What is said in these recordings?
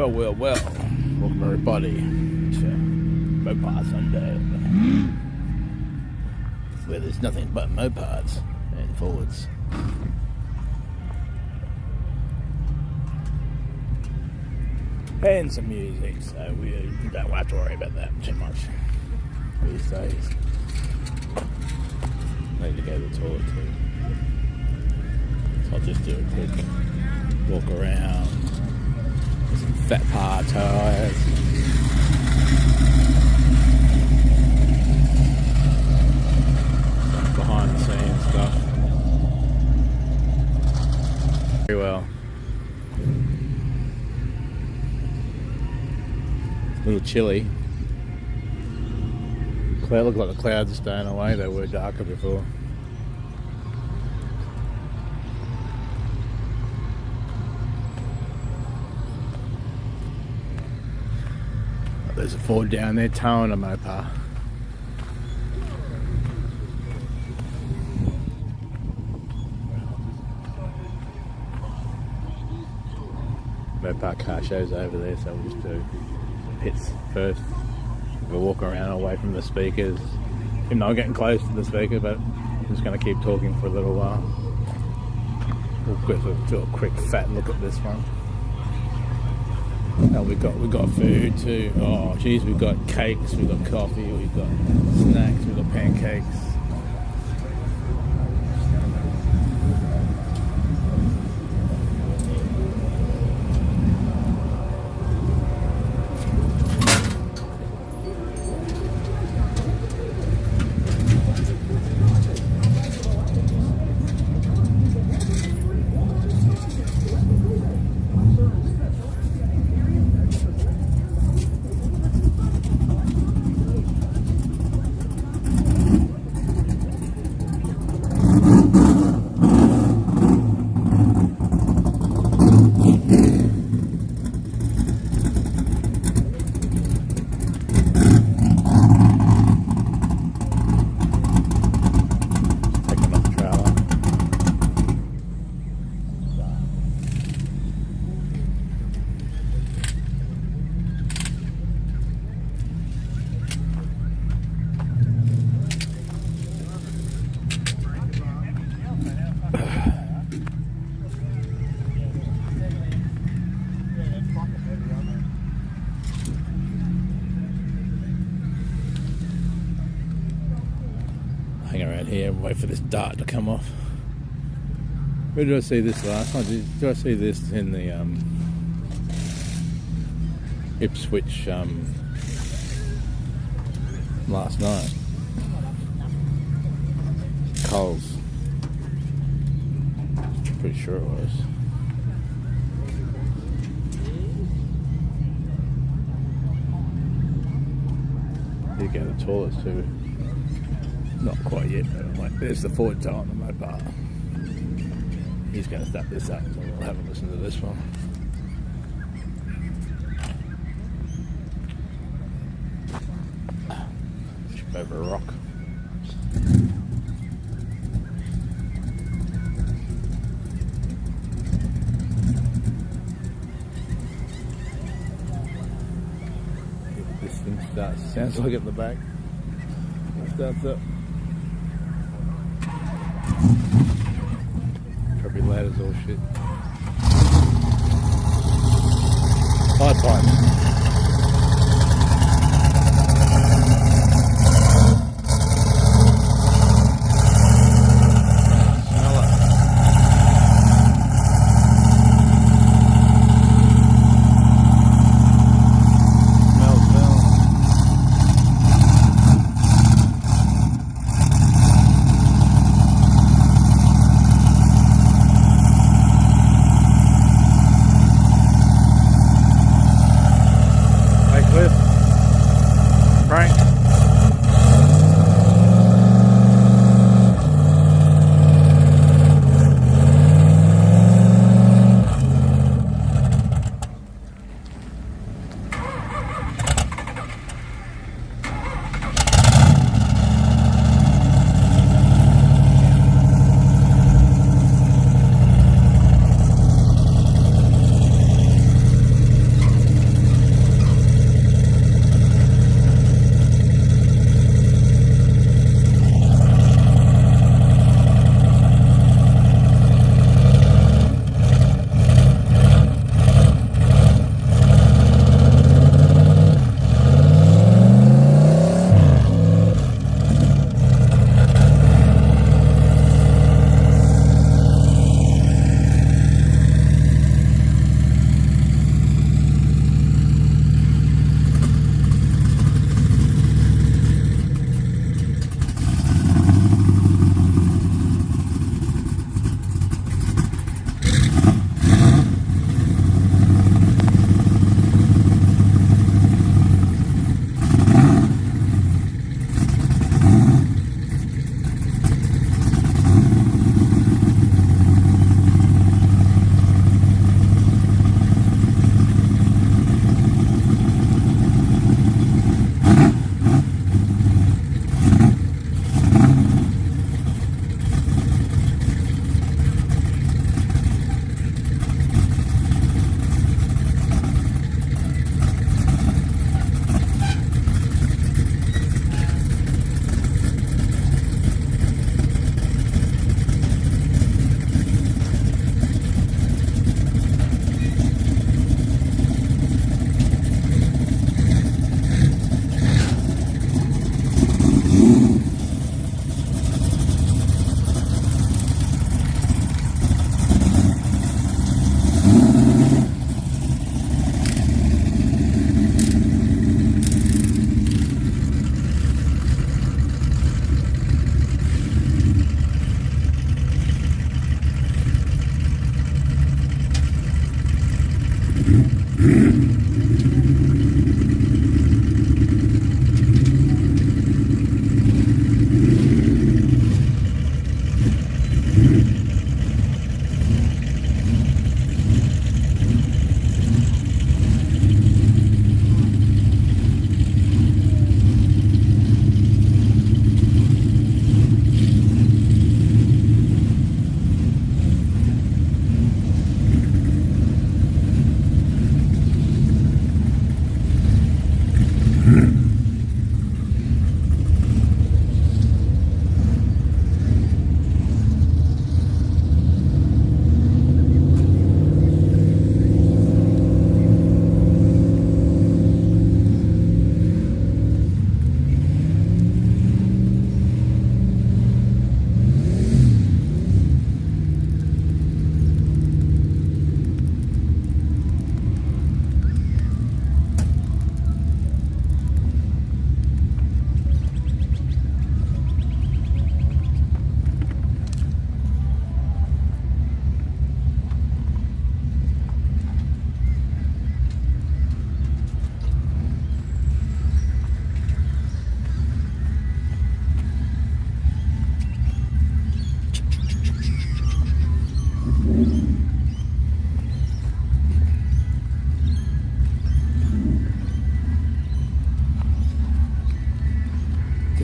Well, welcome everybody to Mopar Sunday, where there's nothing but mopars and Fords. And some music, so we don't have to worry about that too much these days. Need to go to the toilet too. So I'll just do a quick walk around. Some fat par tyres. Some behind the scenes stuff. Very well. A little chilly. Look like the clouds are staying away. They were darker before. There's a Ford down there towing a Mopar. Mopar car shows over there, so we'll just do pits first. We'll walk around away from the speakers. Even though I'm getting close to the speaker, but I'm just going to keep talking for a little while. We'll do a quick fat look at this one. Oh, we got food too. Oh geez, we've got cakes, we've got coffee, we've got snacks, we've got pancakes. Hang around here and wait for this dart to come off. Where did I see this last night? Did I see this in the Ipswich last night? Coles. Pretty sure it was. You go to the toilets too. Not quite yet, but like, there's the Ford toe on the Mopar. He's going to start this up, so we'll have a listen to this one. Trip over a rock. This thing starts, sounds like it in the back. It starts up. Probably loud as all shit. High pipe.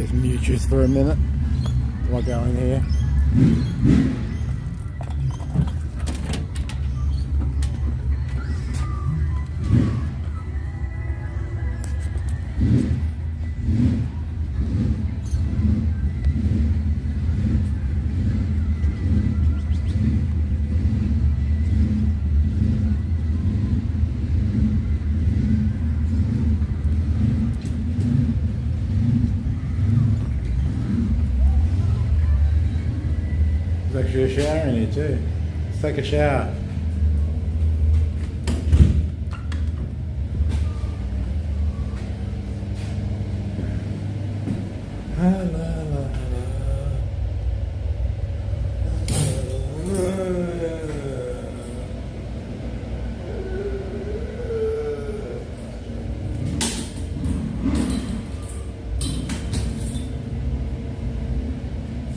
Just mute you for a minute while I go in here. There's actually a shower in here too. Let's take a shower.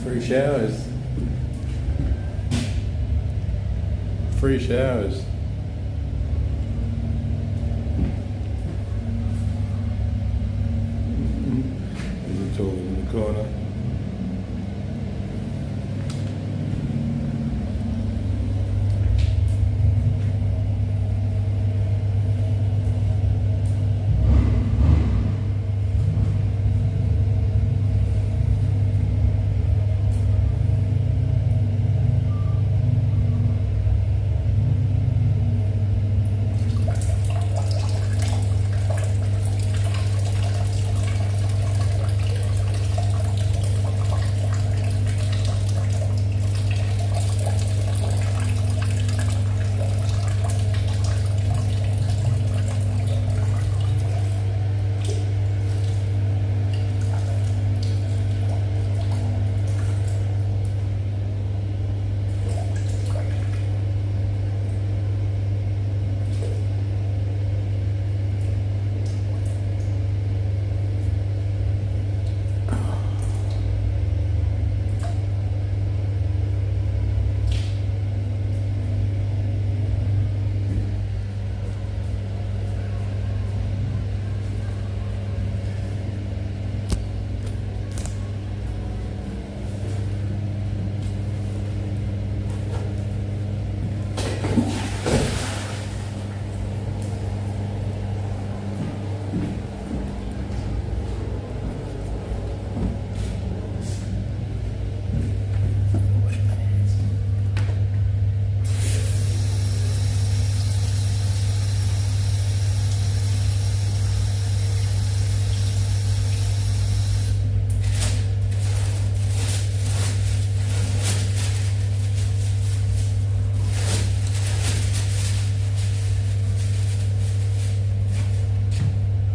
Free showers. Free showers. There's a toilet in the corner.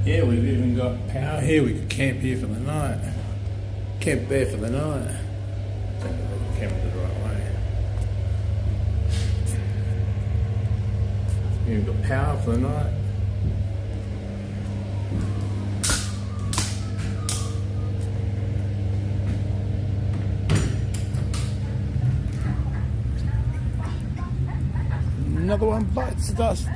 Yeah, we've even got power here. We could camp here for the night. Camp there for the night. Camp the right way. We've got power for the night. Another one bites the dust.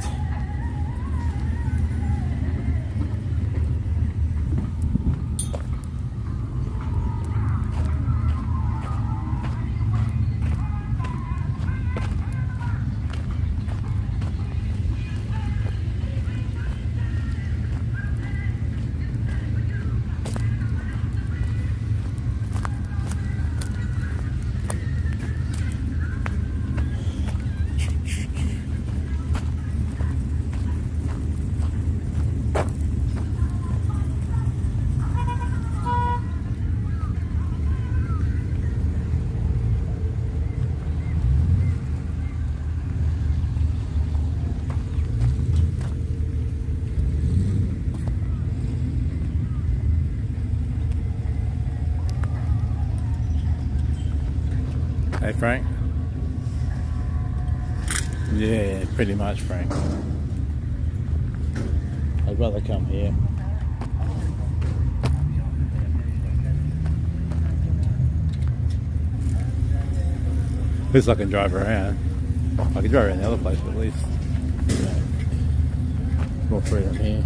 Hey Frank? Yeah, pretty much Frank. I'd rather come here. At least I can drive around. I can drive around the other place, but at least more freedom here.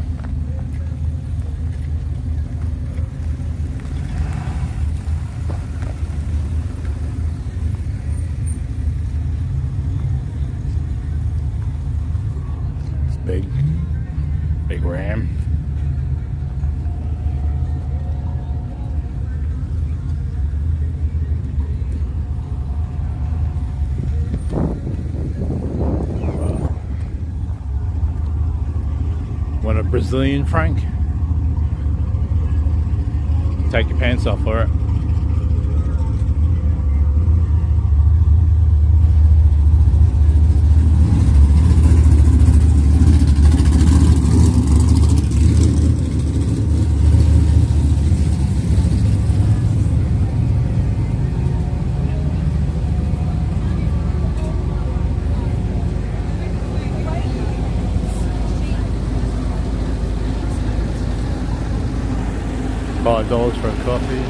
Brazilian, Frank? Take your pants off for it. $5 for a coffee.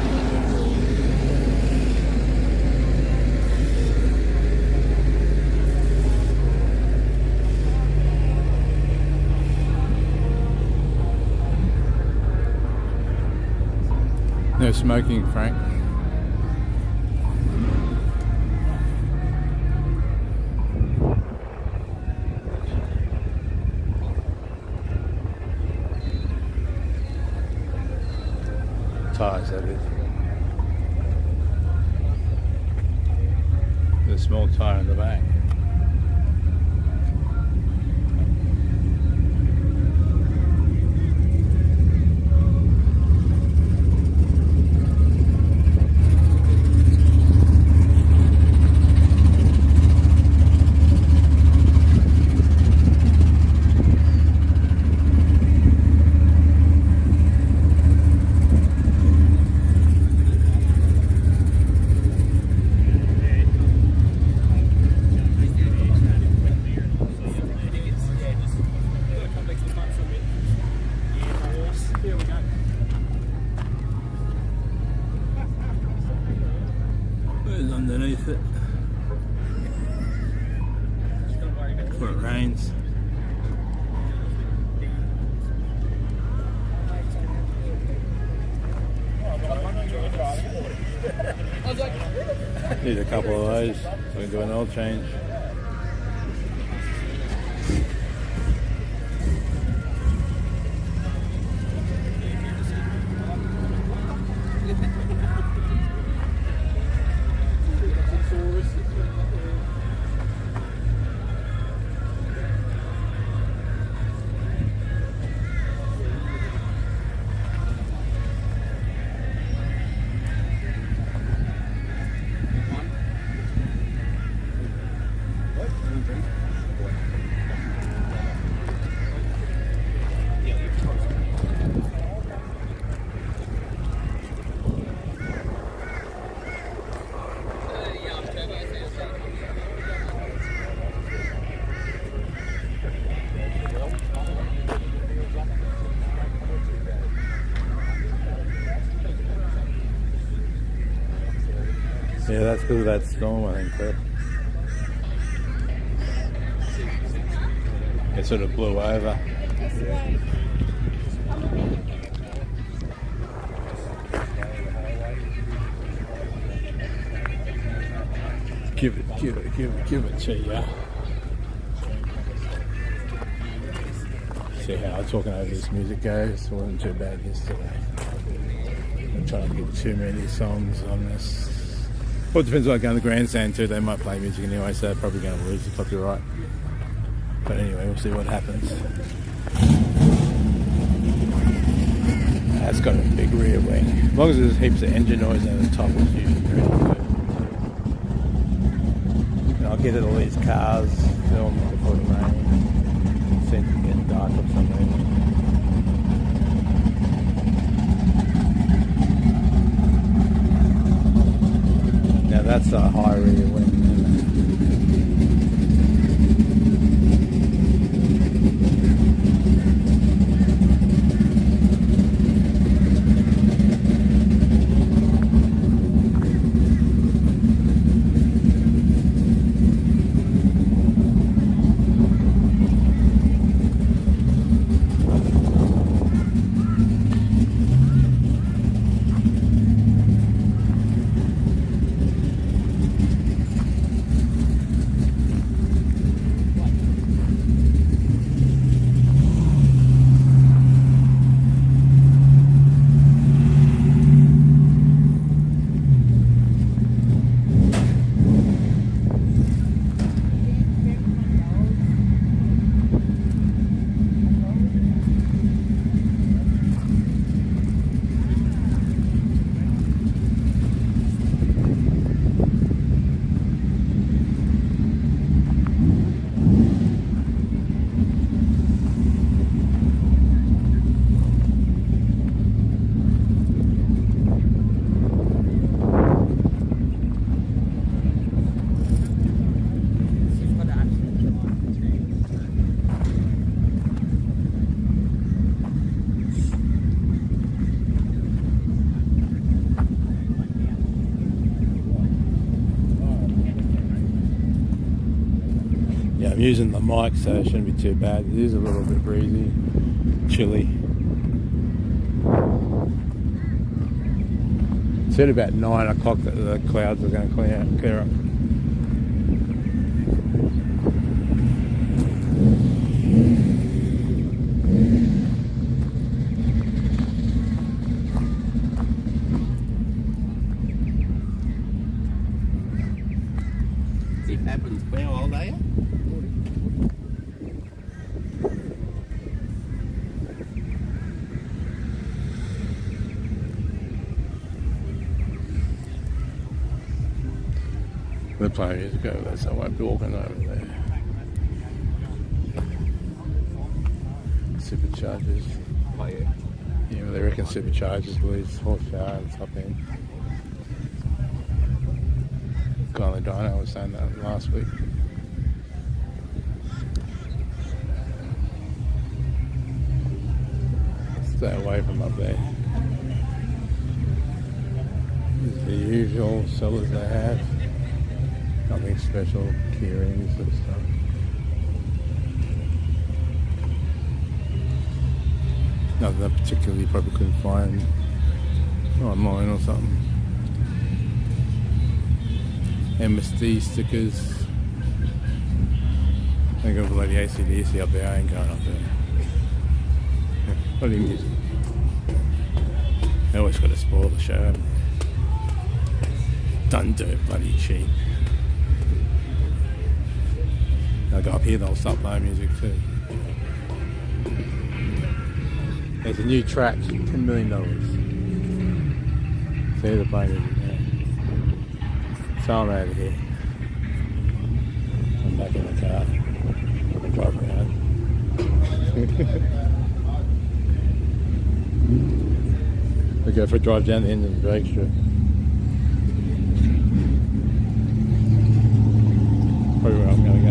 No smoking, Frank. Tires, that is. There's a small tire in the back. Underneath it before it rains. Need a couple of those so we can do an oil change. Yeah, that's because of that storm, I think, Cliff. It sort of blew over. Give it to ya. See how talking over this music goes. It wasn't too bad yesterday. I'm trying to get too many songs on this. Well, it depends on going to the grandstand too. They might play music anyway, so they're probably going to lose the copyright. But anyway, we'll see what happens. That's got a big rear wing. As long as there's heaps of engine noise at the top, it's usually pretty good. And I'll get at all these cars filmed before the rain. It seems to be getting dark for some reason. Now that's a high rear wing, isn't it? using the mic, so it shouldn't be too bad. It is a little bit breezy, chilly. Said about 9 o'clock that the clouds are going to clear up. It happens. How old are you? They're playing music over there, so I won't be walking over there. Superchargers. Oh, yeah. Yeah, well, they reckon superchargers lose horsepower and top end. Guy on the dyno was saying that last week. Stay away from up there. This is the usual sellers they have. Nothing special, key rings and stuff. Nothing that particularly you probably couldn't find online or something. MSD stickers. I think of like the ACDC up there. I ain't going up there. Bloody music. They always got to spoil the show. Done dirt, bloody cheap. They'll go up here, they'll start playing music too. There's a new track, $10 million. See, they're playing music now. So I'm out of here. I'm back in the car. I'm driving around. We go for a drive down the end of the drag strip. Probably where I'm going to go.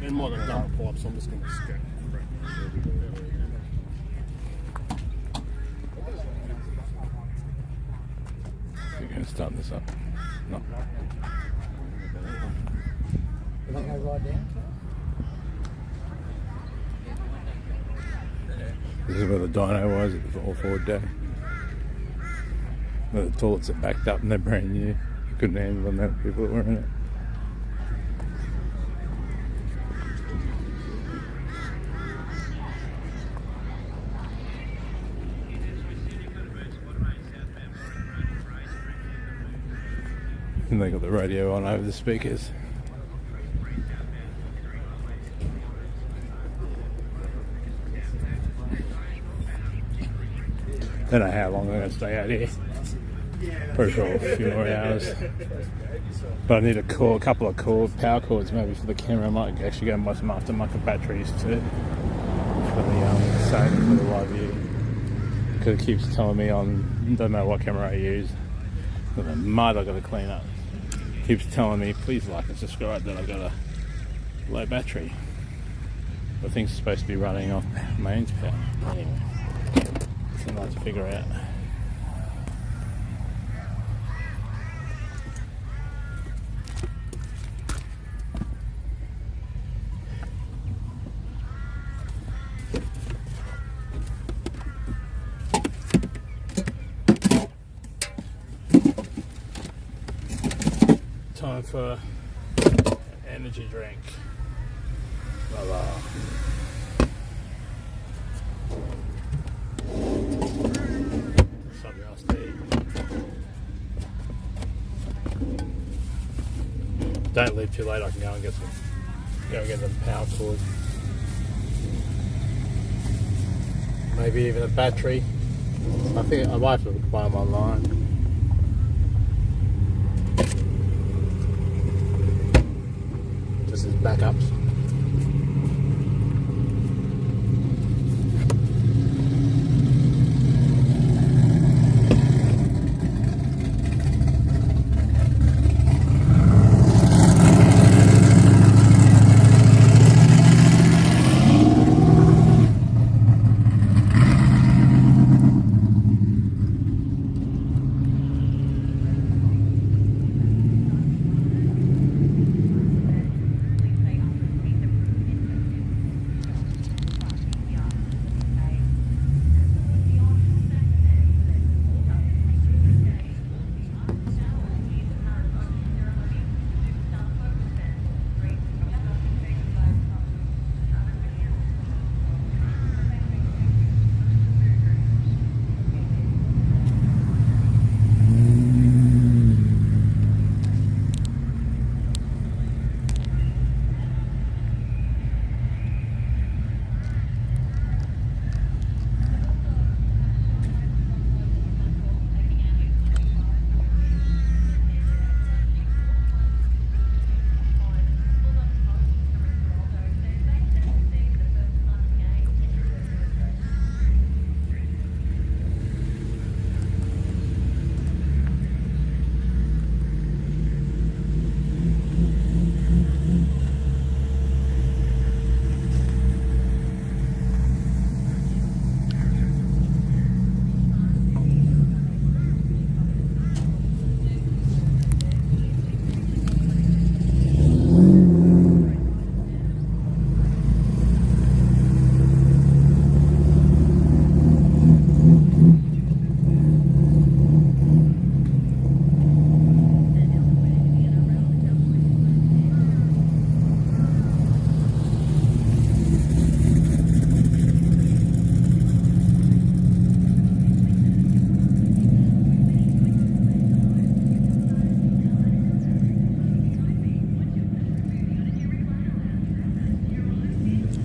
And more than double pull-ups, so I'm just going to skip. You're going to start this up? No. You think I ride down? This is where the dyno was at the all-forward day. Where the toilets are backed up and they're brand new. You couldn't handle the amount of people that were in it. And they got the radio on over the speakers. Don't know how long I'm going to stay out here. Pretty sure a few more hours. But I need a couple of power cords maybe for the camera. I might actually go and buy some aftermarket batteries too for the same for the live view. Because it keeps telling me on, don't know what camera I use, but the mud I've got to clean up. Keeps telling me, please like and subscribe, that I've got a low battery. The thing's supposed to be running off mains power. Anyway, something like to figure out. Time for an energy drink. Blah, blah. Something else to eat. Don't leave too late. I can go and get them power cord. Maybe even a battery. I think I might have to buy them online. Just as backups.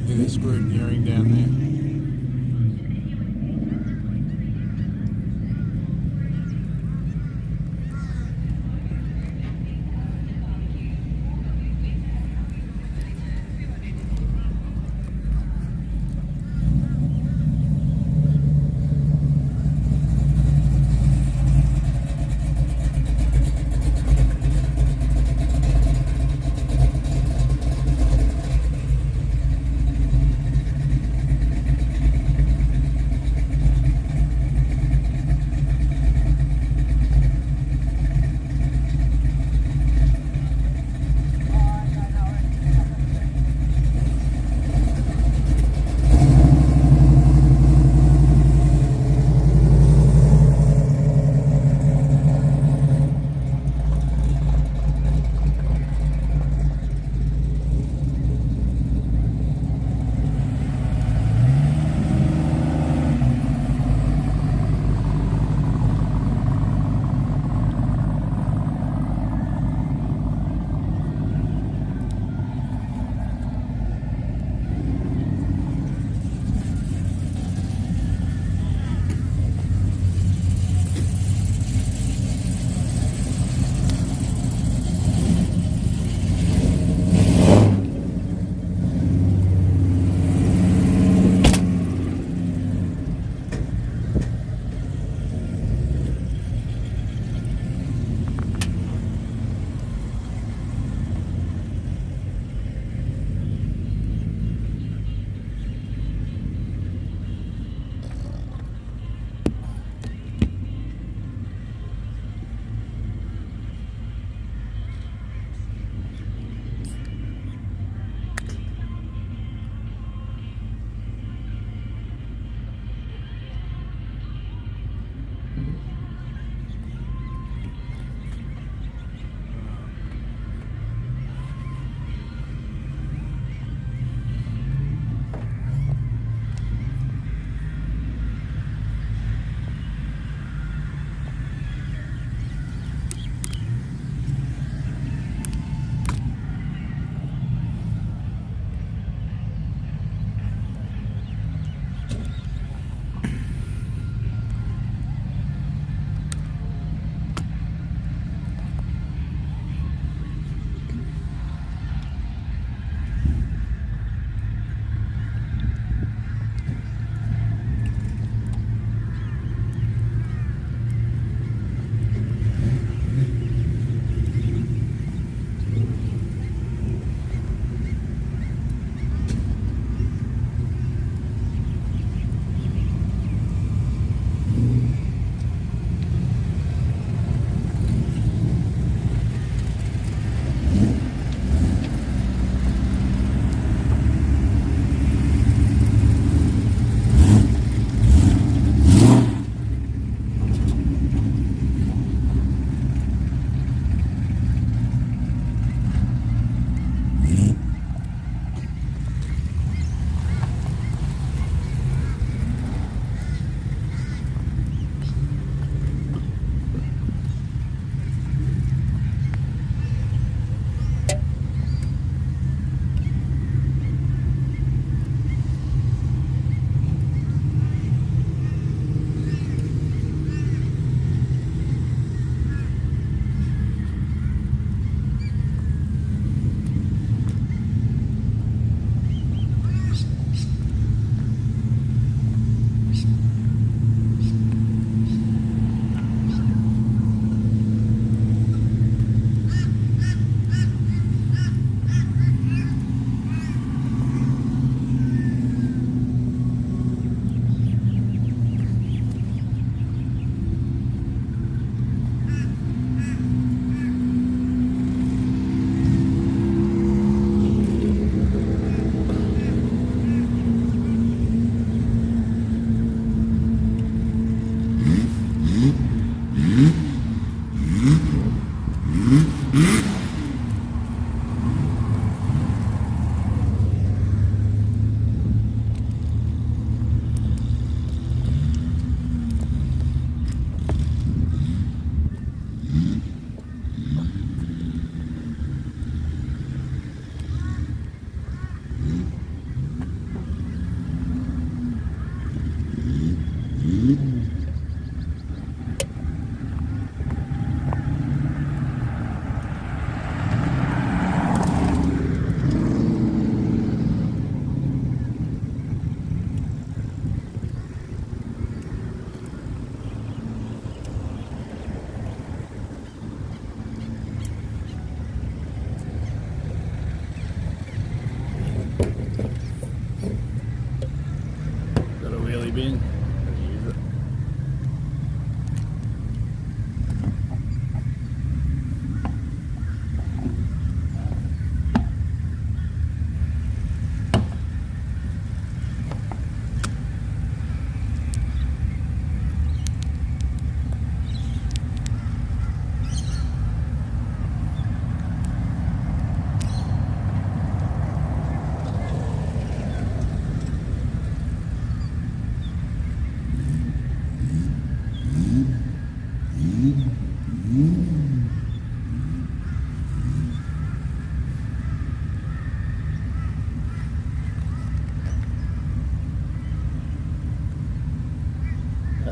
There's Scrutineering down there.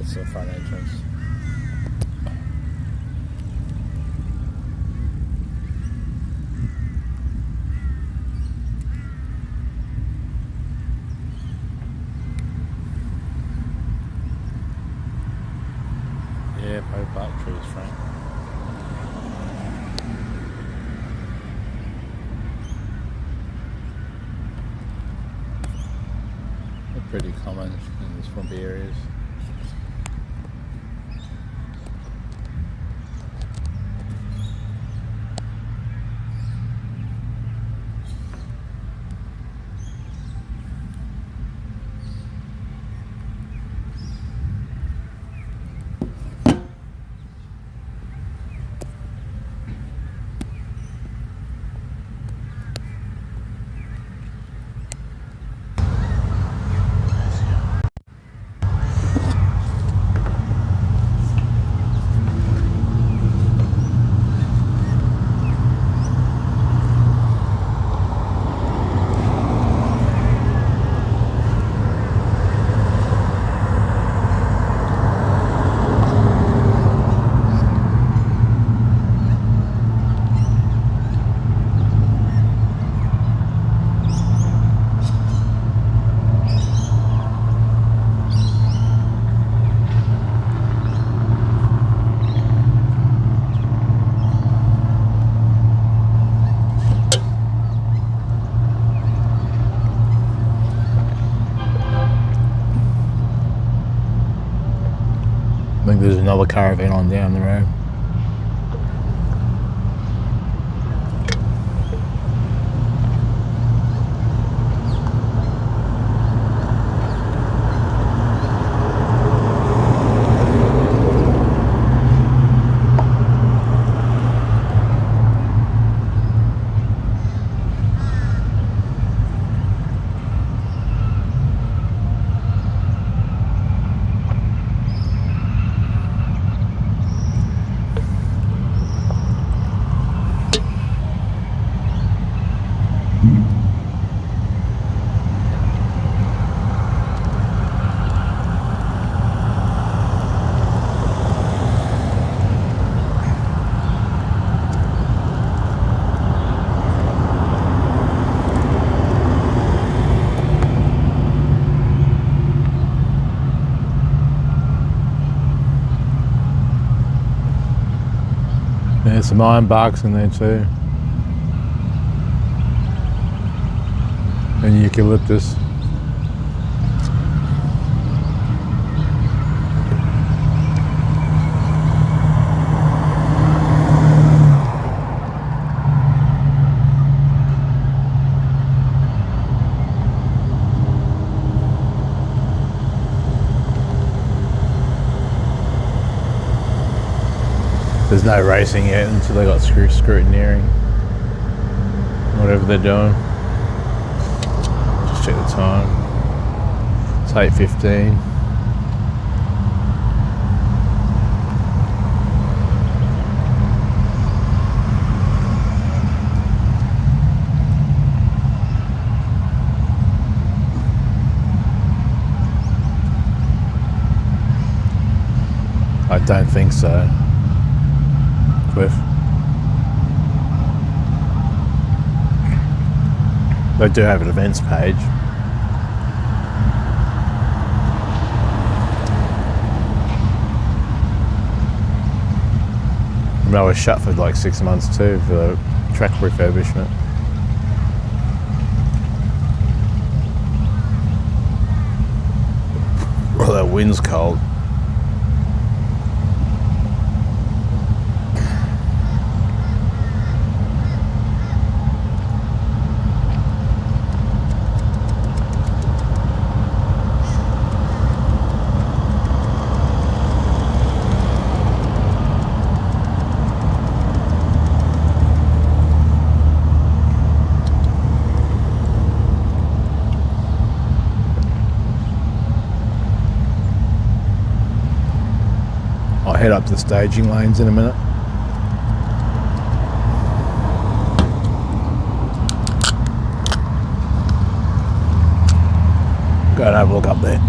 that's the front entrance. Yeah, probably bark trees front. They're pretty common in the swampy areas. I think there's another caravan on down the road. There's some iron barks in there too. And eucalyptus. There's no racing yet until they got scrutineering. Whatever they're doing. Just check the time. It's 8:15. I don't think so. Cliff. They do have an events page. And I was shut for like 6 months too for the track refurbishment. Oh, that wind's cold. I'll head up to the staging lanes in a minute. Go and have a look up there.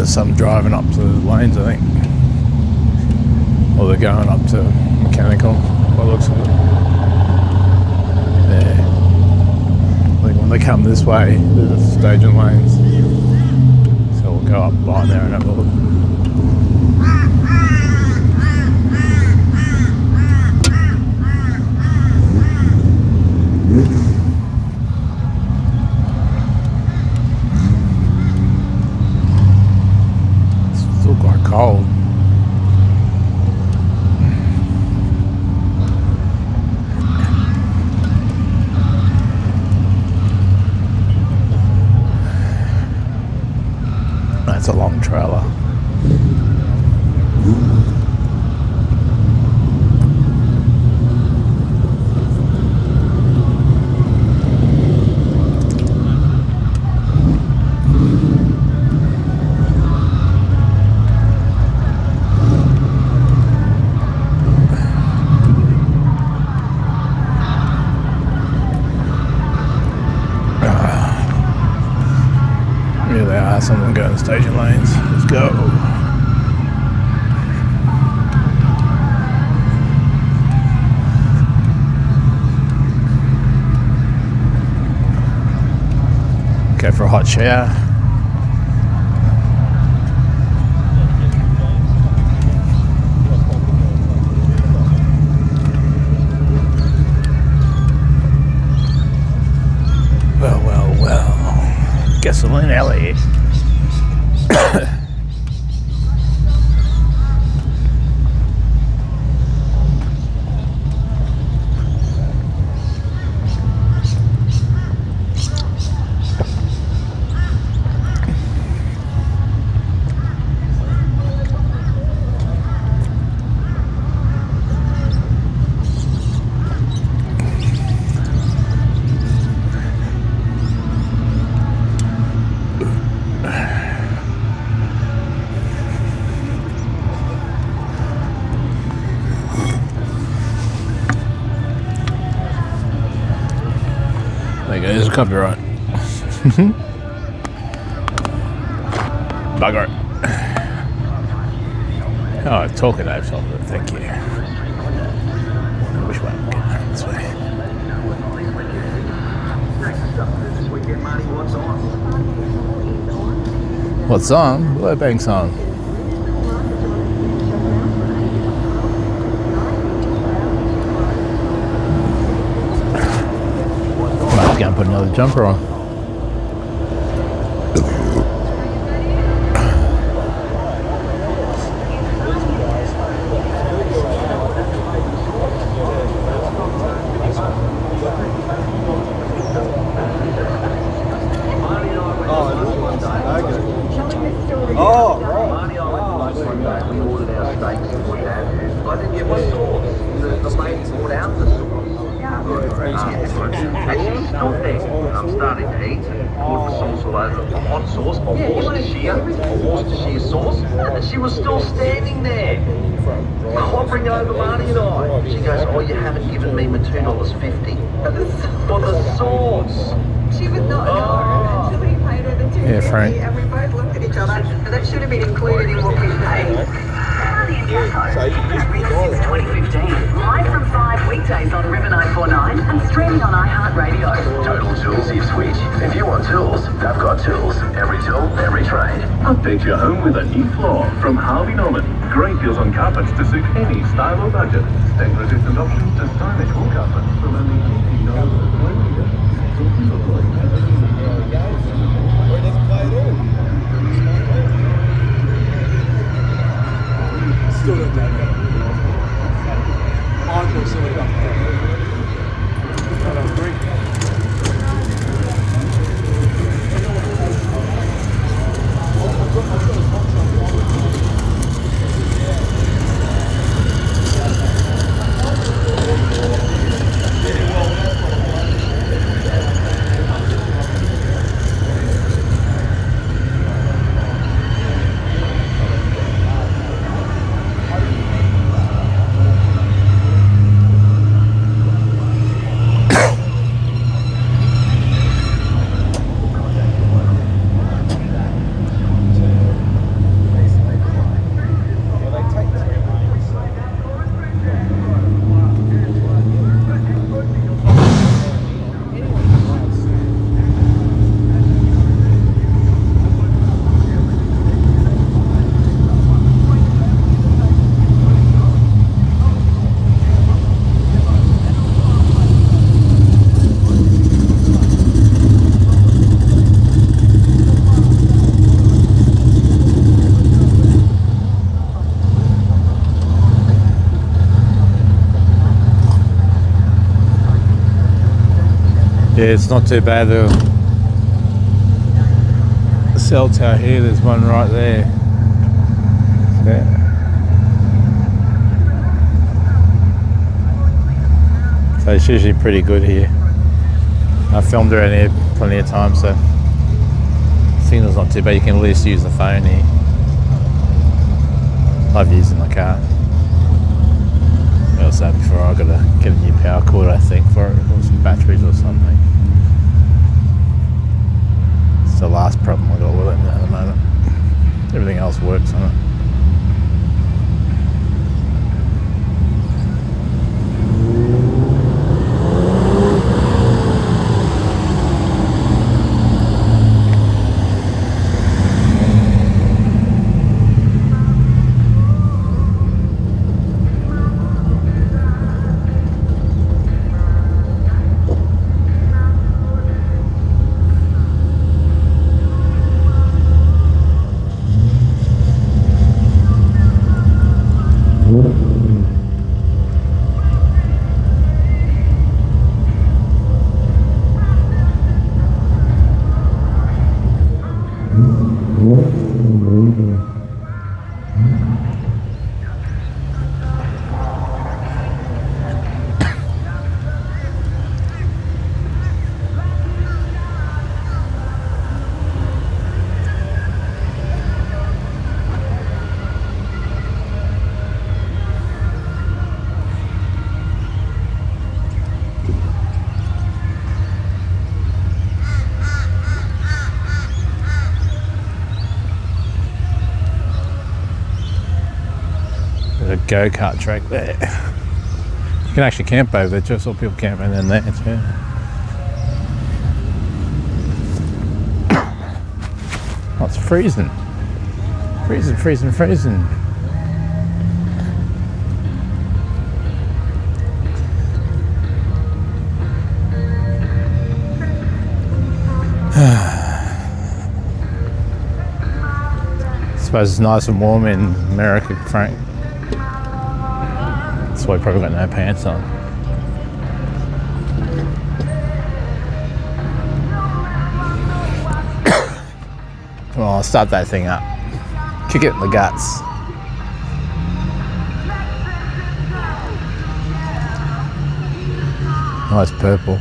there's some driving up to the lanes, I think. Or they're going up to mechanical, by the looks of it. Yeah. I think when they come this way, there's the staging lanes. So we'll go up by there and have a look. It's still quite cold. That's a long trailer. Here they are, someone going to staging lanes. Let's go. Go for a hot shower. Well. Gasoline alley. There you go, there's a copyright. Bugger it. Oh, talking over top of it, thank you. Which way? This way. What song? Blowbank song. Might go and put another jumper on. I'm starting to eat and poured the sauce all over the hot sauce, my Worcestershire sauce, and she was still standing there, hovering over Marnie and I. She goes, "Oh, you haven't given me my $2.50 for the sauce." She would not know until he paid her the $2.50, Yeah, Frank. and we both looked at each other, and that should have been included in what we paid. Since 2015, live from 5 weekdays on River 949 and streaming on iHeartRadio. Total Tools Ipswich. If you want tools, they've got tools. Every tool, every trade. Update your home with a new floor from Harvey Norman. Great deals on carpets to suit any style or budget. Stain-resistant options to stylish wall carpets from only $50 per meter. Still don't know that. Michael still don't know. I don't agree. Yeah, it's not too bad. The cell tower here, there's one right there. Yeah. So it's usually pretty good here. I filmed around here plenty of times, so signal's not too bad. You can at least use the phone here. Love using the car. I was saying before, I got to get a new power cord, I think, for it, or some batteries or something. It's the last problem I got with it at the moment. Everything else works on it. There's a go-kart track there. You can actually camp over there, just saw people camping in there too. Oh, it's freezing. Freezing. I suppose it's nice and warm in America, Frank. That's why I probably got no pants on. Come on, start that thing up. Kick it in the guts. Nice purple.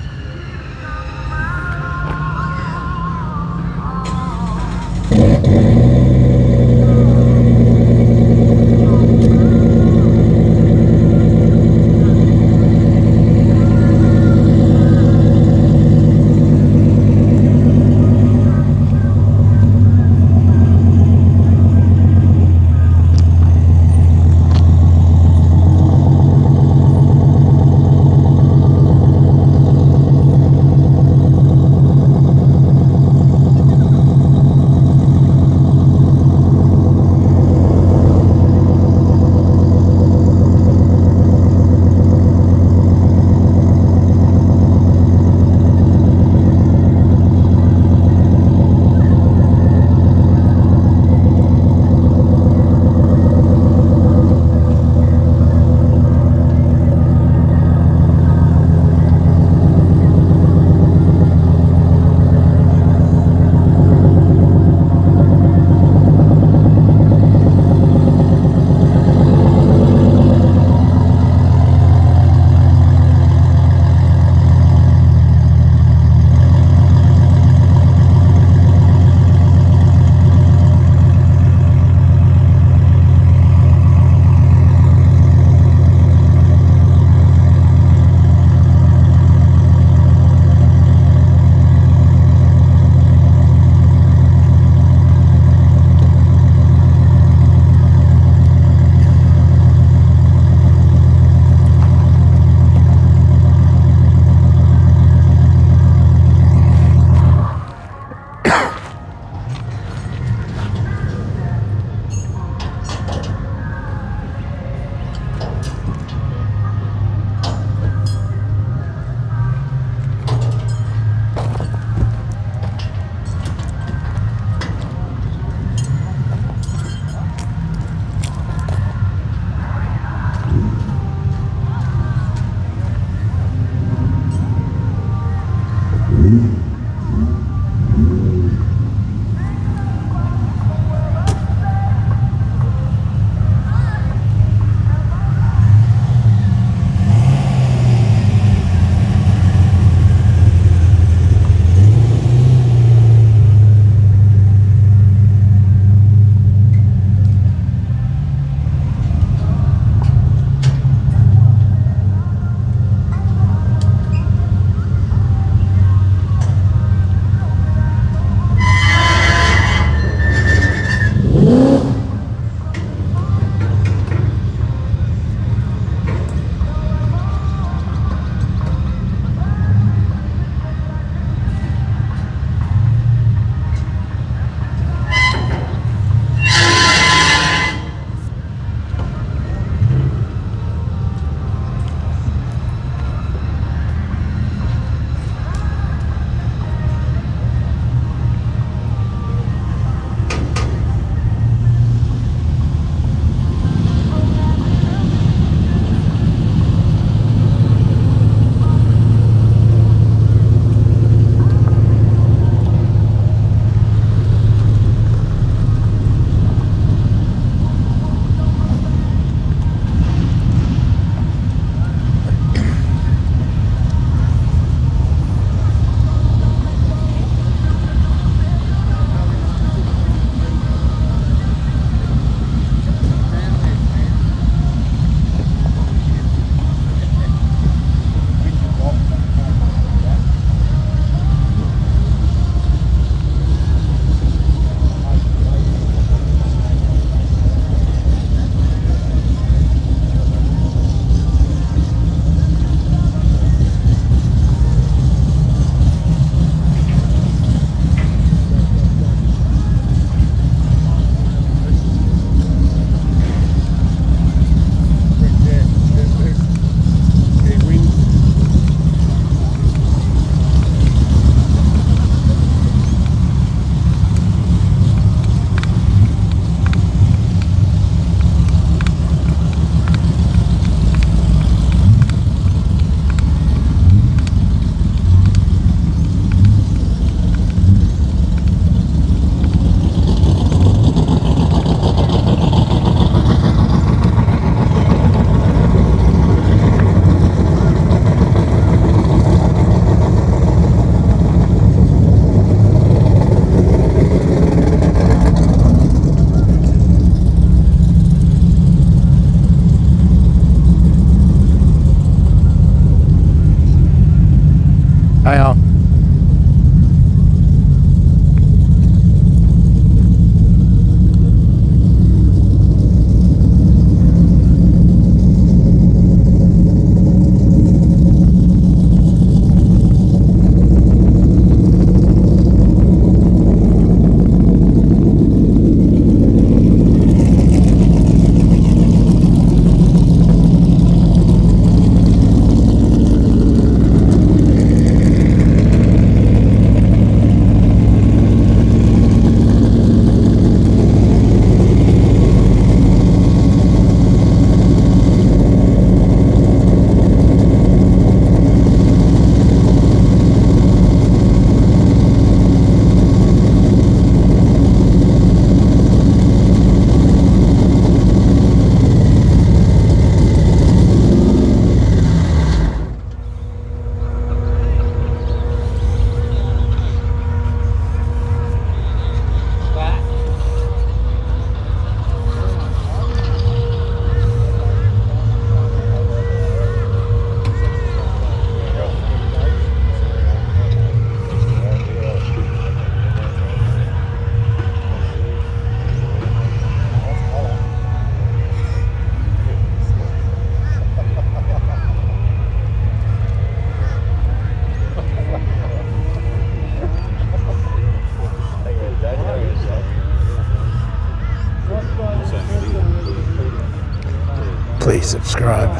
please subscribe.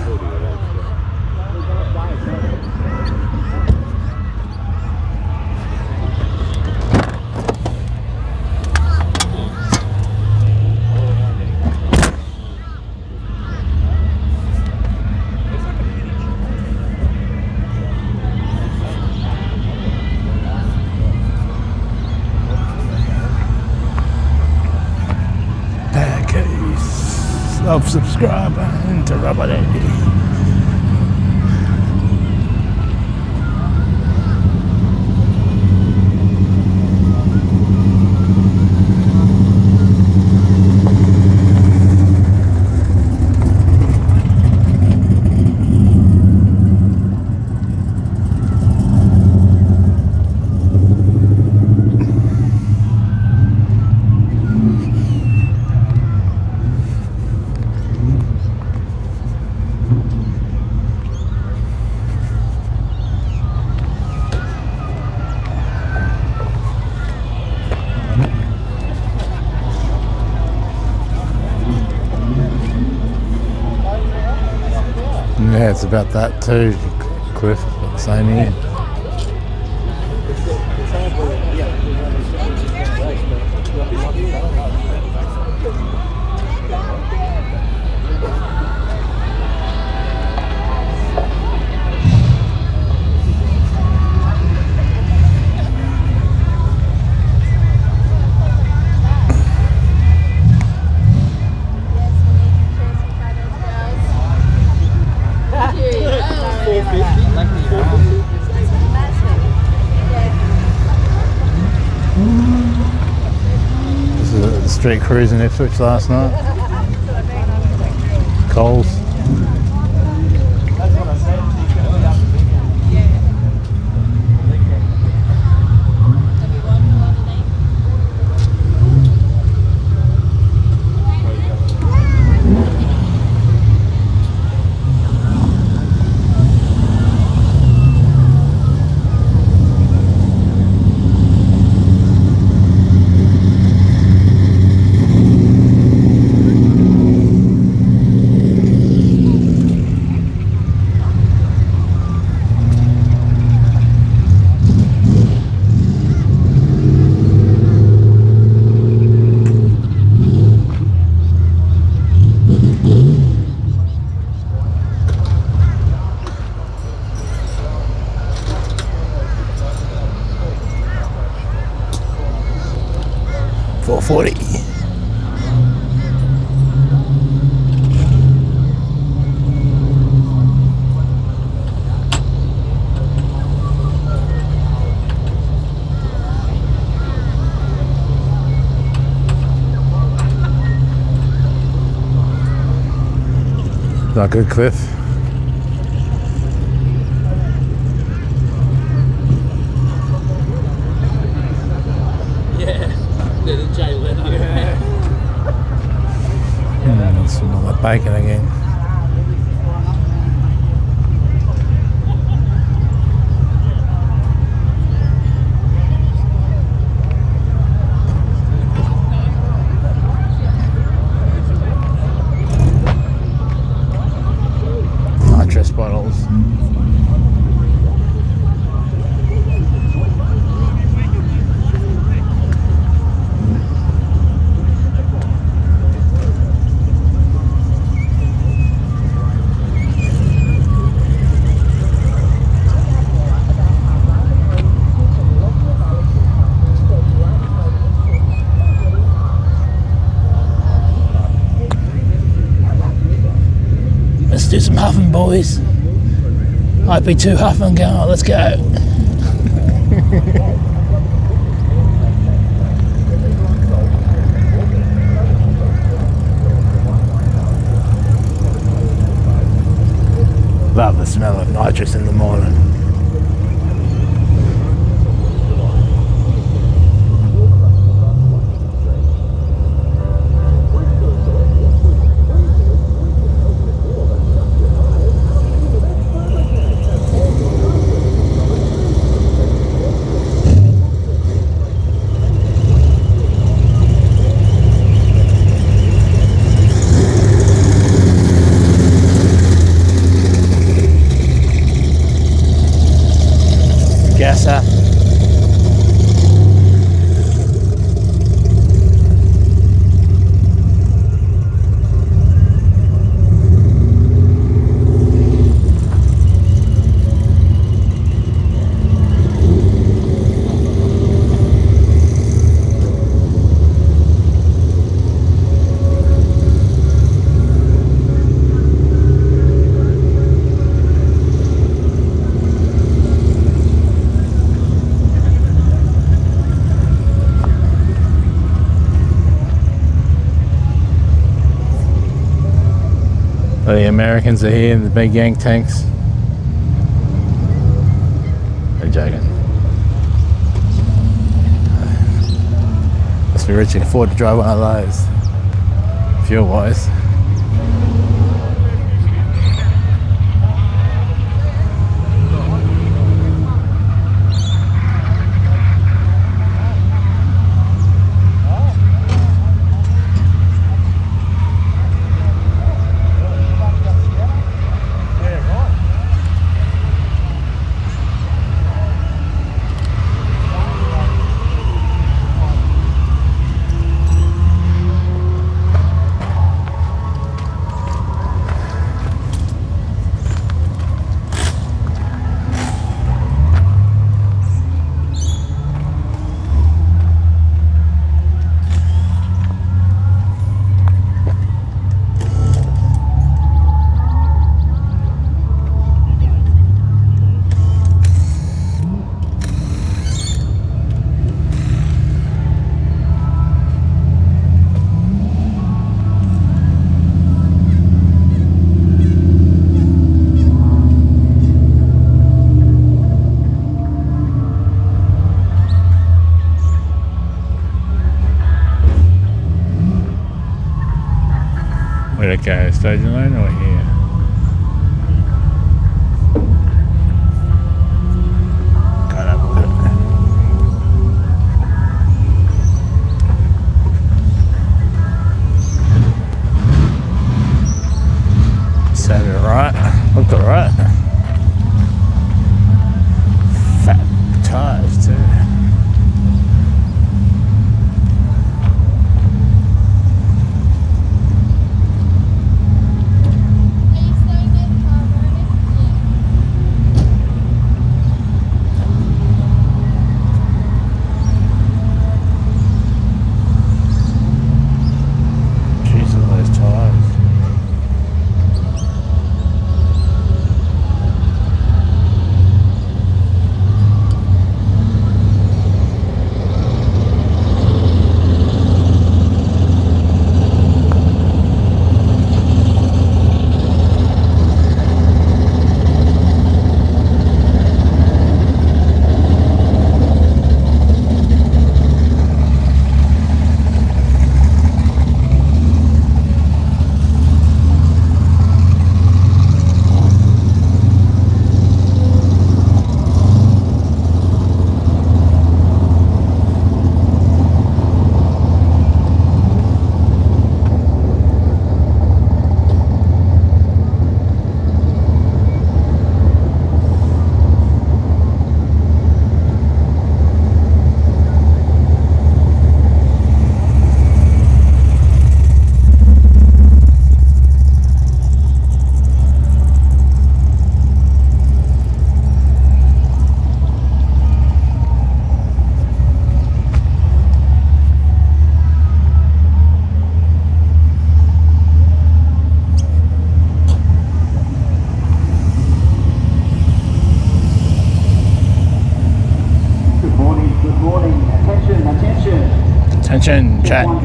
Subscribing to Robert Andy. Yeah, it's about that too, Cliff, same here. This is the street cruise in Ipswich last night. Coles. .440. Not good, Cliff. Smell that bacon again. Nitrous bottles. Let's do some huffing, boys. Might be too huffing going. Let's go. Love the smell of nitrous in the morning. The Americans are here in the big yank tanks. They're joking. Must be rich and afford to drive one of those. Fuel wise. Where'd it go? Station line or here? Can't have a look. Sounded right. Looked alright. Fat tires too. Attention, chat. 1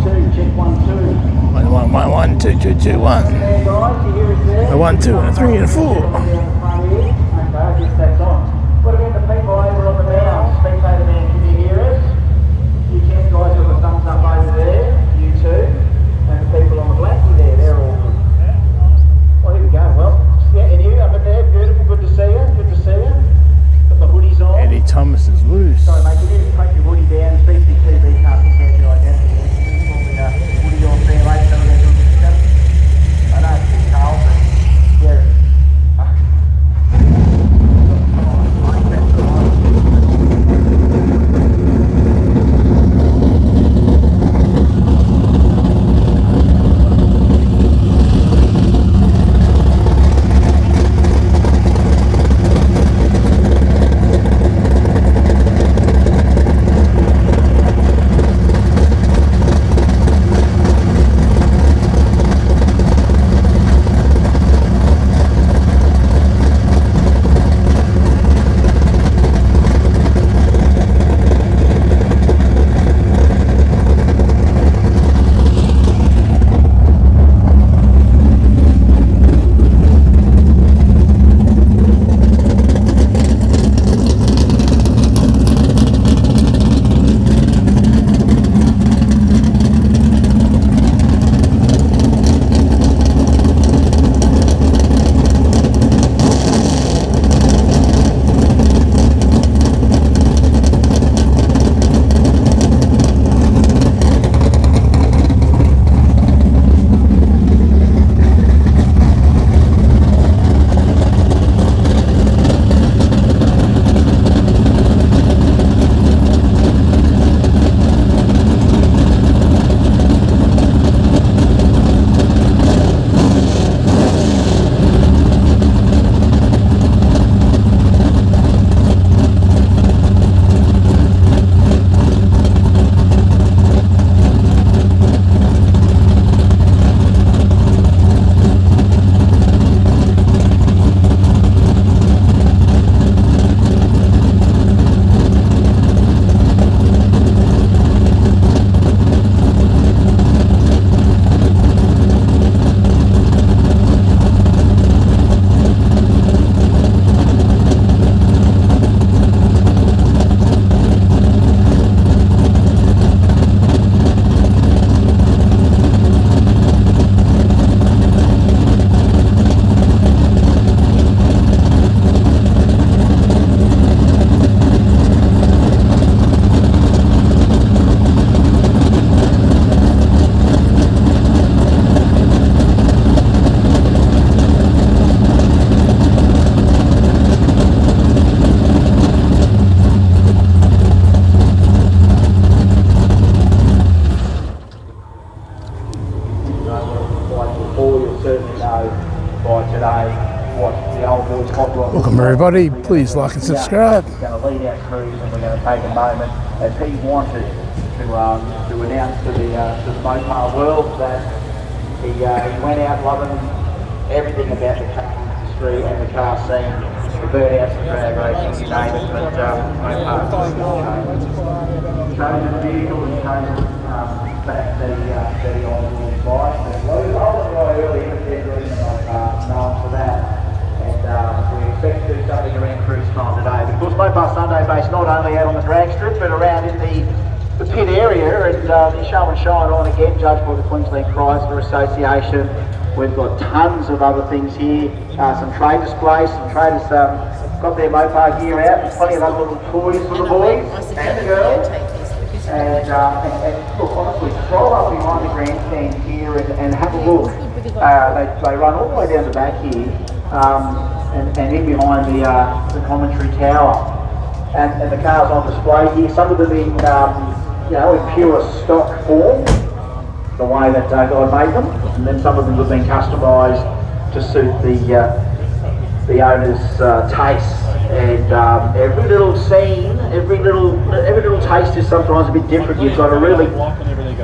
1 1 1 2 2 2 1. A 1 2 and a 3 and a 4. What about the people over on the bow? Spectator man, can you hear us? You can guys with the thumbs up over there, you two, and the people on the blackie there, they're all good. Well, here we go. Well, yeah, and you up in there, beautiful, good to see you, good to see you. Got the hoodies on. Eddie Thomas is loose. Sorry mate, you need to take your hoodie down, CCTV can't compare your identity. Probably a hoodie on there, mate, so we're going to do a discount. I know it's Carl, but yeah. Welcome everybody, please like and subscribe. We're going to lead our cruise and we're going to take a moment, as he wanted, to announce to the Mopar world that he went out loving everything about the car industry and the car scene, the burnouts, the drag racing, you name it, but Mopar chose the vehicle and chose back the all-wheel bike. I was early in the Mopar, known for that. And we expect to do something around cruise time today. Of course, Mopar Sunday based not only out on the drag strip, but around in the pit area, and the show and shine on again, judged by the Queensland Chrysler Association. We've got tons of other things here, some trade displays, some traders got their Mopar gear out, there's plenty of other little toys for the boys and the girls. And look, honestly, stroll up behind the grandstand here and have a look. They run all the way down the back here. And in behind the commentary tower, and the cars on display here. Some of them in pure stock form, the way that God made them, and then some of them have been customised to suit the owner's taste. And every little scene, every little taste is sometimes a bit different. You've got to really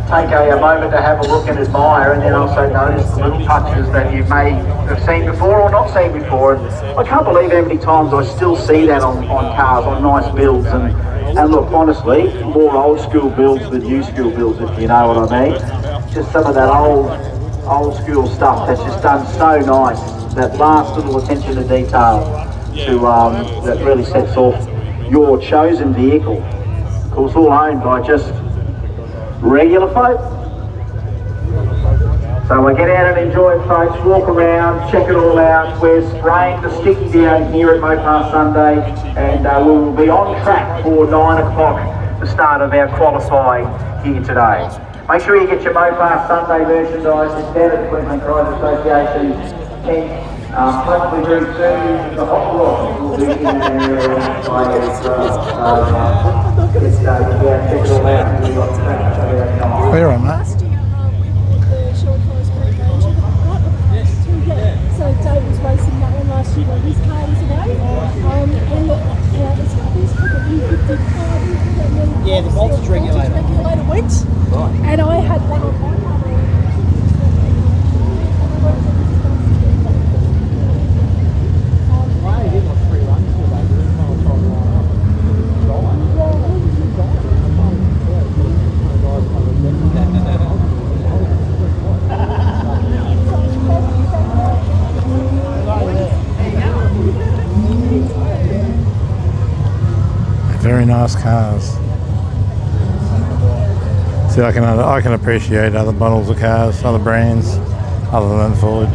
take a moment to have a look and admire, and then also notice the little touches that you may have seen before or not seen before. And I can't believe how many times I still see that on cars, on nice builds. And look, honestly, more old school builds than new school builds, if you know what I mean. Just some of that old school stuff that's just done so nice. That last little attention to detail that really sets off your chosen vehicle. Of course, all owned by just regular folk. So we get out and enjoy it, folks, walk around, check it all out. We're spraying the sticky down here at Mopar Sunday, and we will be on track for 9 o'clock, the start of our qualifying here today. Make sure you get your Mopar Sunday merchandise. It's down at the Queensland Chrysler Association tent. Hopefully very soon, the hot rod will be in there. Where am I? So Dave was racing that one last year when his car was away. Yeah, the voltage regulator went. And I had one on my car. Very nice cars. See, I can appreciate other models of cars, other brands, other than Ford.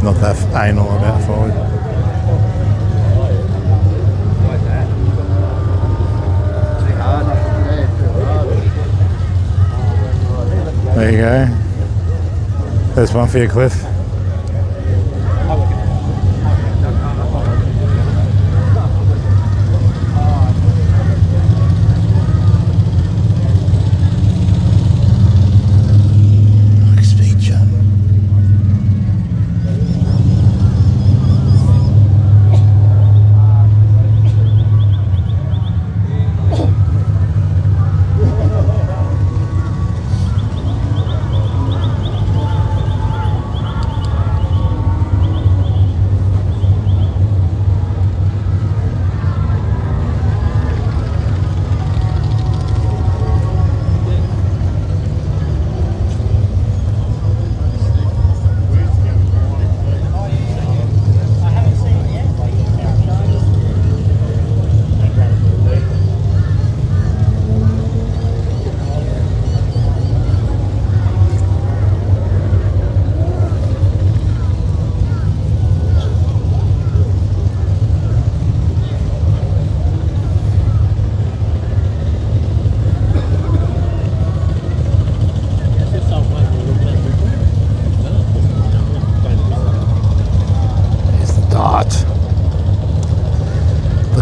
Not that anal about Ford. There you go. There's one for you, Cliff.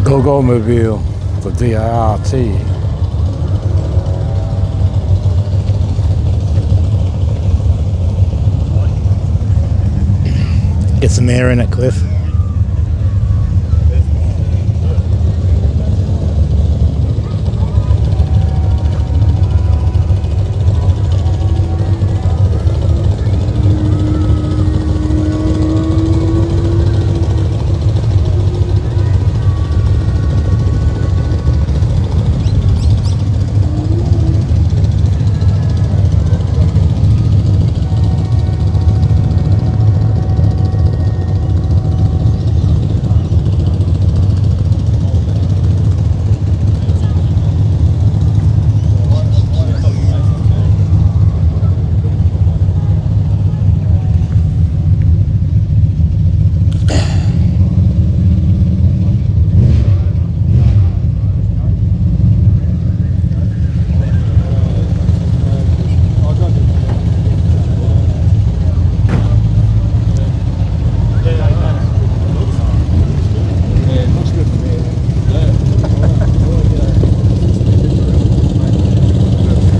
Go-Go-Mobile, the DIRT. Get some air in it, Cliff.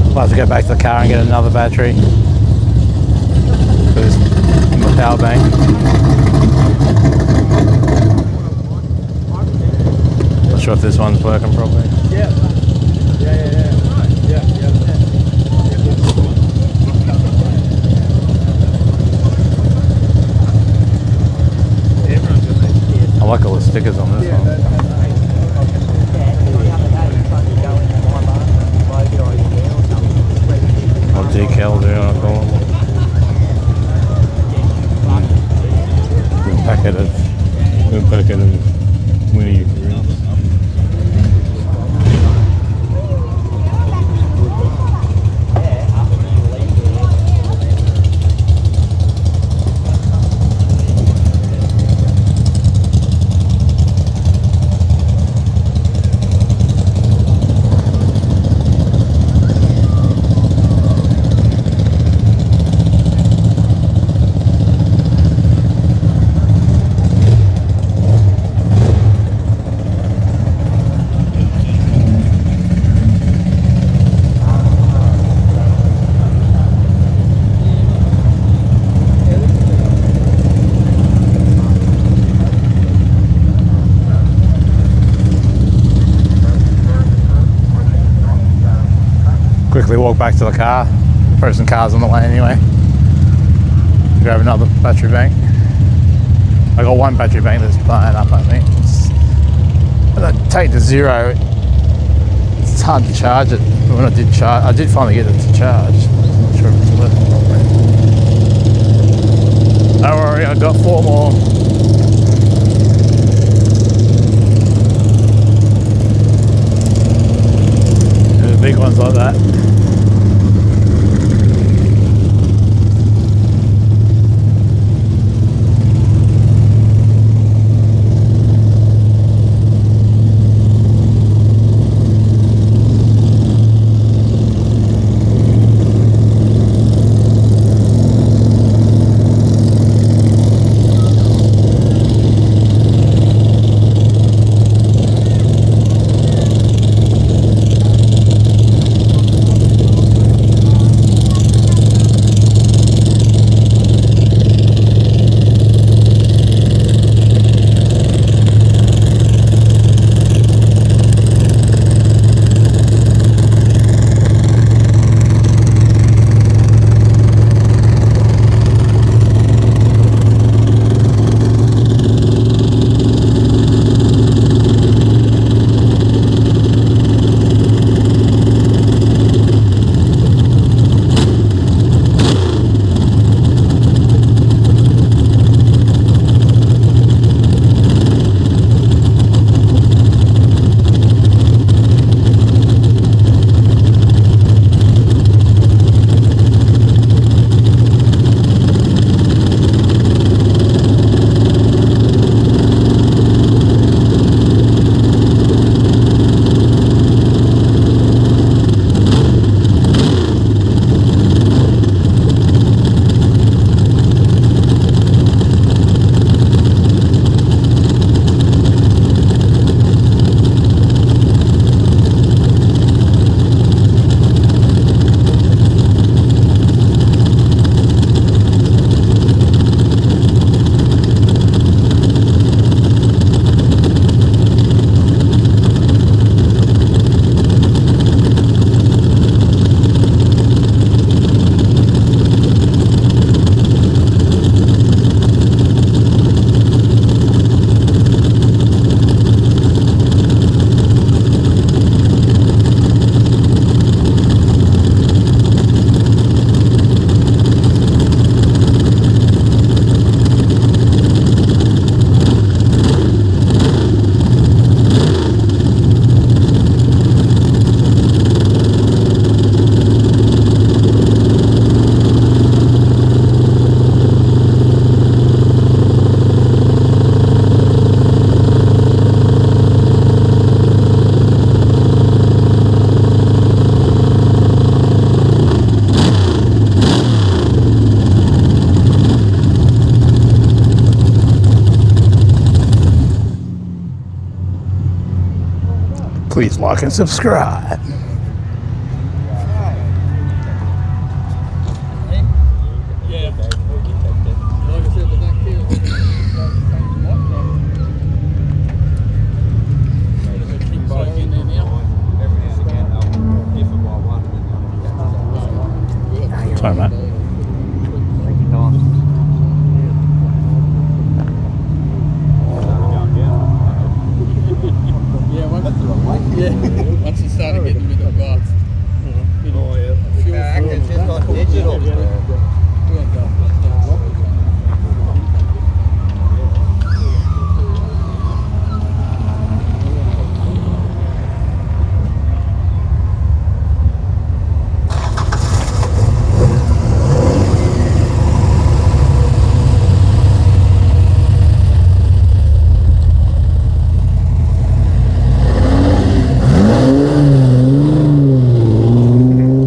I'll have to go back to the car and get another battery for this in the power bank. Not sure if this one's working properly. I like all the stickers on this one. Decal there, I call them. A packet of Winnie Roots. Quickly walk back to the car. Probably some cars on the way anyway. Grab another battery bank. I got one battery bank that's blowing up, I think. When I take to zero, it's hard to charge it. When I did charge, I did finally get it to charge. I'm not sure if it's working properly. Don't worry, I got 4 more. The big ones like that. like and subscribe. Sorry, mate. Once you started getting a bit of bites. It's just like digital.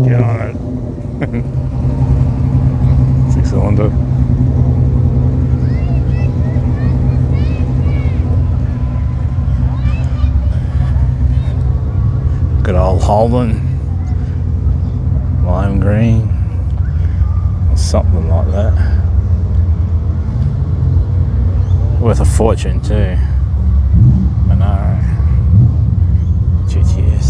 Get on it. 6-cylinder. Good old Holden. Lime green. Or something like that. Worth a fortune too. Monaro. GTS.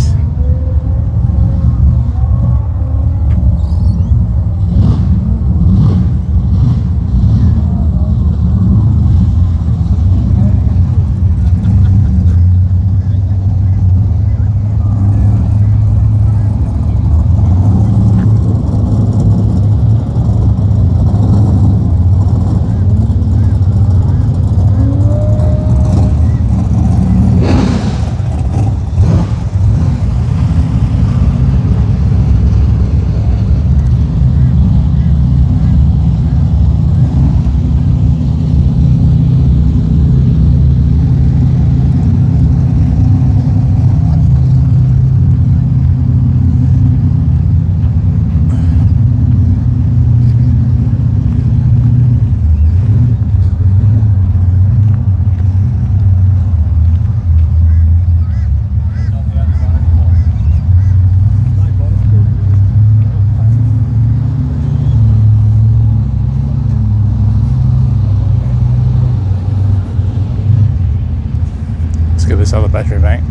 Let's get this other battery bank.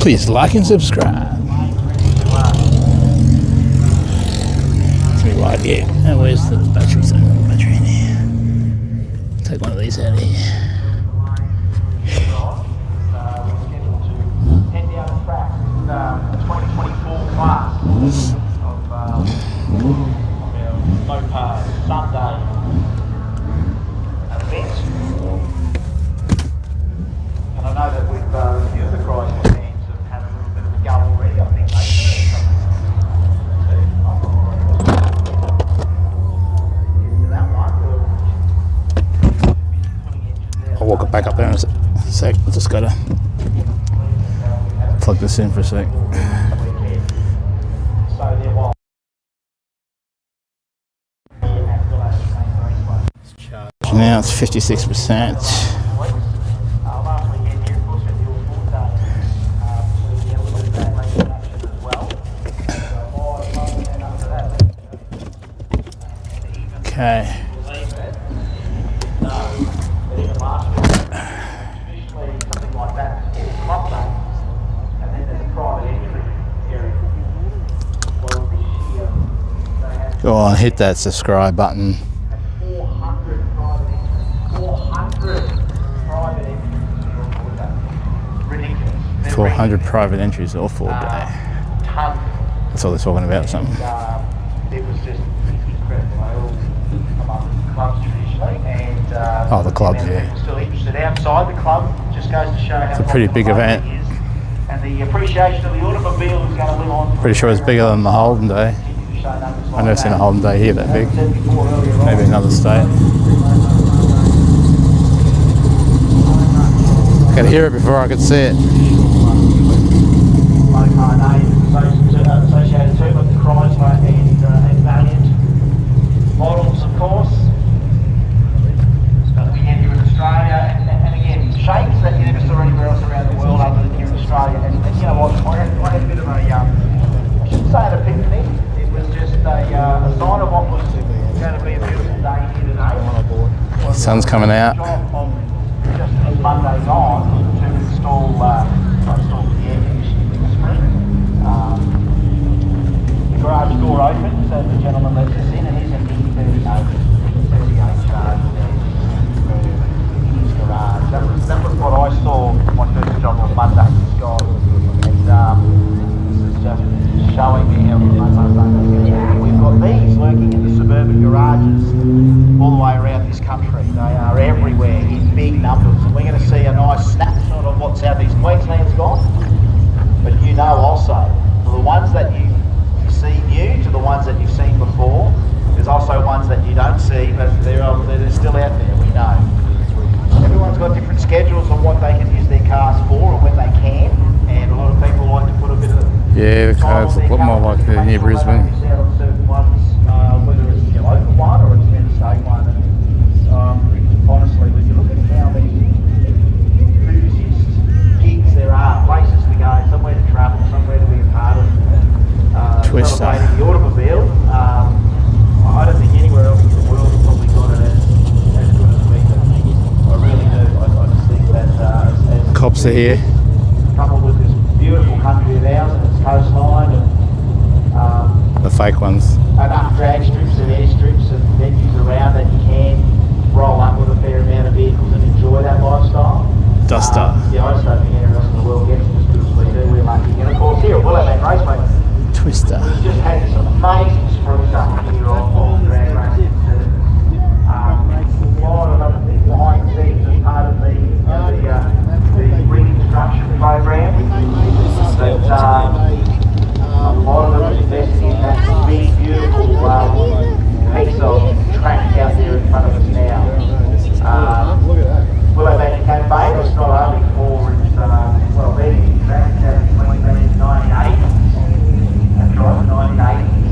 Please like and subscribe. See right here. Now where's the battery? So the battery in here. Take one of these out of here. Head down the track with the 2024 class of our Mopar Sunday event. And I know that with the other Chrysler fans have had a little bit of a go already, I think I'll walk it back up there in a sec. I just gotta plug this in for a sec. Now it's 56%. Okay. Go on, hit that subscribe button. 400 private entries all full day. That's all they're talking about, something. It was just incredible. Among clubs traditionally, and oh, the clubs, yeah. Still interested outside the club Just goes to show how It's a pretty big event. it is. And the appreciation of the automobile is going to live on. Pretty sure it's bigger than the Holden Day. I've never seen a Holden Day here that big. Maybe another state. I could hear it before I could see it. Mopar name associated too with Chrysler and Valiant models, of course. It's going to be here in Australia, and again, shapes that you never saw anywhere else around the world other than here in Australia. And you know what? I had a bit of a, I shouldn't say an epiphany. It was just a sign of what was going to be a beautiful day here today. The sun's coming out. Job of just Monday night to install the air conditioning in the spring. The garage door opens and the gentleman lets us in, and he's an E38 charge in his garage. That was what I saw my first job on Monday, Scott. And this is just showing me how we've got these lurking in the suburban garages all the way around this country. They are everywhere in big numbers, and we're going to see a nice snapshot of what South East Queensland's got. But you know also, for the ones that you see new to the ones that you've seen before, there's also ones that you don't see, but they're still out there, we know. Everyone's got different schedules on what they can use their cars for and when they can, and a lot of people like to put a bit of Yeah, the cars look a lot more like they're near Brisbane. certain ones, whether it's a local one or it's an interstate one. And, honestly, when you look at how many enthusiast gigs there are, places to go, somewhere to travel, somewhere to be a part of, Twister. celebrating the automobile, I don't think anywhere else in the world has probably got it as good as we do. I really do. I just think that as Cops are here. coupled with this beautiful country of ours and its coastline and The fake ones. enough drag strips and airstrips and venues around that you can roll up with a fair amount of vehicles and enjoy that lifestyle. Duster. Yeah, I just don't think anywhere else in the world gets it as good as we do. We're lucky. And of course here at Valiant Raceway, Twister. we just had this amazing spruce up here on drag racing. A lot of other things behind the scenes as part of the reconstruction program. But a lot of them invested in that big, beautiful piece of track out there in front of us now. Willow Bank Cafe was not only for its being track out in 1980. That's right, 1980.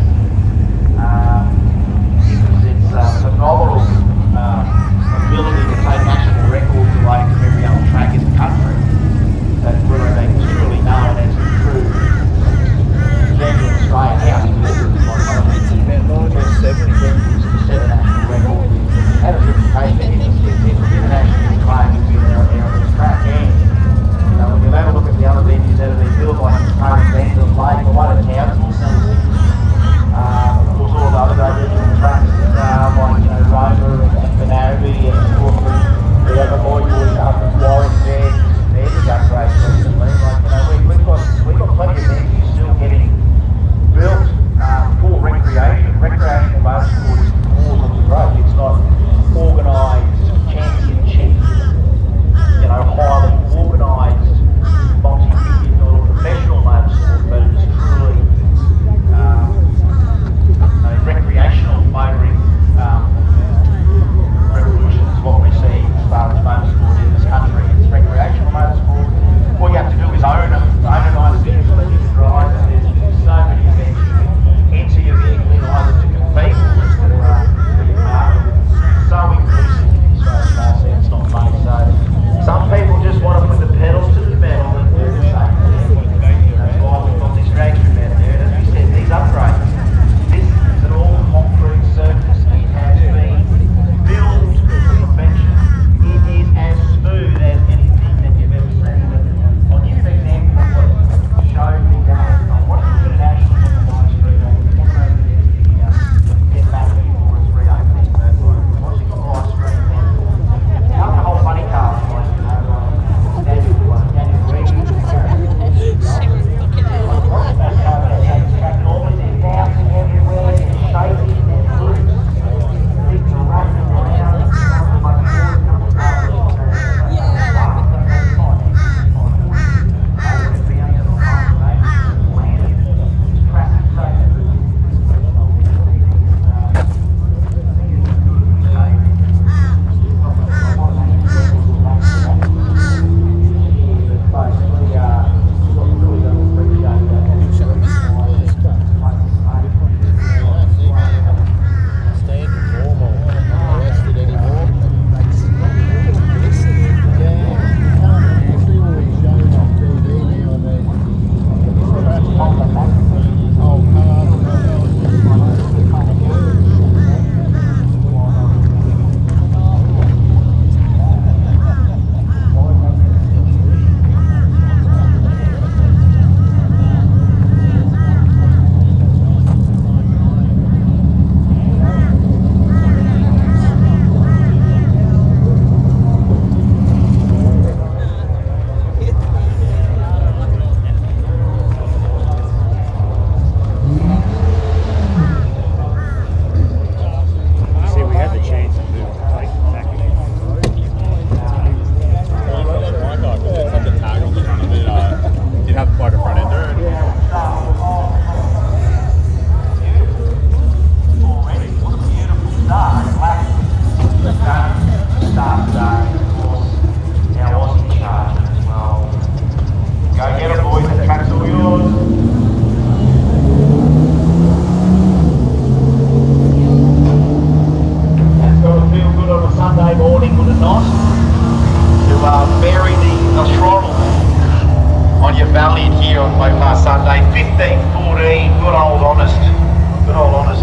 Valiant here on Mopar Sunday, 1514, good old honest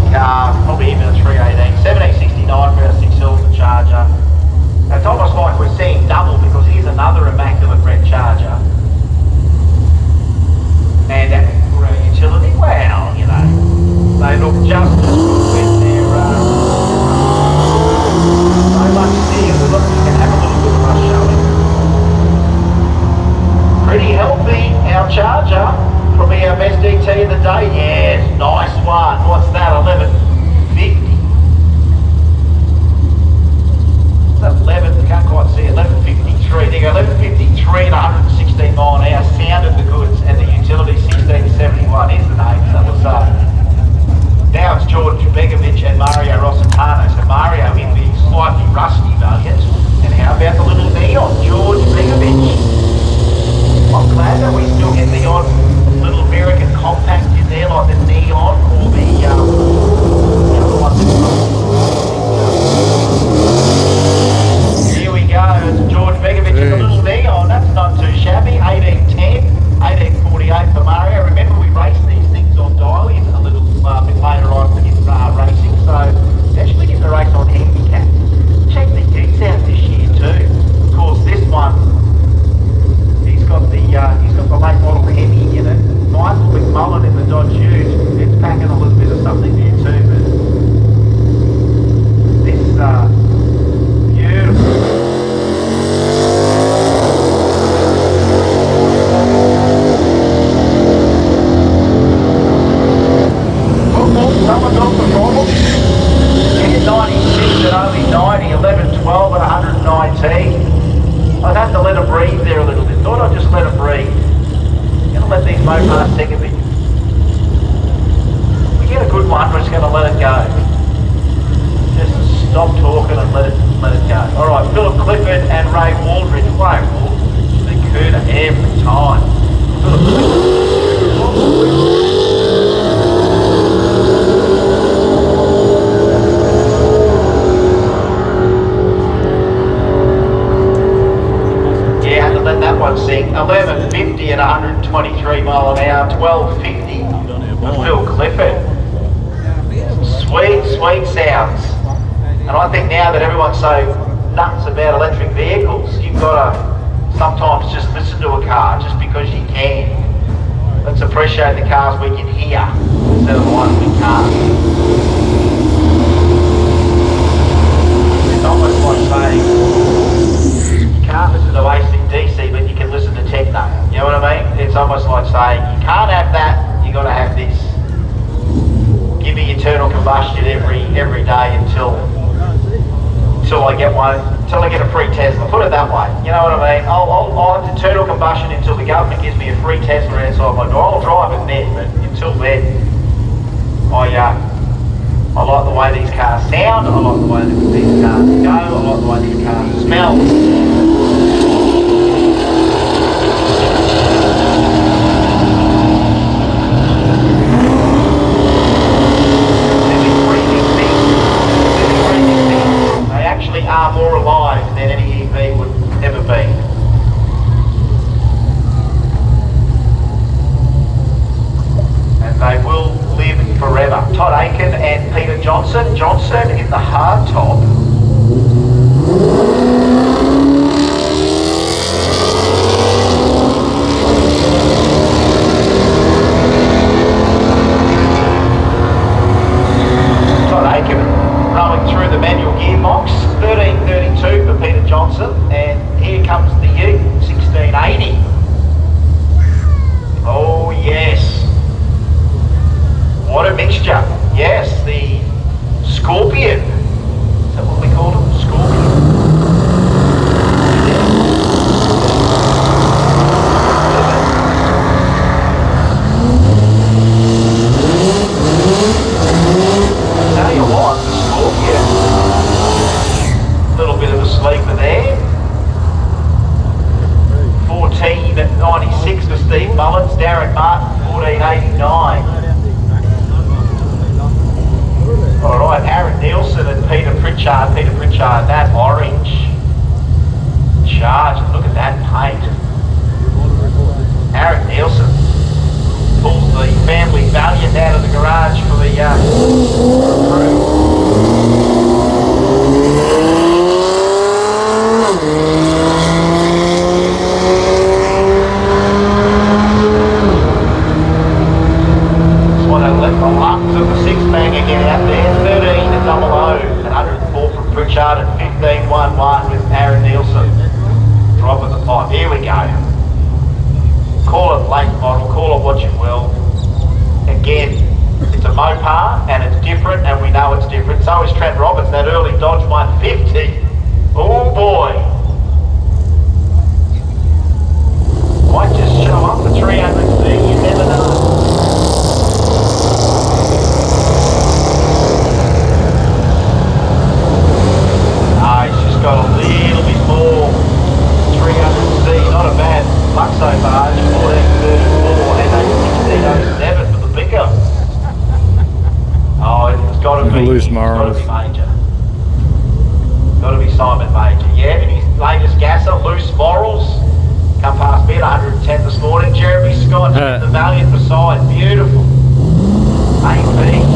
car, probably even a 318, 1769 for our 6-cylinder Charger. It's almost like we're seeing double because here's another immaculate red Charger. And for our utility, well, you know, they look just as good with their, so much steer. Look, you can have a little bit of us showing. Pretty healthy, our Charger. Probably our best DT of the day. Yes, nice one. What's that? 1150. What's that? 11? Can't quite see it. 1153. There you go. 1153 and 116 mile an hour. Sound of the goods, and the utility 1671 is the name. That was now it's George Begovic and Mario Rossitano. So Mario in the slightly rusty Valiant. And how about the little neon, George Begovic? I'm glad that we still get the odd little American compact in there, like the neon or the other one. Here we go, it's George Begovic in the little neon. That's not too shabby. 1810, 1848 for Mario. Remember, we race these things on dial in a little bit later on in racing, so actually get the race on handicap. Check the geeks out this year too. Of course, this one. He's got the late model Hemi in it. Nice quick mullet in the Dodge Ute. It's packing a little bit of something there too, but this beautiful. Someone's off the throttle. 96 at only 90, 11, 12 at 119. I'd have to let it breathe there a little bit. Thought I'd just let it breathe. I'm going to let these Mopars take a bit. We get a good one, we're just going to let it go. Just stop talking and let it go. Alright, Philip Clifford and Ray Waldridge. Ray Waldridge, the cooter every time. Philip Clifford. Let that one sing. 1150 at 123 mile an hour, 1250 for Phil Clifford. Sweet sounds. And I think now that everyone's so nuts about electric vehicles, you've got to sometimes just listen to a car just because you can. Let's appreciate the cars we can hear instead of the ones we can't. It's almost like saying you can't listen to AC/DC, but you can listen to techno. You know what I mean? It's almost like saying you can't have that, you got to have this. Give me internal combustion every day until I get one, until I get a free Tesla. Put it that way. You know what I mean? I'll have internal combustion until the government gives me a free Tesla inside my door. I'll drive it then, but until then, I like the way these cars sound. I like the way these cars go. I like the way these cars smell. Are more alive than any EV would ever be. And they will live forever. Todd Aiken and Peter Johnson. Johnson in the hard top. Todd Aiken rolling through the manual gearbox, 1332 for Peter Johnson, and here comes the Ute, 1680. Oh yes, what a mixture. Yes, the Scorpion, is that what we called him? Scorpion. Tell you what, a little bit of a sleeper there. 1496 for Steve Mullins, Darren Martin 1489. Alright, Aaron Nielsen and Peter Pritchard. That orange charge, look at that paint. Aaron Nielsen pulls the family Valiant out of the garage for the crew. That's why they let the luck of the six-bagger get out there. 13 to 00 and 104 from Pritchard and 15-1-1 with Aaron Nielsen. Drop of the pipe. Here we go. Call it late model, call it what you will. Again, it's a Mopar and it's different and we know it's different. So is Trent Roberts, that early Dodge 150. Oh boy. Might just show up for 300C, you never know. He's just got a little bit more. 300C, not a bad luck so far. 1434 and a 1607 for the picker. Oh, it's got to be loose morals. Major. Got to be Simon Major. Yeah, and his latest gasser, loose morals. Come past me at 110 this morning. Jeremy Scott, the Valiant beside, beautiful. AP.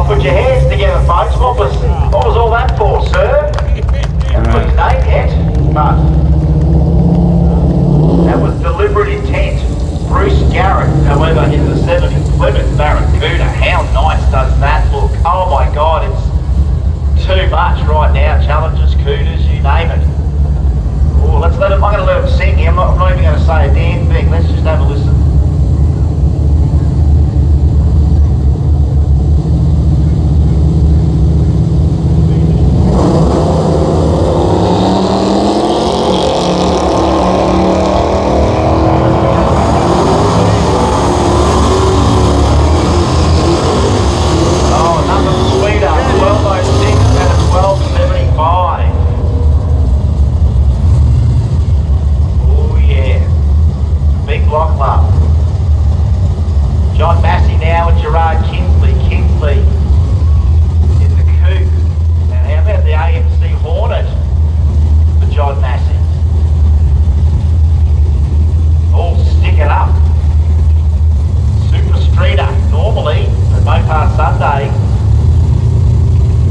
Put your hands together, folks. What was all that for, sir? Haven't put his name yet, but that was deliberate intent. Bruce Garrett, however, in the 70 Plymouth Barracuda. How nice does that look? Oh my God, it's too much right now. Challengers, Cooters, you name it. Oh, let's let him. I'm going to let him sing here. I'm not even going to say a damn thing. Let's just have a listen. Mopar Sunday.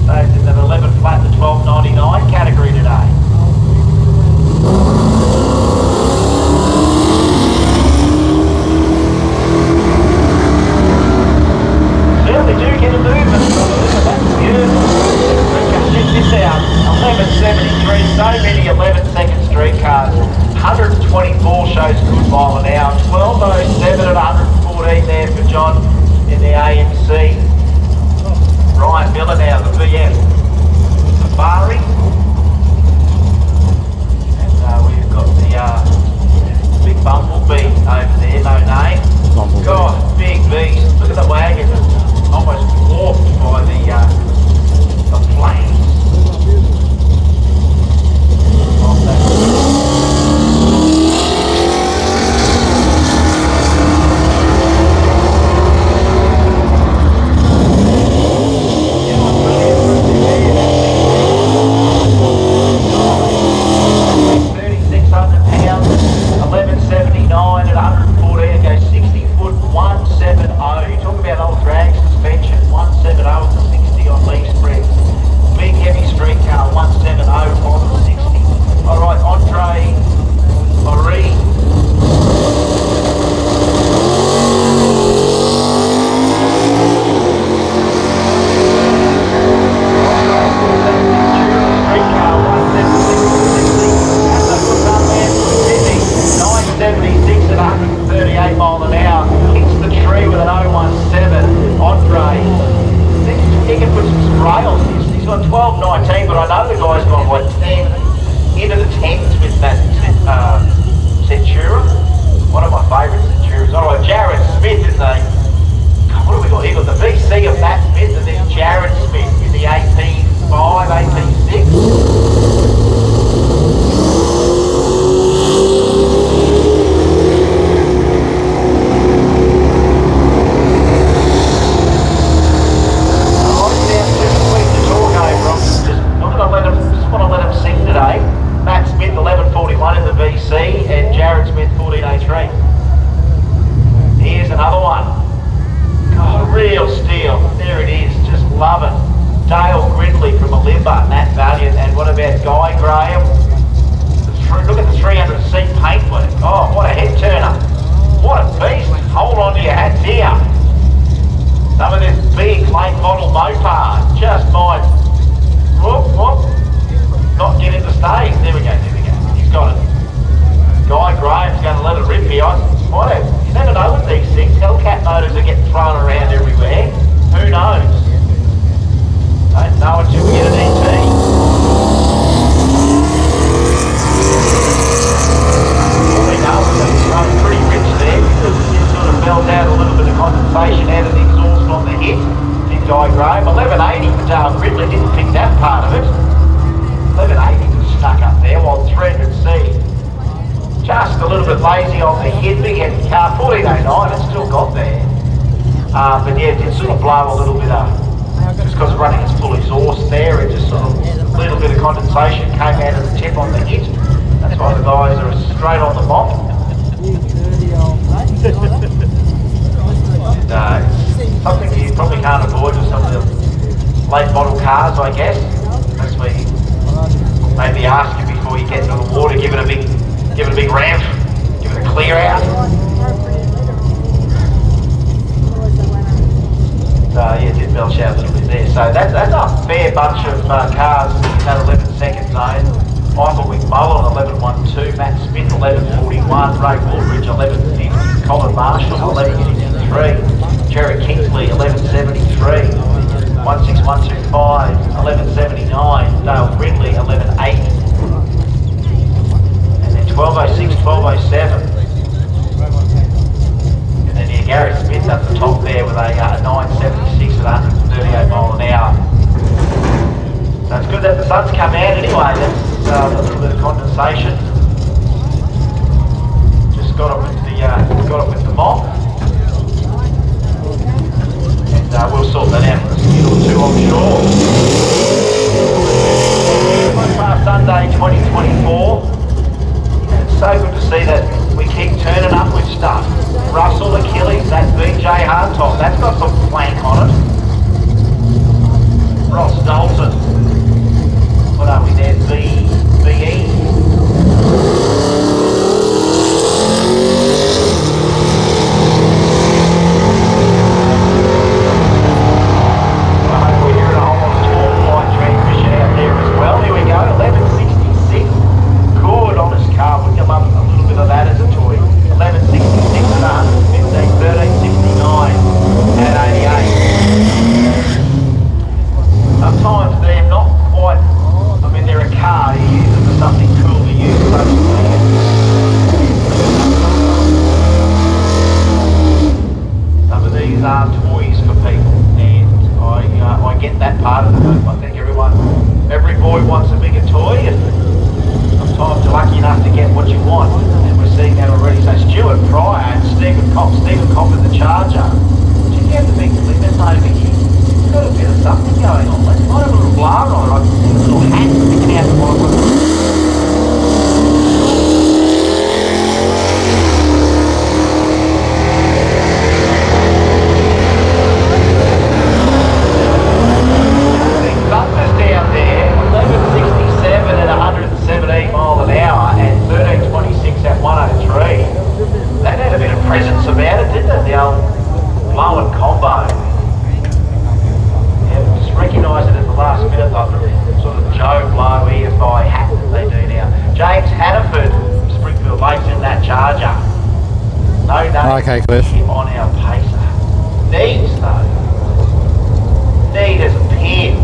So it's in an 11 flat to 12.99 category today. a little bit lazy on the hit. Big heavy car, 1409, it's still got there. But yeah, it did sort of blow a little bit up. Just because it's running its full exhaust there, it just sort of, a little bit of condensation came out of the tip on the hit. That's why the guys are straight on the mop. Something you probably can't avoid with some of the late model cars, I guess. That's where you maybe ask you before you get into the water, give it a big ramp, give it a clear out. Yeah, it did belch out a little bit there. So that's a fair bunch of cars in that 11-second zone. Michael McMullen, 11.12, Matt Smith, 11.41, Ray Woolridge, 11.50, Colin Marshall, 11.63, Jerry Kingsley, 11.73, 16125, 11.79, Dale Ridley, 11.80, and then 12.06, 12.07. And then yeah, Gary Smith at the top there with a 9.76 at 138 mile an hour. So it's good that the sun's come out anyway. That's a little bit of condensation. Just got it with the mop, and we'll sort that out with a skid or two, I'm sure. Mopar Sunday 2024. And it's so good to see that we keep turning up with stuff. Russell Achilles, that BJ hardtop, that's got some plank on it. Ross Dalton. What are we there? VE. Okay, Cliff. On our pacer. Needs though. Need as a pin.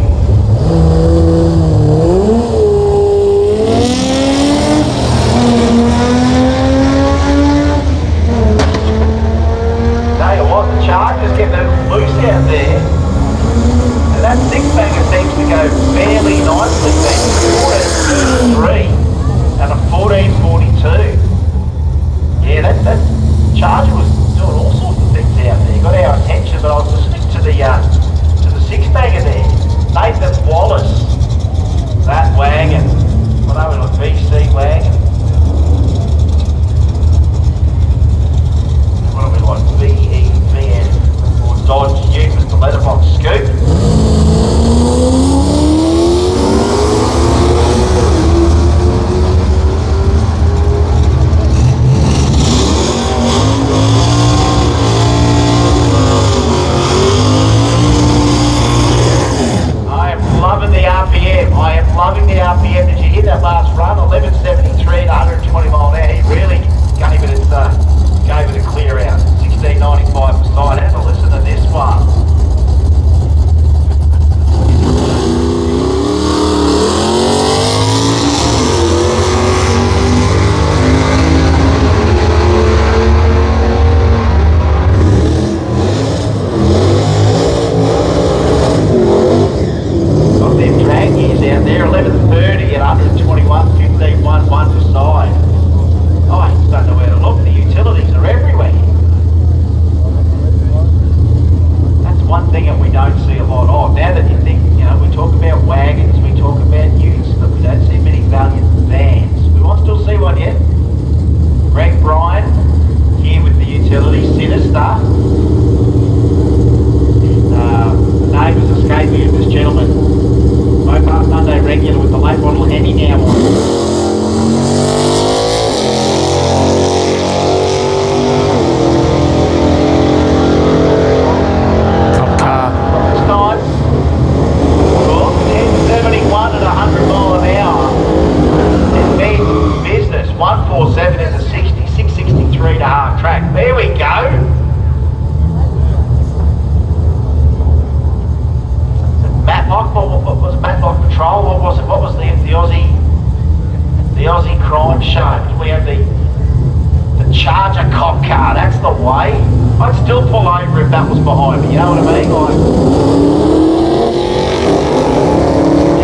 Tell you what, the Charger's getting a little loose out there. And that six-banger seems to go fairly nicely then. 14.33 and a 14.42. Yeah, that Charger was doing all sorts of things out there. Got our attention, but I was listening to the six-bagger there. 147 in the 60, 663 to half track. There we go. Matlock, what was Matlock Patrol? What was it? What was the Aussie crime show? We have the Charger cop car. That's the way. I'd still pull over if that was behind me. You know what I mean? Like,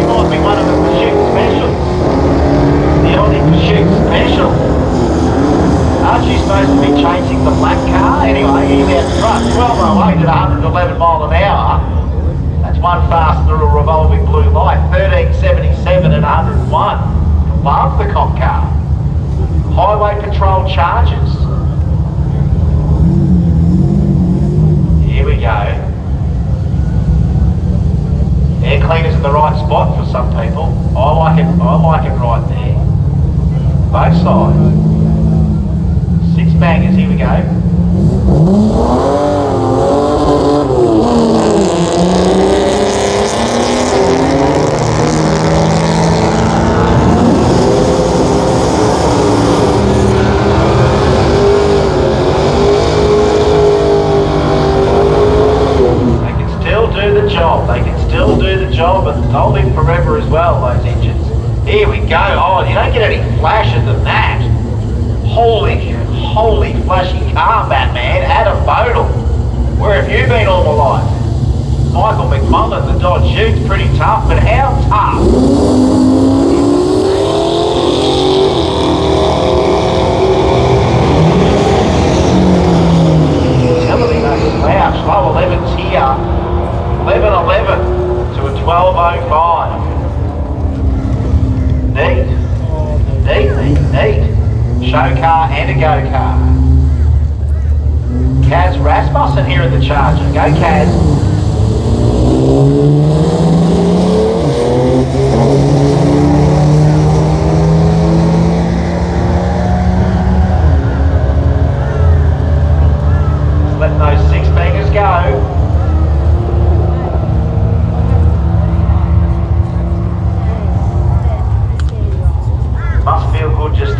he might be one of the Pursuit Specials. The Aussie Pursuit Special. Aren't you supposed to be chasing the black car? Anyway, he's out front. 1208 at 111 mile an hour. That's one fast through a revolving blue light. 1377 at 101. Love the cop car. Highway patrol charges. Here we go. Air cleaner's in the right spot for some people. I like it right there. Both sides. 6 bangers, here we go. They can still do the job and they'll live forever as well, those engines. Here we go. Oh, you don't get any flasher than that. Holy flashy car, Batman. Adam Bodle. Where have you been all my life? Michael McMullen, the Dodge Ute's pretty tough, but how tough? Wow, slow 11's here. 1111 to a 1205. Neat. Show car and a go car. Kaz Rasmussen here in the Charger. Go Kaz. Let those 6 bangers go. Must feel good just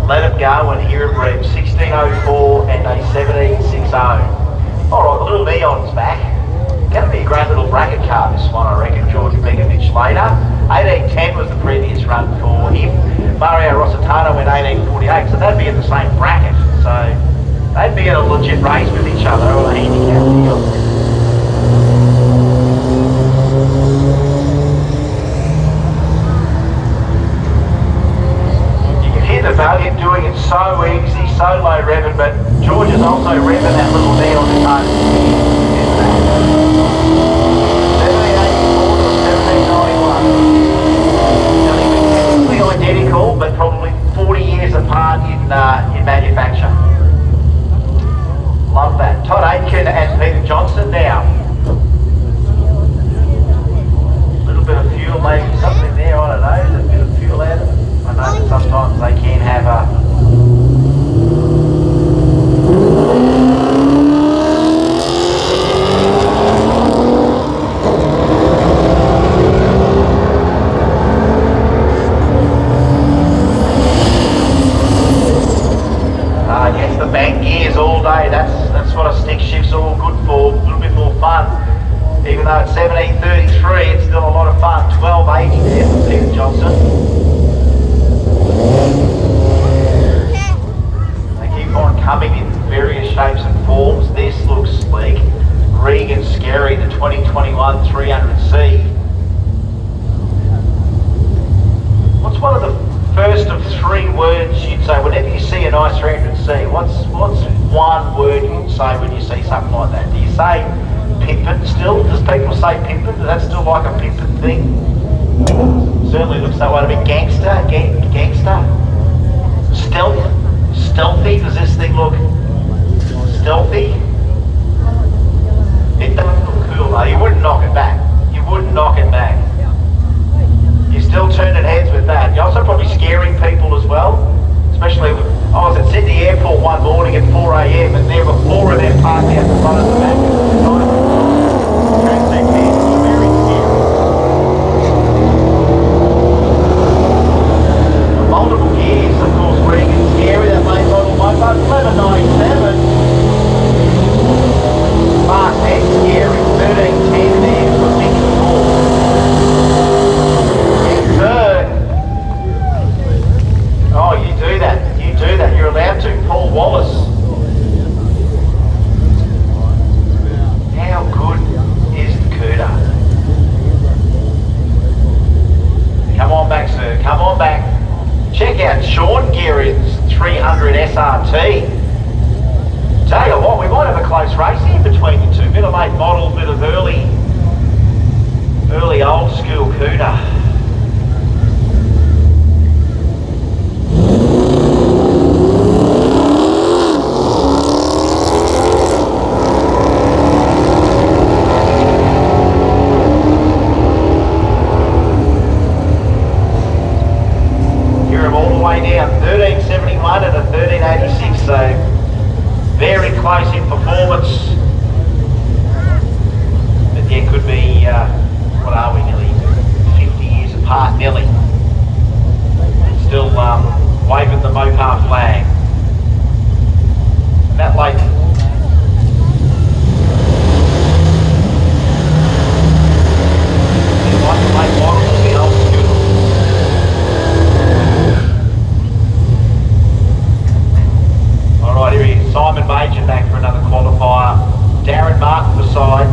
let it go and hear it rev. 1604 and a 1760. Alright, the little Neon's back. Gonna be a great little bracket car, this one, I reckon. George Begovic later. 1810 was the previous run for him. Mario Rossitano went 1848, so they'd be in the same bracket. So they'd be in a legit race with each other on a handicap deal. The Valiant doing it so easy, so low revving, but George is also revving that little knee on his own. 1784 to 1791. Nearly identical, but probably 40 years apart in manufacture. Love that. Todd Aitken and Peter Johnson now. A little bit of fuel, maybe something there, I don't know. There's a bit of fuel out of it. I know that sometimes they can have a yes, the bank gears all day. That's what a stick shift's all good for. A little bit more fun. Even though it's 1733, it's still a lot of fun. 1280 there for Peter Johnson. They keep on coming in various shapes and forms. This looks sleek. Regan Scary, the 2021 300C. What's one of the first of 3 words you'd say whenever you see a nice 300C? What's one word you'd say when you see something like that? Do you say pimpin' still? Does people say pimpin'? Is that still like a pimpin' thing? Certainly looks that way to me. Gangster? Gangster? Stealthy? Does this thing look stealthy? It doesn't look cool though. You wouldn't knock it back. You're still turning heads with that. You're also probably scaring people as well. Especially with, I was at Sydney Airport one morning at 4 AM and there were 4 of them parked out the front of the back. Multiple Oh, you do that. You do that. You're allowed to. Paul Wallace. How good is the Cuda? Come on back, sir. Come on back. Check out Sean Gearing's 300 SRT. Tell you what, we might have a close race here between you two. Bit of late model, bit of early old school Cuda. Down 1371 and a 1386, so very close in performance. But yeah, could be, what are we, nearly 50 years apart, nearly. Still waving the Mopar flag. And that late. Like the late models of the old school. Alright, here he is. Simon Major back for another qualifier. Darren Martin beside.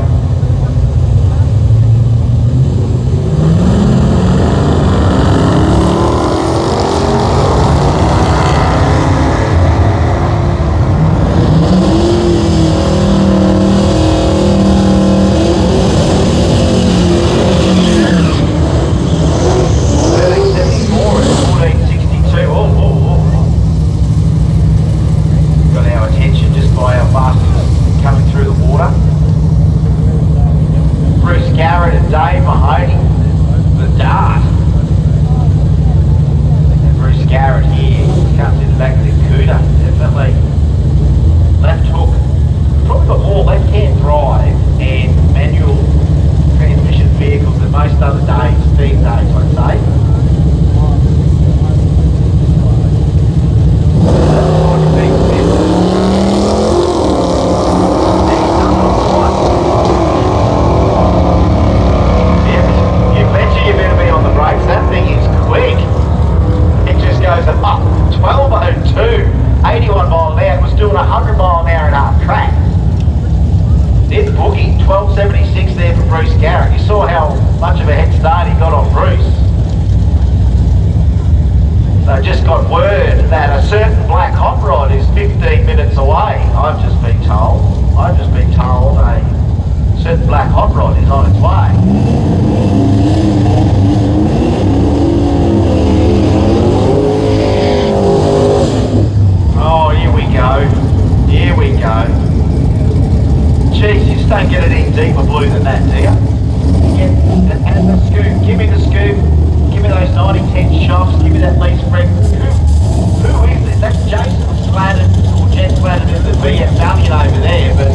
Valiant over there, but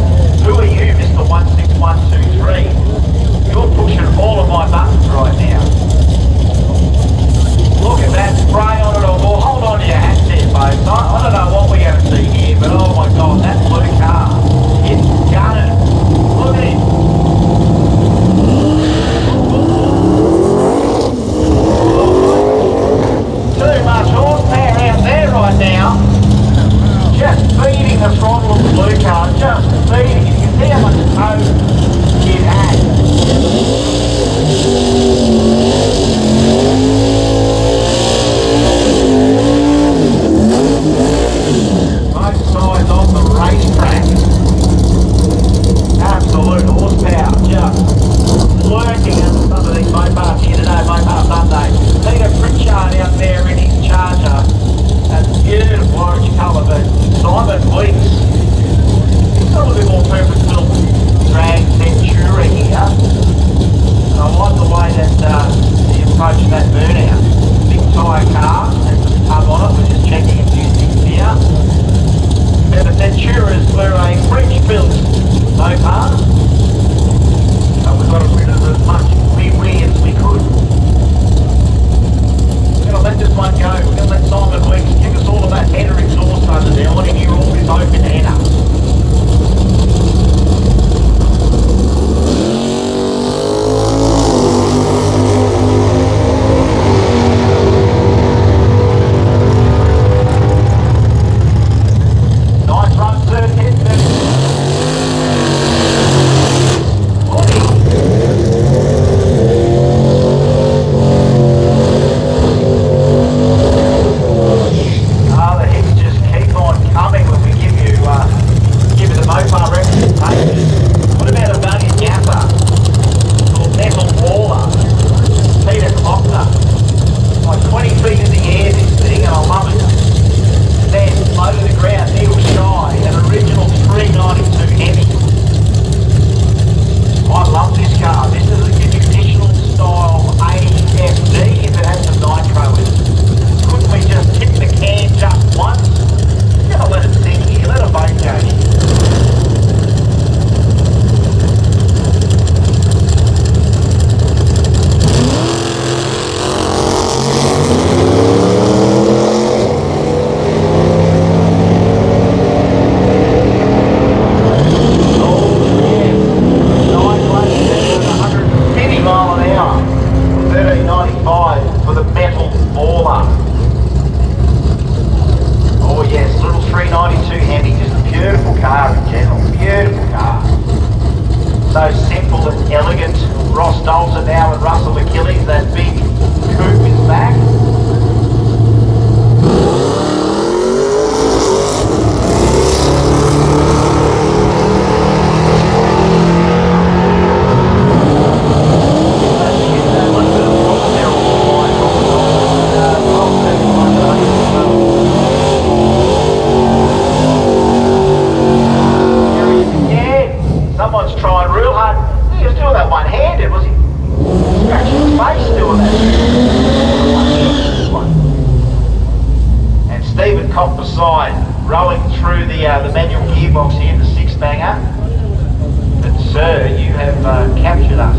who are you, Mr. 16123? You're pushing all of my buttons right now. Look at that spray on it all. Well, hold on to your hats there, folks. I don't know what we're going to see here, but oh my God, that blue car, it's gunning. Look at it. Too much horsepower. so simple and elegant. Ross Dalton now and Russell Achilles, that big coupe is back. Rowing through the manual gearbox here, the six-banger. But sir, you have captured us,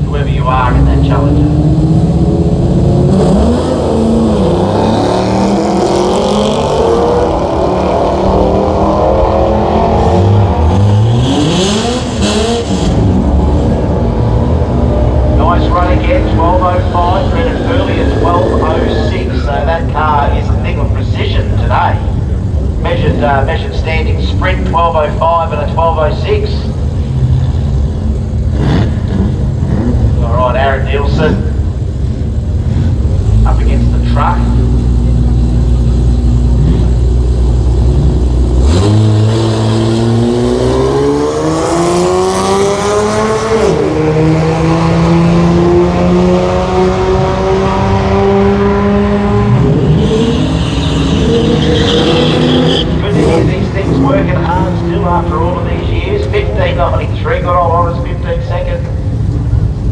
whoever you are in that Challenger. Nice run again, 12.05, ran it early at 12.06, so that car is a thing of precision today. Measured standing sprint 12.05 and a 12.06. Alright, Aaron Nielsen up against the truck. After all of these years, 15.93, got all on us, 15-second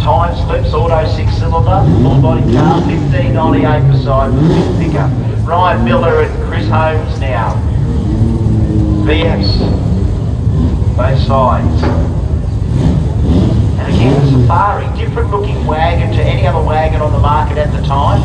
time slips, auto 6-cylinder, full body car, 15.98 beside the fifth pickup. Ryan Miller and Chris Holmes now. VFs, both sides. And again, the Safari, different looking wagon to any other wagon on the market at the time.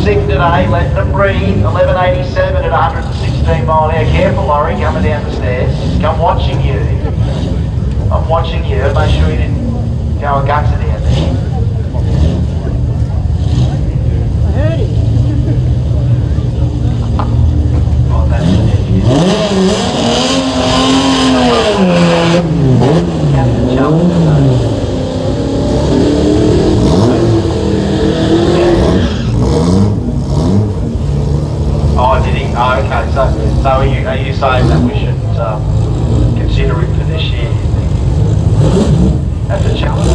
Today, let them breathe. 11.87 at 116 mile an hour. Careful, Laurie, coming down the stairs. I'm watching you. I'm watching you. Make sure you didn't go a gutter down there. I heard it. Oh, that's Oh, did he? Oh, okay. So are you saying that we should consider it for this year? That's a challenge.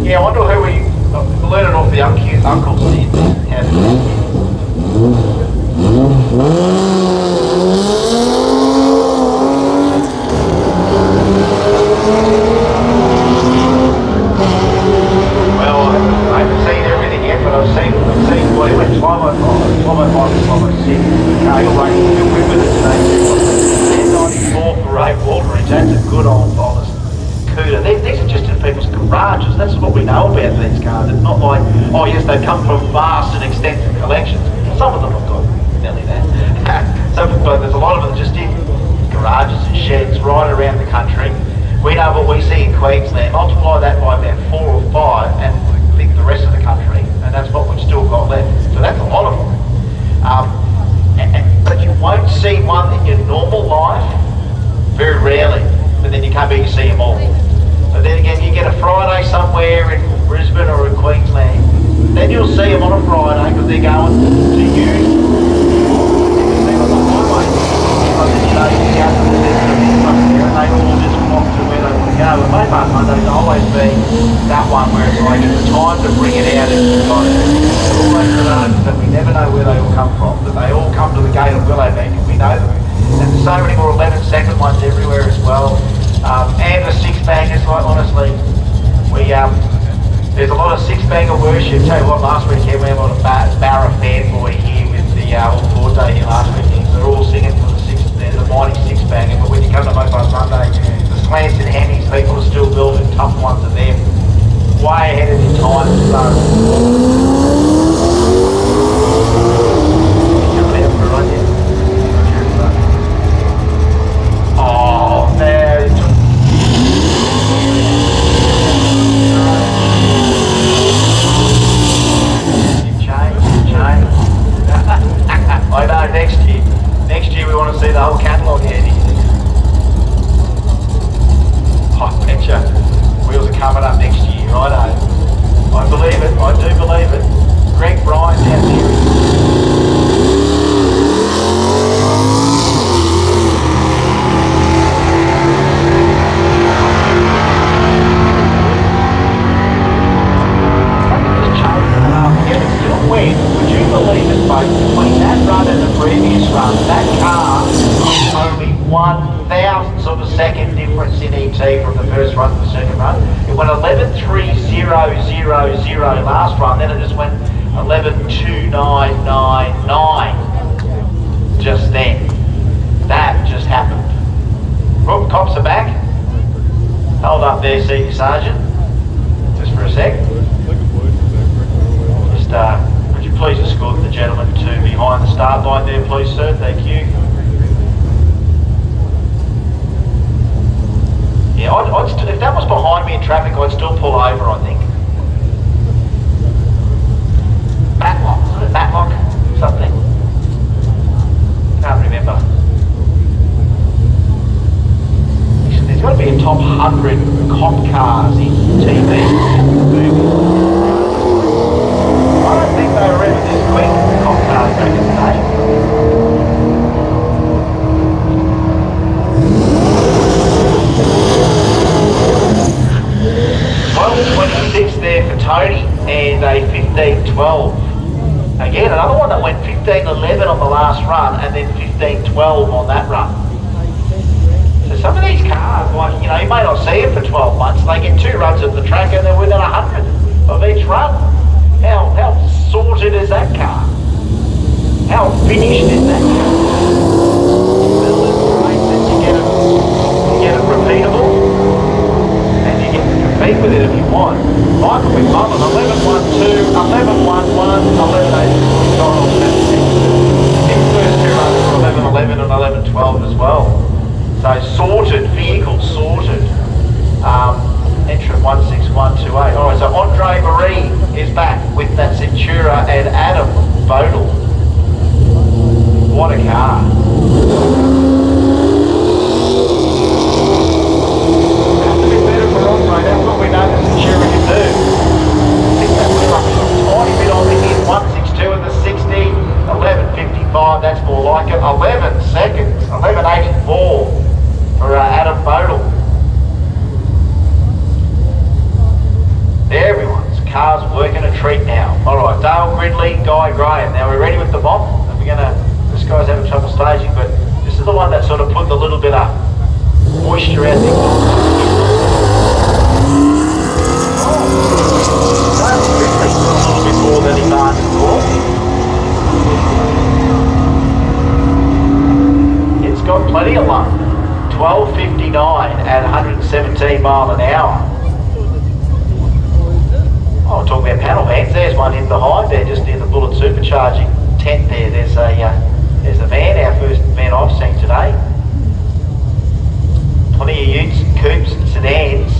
Yeah, I wonder who we learning off the uncles here. I haven't seen everything yet, but I've seen what he went 12.05, 12.06. You're running two women today. 10.94 for Ray Walteridge. That's a good old honest cooter. These are just in people's garages. That's what we know about these cars. It's not like, oh yes, they come from vast and extensive collections. Some of them have got nearly that. But there's a lot of them just in garages and sheds right around the country. We know what we see in Queensland. Multiply that by about 4 or 5 and think the rest of the country, and that's what we've still got left. So that's a lot of them. But you won't see one in your normal life, very rarely, but then you come here, you see them all. But then again, you get a Friday somewhere in Brisbane or in Queensland, then you'll see them on a Friday because they're going to use. You see them on the highway. They all just flock to where they want to go. And Mopar Sunday's always been that one where it's like it's time to bring it out and kind of always runs that we never know where they all come from. But they all come to the gate of Willowbank and we know them. And there's so many more 11-second ones everywhere as well. And the six-bangers, like honestly, there's a lot of six-banger worship. Tell you what, last weekend we had a lot of Barra fanboy here with the Forte here last weekend. So they're all singing for the mighty six-banger, but when you come to Mopar Sunday, the slants and hemis, people are still building tough ones of them. Way ahead of your time, so. It went 11.3000 last run, then it just went 11.2999 just then. That just happened. Rook, cops are back. Hold up there, Senior Sergeant. Just for a sec. Just, would you please escort the gentleman to behind the start line there, please, sir? Thank you. Yeah, if that was behind me in traffic, I'd still pull over, I think. Matlock, is it Matlock? Something. Can't remember. There's got to be a top 100 cop cars in TV movies. I don't think they were ever this quick, cop cars back in the day. 12.26 there for Tony and a 15.12. Again, another one that went 15.11 on the last run and then 15.12 on that run. So some of these cars, like, you know, you may not see them for 12 months, they get 2 runs at the track and they're within 100 of each run. How sorted is that car? How finished is that car? You get it repeatable and you get to compete with it if you want. Michael McMullen, 11.12, 11.11, 11.8, his first 2 runs were 11.11 and 11.12 as well. So sorted, vehicle sorted. Entrant 16128. Alright, so Andre Marie is back with that Centura and Adam Bodel. What a car. That's a bit better for Andre, that's what we know the Centura can do. I think that was like a tiny bit on the hit. 162 in the 60, 11.55, that's more like it. 11 seconds, 11.84 for Adam Bodel. Everyone's car's working a treat now. Alright, Dale Gridley, Guy Graham. Now we're ready with the bomb. And we're gonna, this guy's having trouble staging, but this is the one that sort of put the little bit of moisture out there. Dale Gridley's a little bit more than he bargained for. It's got plenty of lung. 12.59 at 117 mile an hour. Oh, we're talking about panel vans. There's one in behind there, just near the Bullet supercharging tent there. There's a van, our first van I've seen today. Plenty of utes, coupes and sedans.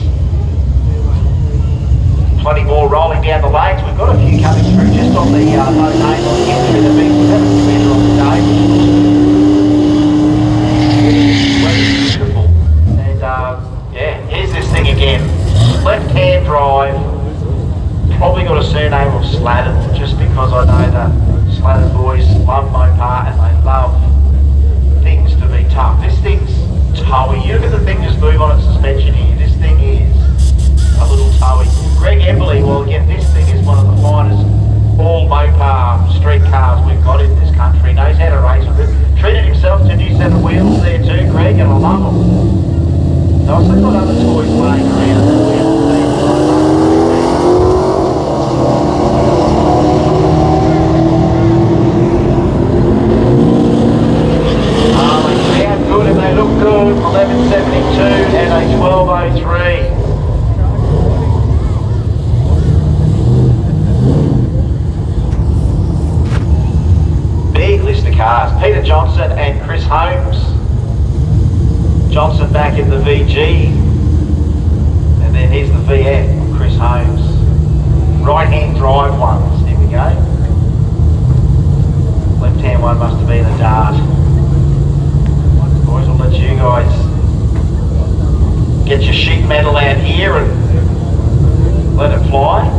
Plenty more rolling down the lanes. We've got a few coming through just on the no name on the entry. The big on the day. Beautiful. And yeah, here's this thing again. Left-hand drive. Probably got a surname of Sladen, just because I know that Sladen boys love Mopar and they love things to be tough. This thing's towy. You look at the thing just move on its suspension here. This thing is a little towy. Greg Emberley, well again, this thing is one of the finest all Mopar street cars we've got in this country. Knows how to race with it. Treated himself to new set of wheels there too, Greg, and I love them. I've also got other toys laying around that we haven't seen. Good and they look good. 11.72 and a 12.03. Big list of cars. Peter Johnson and Chris Holmes. Johnson back in the VG, and then here's the VF of Chris Holmes. Right-hand drive ones. Here we go. Left-hand one must have been a Dart. Boys, I'll let you guys get your sheet metal out here and let it fly.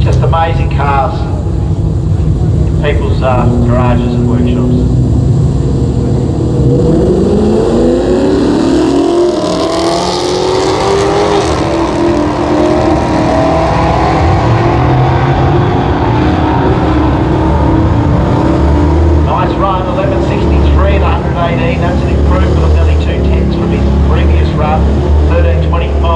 Just amazing cars in people's garages and workshops. Nice run, 11.63 and 118. That's an improvement of nearly 2 tenths from his previous run, 13.25.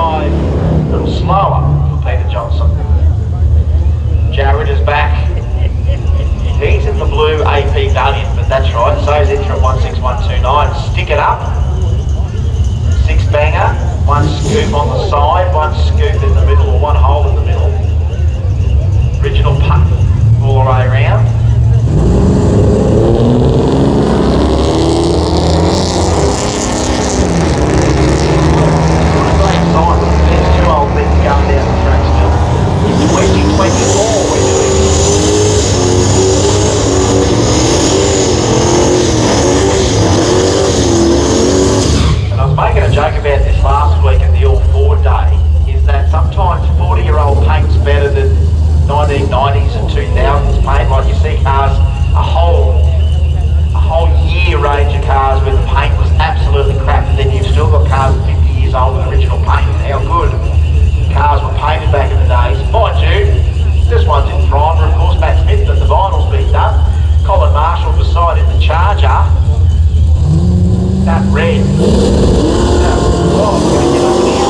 stick it up, 6 banger, 1 scoop on the side, 1 scoop in the middle, or 1 hole in the middle. Original putt all the way around. There's 2 old things going down the track still. It's 2024 we're doing. And I was making a joke about this last week at the All Ford Day, is that sometimes 40-year-old paint's better than 1990s and 2000s paint. Like you see cars, a whole year range of cars where the paint was absolutely crap, and then you've still got cars 50 years old with original paint. How good cars were painted back in the days. Mind you, this one's in primer, of course, Matt Smith, but the vinyl's been done. Colin Marshall beside in the Charger. That red. Oh, I'm going to get over here.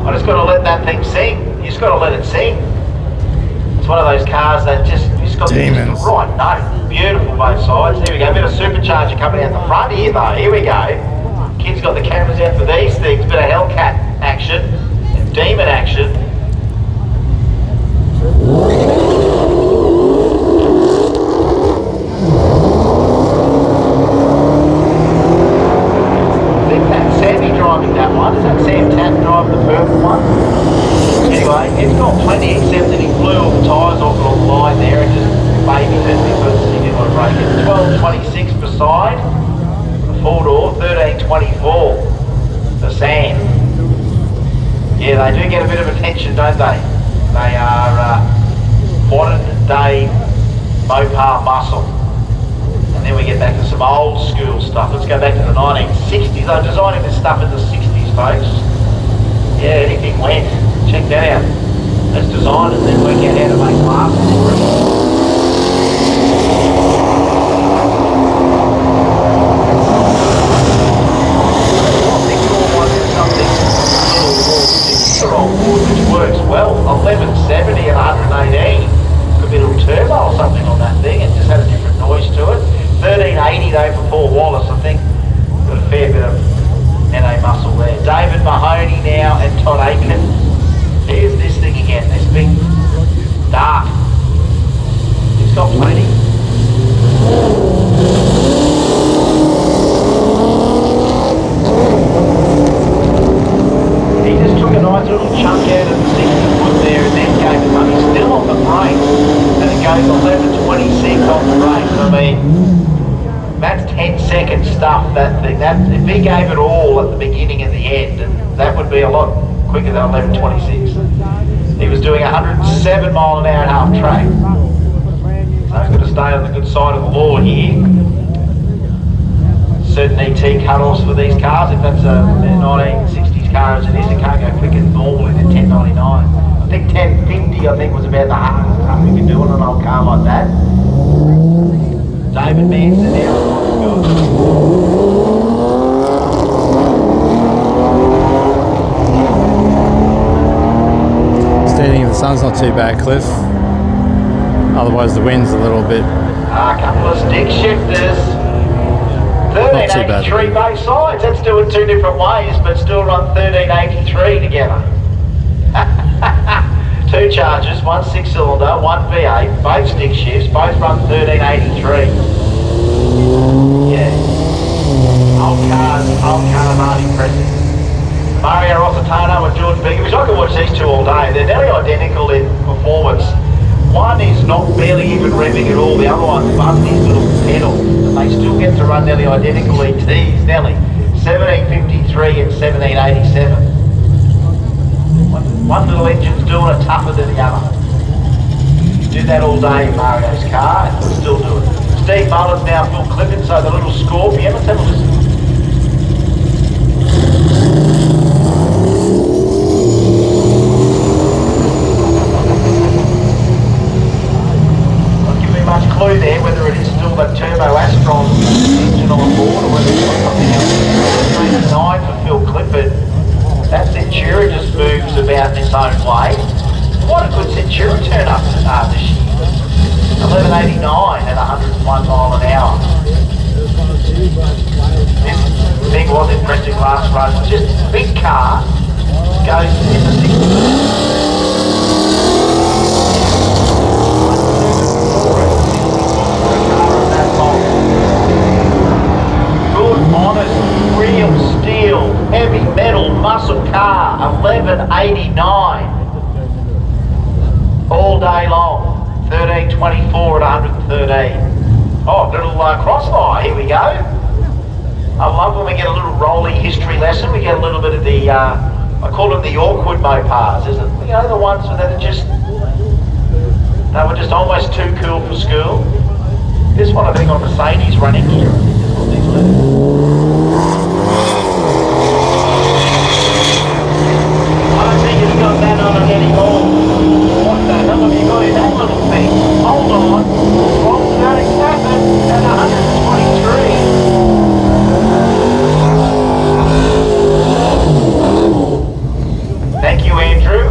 I just got to let that thing sing. You just got to let it sing. It's one of those cars that just got the right note. Beautiful both sides. Here we go. A bit of supercharger coming out the front here though. Here we go. Kids got the cameras out for these things. Bit of Hellcat action and Demon action. I think that's Sammy driving that one. Is that Sam Tat driving the purple one? Anyway, it's got plenty, except that he blew all the tyres off it on the line there and just babied it because he didn't want to break it. 1226 beside, the 4-door, 1324, the Sam. Yeah, they do get a bit of attention, don't they? They are modern day Mopar muscle. And then we get back to some old school stuff. Let's go back to the 1960s. They're designing this stuff in the 60s, folks. Yeah, anything went. Check that out. Let's design it and then work out how to make glasses for it. Which works well. 1170 and 118. Could be a little turbo or something on that thing. It just had a different noise to it. 1380 though for Paul Wallace, I think. Got a fair bit of NA muscle there. David Mahoney now and Todd Aiken. Here's this thing again, this big dart. It's got plenty. He just took a nice little chunk out of the 60 foot there and then gave the money still on the brakes. And it goes 1126 on the brakes. I mean, that's 10-second stuff, that thing. That, if he gave it all at the beginning and the end, that would be a lot quicker than 1126. He was doing 107 mile an hour and half track. So he's got to stay on the good side of the law here. Certain ET cut-offs for these cars. If that's a 1960s car as it is, it can't go quicker than normally than 1099. I think 1050 I think was about the hardest stuff we can do on an old car like that. David Manson now. Standing in the sun's not too bad, Cliff. Otherwise the wind's a little bit. A couple of stick shifters. 1383 both sides. Let's do it 2 different ways, but still run 1383 together. 2 chargers, 1 6-cylinder, 1 V8, both stick shifts, both run 1383. Yeah. Old cars aren't impressive. Mario Rossitano and George Beagle, I could watch these 2 all day. They're nearly identical in performance. One is not barely even revving at all, the other one's buzzing his little pedal. And they still get to run nearly identical ETs, nearly. 1753 and 1787. One little engine's doing it tougher than the other. You do that all day in Mario's car and we'll still do it. Steve Mullen's now full clipping, so the little Scorpion, let's have a listen. Much clue there whether it is still that Turbo Astron engine on board or whether it's got something else. 9 for Phil Clifford. That Centura just moves about in its own way. quite a good Centura turn up this year. 1189 at 101 mile an hour. This thing was impressive last run. Just a big car goes in the 60. Good, honest, real steel, heavy metal muscle car. 1189 all day long. 1324 at 113. Oh, little crossfire, here we go. I love when we get a little rolling history lesson. We get a little bit of the, I call them the awkward Mopars, isn't it? You know, the ones that are just, they were just almost too cool for school. This one I think on Mercedes running here. I don't think it's got that on it anymore. What the hell have you got in that little thing? Hold on. Wrong starting happen at 123. Thank you, Andrew.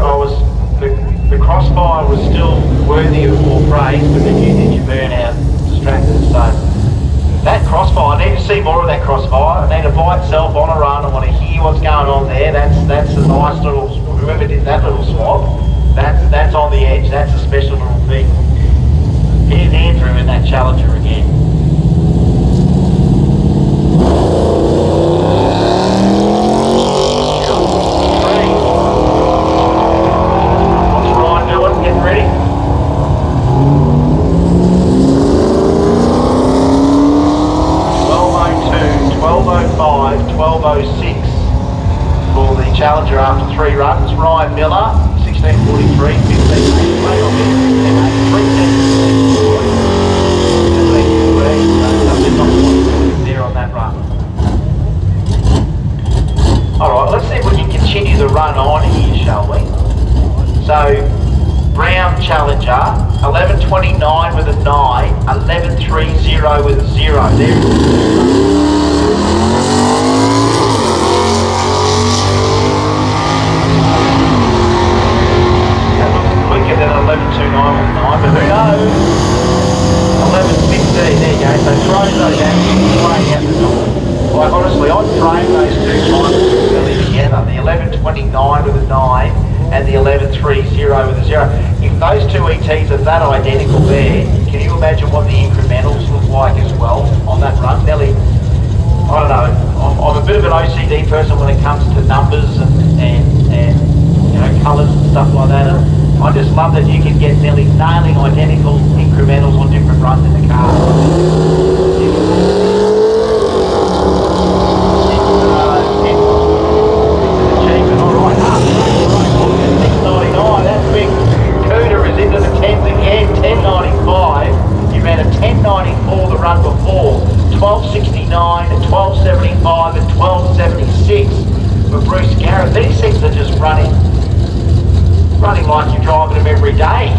The crossfire was still worthy of more praise, but then you did your burnout distracted. So that crossfire, I need to see more of that crossfire. I need to buy itself on a run. I want to hear what's going on there. That's a nice little, whoever did that little swap, that's on the edge. That's a special little thing. Here's Andrew in that Challenger again. What's Ryan doing? Getting ready? 12:05, 12:06 for the Challenger after 3 runs. Ryan Miller, 16:43, 15:83, there on that run. Alright, let's see if we can continue the run on here, shall we? So, Brown Challenger, 11:29 with a 9, 11:30 with a 0. There. Quicker than 11:29 with 9, but who knows? 11:15, there you go. So throw those out way out the door. Like honestly, I'd frame those two times really together. The 11:29 with a 9 and the 11:30 with a 0. If those two ETs are that identical there, can you imagine what the incrementals look like as well on that run? Nelly, I don't know, I'm a bit of an OCD person when it comes to numbers and you know, colours and stuff like that. I just love that you can get nearly nailing identical incrementals on different runs in the car. That's big. Cooter is into the 10th again, 10.95. You ran a 10.94 the run before, 12.69 and 12.75 and 12.76 for Bruce Garrett. These things are just running like you're driving them every day,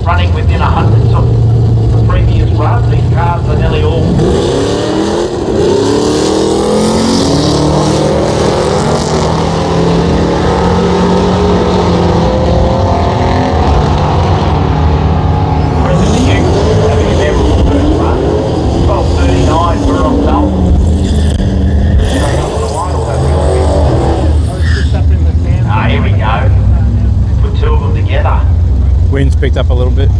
running within 100 of the previous runs. These cars are nearly all. Wind's picked up a little bit.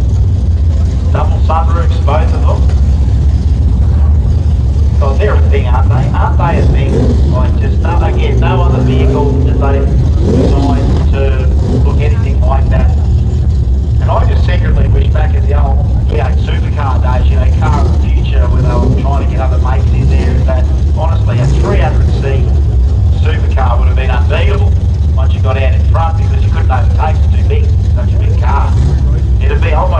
Double sunroofs, both of them. Oh, they're a thing, aren't they? Aren't they a thing? Like just, again, no other vehicle that they designed to look anything like that. And I just secretly wish back in the old supercar days, car of the future, where they were trying to get other makes in there, that honestly a 300C supercar would have been unbeatable once you got out in front, because you couldn't overtake, it's too big, such a big car. It'd be almost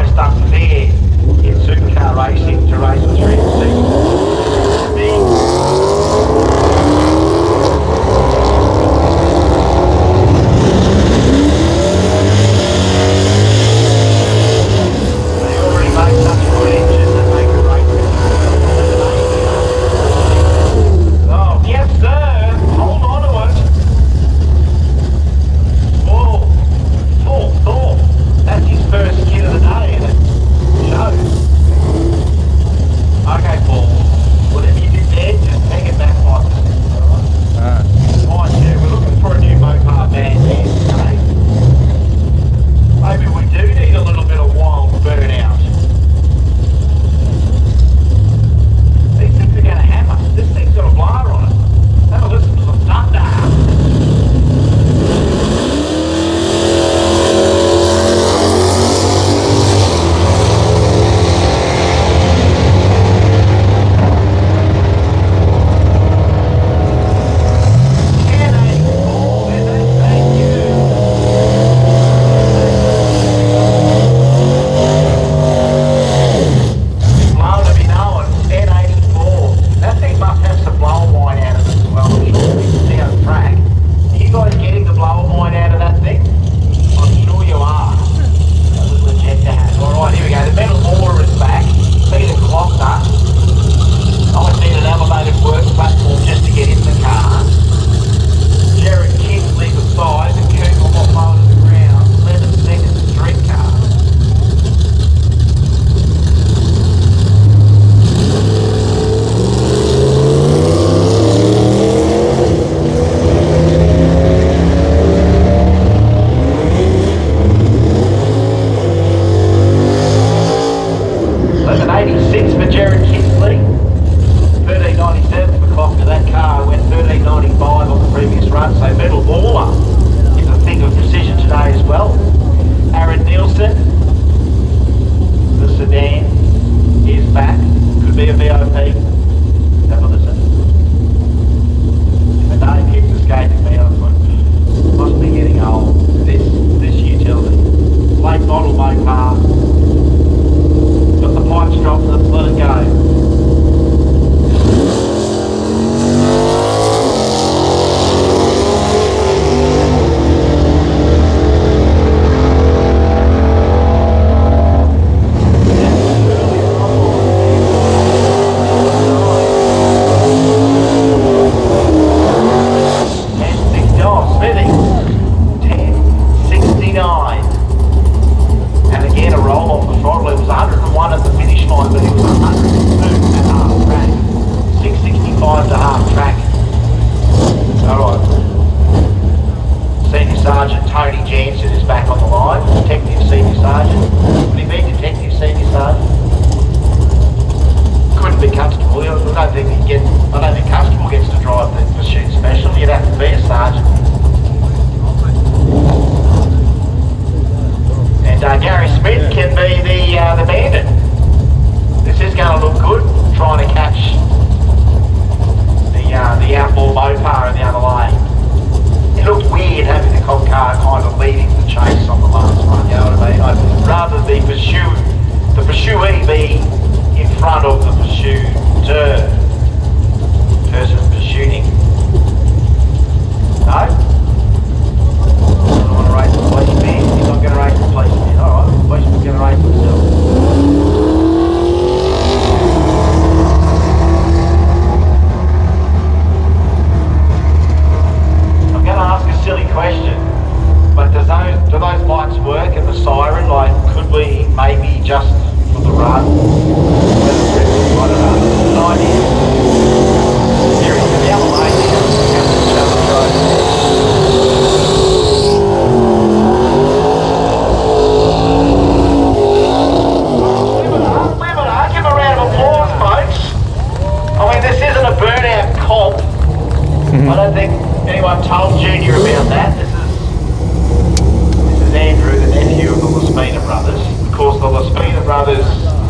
86 for Jared Kingsley. 13.97 for clock to that car. Went 13.95 on the previous run. So Metal Baller is a thing of precision today as well. Aaron Nielsen, the sedan, is back. Could be a VOP. Have a listen. If a name keeps escaping me, I must be getting old. This utility. Late model Mopar. Got the pipes dropped, let's let it go.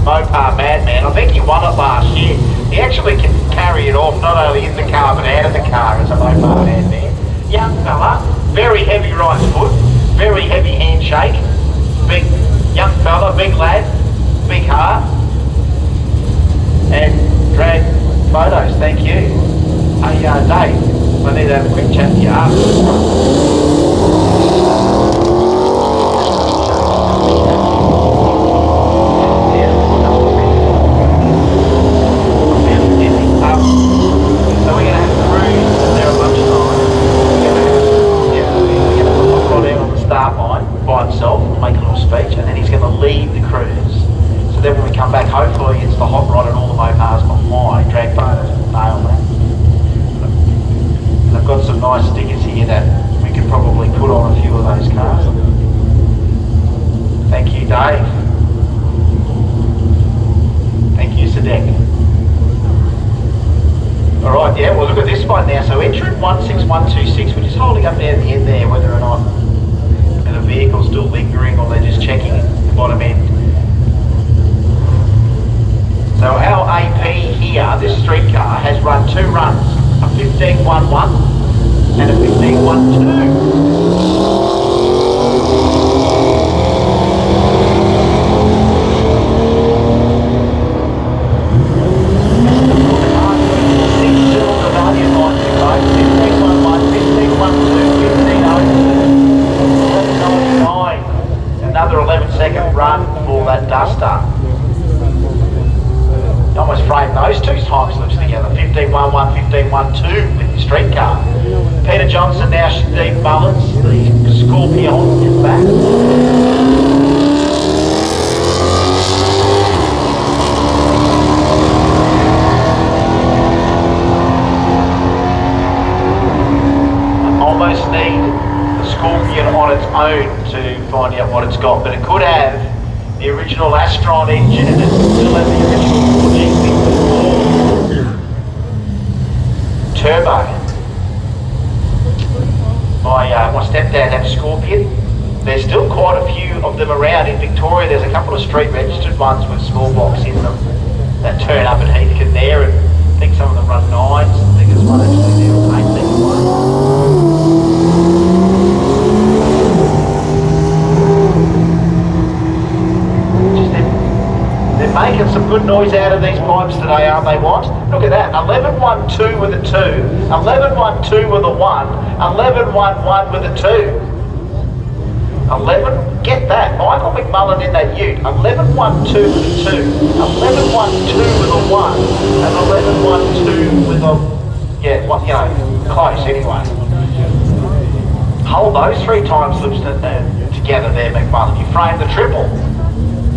Mopar Madman. I think he won it last year. He actually can carry it off, not only in the car, but out of the car as a Mopar Madman. Young fella, very heavy right foot, very heavy handshake. Big young fella, big lad, big heart. And drag photos, thank you. Hey, Dave, I need to have a quick chat to you after. Come back, hopefully it's the hot rod and all the Mopars behind, drag photos, nail that. And I've got some nice stickers here that we could probably put on a few of those cars. Thank you, Dave. Thank you, Sadek. Alright, yeah, well look at this one now. So entrant 16126, we're just holding up there at the end there, whether or not the vehicle's still lingering or they're just checking the bottom end. So our AP here, this street car, has run two runs, a 15.11 and a 15.12. Another 11-second run for that Duster. You almost frame those two time slips together, 15.11, 15.12 with the street car. Peter Johnson, now Steve Mullins, the Scorpion is back. I almost need the Scorpion on its own to find out what it's got, but it could have The original Astron engine, and it still has the original 4G turbo. My stepdad had a Scorpion. There's still quite a few of them around in Victoria. There's a couple of street registered ones with small box in them that turn up at Heathcote there, and I think some of them run 9s. I think there's one actually there with 18. They're making some good noise out of these pipes today, aren't they, Watt? Look at that, 11-1-2 with a 2, 11-1-2 with a 1, 11-1-1 with a 2. 11, get that, Michael McMullen in that ute, 11-1-2 with a 2, 11-1-2 with a 1, and 11-1-2 with a, yeah, what, you know, close anyway. Hold those 3 time slips together there, McMullen, you frame the triple.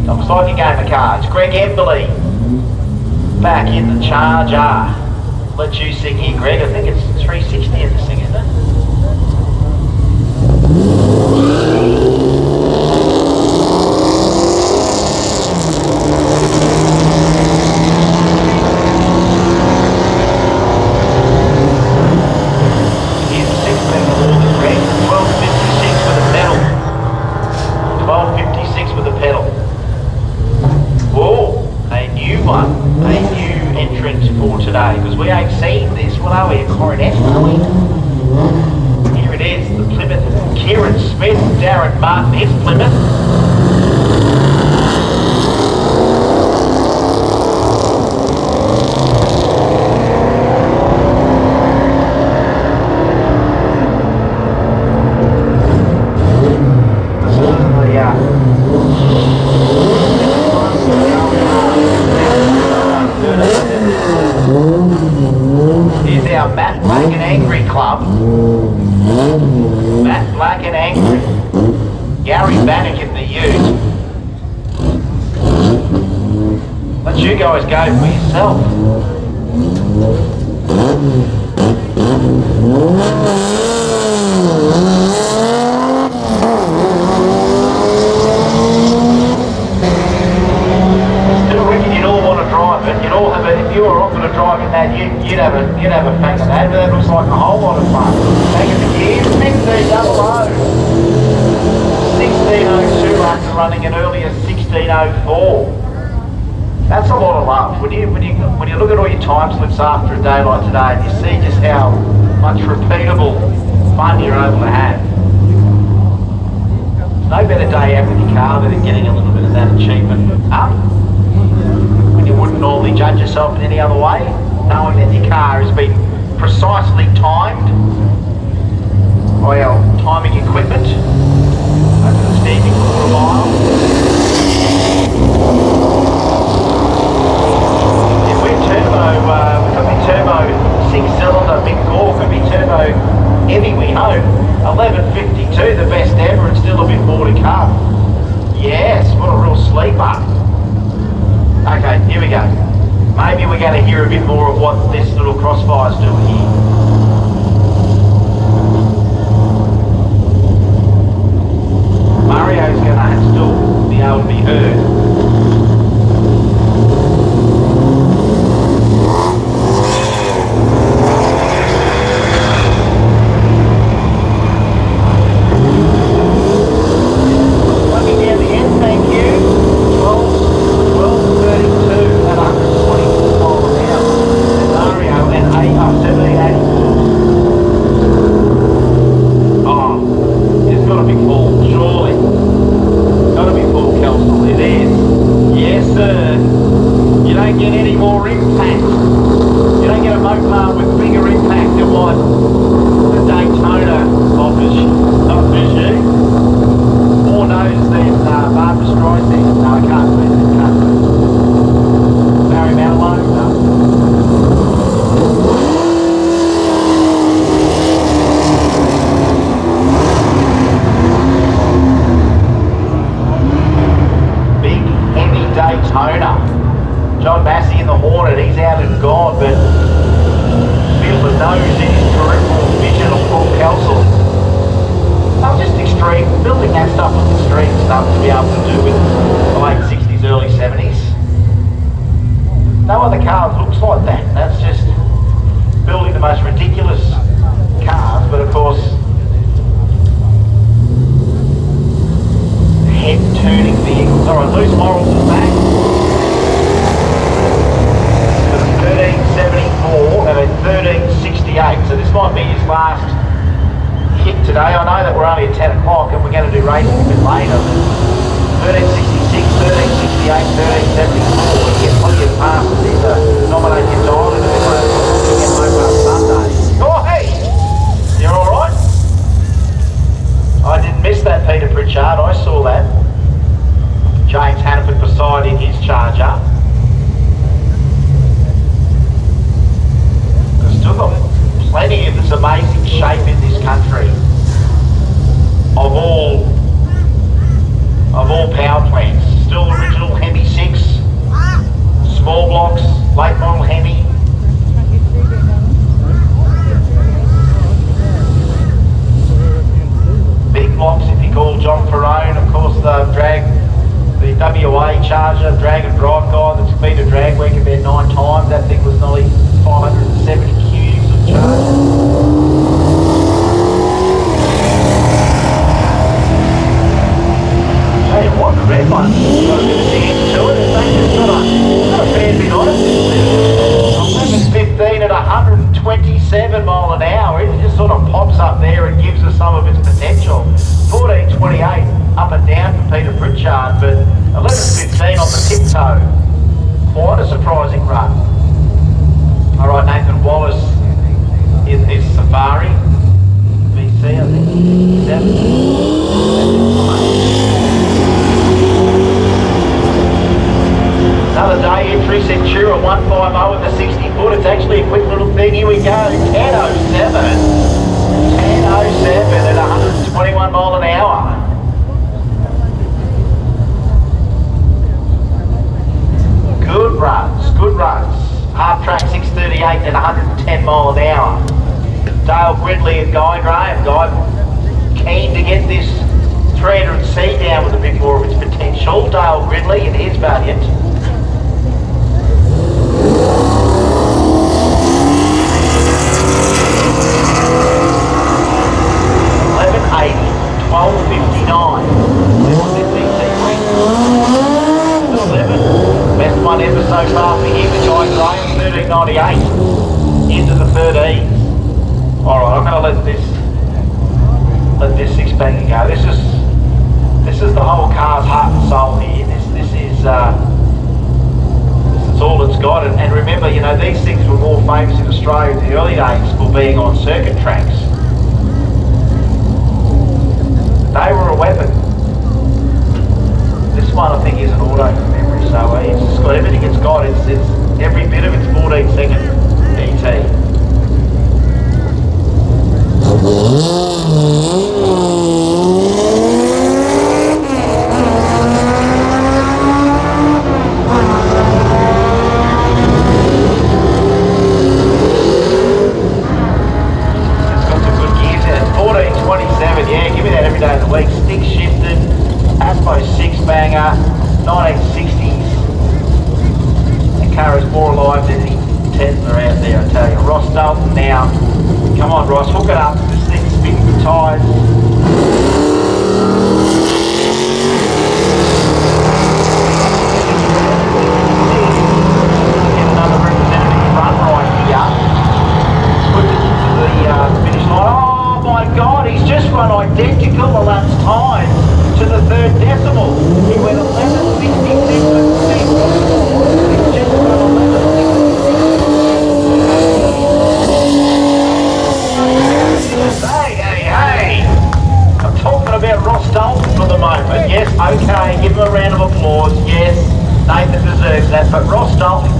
Looks like a game of cards. Greg Emberley back in the Charger. Let you sing here, Greg. I think it's 360 in the sing, isn't it? Here's the 6-meter order, Greg. 1256 with a pedal. 1256 with a pedal. Whoa, a new one, a new entrant for today, because we ain't seen this. What are we, a coronet, are we? Here it is, the Plymouth, Kieran Smith, Darren Martin, here's Plymouth. Here's our Matt Black and Angry Club. Matt Black and Angry. Gary Bannock in the ute. Let you guys go for yourself. Still reckon you'd all want to drive it. You'd all have a, if you were all going to drive in that, you'd have a bang of that. But that looks like a whole lot of fun. Bang of the gears, 1600. 1602 after running an earlier 1604. That's a lot of love. When you look at all your time slips after a day like today, and you see just how much repeatable fun you're able to have. There's no better day out with your car than getting a little bit of that achievement up. When you wouldn't normally judge yourself in any other way, knowing that your car has been precisely timed by our timing equipment over the standing quarter mile. If we're turbo, we could be turbo 6-cylinder, big gore, could be turbo heavy, we hope. 1152, the best ever, and still a bit more to come. Yes, what a real sleeper. Okay, here we go. Maybe we're going to hear a bit more of what this little crossfire's doing here. Mario's going to still be able to be heard. Plugging down the end, thank you. 1232 at 124 miles an hour. Mario and 1784. Oh, it's got to be full, surely. Got to be full, Kelsey. It is. Yes, sir. You don't get any more impact. You don't get a Mopar with bigger impact than what the Daytona offers you. More nose than Barbara Streisand. No, I can't believe it. Can't believe it. Barry Manilow, no. Big, heavy Daytona. John Massey in the Hornet, he's out and gone, but feel the nose in his peripheral vision on Paul Kelsey. I'm just extreme, building that stuff with extreme stuff to be able to do with late 60s, early 70s. No other car looks like that. That's just building the most ridiculous cars, but of course, head-turning vehicles. Alright, loose morals is back. 1374 and a 1368, so this might be his last hit today. I know that we're only at 10 o'clock and we're going to do racing a bit later. 1366, 1368, 1374. He gets plenty of passes here to nominate his dial into the Mopar Sunday. Oh, hey! You're alright? I didn't miss that, Peter Pritchard. I saw that. James Hannaford beside in his Charger. We've still got plenty of this amazing shape in this country. Of all power plants. Still original Hemi 6, small blocks, late model Hemi. Big blocks if you call John Perrone, of course the WA Charger, drag and drive guy that's been to drag week about 9 times. That thing was nearly 570 cubes of charge. What the red one? Got a bit of dance to it. It's not a fair bit on it. 11:15 at 127 mile an hour. It just sort of pops up there and gives us some of its potential. 14:28 up and down for Peter Pritchard, but 11:15 on the tiptoe. Quite a surprising run. All right, Nathan Wallace in his Safari. BC, I think. Another day entry, Centura 150 in the 60 foot. It's actually a quick little thing. Here we go. 10:07. 10:07 at 121 mile an hour. Good runs, good runs. Half track 6:38 at 110 mile an hour. Dale Gridley and Guy Graham. Guy keen to get this 300C down with a bit more of its potential. Dale Gridley and his Valiant. 12:59. Best one ever so far for him, the Guy Graham, 13.98 into the 13. Alright, I'm gonna let this 6-bagger go. This is the whole car's heart and soul here. This is all it's got, and remember, you know, these things were more famous in Australia in the early days for being on circuit tracks. They were a weapon. This one I think is an auto from memory, so it's got everything it's got. It's every bit of its 14-second ET. Stick shifted, Aspo 6-banger, 1960s. The car is more alive than any Tesla out there, I tell you. Ross Dalton now. Come on, Ross, hook it up. This thing's spinning the tyres. Get another representative run right here. Put it into the finish line. Oh my God, he's just run identical the last time to the third decimal. He went 11.66 with 6. He's just run 11.66. Hey! I'm talking about Ross Dalton for the moment. Yes, okay, give him a round of applause. Yes, Nathan deserves that. But Ross Dalton,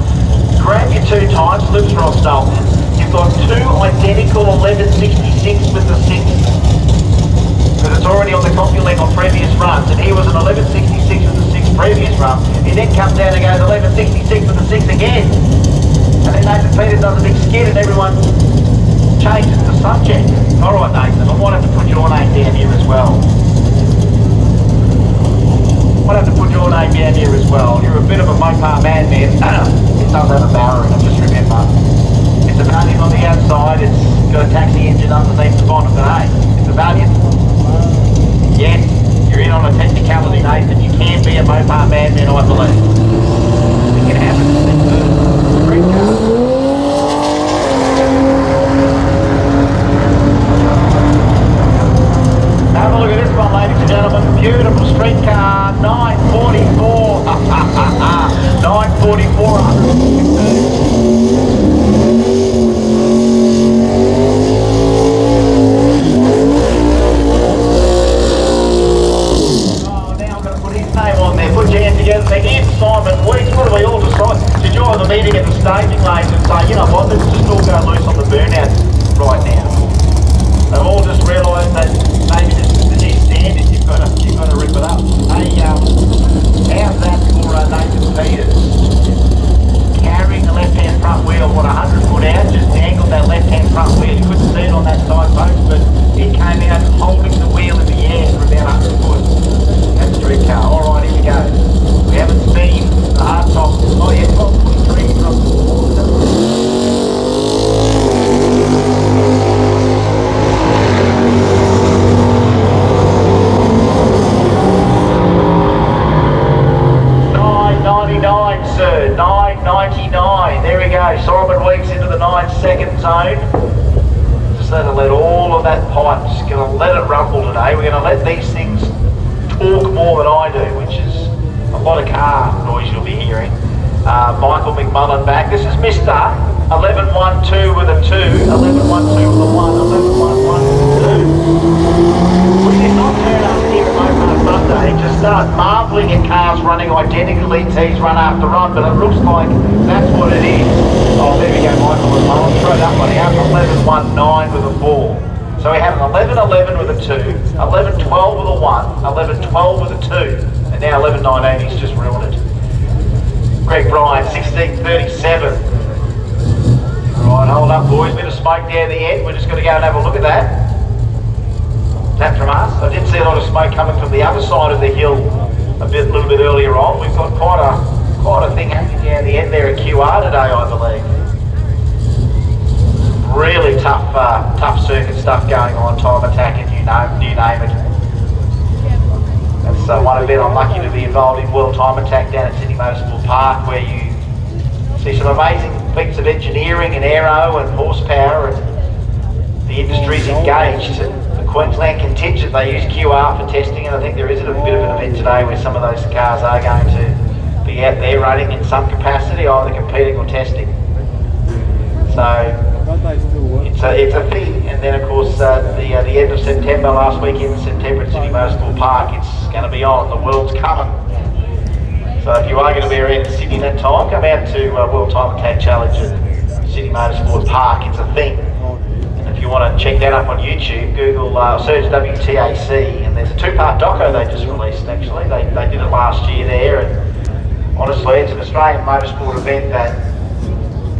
grab your 2 time slips, Ross Dalton. You've got 2 identical 11.66 with the 6. Because it's already on the CompuLink on previous runs, and he was an 11.66 with the 6 previous run. He then comes down and goes 11.66 with the 6 again. And then Nathan Peters does a big skid and everyone changes the subject. Alright Nathan, I might have to put your name down here as well. We'll have to put your name down here as well. You're a bit of a Mopar madman. It does have a barrow in it, just remember. It's a Valiant on the outside, it's got a taxi engine underneath the bottom, but hey, it's a Valiant. Yes, you're in on a technicality, Nathan. You can be a Mopar madman, I believe. It can happen. It's a great car. Have a look at this one, ladies and gentlemen. Beautiful street car, 944. 944. Put your hands together and say, Ian Simon Weeks, what do we all decide? Did you have a meeting at the staging lanes and say, you know what, let's just all go loose on the burnout right now? They've all just realised that maybe this is the new standard, you've got to rip it up. Hey, how's that for Nathan Peters? Carrying the left-hand front wheel, what, 100 foot out, just dangled that left-hand front wheel. You couldn't see it on that side post, but it came out holding the wheel in the air for about 100 foot. That's a street car. Alright, here we go. We haven't seen the hard top. Oh yeah, 12.3 from the water. $9.99, sir. $9.99. There we go. Simon Weeks into the 9-second zone. Just let all of that pipe. Just going to let it rumble today. We're going to let these things talk more than I do, which is a lot of car noise you'll be hearing. Michael McMullen back. This is Mr. 1112 with a 2, 1112 with a 1, 1111 with a 2. We did not turn up here at Mopar Sunday to start marvelling at cars running identical ETs run after run, but it looks like that's what it is. Oh, there we go, Michael McMullen. Throw that one out. 1119 with a 4. So we have an 1111 with a 2, 1112 with a 1, 1112 with a 2, and now 1119, he's just ruined it. Greg Bryan, 1637. Alright, hold up boys, bit of smoke down the end, we're just going to go and have a look at that. That from us. I did see a lot of smoke coming from the other side of the hill a little bit earlier on. We've got quite a thing happening down the end there at QR today, I believe. Really tough circuit stuff going on, time attack and you name it. That's one event I'm lucky to be involved in, World Time Attack down at Sydney Motorsport Park, where you see some amazing feats of engineering and aero and horsepower, and the industry's engaged. The Queensland contingent, they use QR for testing, and I think there is a bit of an event today where some of those cars are going to be out there running in some capacity, either competing or testing. So it's a thing, and then of course the end of September, last weekend in September at Sydney Motorsport Park, it's going to be on. The world's coming. So if you are going to be around in Sydney that time, come out to World Time Attack Challenge at Sydney Motorsport Park. It's a thing. And if you want to check that up on YouTube, Google search WTAC, and there's a 2-part doco they just released. Actually, they did it last year there, and honestly, it's an Australian motorsport event that.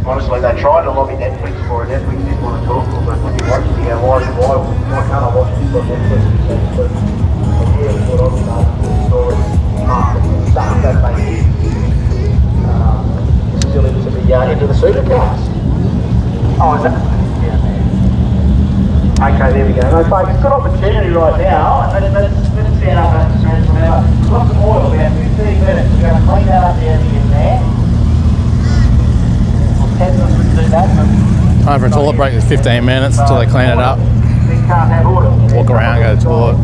Honestly, they tried to lobby Netflix for it. Netflix didn't want to talk to them, but when you watch it, you go, why can't I watch this on Netflix? And yeah, we thought I'd story. Stuff that they still into the supercars. Oh, is that? Yeah. Okay, there we go. No, folks, it's an opportunity right now. Let's set up lots of oil. We have 15 minutes. We're going to clean that up down the end there. Time for a toilet break is 15 minutes until they clean it up. Walk around, go to the toilet.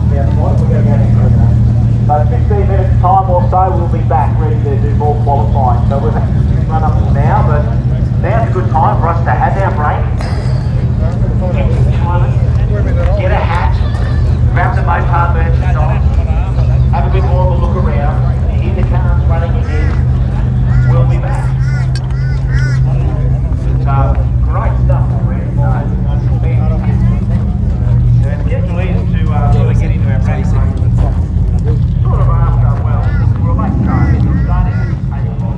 So 15 minutes time or so, we'll be back ready to do more qualifying. So we'll have to run up till now, but now's a good time for us to have our break. Get a hat, grab the Mopar merchandise, have a bit more of a look around, hear the cars running again, we'll be back. Great stuff already. The schedule is to really get into our practice. Sort of after, we're late starting at 8 o'clock.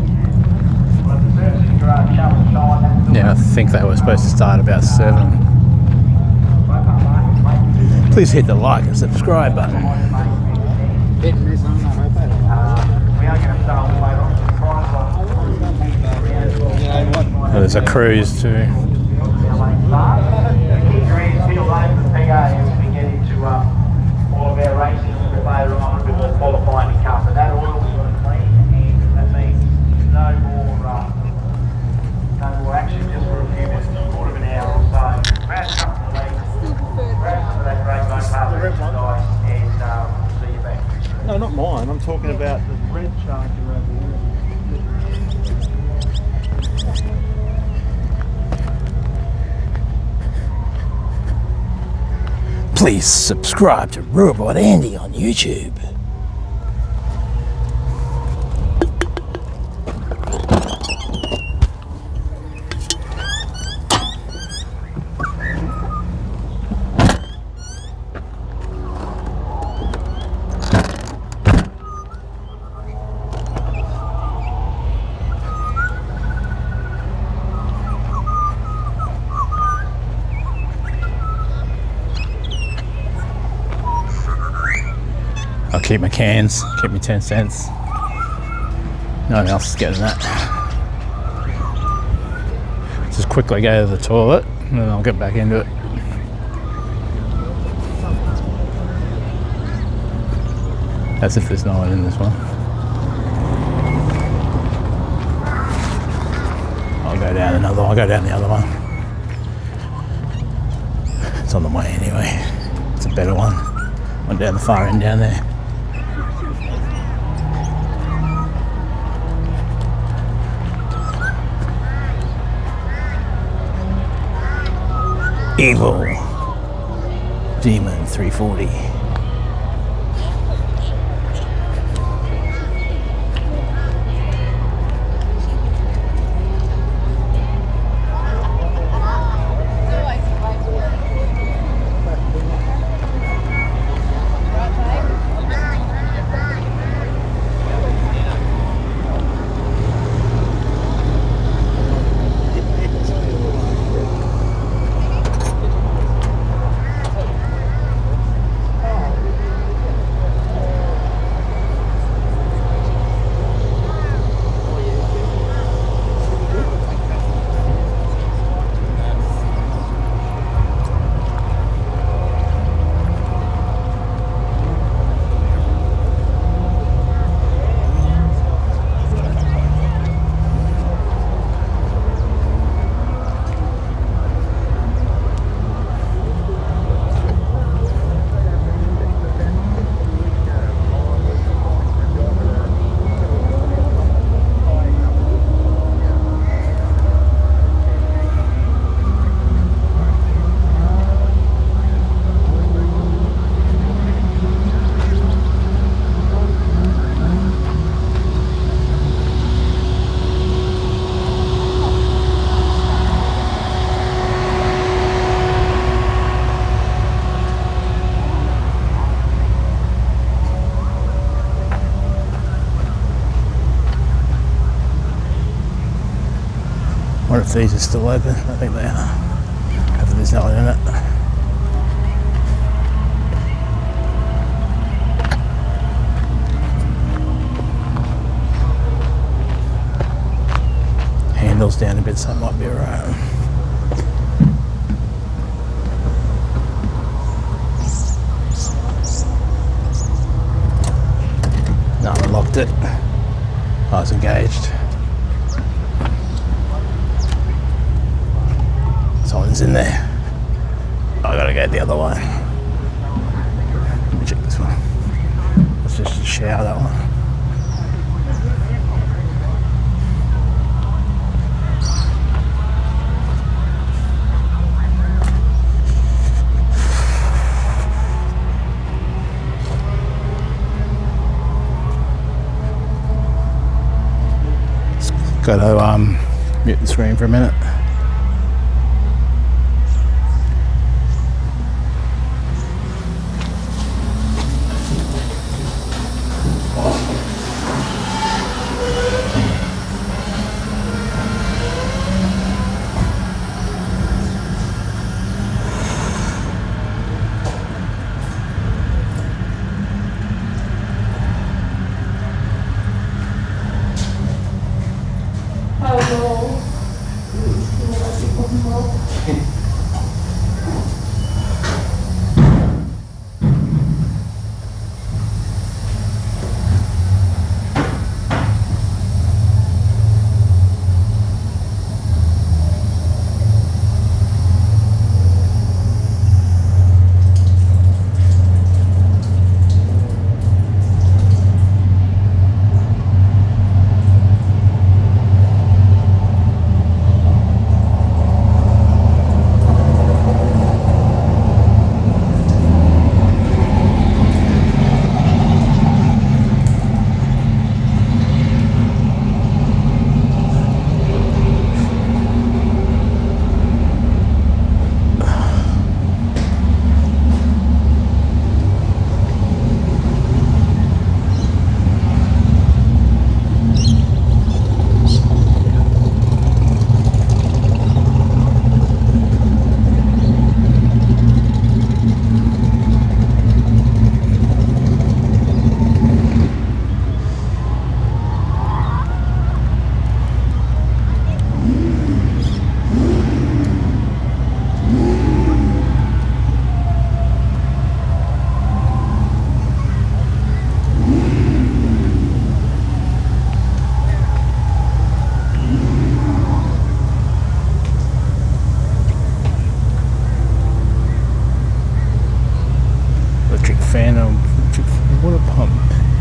But the servicing garage shovel shine. Yeah, I think they were supposed to start about 7. Please hit the like and subscribe button. Oh, there's a cruise too. Keep your ears peeled over the PA as we get into all of our racing a little bit later on, a bit more qualifying to come. But that oil we've got to clean, and that means no more action just for a few minutes, a quarter of an hour or so. Crash up to the lead, crash up to that great Mopar guys, and see you back. No, not mine. I'm talking about the red Charger over here. Please subscribe to Robot Andy on YouTube. I'll keep my cans, keep me 10 cents. No one else is getting that. Just quickly go to the toilet and then I'll get back into it. As if there's no one in this one. I'll go down another one, I'll go down the other one. It's on the way anyway. It's a better one. One down the far end down there. Evil Demon 340. I wonder if these are still open. I think they are. Hopefully there's no one in it. Handles down a bit, so it might be alright. No, I locked it. I was engaged. Someone's in there. I gotta go the other way. Let me check this one. Let's just shower that one. Got to mute the screen for a minute.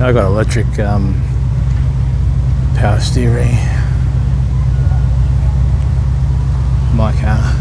I got electric power steering. My car.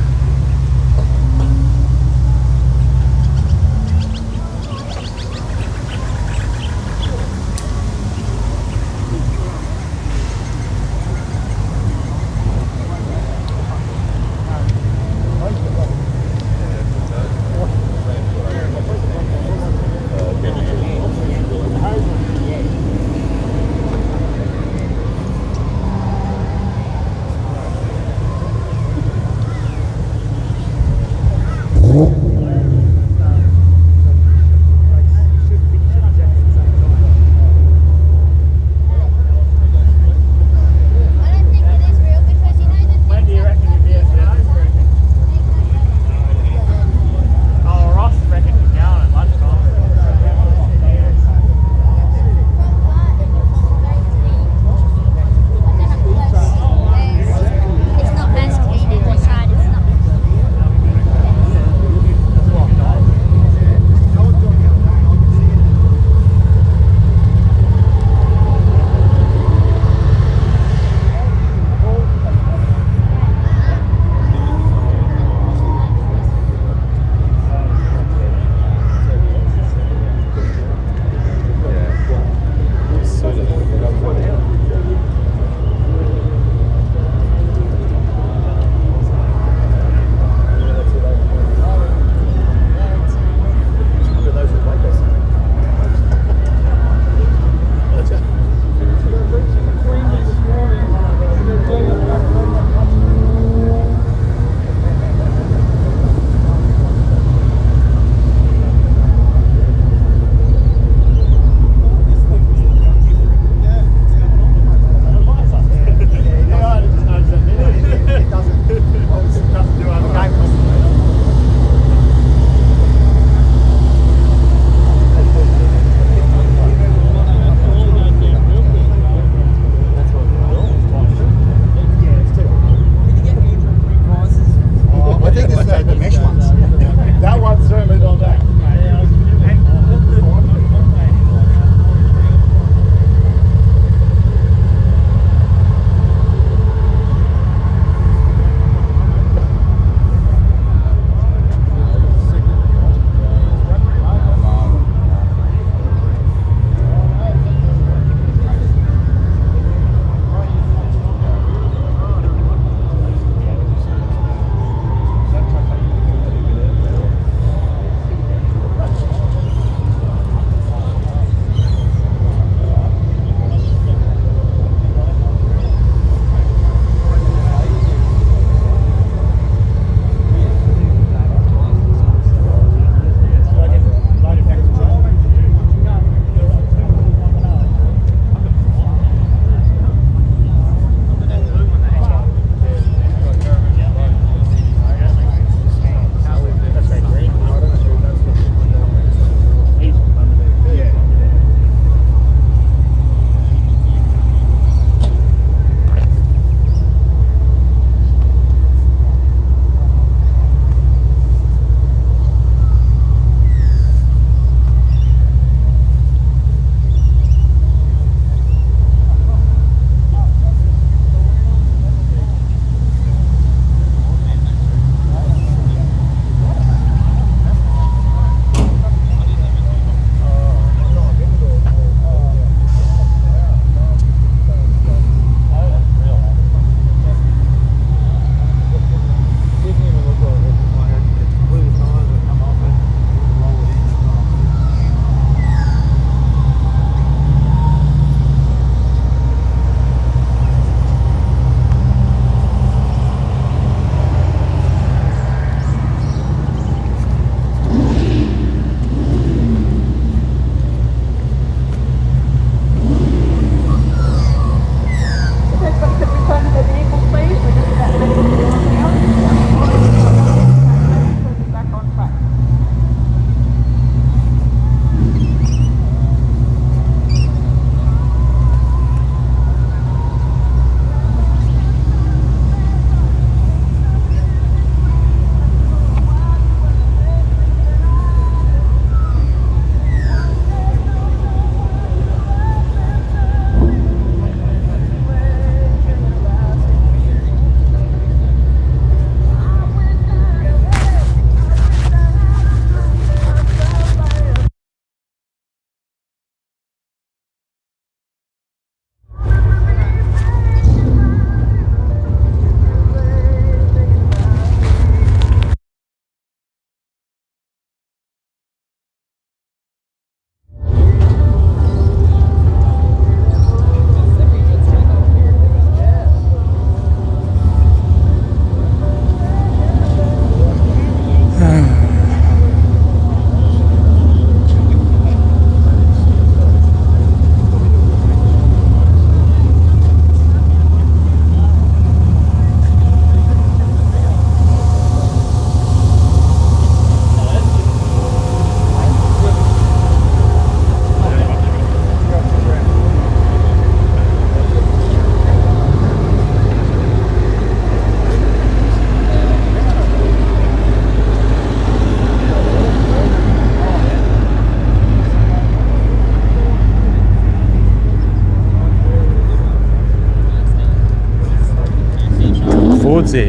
boards here?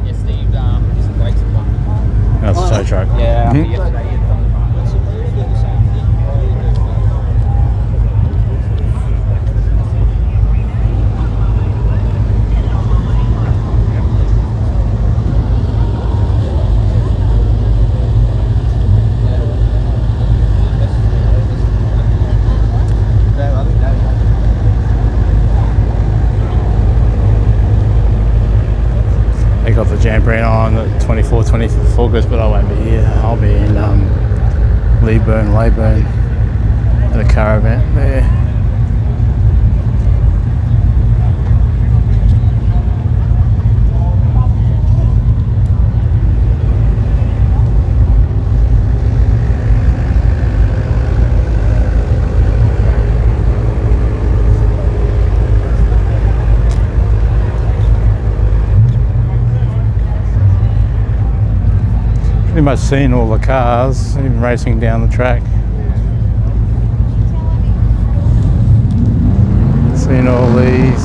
Yes, Steve. Just the brakes and one. That's a tow truck. Yeah, Mhm. yesterday he had done the front. They got the Jamboree on the 24th, 25th of August, but I won't be here. I'll be in Leyburn at a car event there. Pretty much seen all the cars, even racing down the track. Seen all these.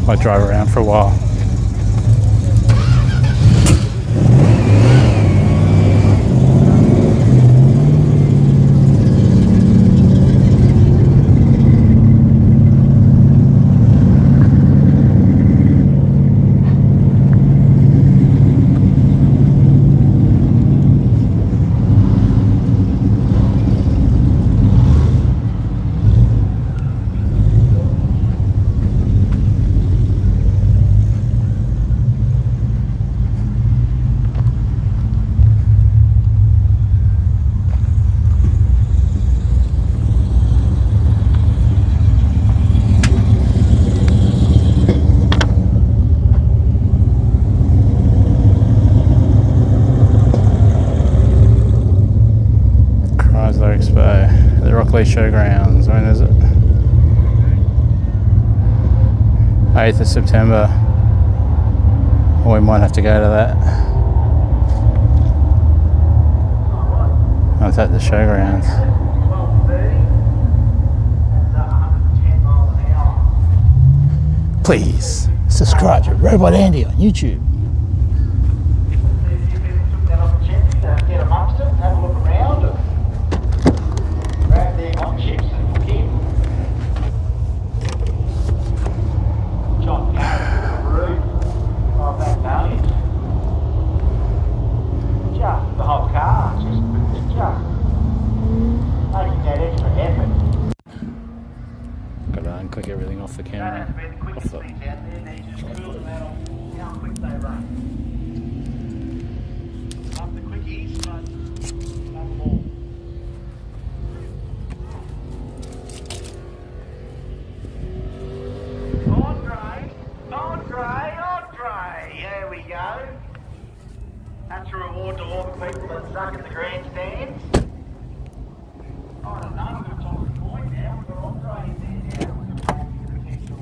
Might drive around for a while. Showgrounds, when is it? 8th of September. Or we might have to go to that. Oh, it's at the showgrounds. Please subscribe to Robot Andy on YouTube. Get amongst it, have a look around and grab their hot chips and cook in. John Garrett, Roof, of that Valiant. Just the whole car, just making that extra effort. Got to unclick everything off the camera. Off the... There we go. That's a reward to all the people that suck at the grandstands. I don't know, we've got Thomas Point now, we've got Andre in there now, we've got potential.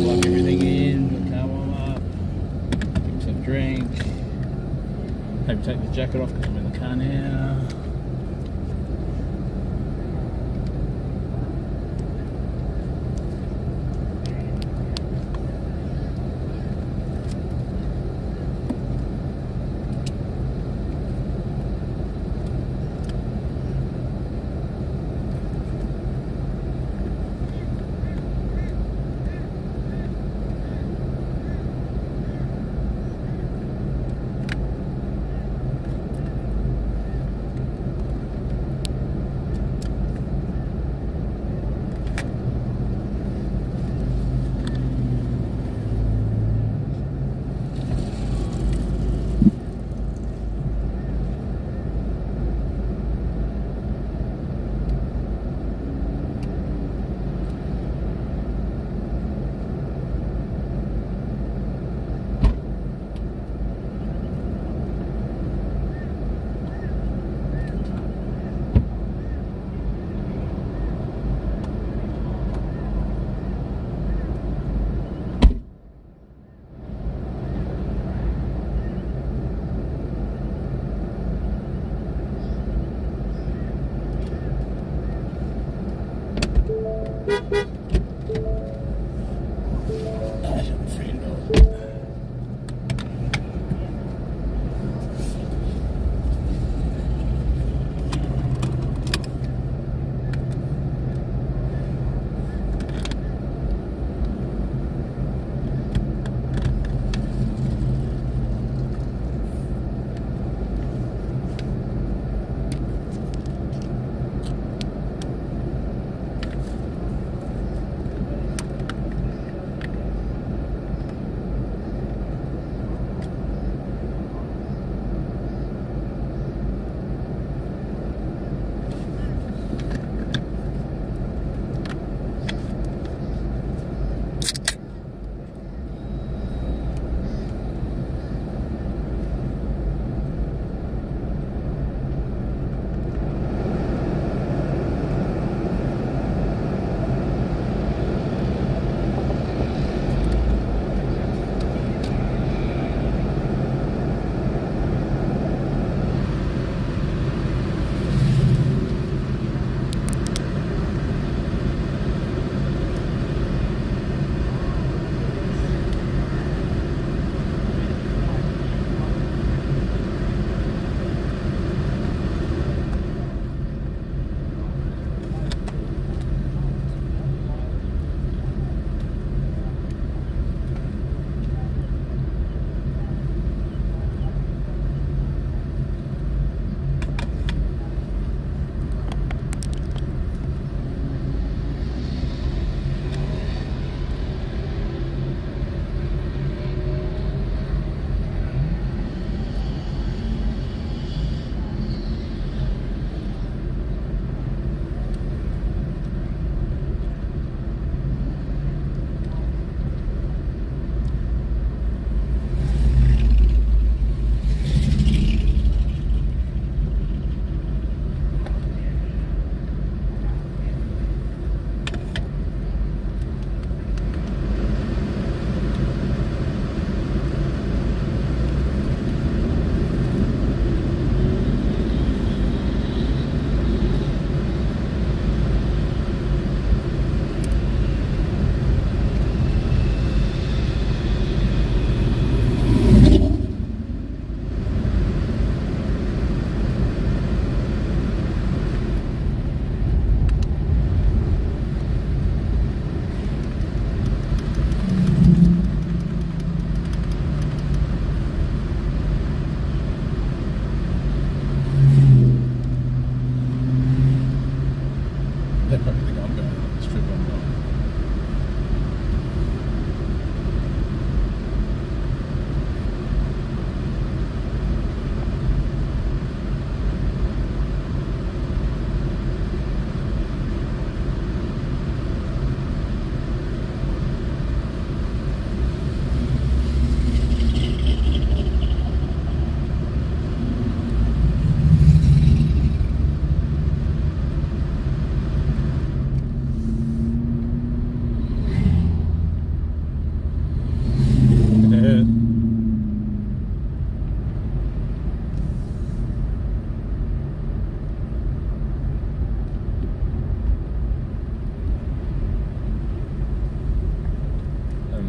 Plug everything in, the car warm up, give some drink, maybe take the jacket off because I'm in the car now.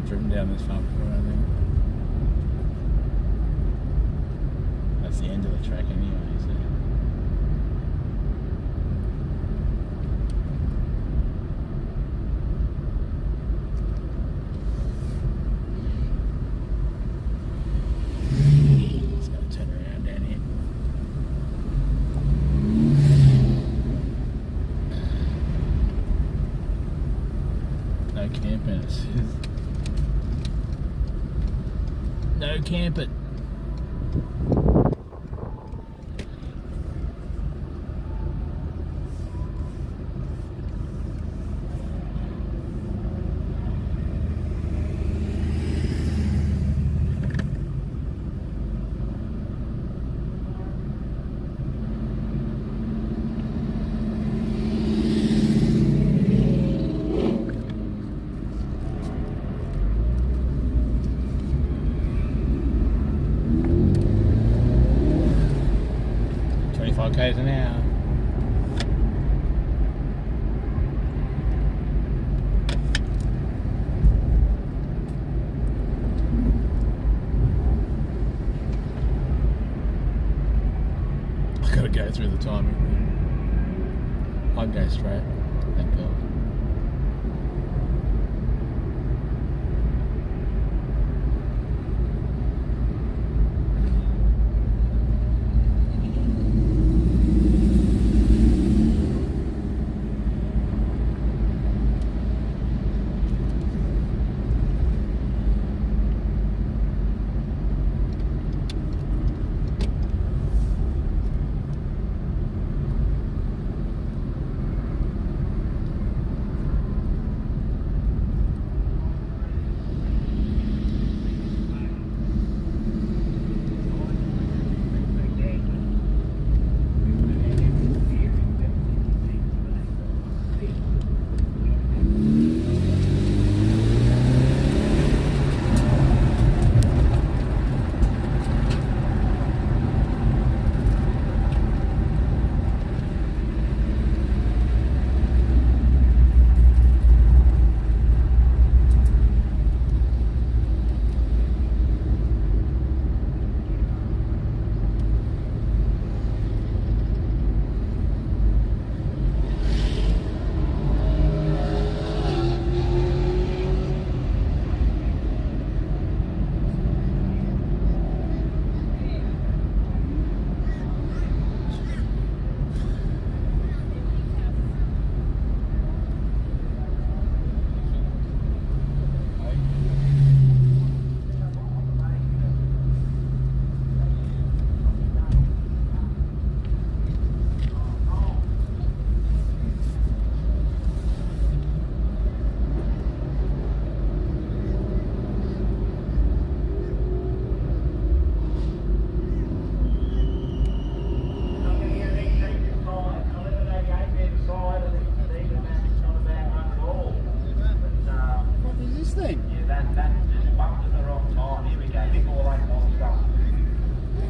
driven down this far before, I think. That's the end of the track anyway, so. Just gotta turn around down here. No camping, it says. No camping. through the timing. I'd go straight. Thank God.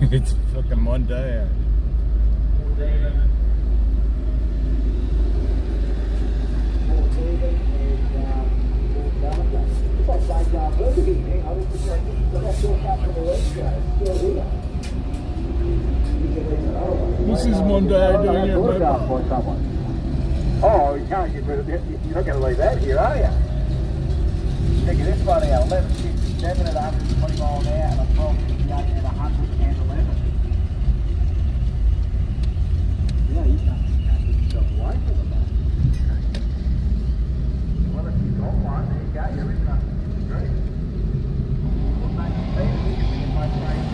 It's fucking Monday. This is Monday doing it, mate. Oh, you can't get rid of it. You're not going to leave that here, are you? Check this one out. 1167 at 120 mile an hour and a 1258 at 111. Yeah, you can't get yourself away from it. Well, if you've got one, there you go. You're in the street. What makes you think we can make change?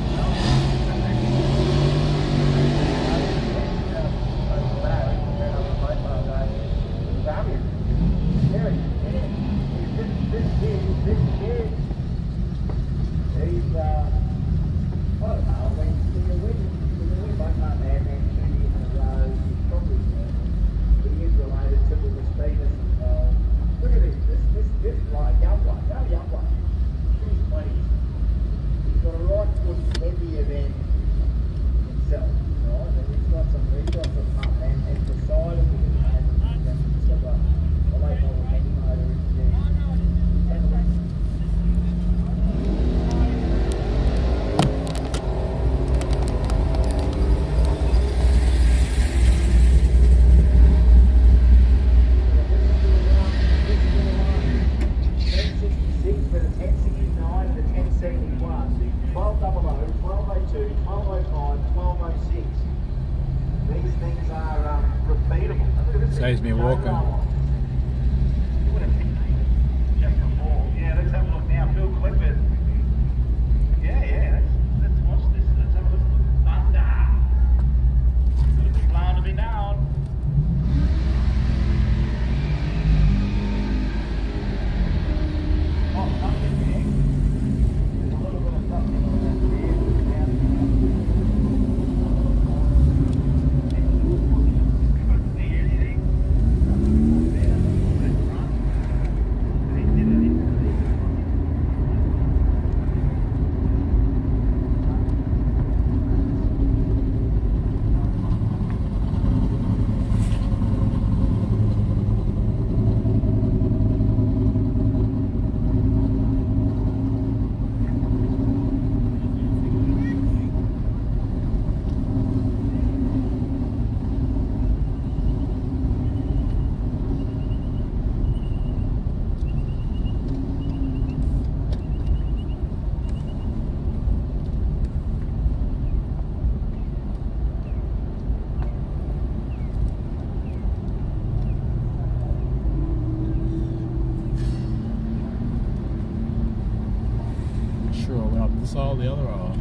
DeSoto the other or?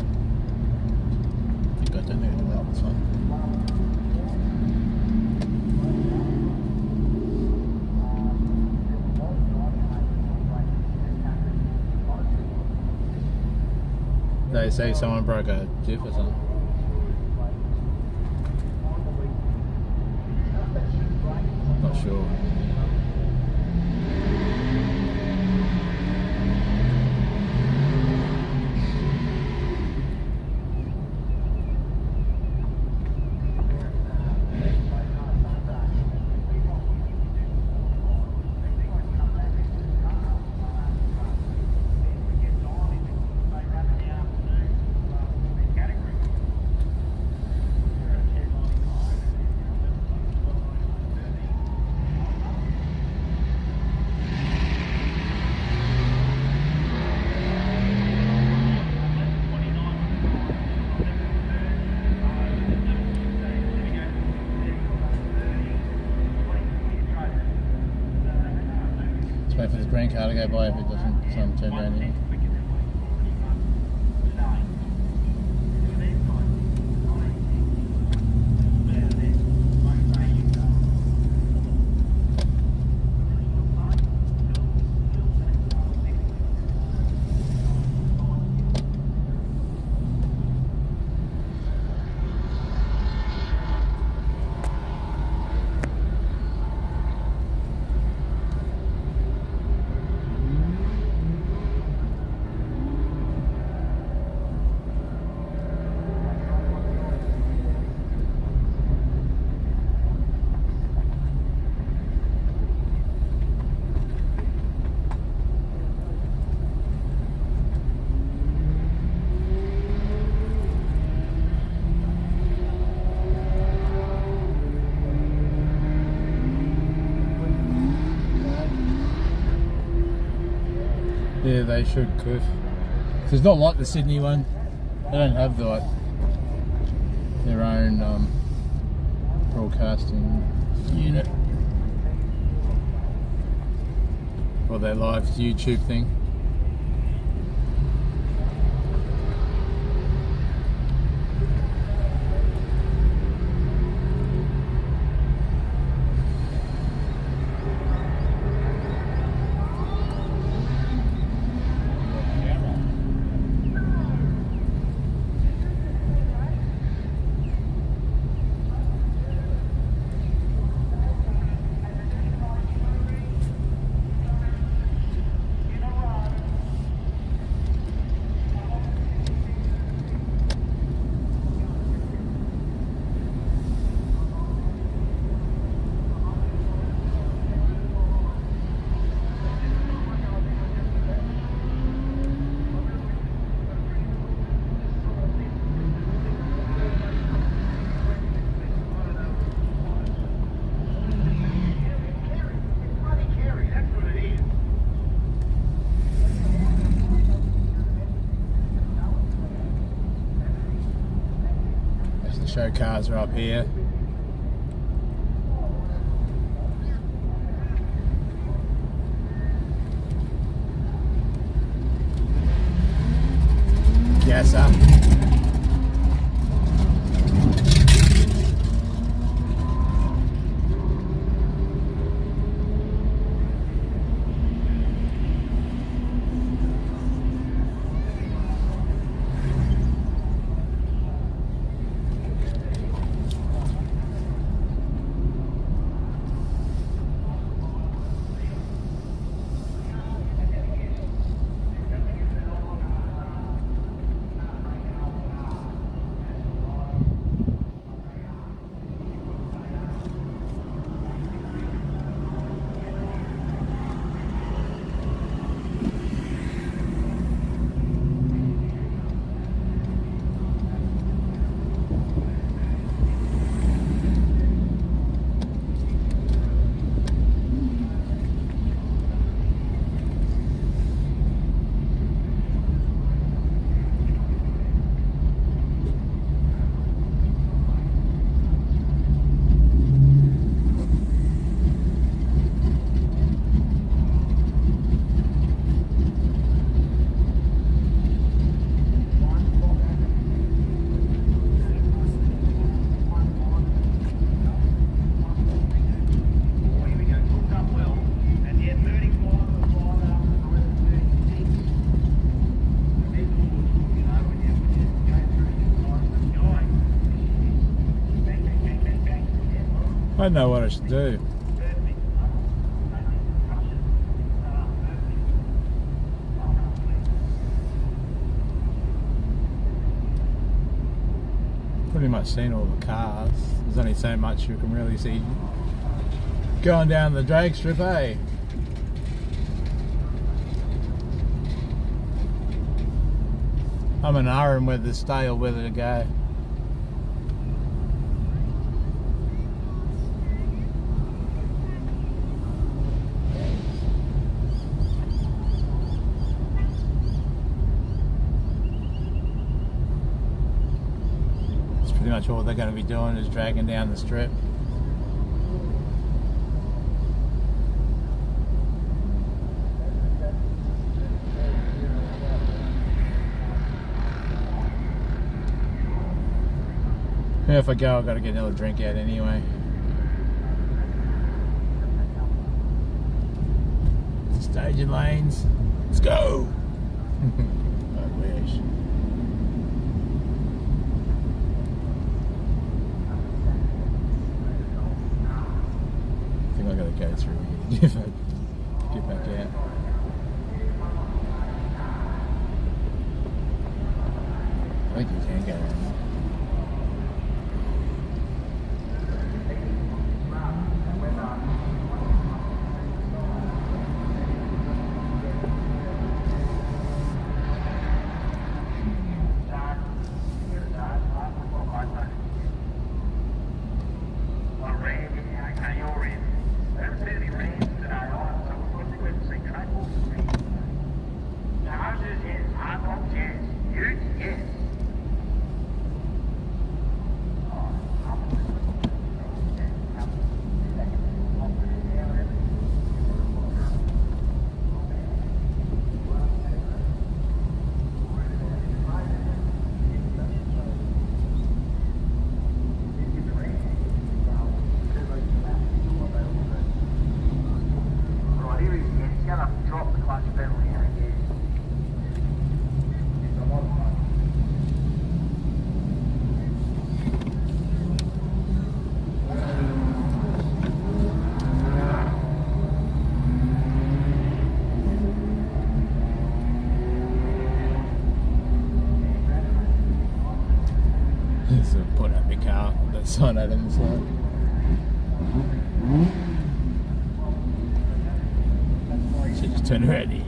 I don't think I did that this one. They say someone broke a diff or something. Not sure. Wait for this green car to go by if it doesn't turn around here. Yeah, they should, Cliff. It's not like the Sydney one. They don't have like their own broadcasting unit or their live YouTube thing. Show cars are up here. Gas up. don't know what I should do. Pretty much seen all the cars. There's only so much you can really see going down the drag strip, eh? I'm an iron whether to stay or whether to go. It's pretty much all they're going to be doing is dragging down the strip. If I go, I've got to get another drink out anyway. Staging lanes. Let's go! I wish. I think I've got to go through here if I get back out. I think you can go around. So put out my car, that sign out on the side. So just turn around here.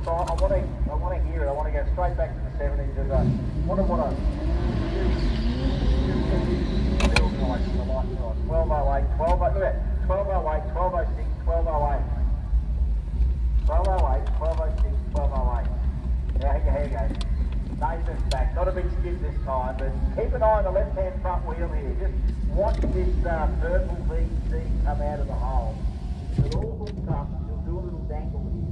I want to hear it. I want to go straight back to the 70s. As a, what a 1208, 1208, 1206, 1208. 1208, 1206, 1208. Now here you go. Nathan's back. Not a big skip this time, but keep an eye on the left-hand front wheel here. Just watch this purple VC come out of the hole. If it all hooks up, you'll do a little dangle here.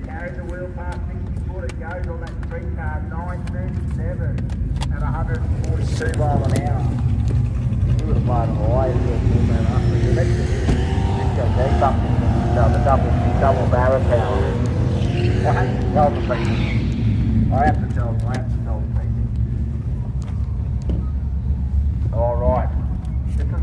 Carry the wheel past 60 foot, it goes on that street car, 937 at 142 mile an hour. You would have blown it away if you had pulled that up. Let's go deep up the double barrel power. I have to tell the people. I have to tell the people. Alright. This is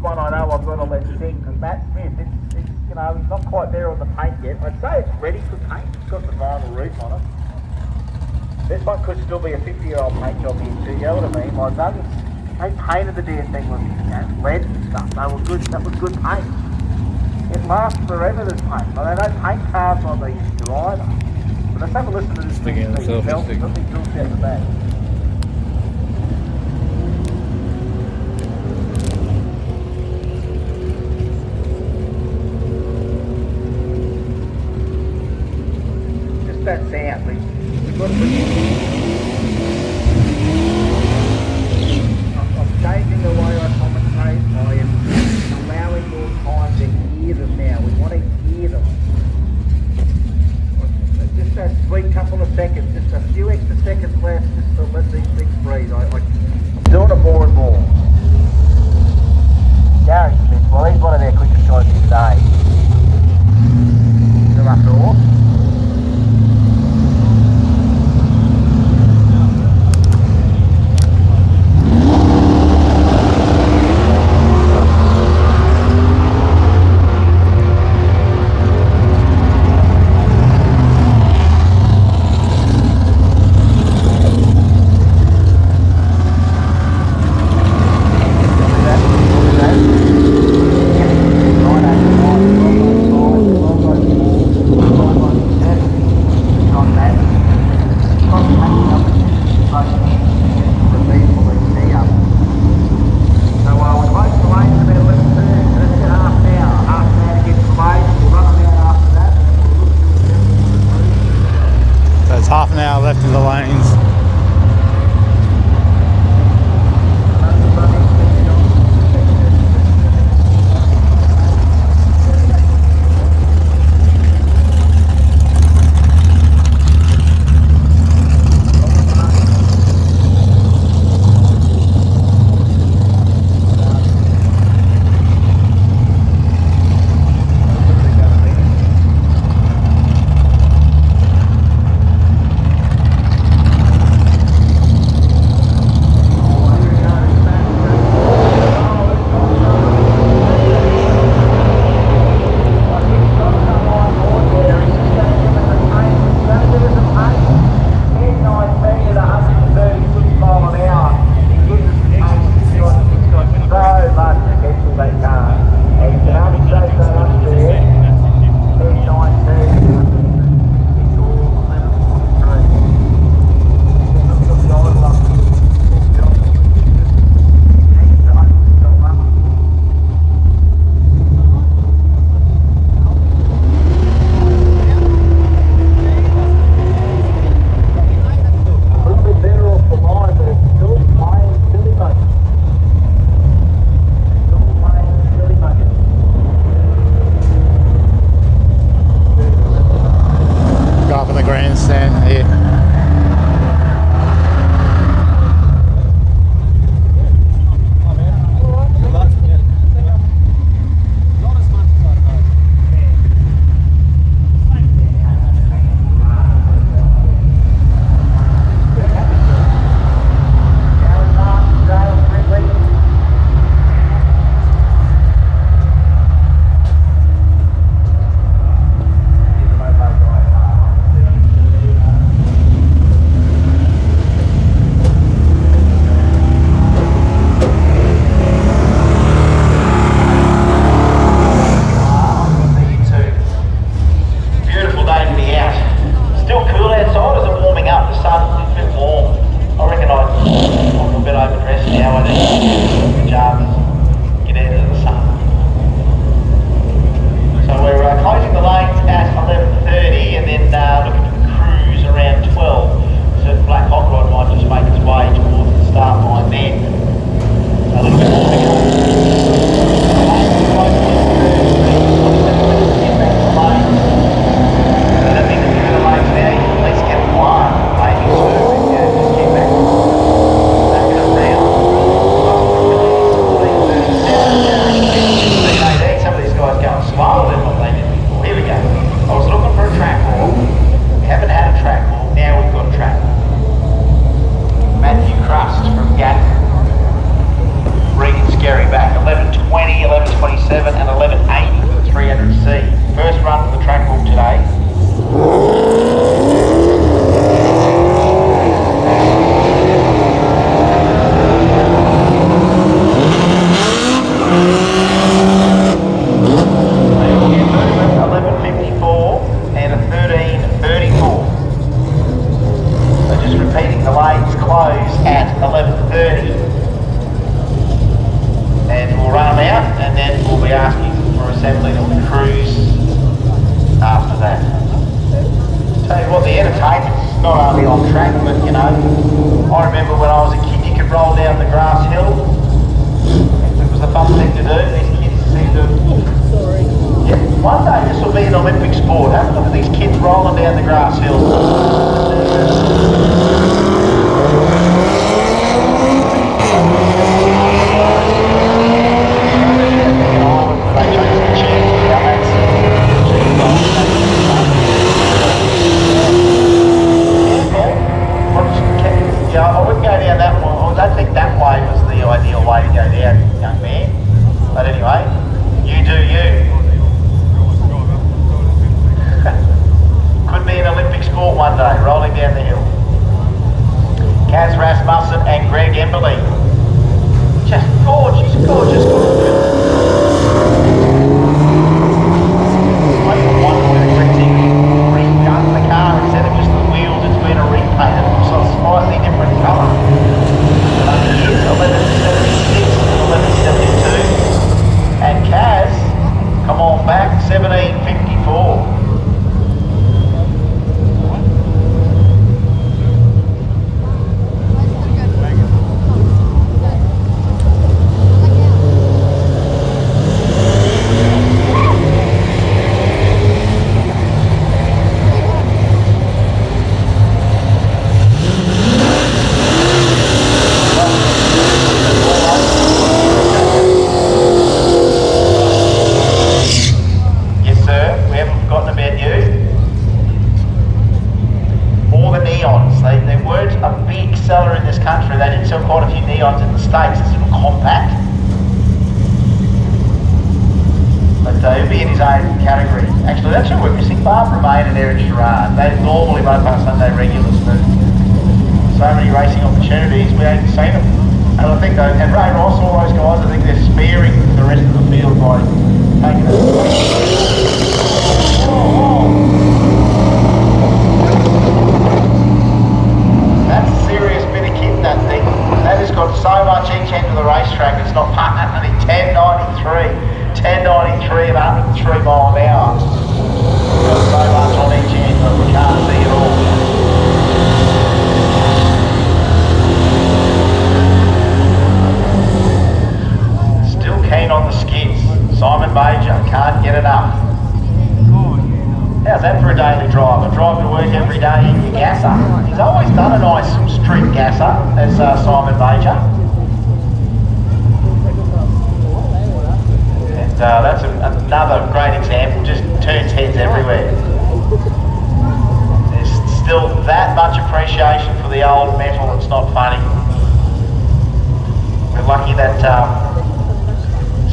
you know, he's not quite there on the paint yet. I'd say it's ready for paint. It's got the vinyl roof on it. This one could still be a 50-year-old paint job here too, you know what I mean? My Valiant, they painted the damn thing with, you know, lead and stuff. They were good, that was good paint. It lasts forever, this paint. But they don't paint cars like they used to either. But let's have a listen to this thing. Sticking itself, Let me drill out the back. Just that sound, we've got to put I'm changing the way I commentate. I am allowing more time to hear them now. We want to hear them. Just that sweet couple of seconds, just a few extra seconds left just to let these things breathe. I'm doing it more and more. Gary Smith, well, he's one of their quickest guys here today. They're after all. Half an hour left in the lanes. cruise after that. Tell you what, the entertainment's not only on track, but you know, I remember when I was a kid, you could roll down the grass hill. It was a fun thing to do. These kids seem to. Yeah, one day this will be an Olympic sport. Have a look at these kids rolling down the grass hill. Yeah, I wouldn't go down that one. I don't think that way was the ideal way to go down, young man. But anyway, you do you. Could be an Olympic sport one day, rolling down the hill. Kaz Rasmussen and Greg Emberley. Just gorgeous, gorgeous, gorgeous. I wonder whether Greg's redone the car instead of just the wheels, it's been a repaint. It looks a slightly different colour. But it is 1176 and 1172. And Kaz, come on back, 1754. They're normally Mopar Sunday regulars, but so many racing opportunities, we ain't seen them. And I think, and Ray Ross, all those guys, I think they're sparing the rest of the field by taking it. That's a serious bit of kit, that thing. That has got so much each end of the racetrack, it's not only 1093 at 103 mile an hour. Got so much on each end that we can't see it all. Still keen on the skids. Simon Major, can't get enough. How's that for a daily drive? I drive to work every day in your gasser. He's always done a nice street gasser, as Simon Major. That's another great example, just turns heads everywhere. There's still that much appreciation for the old metal, it's not funny. We're lucky that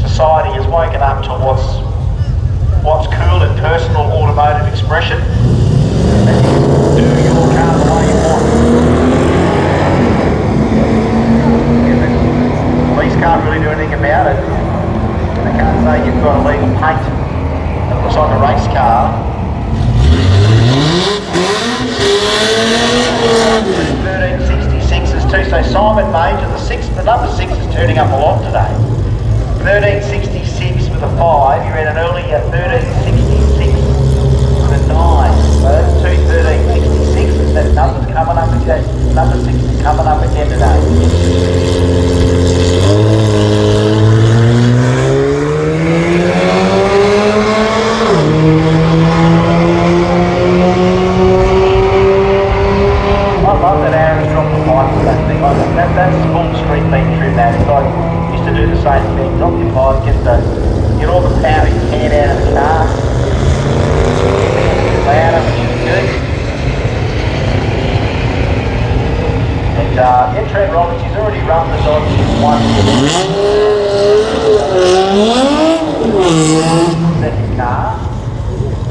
society has woken up to what's cool in personal automotive expression. And you can do your car the way you want. The police can't really do anything about it. They can't say you've got illegal paint that looks like a race car. 1366s too, so Simon Major, the number 6 is turning up a lot today. 1366 with a 5, you ran an earlier 1366 with a 9. So that's 2 1366s, that number's coming up again, number 6 is coming up again today. That's full street being trimmed out. So I used to do the same thing. Drop your pipe, get all the power you can out of the car. Louder, which is good. And Trent Roberts, he's already run the Dodge second car.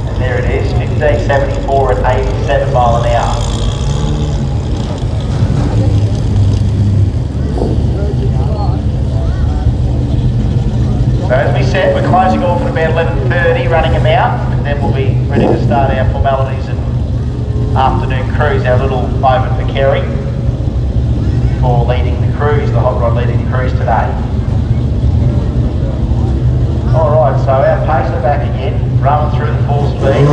And there it is, 1574 at 87 mile an hour. So as we said, we're closing off at about 11:30, running them out, and then we'll be ready to start our formalities and afternoon cruise, our little moment for Kerry for leading the cruise, the hot rod leading the cruise today. Alright, so our pacer back again, running through the full speed.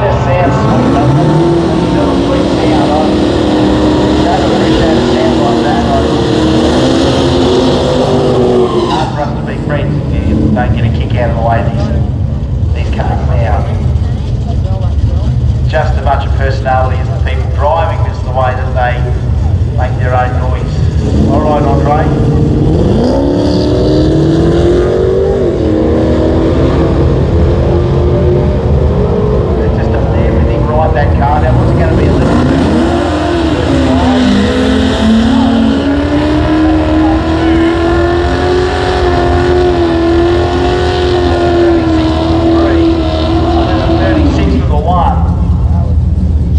Just sounds sweet, doesn't it? It's still a sweet sound. I don't appreciate a sound like that. Hard for us to be friends if you don't get a kick out of the way these cars now. Just as much a personality as the people driving, is the way that they make their own noise. Alright, Andre. They're just up there, everything right, that car. Now what's it going to be, a little bit?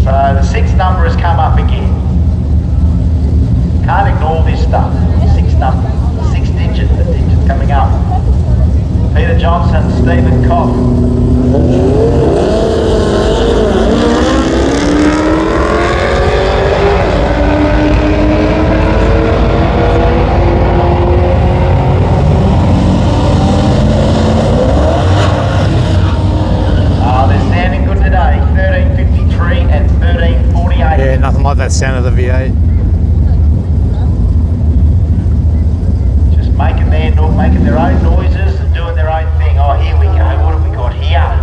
So the 6 number has come up again. Can't ignore this stuff. 6 number, 6 digits, the digits coming up. Peter Johnson, Stephen Koch. Yeah, nothing like that sound of the V8. Just making their own noises and doing their own thing. Oh, here we go. What have we got here?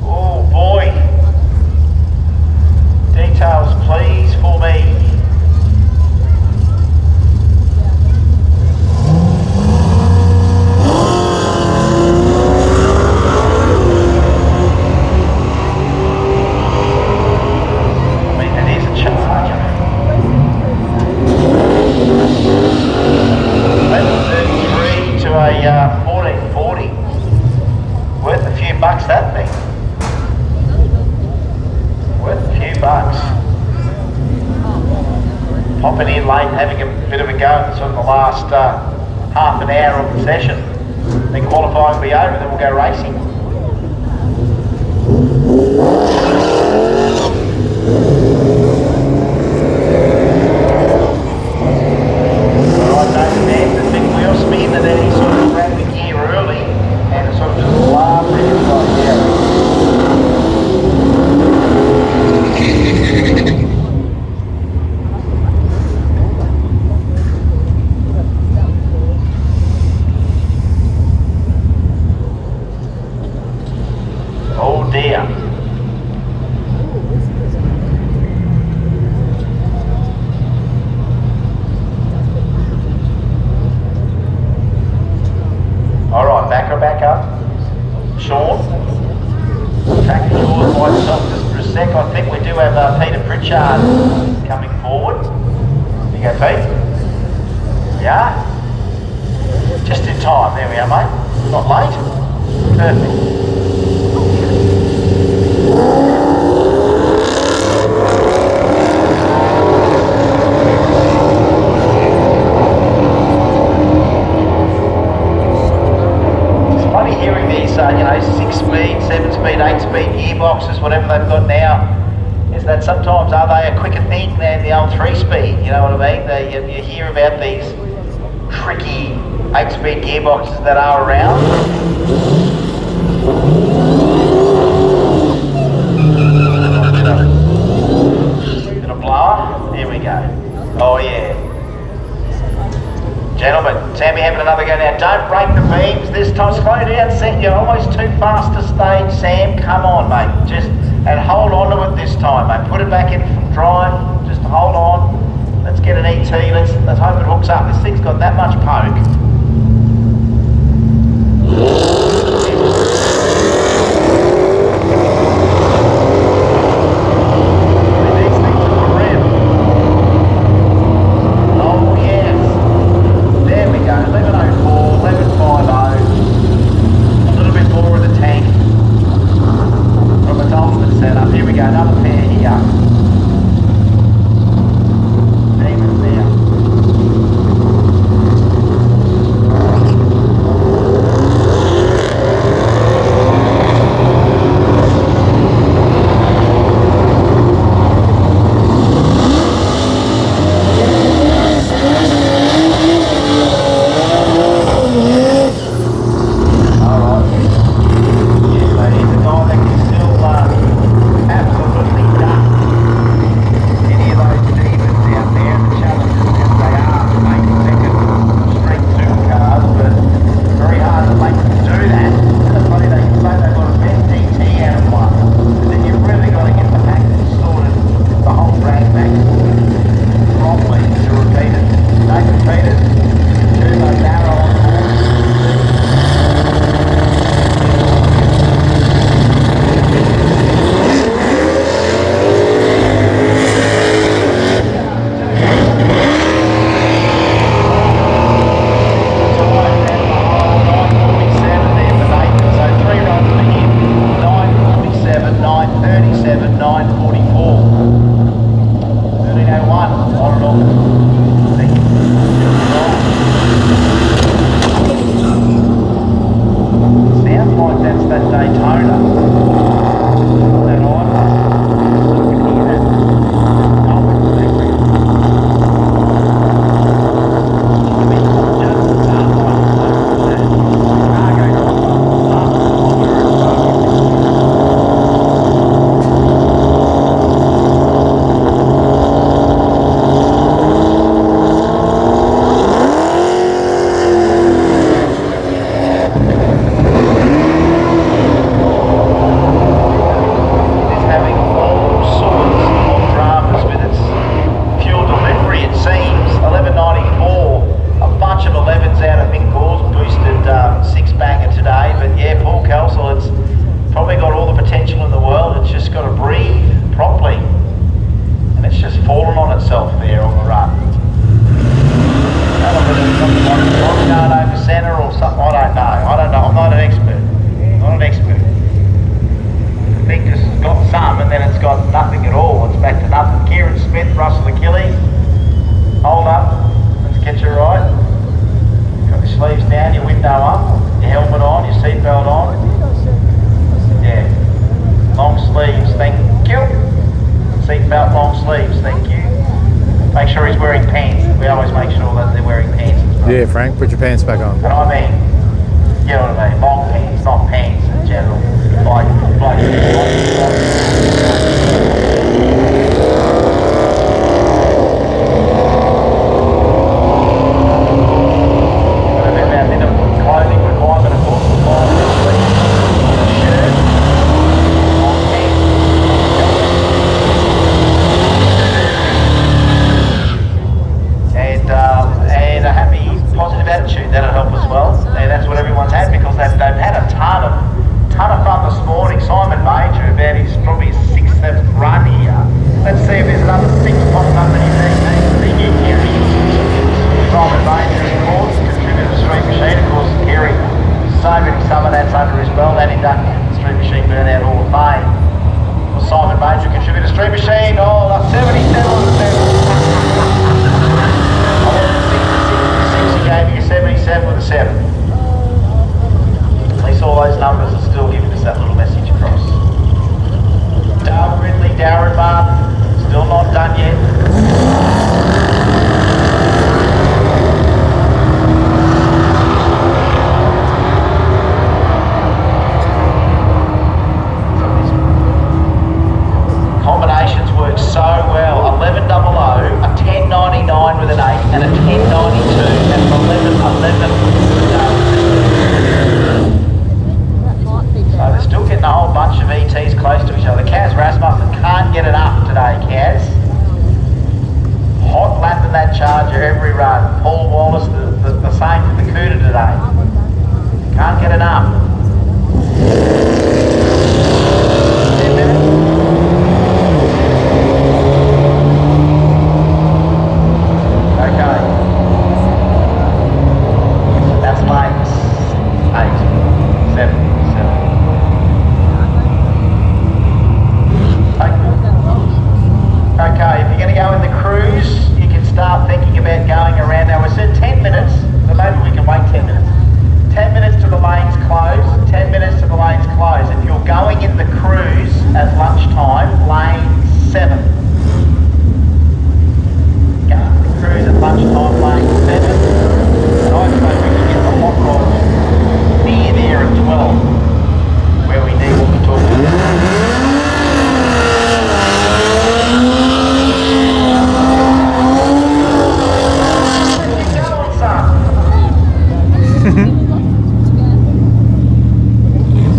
Oh boy. Details, please, for me. Bucks that thing. Worth a few bucks. Popping in late and having a bit of a go in sort of the last half an hour of the session. Then qualifying will be over, then we'll go racing. Alright, David, there's the big wheel spin and then he sort of grabbed the gear early and it sort of just blah, bring it right down. Oh dear. Alright, back up. Sean. Track is yours by yourself just for a sec. I think we do have Peter Pritchard coming forward. There you go, Pete. Yeah. Just in time. There we are, mate. Not late. Perfect. Hearing these, 6-speed, 7-speed, 8-speed gearboxes, whatever they've got now, is that sometimes are they a quicker thing than the old 3-speed? You know what I mean? You hear about these tricky 8-speed gearboxes that are around. Bit of blower. Here we go. Oh yeah. Gentlemen, Sammy having another go now. Don't break the beams this time. Slow down, Sam. You're almost too fast to stage, Sam. Come on, mate. And hold on to it this time, mate. Put it back in from drive. Just hold on. Let's get an ET. Let's hope it hooks up. This thing's got that much poke. 9:37, 9:44. 13:01, on and off. Sounds like that's that Daytona. That on. I can hear that. Yeah, Frank, put your pants back on. And I mean, you know what I mean, long pants, not pants in general. Like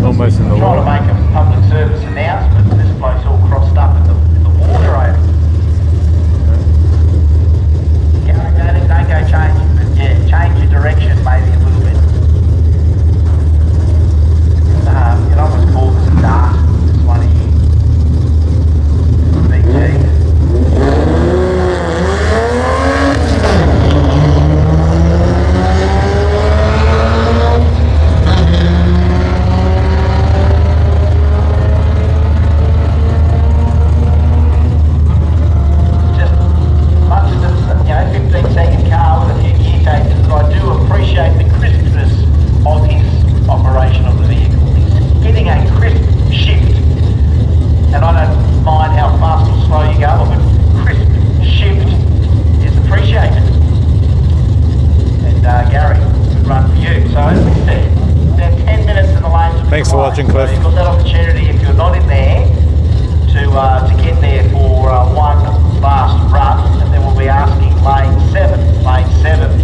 Almost in the trying to make a public service announcement. This place all crossed up in the water to get there for one last run, and then we'll be asking lane 7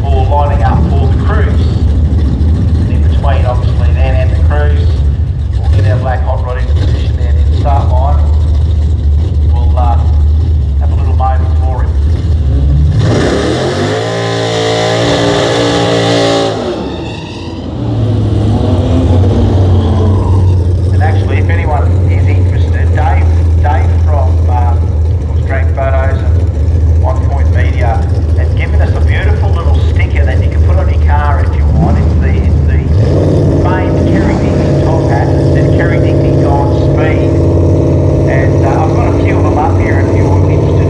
for lining up for the cruise. And in between, obviously, then and the cruise, we'll get our black hot rod into position there near the start line. We'll have a little moment for him. And actually, if anyone is interested, Dave from Stream Photos and On Point Media has given us a beautiful little sticker that you can put on your car if you want. It's the famed Kerry Dixie top hat that says Kerry Dixie Godspeed. And I've got a few of them up here if you're interested.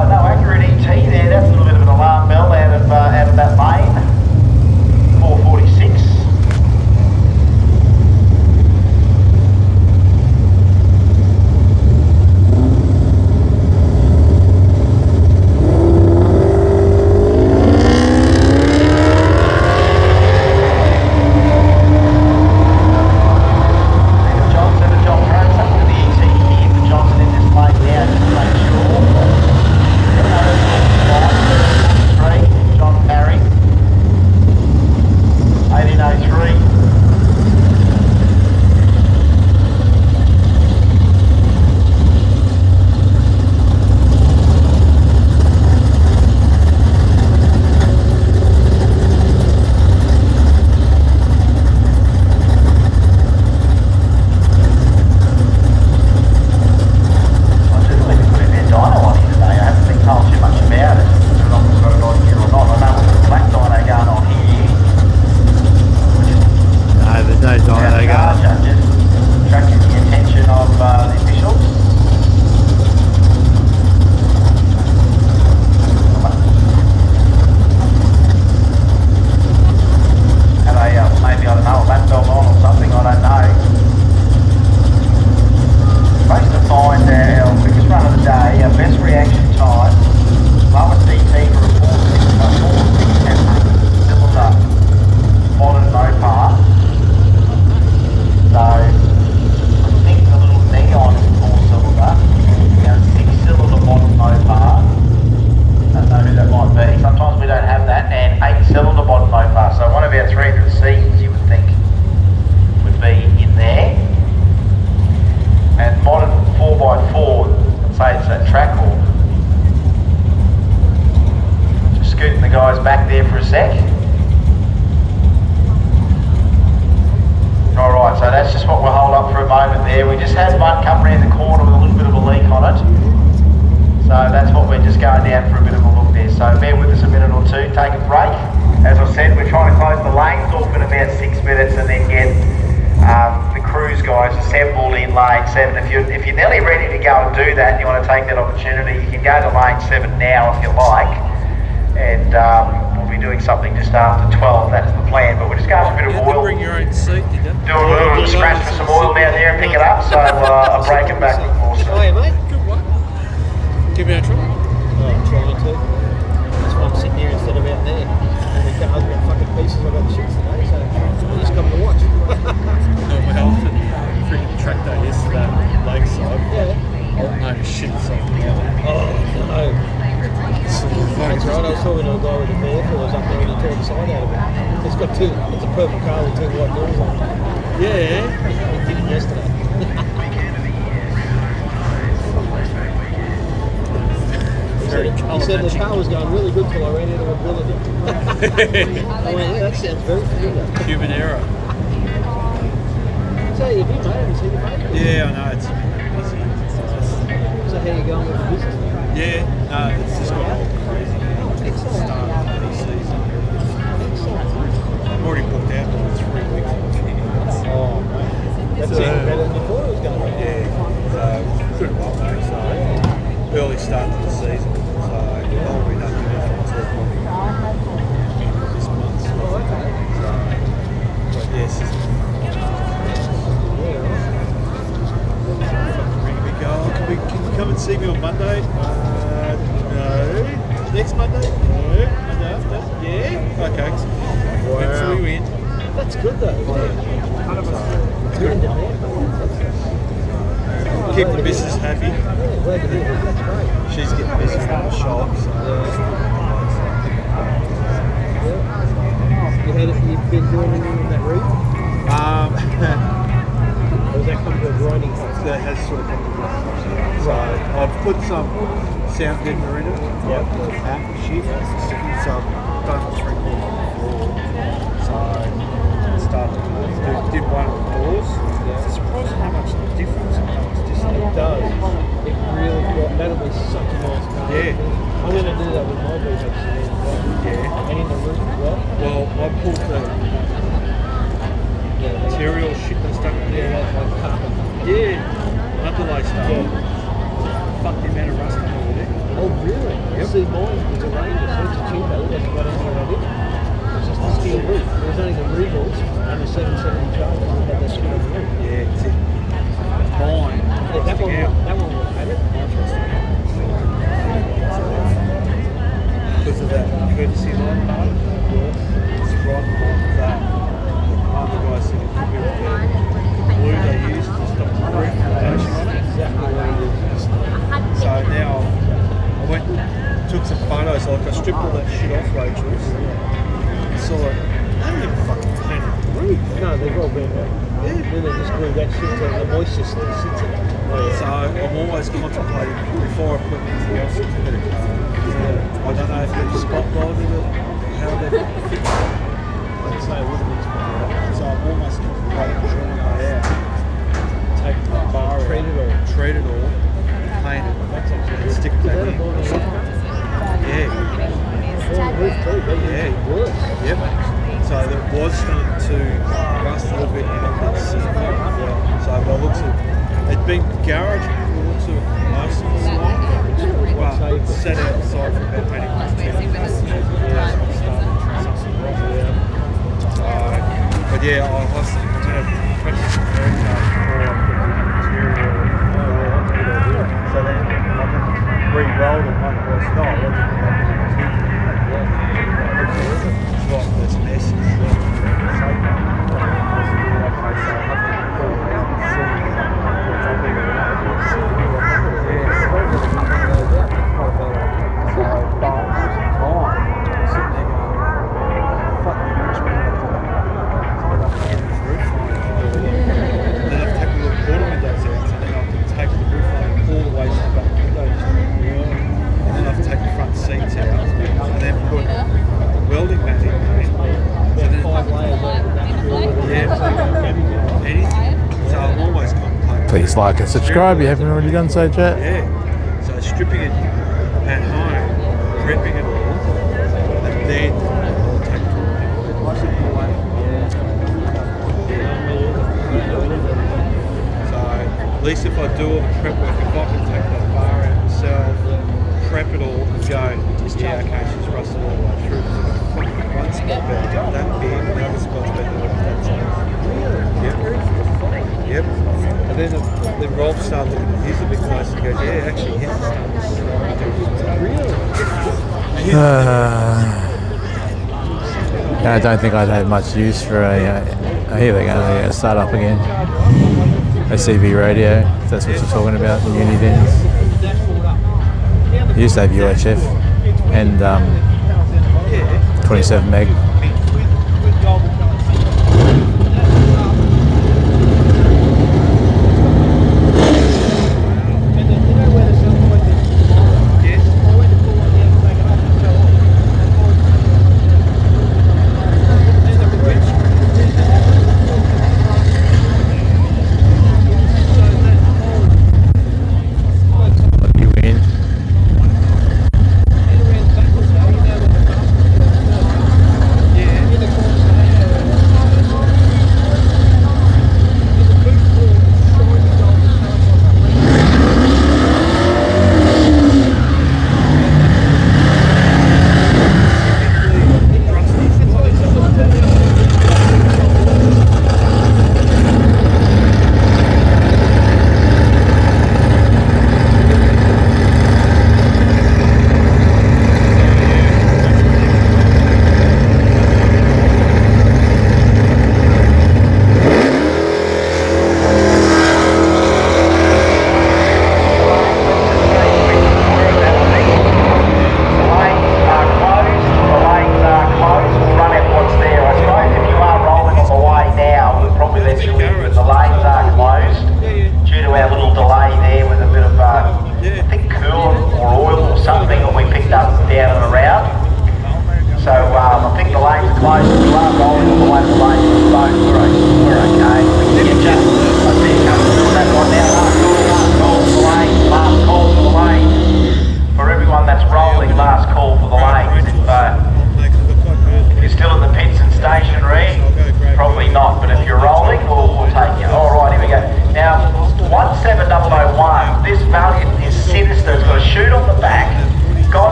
No accurate ET there. That's a little bit of an alarm bell out of that lane. 446. If you're nearly ready to go and do that and you want to take that opportunity, you can go to lane 7 now if you like, and we'll be doing something just after 12. That's the plan, but we're just going for a bit of oil. Bring your own seat, did you? Do a little scratch for some oil down there and pick it up, so I'll break it back before. Hey mate, good one. Give me a try. Oh, I'm trying to. That's why I'm sitting here instead of out there. And the cars got fucking pieces. I got the shits today, so I just come to watch. No, my health and freaking track day yesterday on the lakeside. Yeah. Oh no, shit, something. Oh no. That's right, I was talking to a guy with a vehicle that was up there and he tore the side out of it. It's a purple car with 2 white doors on it. Yeah. He did it yesterday. He said the car was going really good till I ran into a ability. I went, yeah, that sounds very familiar. Human error. So you been, mate? Haven't seen your mate? Yeah, I know, it's a bit busy. So how you going with the business? Yeah, no, it's just got all crazy. Excellent. Start of the season. I've already booked out for 3 weeks. Oh, man. That's even better than you thought it was going to be. Yeah, so good well, mate. So early start to the season. So I'll be done with it until this month. Oh, okay. So, but yes. see me on Monday? No. Next Monday? No. Monday after? Yeah. Okay. Wow. Until we win. That's good though. It's good in demand. Keep the missus happy. Yeah, glad to hear that. That's great. She's getting busy in the shop. So. You've been doing anything with that roof? Or has that come to a grinding halt? That has sort of come to a grinding halt. So I've put some sound deadener in it. Yep. Hat shit. Some done the 3/4 floor. So started to did one of the doors. It's surprising how much difference it makes. It does. It really got, that'll be such a nice car. Yeah. I'm going to do that with my VH as well. Yeah. And in the roof as well. Well, I pulled the material shit that's stuck in there. Yeah, that's like carpet. Yeah. Underlay stuff. Yeah. Fuck the amount of rust under there. Oh, really? Yep. See, mine was a Ranger, so it's a cheaper. It hasn't got anything on it. It's just a steel roof. There was only the Regals and the 770 Charger that had that shit on the roof. Yeah, that's it. Mine. Yeah, that one will have it. Because of that courtesy line part, it's right in line with that. One of the guys said it could be with the glue they used to stop the roof from bashing on it. So now I went and took some photos, like I stripped all that shit off Rachel's. So like, I haven't even fucking painted the roof. No, they've all been back. Yeah. Then they just glue that shit to the moisture that sits in it. So I'm always contemplating before I put anything else into the car. I don't know if they've spotlighted it, how they've fixed it. I'd say it would have been spotlighted. So I'm almost contemplating drawing it out, take the bar out, treat it all, paint it, and stick it back in. Yeah. Yeah. Yep. So there was starting to rust a little bit in the cylinder. So by the looks of it, it'd been garage by the looks of it most of the time. Well, sat outside for about 10 minutes. But yeah, I was going to practice some very hard before I put the material. So then I can re-roll it one more style. I just put that like this message. Please like and subscribe if you haven't already done so, chat. Yeah. So stripping it at home, prepping it all, and then I'll take it all. So at least if I do all the prep work, if I can take that bar out myself, prep it all and go, yeah, okay, she's rusted all the way through. One spot better, that big, the other spot's better than that size. Yep. Yep. And then Rob started looking at his a bit closer and goes, yeah, actually his is starting to really? I don't think I'd have much use for a here they go, they're going to start up again. A CB radio, if that's what you're talking about, the Univins. Used to have UHF and 27 meg.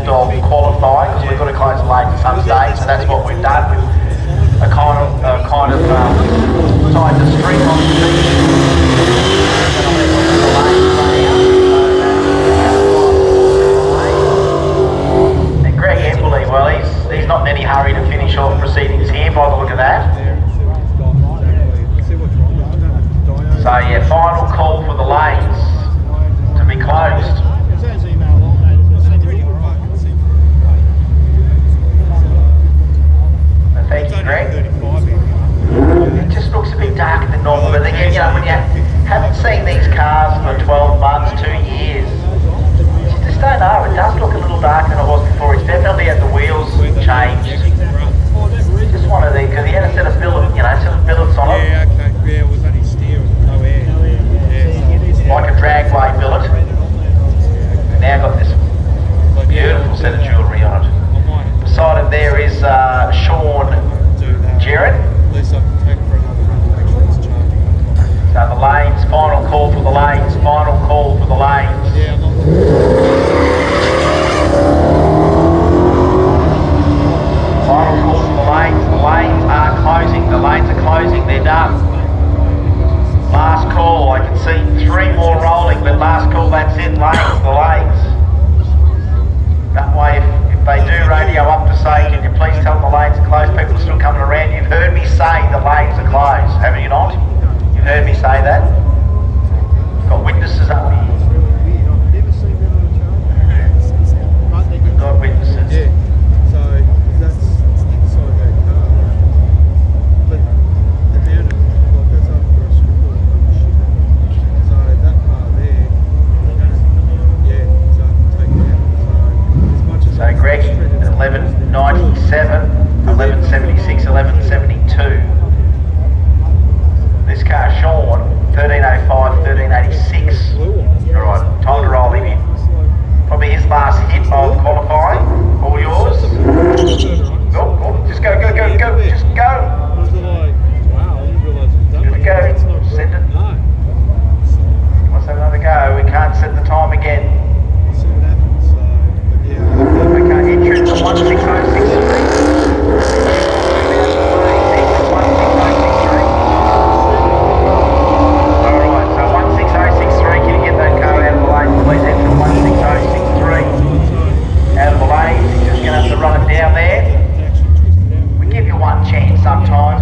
of qualifying because we've got to close the lanes at some stage, so that's what we've done. We've tied the string on the and Greg Eppley, well, he's not in any hurry to finish off proceedings here by the look of that. So yeah, final call for the lanes to be closed. Thank you, Greg. It just looks a bit darker than normal, but again, you know, when you haven't seen these cars for 12 months, 2 years, you just don't know. It does look a little darker than it was before. It's definitely had the wheels changed. Just one of these, because he had a set of billets, you know, set of billets on it. Yeah, okay, yeah, it was only steering, no air. Yeah. Like a drag blade billet. Now got this beautiful set of jewellery on it. Beside it there is Sean Jarrett. At least I can take for another run to make sure it's charging. So the lanes, final call for the lanes, final call for the lanes. Yeah, I'm not... Final call for the lanes are closing, the lanes are closing, they're done. Last call, I can see 3 more rolling, but last call, that's it, lanes, the lanes. That way, if they do radio up to say, can you please tell them the lanes are closed, people are still coming around. You've heard me say the lanes are closed, haven't you not? You've heard me say that? Got witnesses up here. Got witnesses. Yeah, so that's inside that car. But the amount of, like, that's up for a strip or shit. So that part there, yeah, so I can take it out. So as much as... So Greg, 1197, 1176, 1172. This car, Sean, 1305, 1386. Alright, time to roll him in. Probably his last hit of qualifying. All yours. Oh, just go, just go. Was it like, wow, I didn't realise it was done. Just go, send it. No. Let's have another go. We can't set the time again. See what happens, so, but yeah. Okay, entrance to 16063. Alright, so 16063, can you get that car out of the lane? Please enter 16063. Out of the lane, you're just going to have to run it down there. We give you one chance sometimes.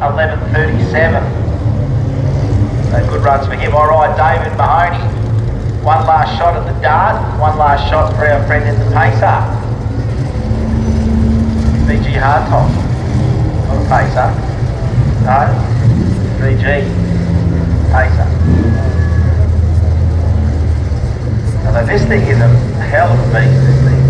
11:37. So good runs for him. All right, David Mahoney. One last shot at the dart. One last shot for our friend in the pacer. VG Hardtop. Not a pacer. No. VG. Pacer. Although this thing is a hell of a beast, this thing.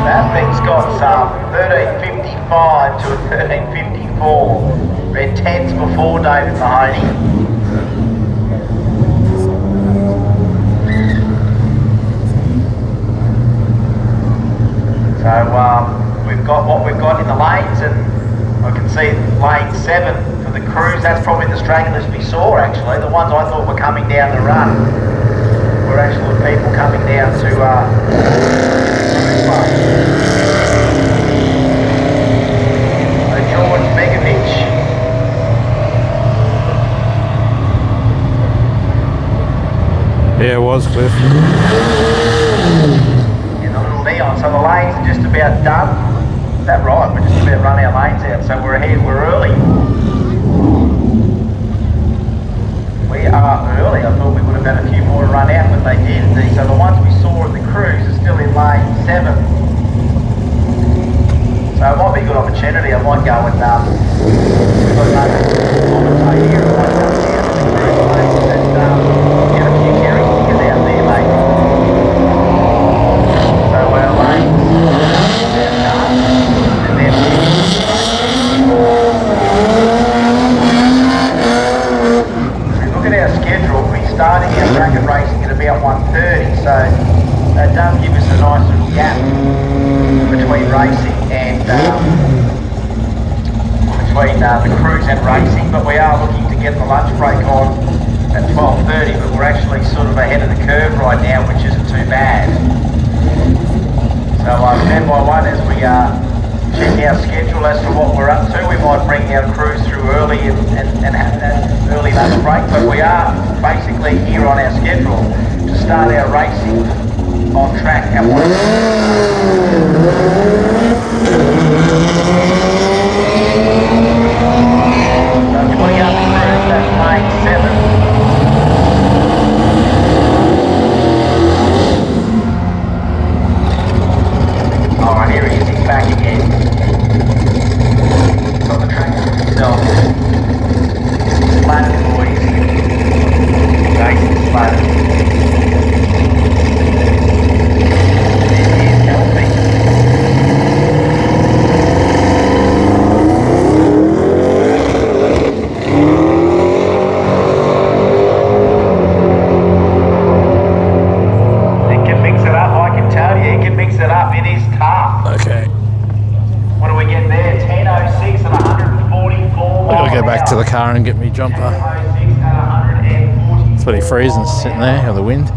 That thing's got some 1355 to a 1354. Red 10s before David Mahoney. So we've got what we've got in the lanes, and I can see lane 7 for the cruise. That's probably the stragglers we saw actually. The ones I thought were coming down the run were actually people coming down to George Begovic. Yeah, it was Cliff. So the lanes are just about done. Is that right? We're just about run our lanes out, so we're ahead, we're early. We are early. I thought we would have had a few more to run out, but they did indeed. So the ones we saw in the cruise are still in lane 7. So it might be a good opportunity. I might go and we've got another commentator here. I might go down to the cruise lanes and get a few carry figures out there, mate. Starting our bracket racing at about 1:30, so that does give us a nice little gap between racing and between the cruise and racing. But we are looking to get the lunch break on at 12:30. But we're actually sort of ahead of the curve right now, which isn't too bad. So stand by one as we check our schedule as to what we're up to. We might bring our crews through early and have that early lunch break, but we are basically here on our schedule to start our racing on track at 1. So putting up the crews, that's lane 7. Alright, here he is, he's back again. He's on the track himself. Flat boys. Racing flat. There he is, healthy. He can mix it up, I can tell you. He can mix it up. It is tough. Okay. What do we get there? 10:06 and 144 I gotta go back to the car and get me jumper. 10:06 and 144. It's pretty freezing sitting there, or the wind.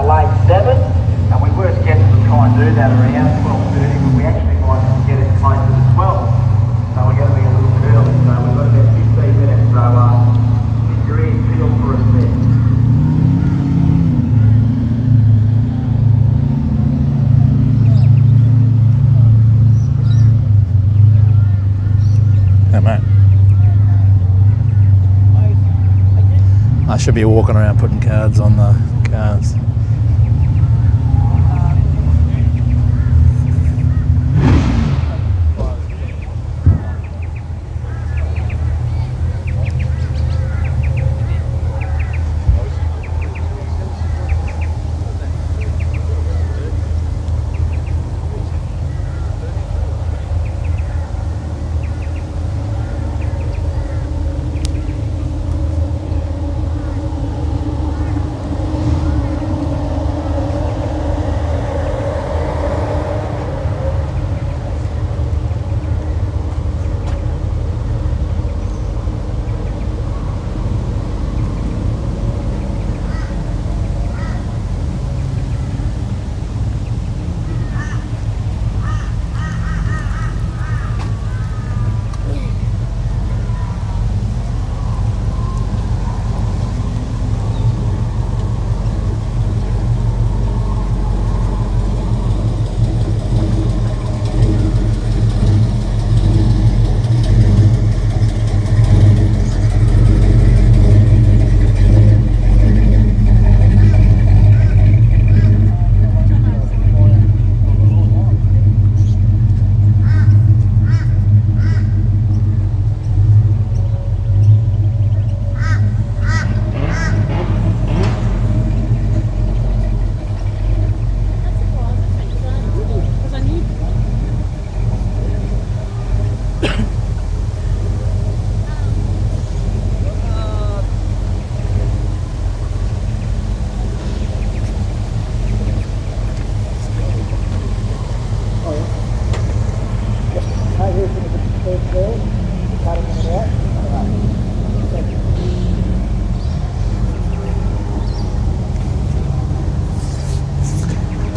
Lane 7, and we were scheduled to try and do that around 12:30, but we actually might get it closer to 12. So we're going to be a little bit early, so we've got about 15 minutes, so keep your ears peeled for us there. Hey mate. I should be walking around putting cards on the cars.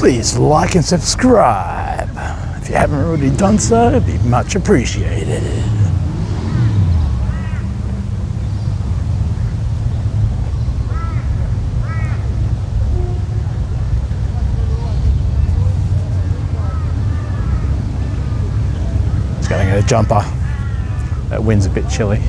Please like and subscribe. If you haven't already done so, it'd be much appreciated. Just gonna get a jumper. That wind's a bit chilly.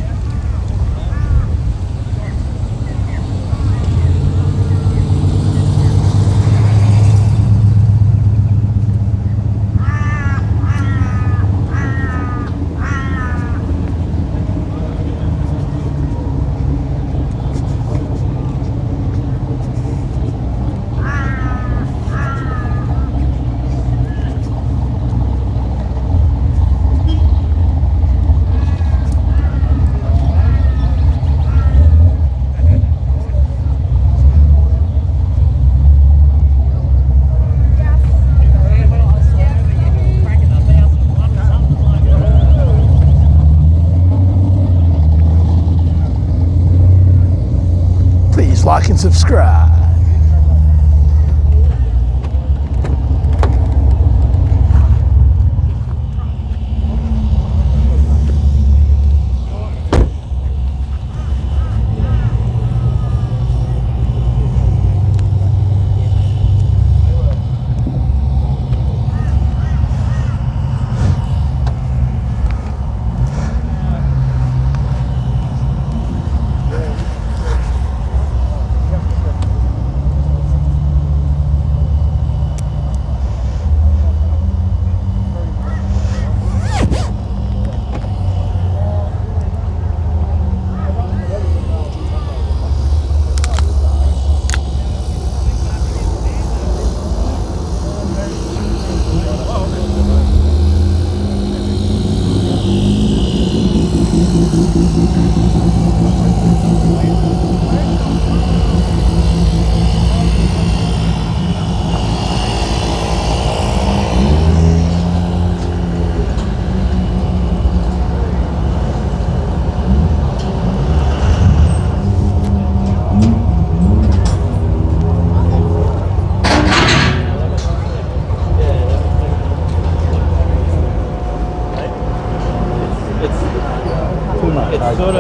Like and subscribe.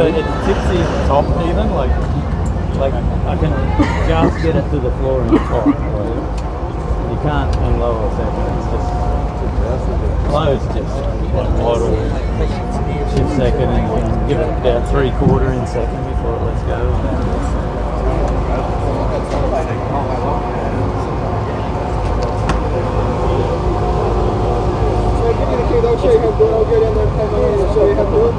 It's tipsy at the top even, like I can just get it to the floor on the top. You can't in lower second, it's just low is just like model shift second and you can give it about 3/4 in second before it lets go. I'll show you how to do it. I'll go down there and come over and show you how to do it.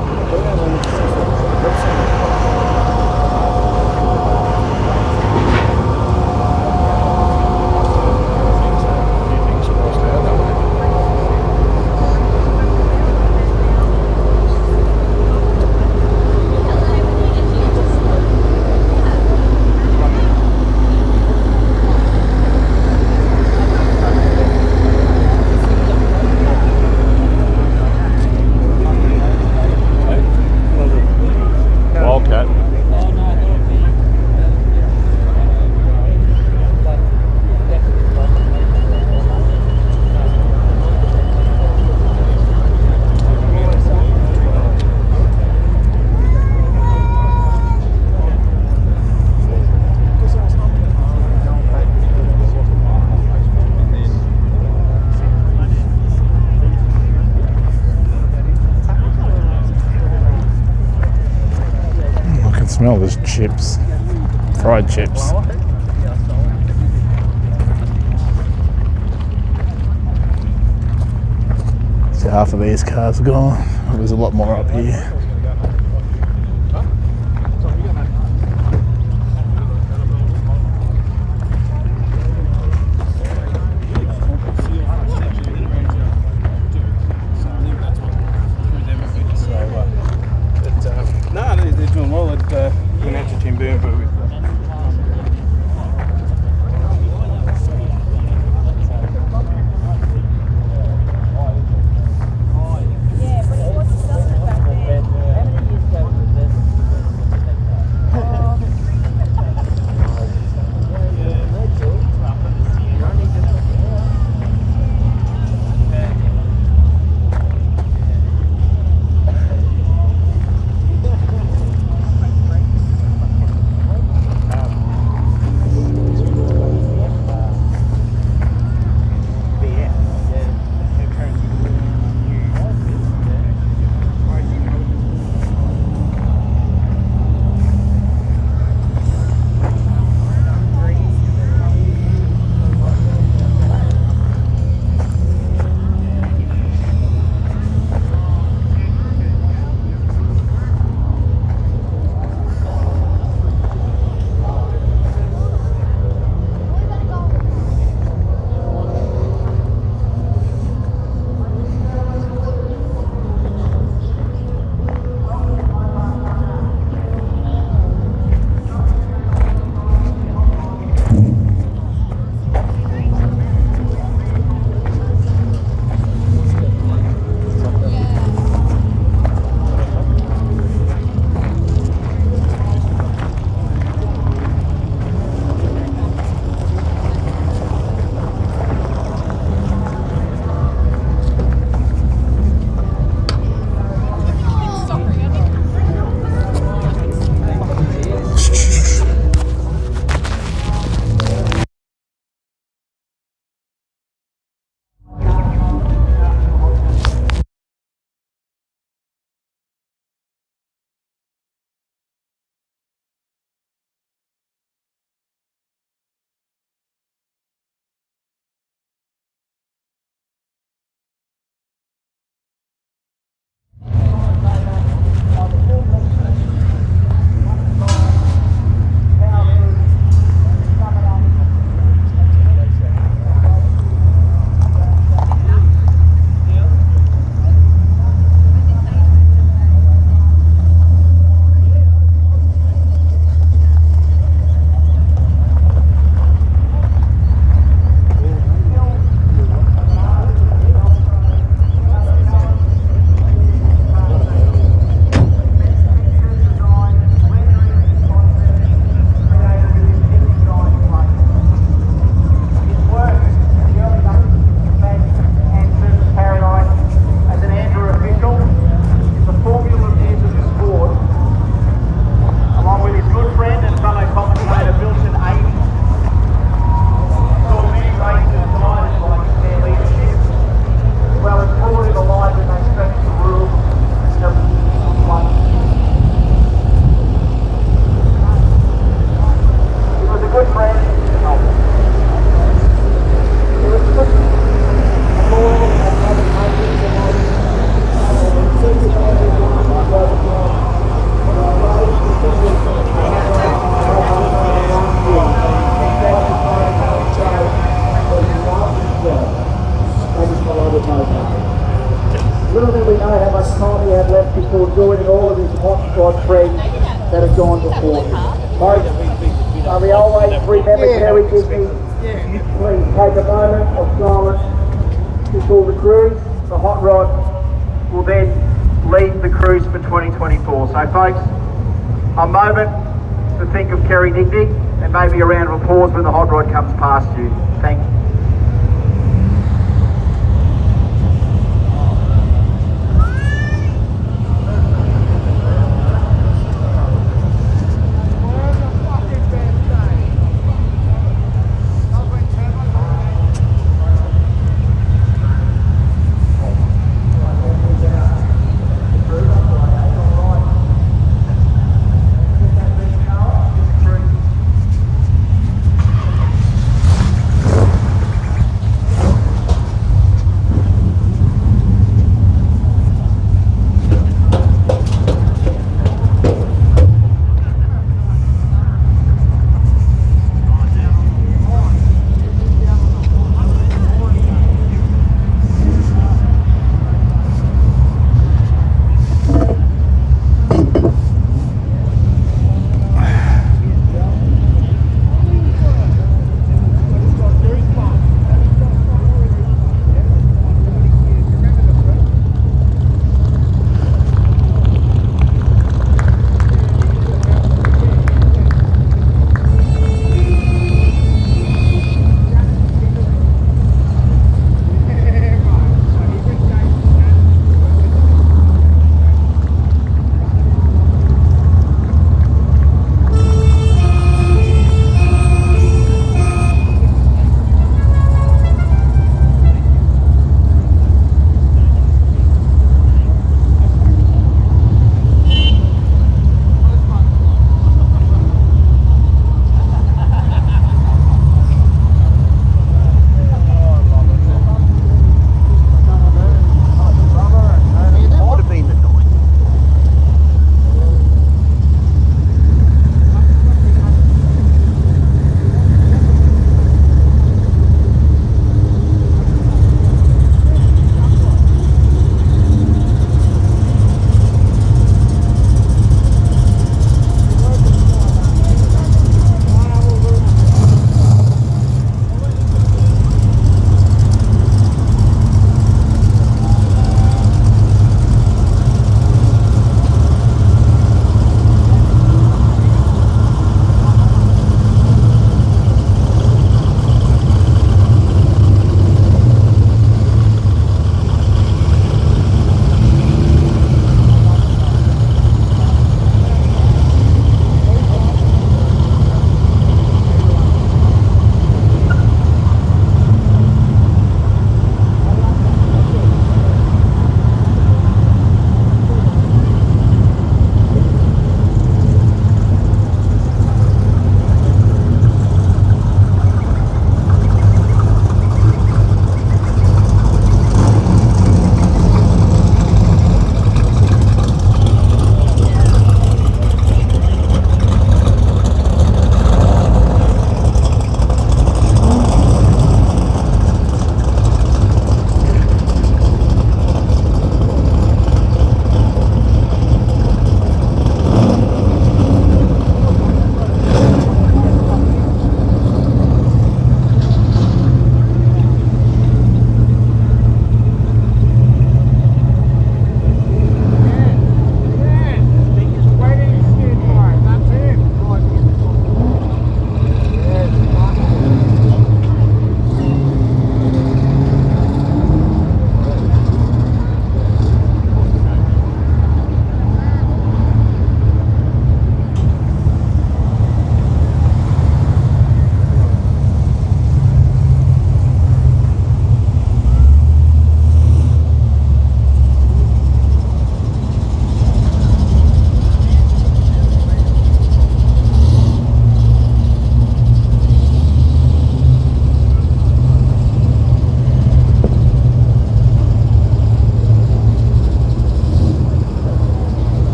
Smell those chips, fried chips. See, half of these cars are gone. There's a lot more up here. Yeah, but it was something back there. Little did we know how much time he had left before joining all of his hot rod friends that have gone before him. Folks, we always remember Kerry Disney. Please take a moment of silence before the cruise. The hot rod will then lead the cruise for 2024. So folks, a moment to think of Kerry Digby and maybe a round of applause when the hot rod comes past you. Thank you.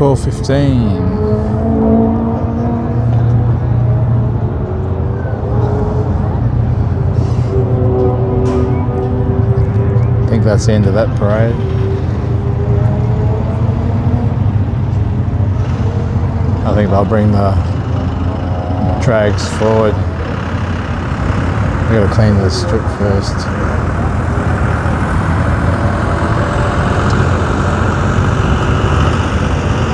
12:15. I think that's the end of that parade. I think they'll bring the drags forward. We gotta clean the strip first.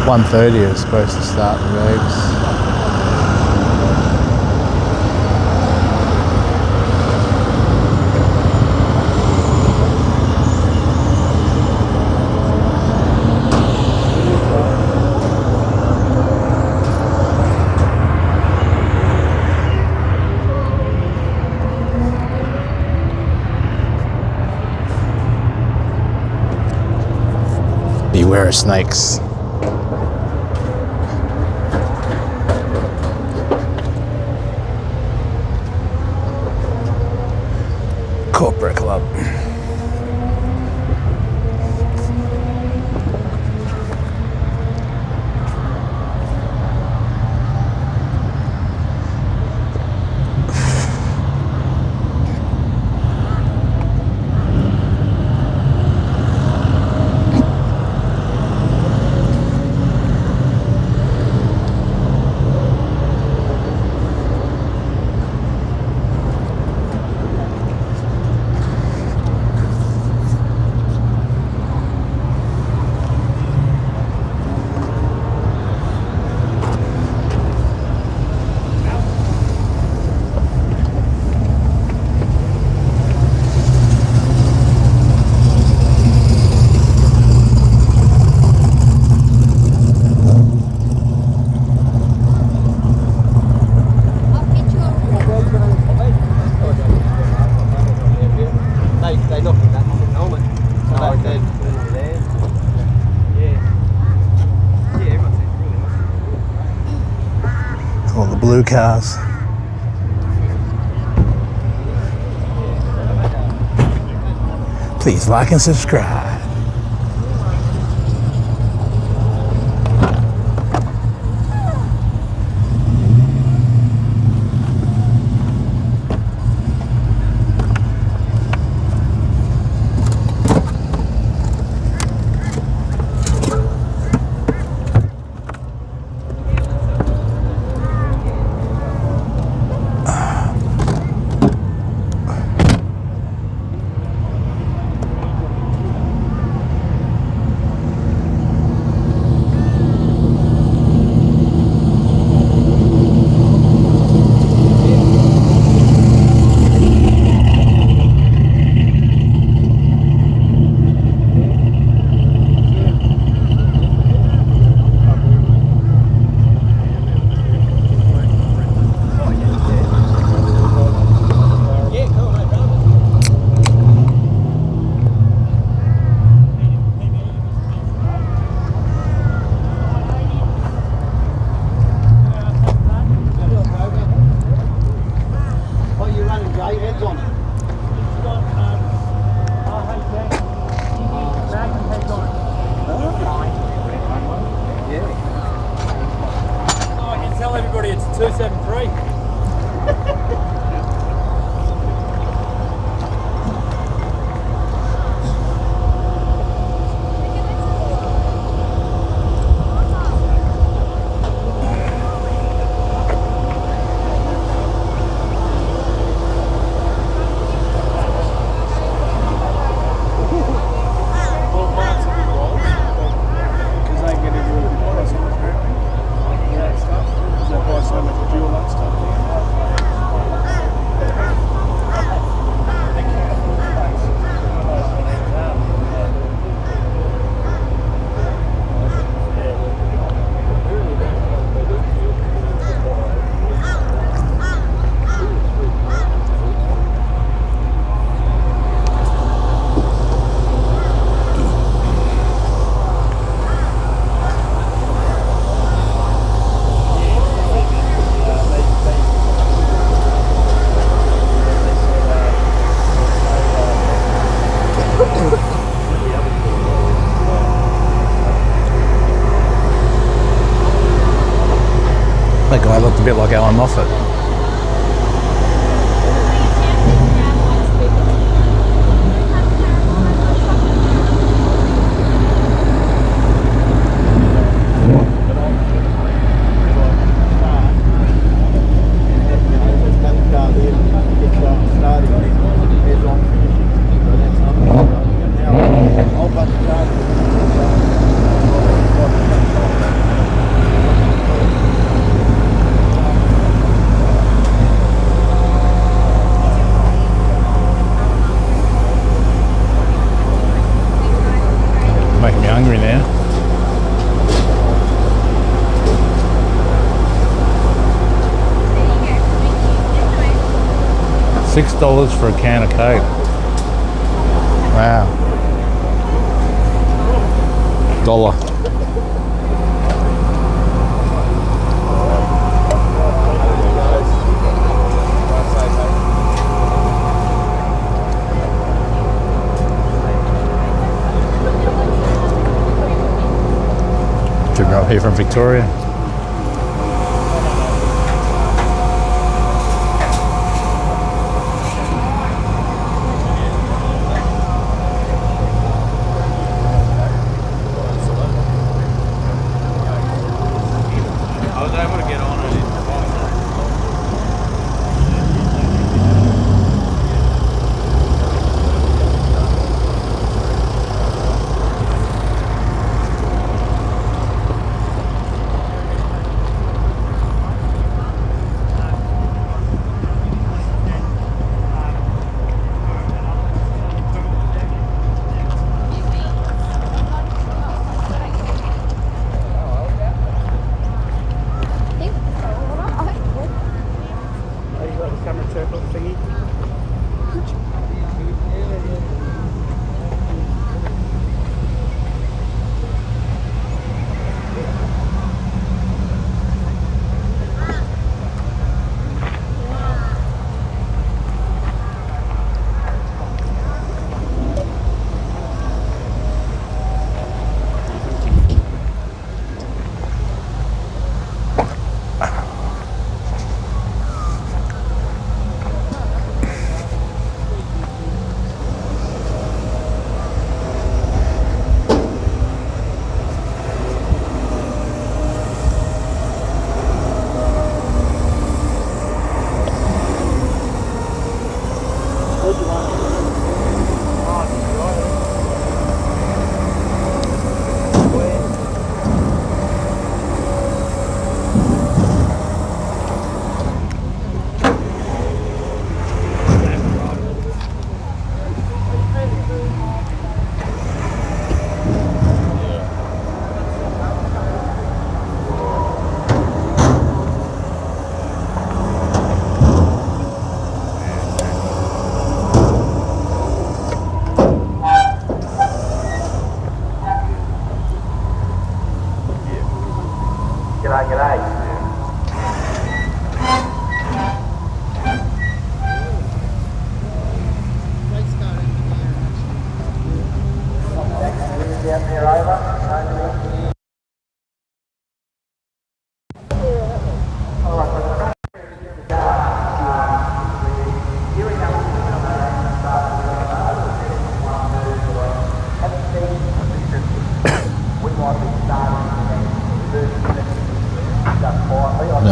.1:30 is supposed to start the legs. Beware of snakes. Corporate club. All the blue cars. Please like and subscribe. I looked a bit like Alan Moffat. Making me hungry now. $6 for a can of Coke. Wow. $1. Driven up here from Victoria. I was able to get on it.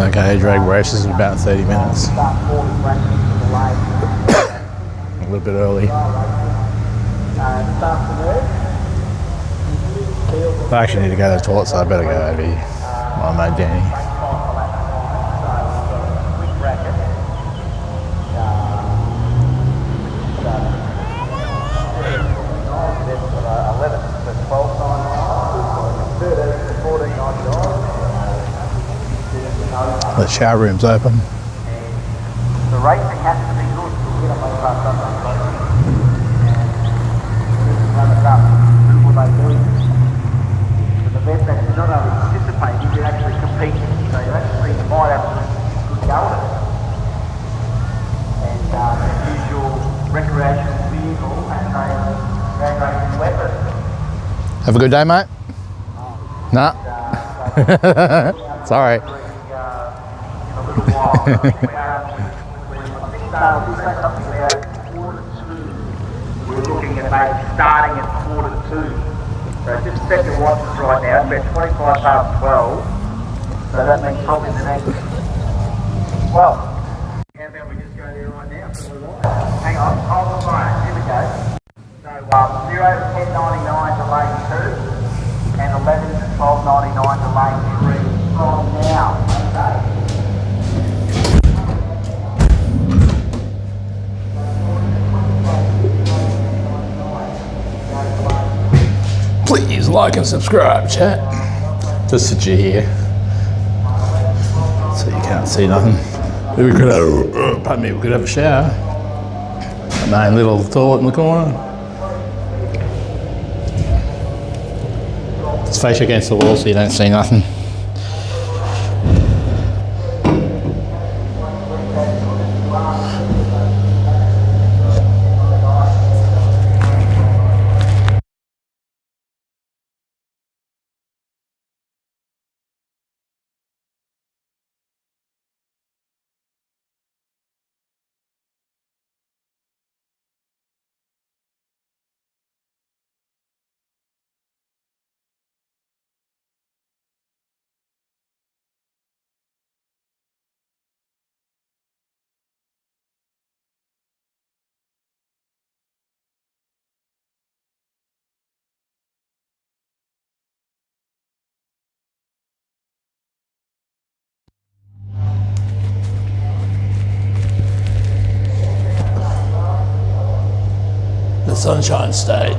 Okay, drag races in about 30 minutes. A little bit early. I actually need to go to the toilet, so I better go over here. My mate Danny. The shower room's open. The racing has to be good to win a Mopar Sunday. Run it up, do what they do. It's an event that you not only participate in, you actually compete in. So you actually might have a good go at it. And use your recreational vehicle as a drag racing weapon. Have a good day, mate. Nah. It's alright. We're looking at maybe starting at 1:45. So just set your watches right now. It's about 25 past 12. So that means probably the next. Well, how about we just go there right now? Hang on, hold on, right. Here we go. So 0 to 10.99 to lane 2 and 11 to 12.99 to lane 3 from now. Okay. Please like and subscribe, chat. Just sit you here, so you can't see nothing. We could have, pardon me, we could have a shower. A main little toilet in the corner. Just face against the wall so you don't see nothing. The Sunshine State.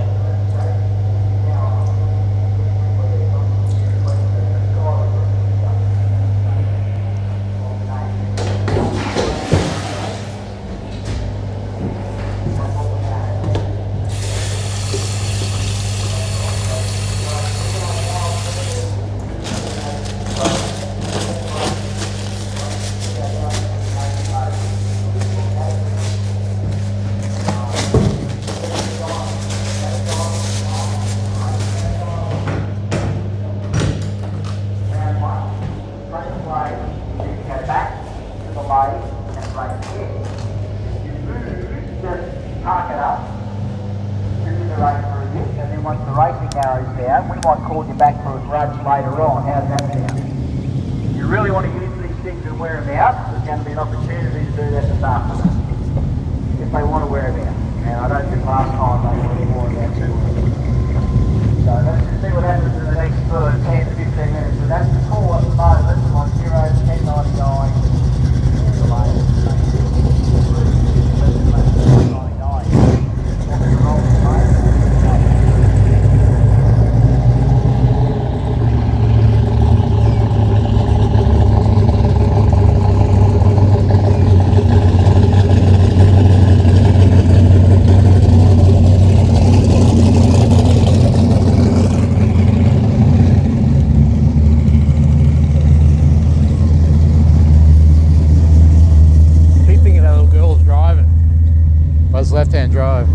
Left-hand drive.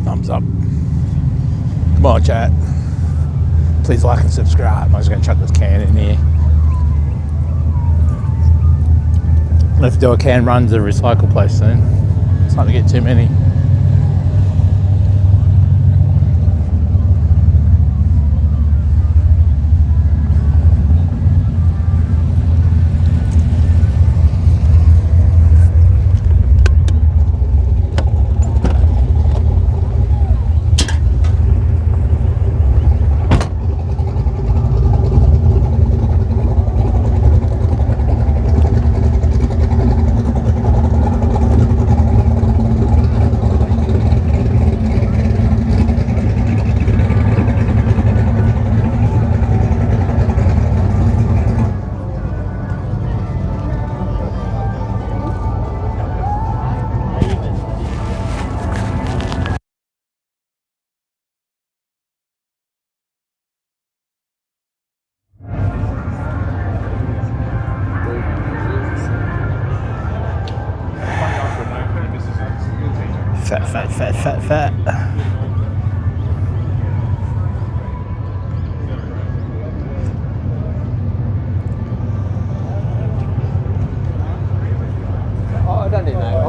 Thumbs up. Come on, chat. Please like and subscribe. I'm just going to chuck this can in here. I'll have to do a can run to the recycle place soon. It's not to get too many. Fat.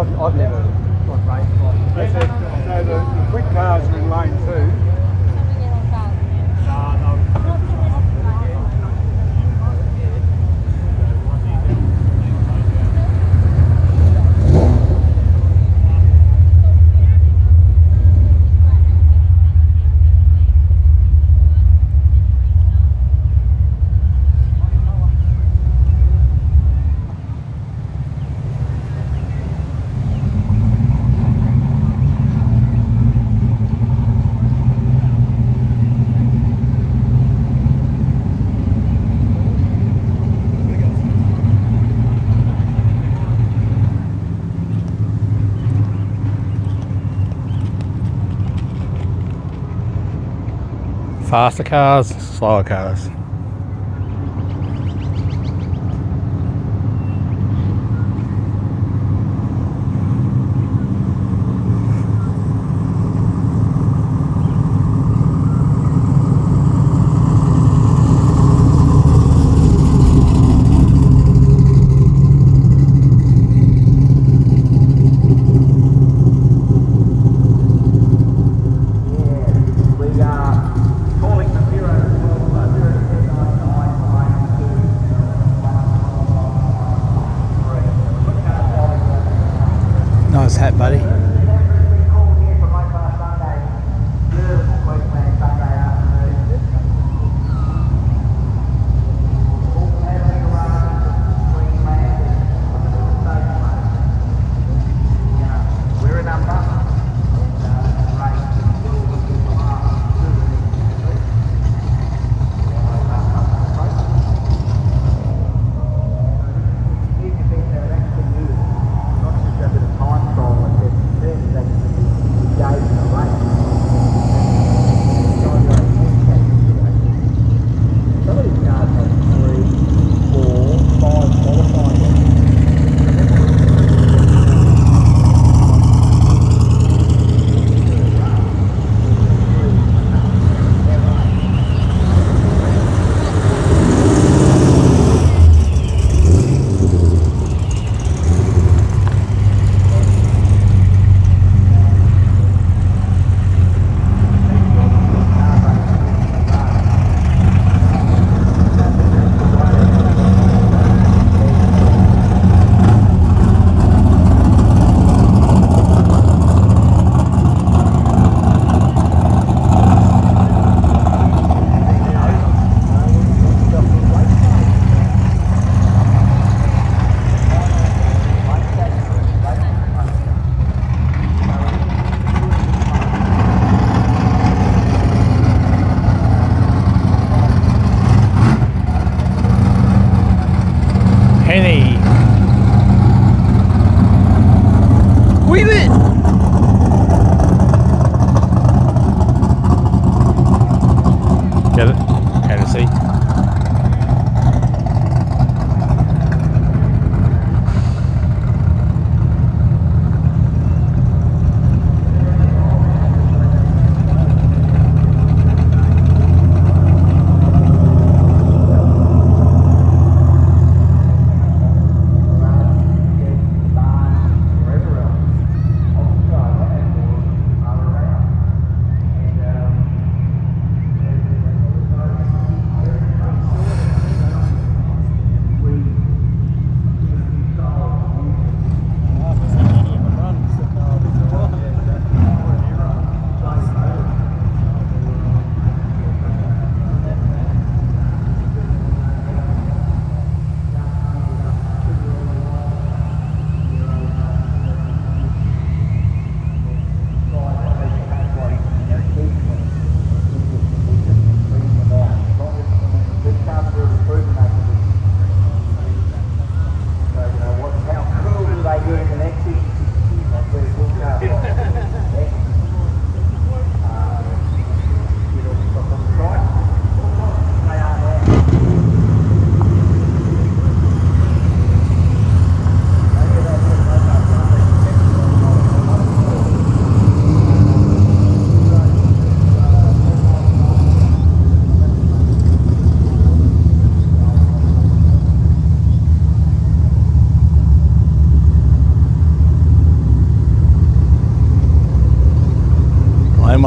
I've never got raced like this. So the quick cars are in lane 2. Faster cars, slower cars. Nice hat, buddy.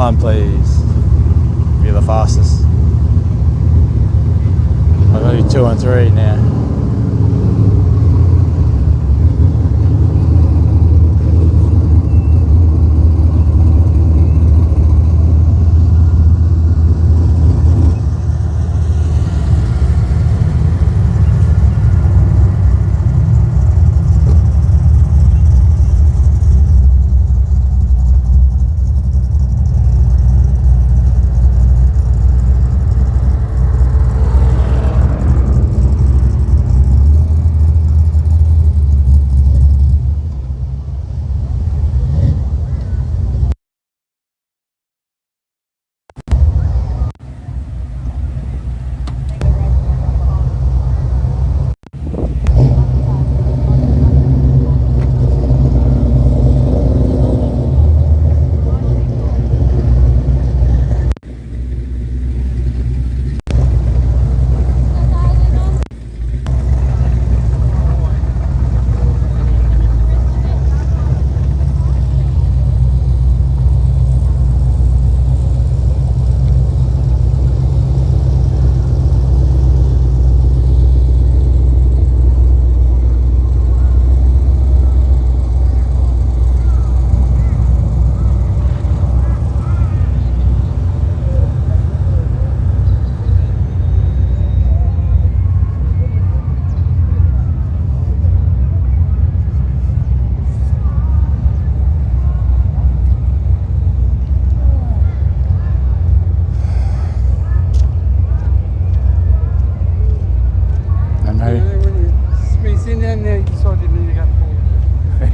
Time, please. Be the fastest. I've got to do 2 and 3 now.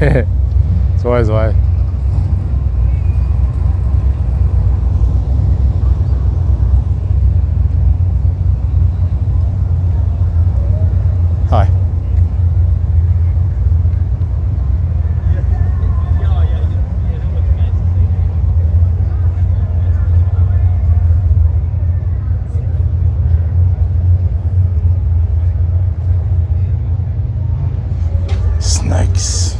It's always the way. Hi. Snakes.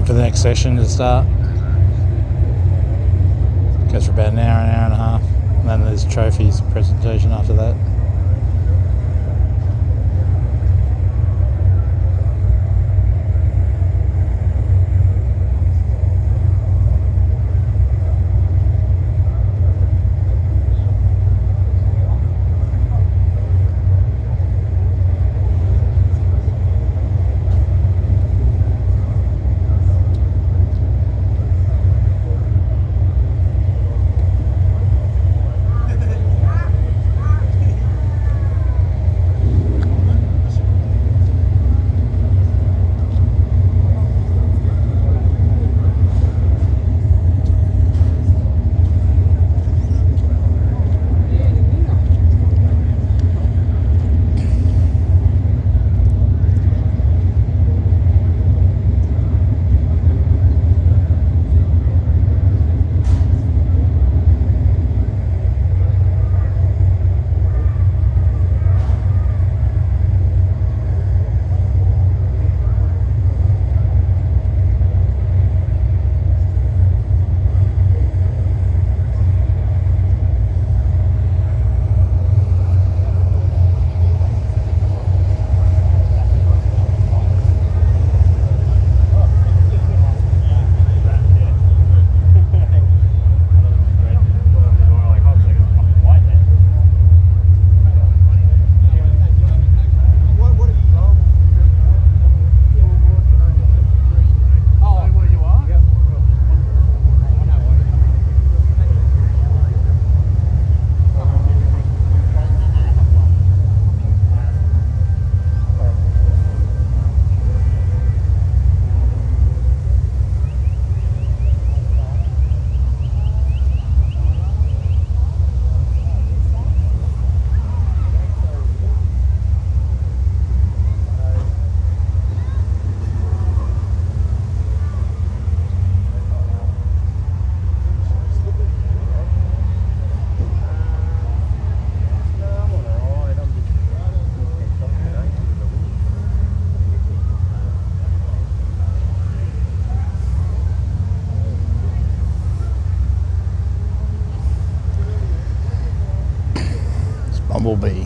For the next session to start. Goes for about an hour and a half, and then there's trophies presentation after that. Bumblebee.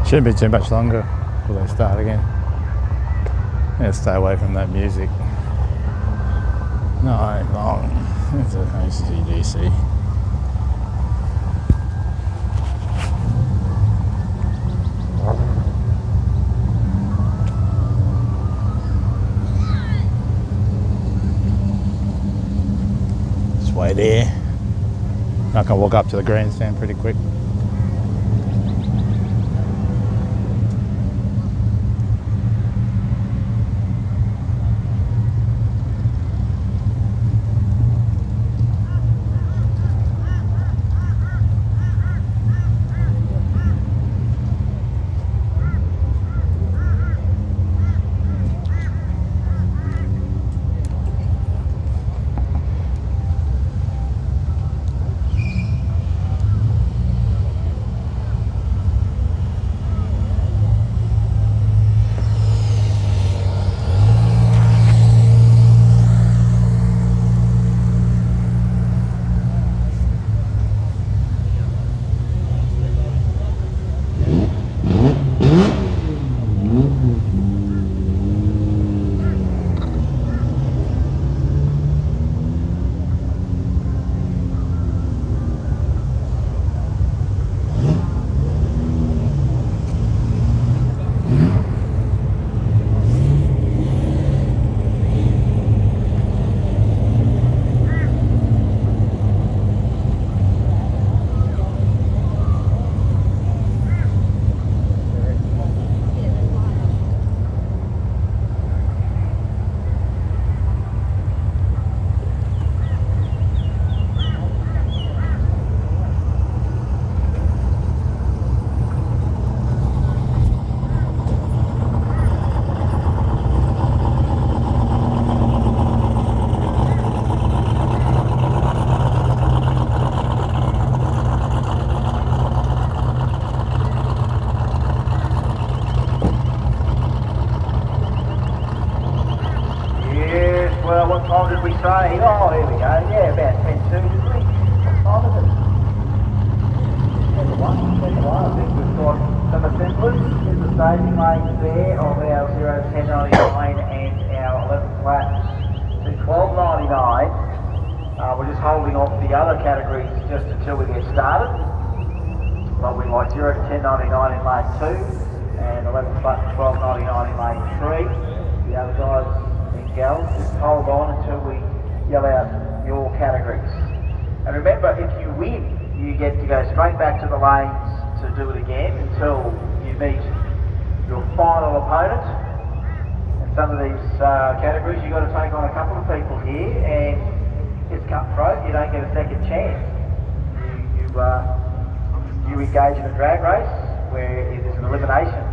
Shouldn't be too much longer before they start again. Yeah, stay away from that music. No, long. It's an AC/DC. Just wait there. I can walk up to the grandstand pretty quick. time did we say? Oh, here we go. Yeah, about 10 to, did we? What time is it? 10 to 1. 10 to 1. I think we've got some assemblers. There's the staging lanes there of our 01099 and our 11 flat to 1299. We're just holding off the other categories just until we get started. but we like 0 to 10.99 in lane 2 and 11 to 12.99 in lane 3. The other guys and gals, just hold on until we yell out your categories. And remember, if you win, you get to go straight back to the lanes to do it again until you meet your final opponent. And some of these categories you've got to take on a couple of people here, and it's cutthroat. You don't get a second chance. You engage in a drag race where it is an elimination.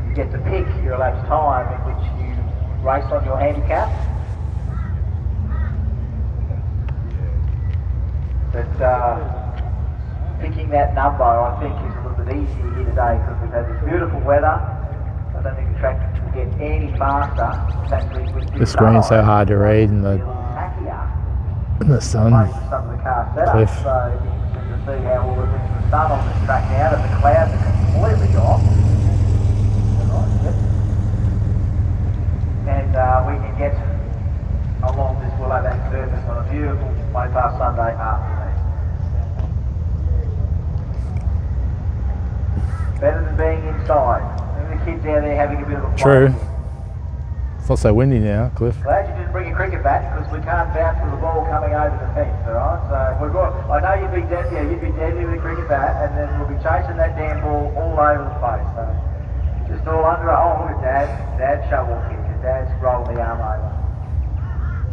You get to pick your elapsed time in which you race on your handicap. But picking that number, I think, is a little bit easier here today because we've had this beautiful weather. I don't think the track will get any faster. The screen's so hard to read in the sun. Some of the car setup, Cliff. so you can see how all the things are done on this track now that the clouds are completely gone. And we can get along this willow bank surface on a beautiful Mopar Sunday afternoon. Better than being inside. Look at the kids out there having a bit of a play. True. It's not so windy now, Cliff. Glad you didn't bring your cricket bat because we can't bounce with the ball coming over the fence, alright? So we've got, I know you'd be deadly with a cricket bat, and then we'll be chasing that damn ball all over the place. So just all under it. Oh, look at Dad's shovel kick, and Dad's rolling the arm over.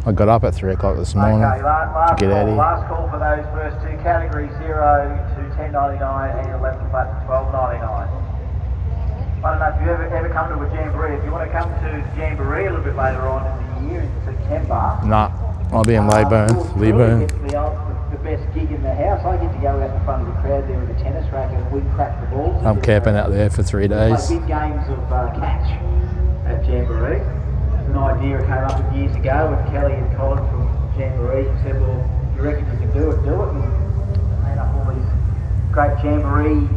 I got up at 3 o'clock this morning Okay, to get out of here. last call for those first two categories, 0 to 10.99 and 11 to 12.99. I don't know if you've ever come to a jamboree. If you want to come to the jamboree a little bit later on in the year, in September. Nah, I'll be in Leyburn. The best gig in the house. I get to go out in front of the crowd there with a tennis racket and we crack the balls. I'm camping out there for 3 We days. play big games of catch at jamboree. It's an idea I came up with years ago when Kelly and Colin from jamboree said, well, if you reckon you can do it, do it. And they made up all these great jamboree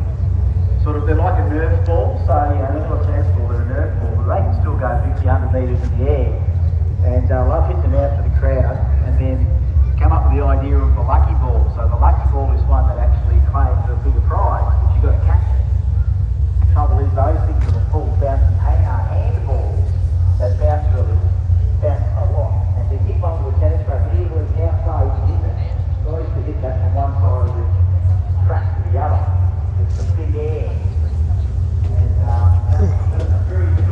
sort of, they're like a Nerf ball, so they're not a tennis ball, they're a Nerf ball, but they can still go 50, 100 metres in the air. And I've hit them out for the crowd and then come up with the idea of the lucky ball. So the lucky ball is one that actually claims a bigger prize, but you've got to catch it. The trouble is those things are full bouncing handballs that bounce a lot. And to hit one with a tennis racket, even outside you hit it, you always to hit that from one side of the track to the other. It's a big air. And that's a very good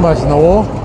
almost in the war.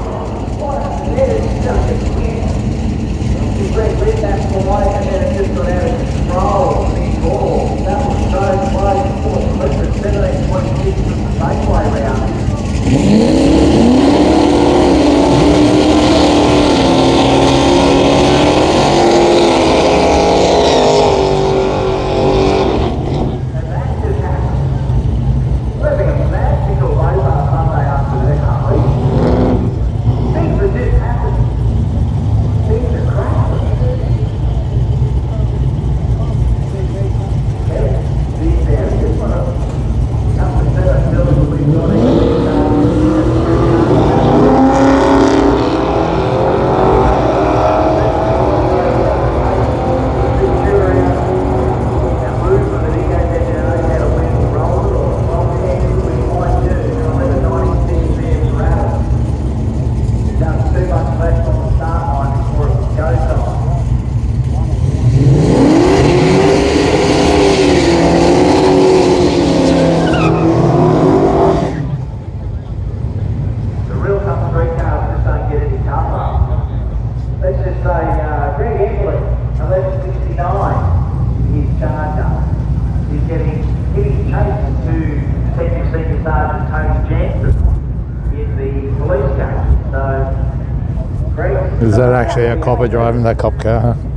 Is that actually a copper driving that cop car? Huh?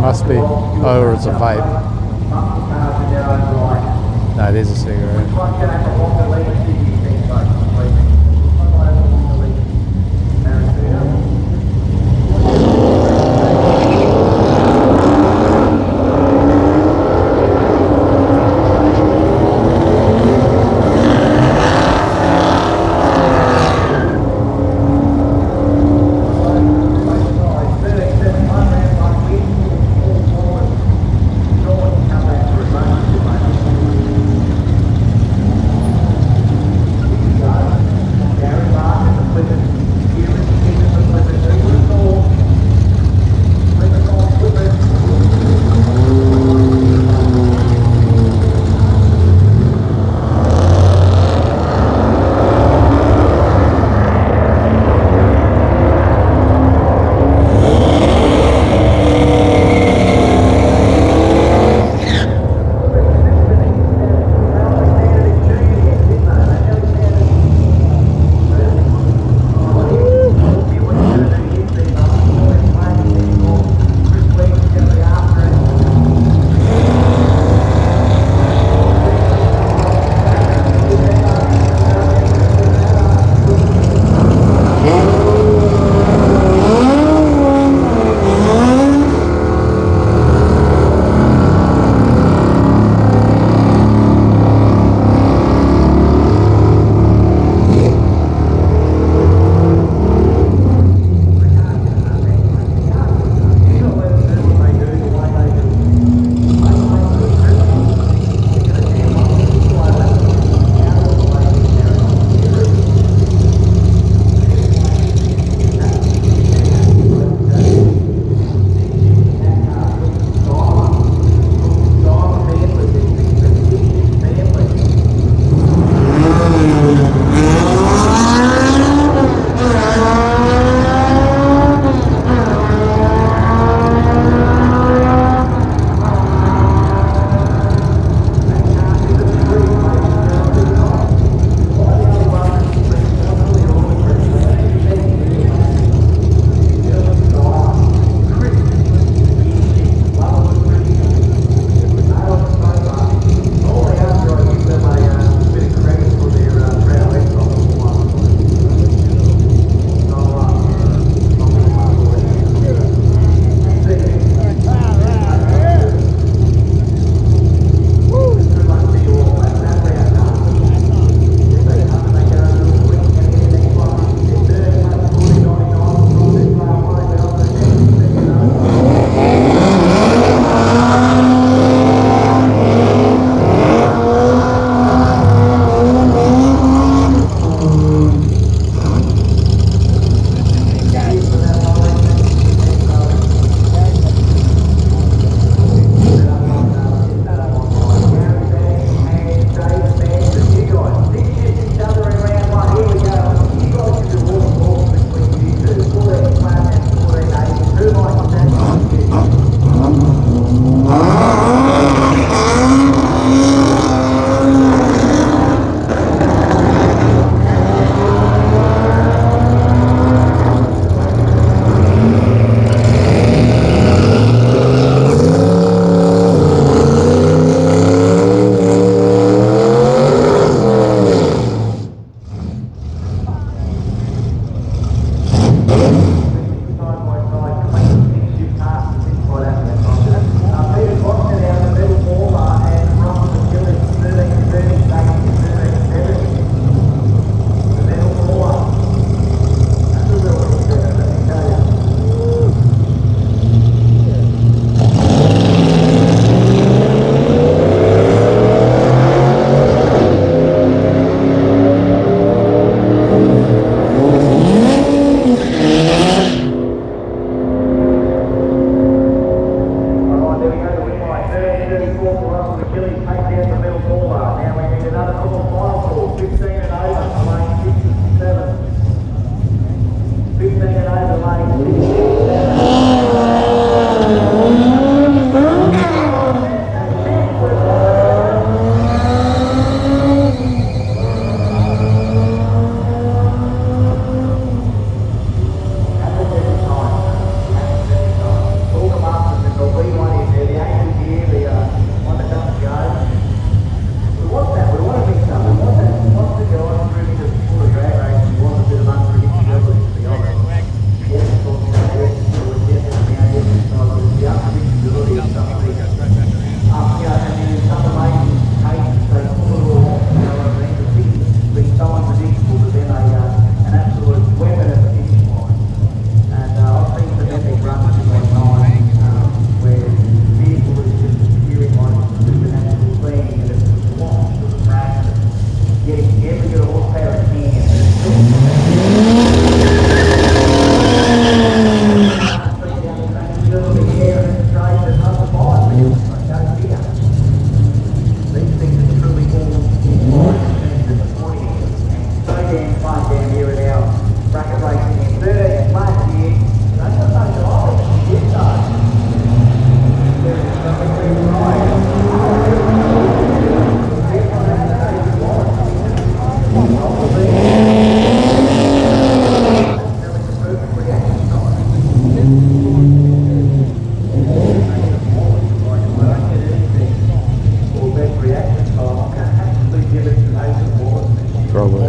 Must be. Oh, or it's a vape. No, there's a cigarette. every bit of horsepower it can. These things are truly all disappointing. So damn fun down here at our bracket racing in 13th last year. That's not much of it. Yes, though. There is something really right. Probably.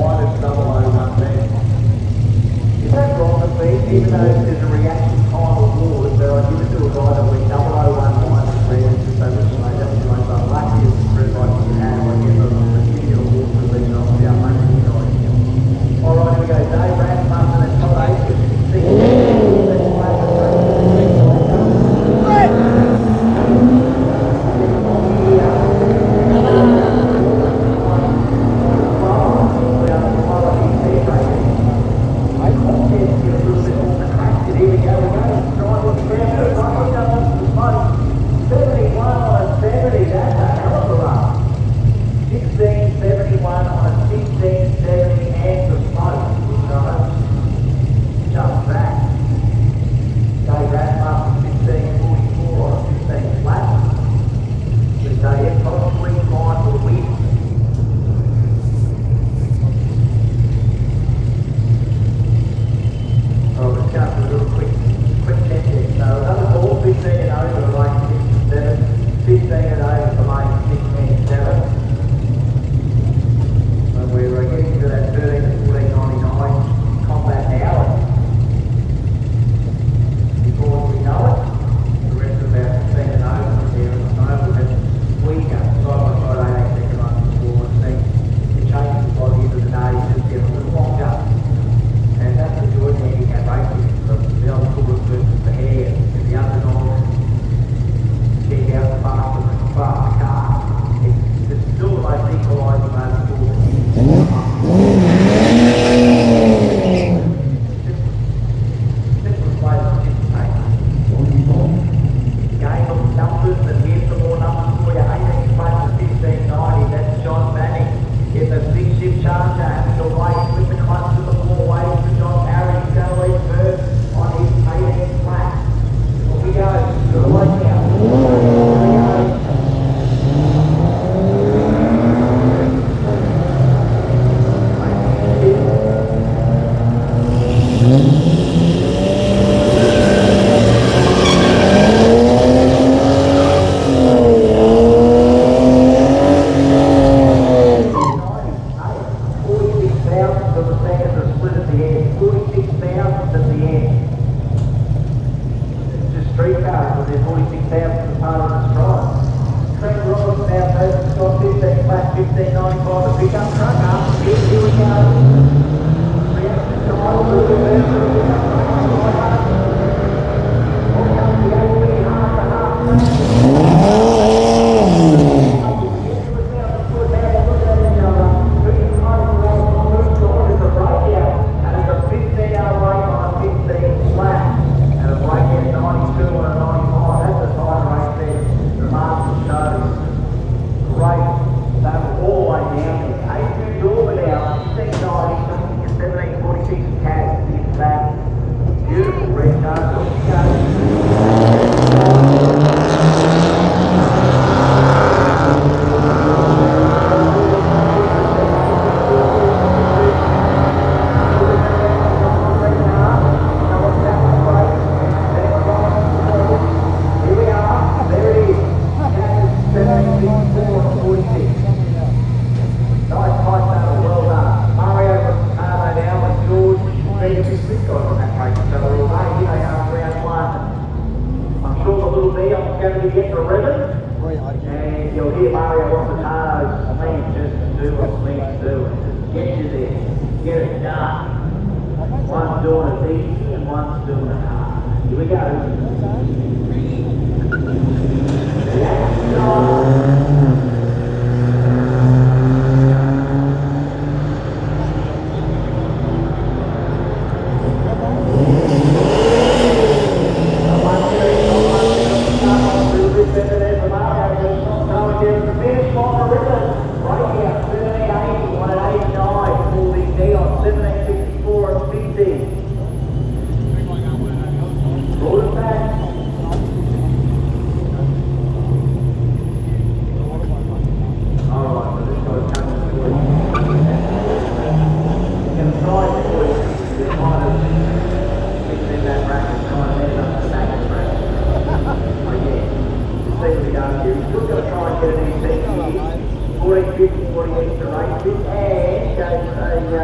Even though there's a reaction time award, but I give it to a guy that went 0011 and just so much like that was the most unluckiest group I could have. I give them a particular award for being off the unlucky guy. Alright, here we go. Dave Rasmussen and Todd Aikens.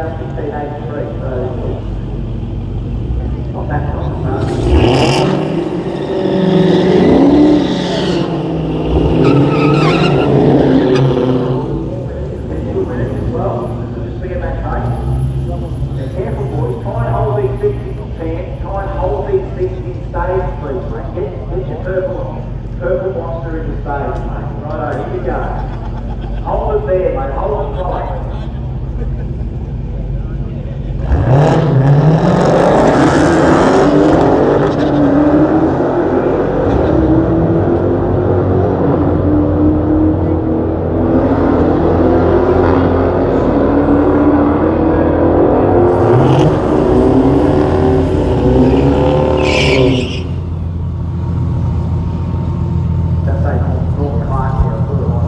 1683, so not that long. Well, just forget that tape. Now careful boys, try and hold these things in your pants, try and hold these things in stage please mate. Get your purple monster in the stage mate. Righto, here we go. Hold it there mate, hold it tight. That's a normal class here, a little on.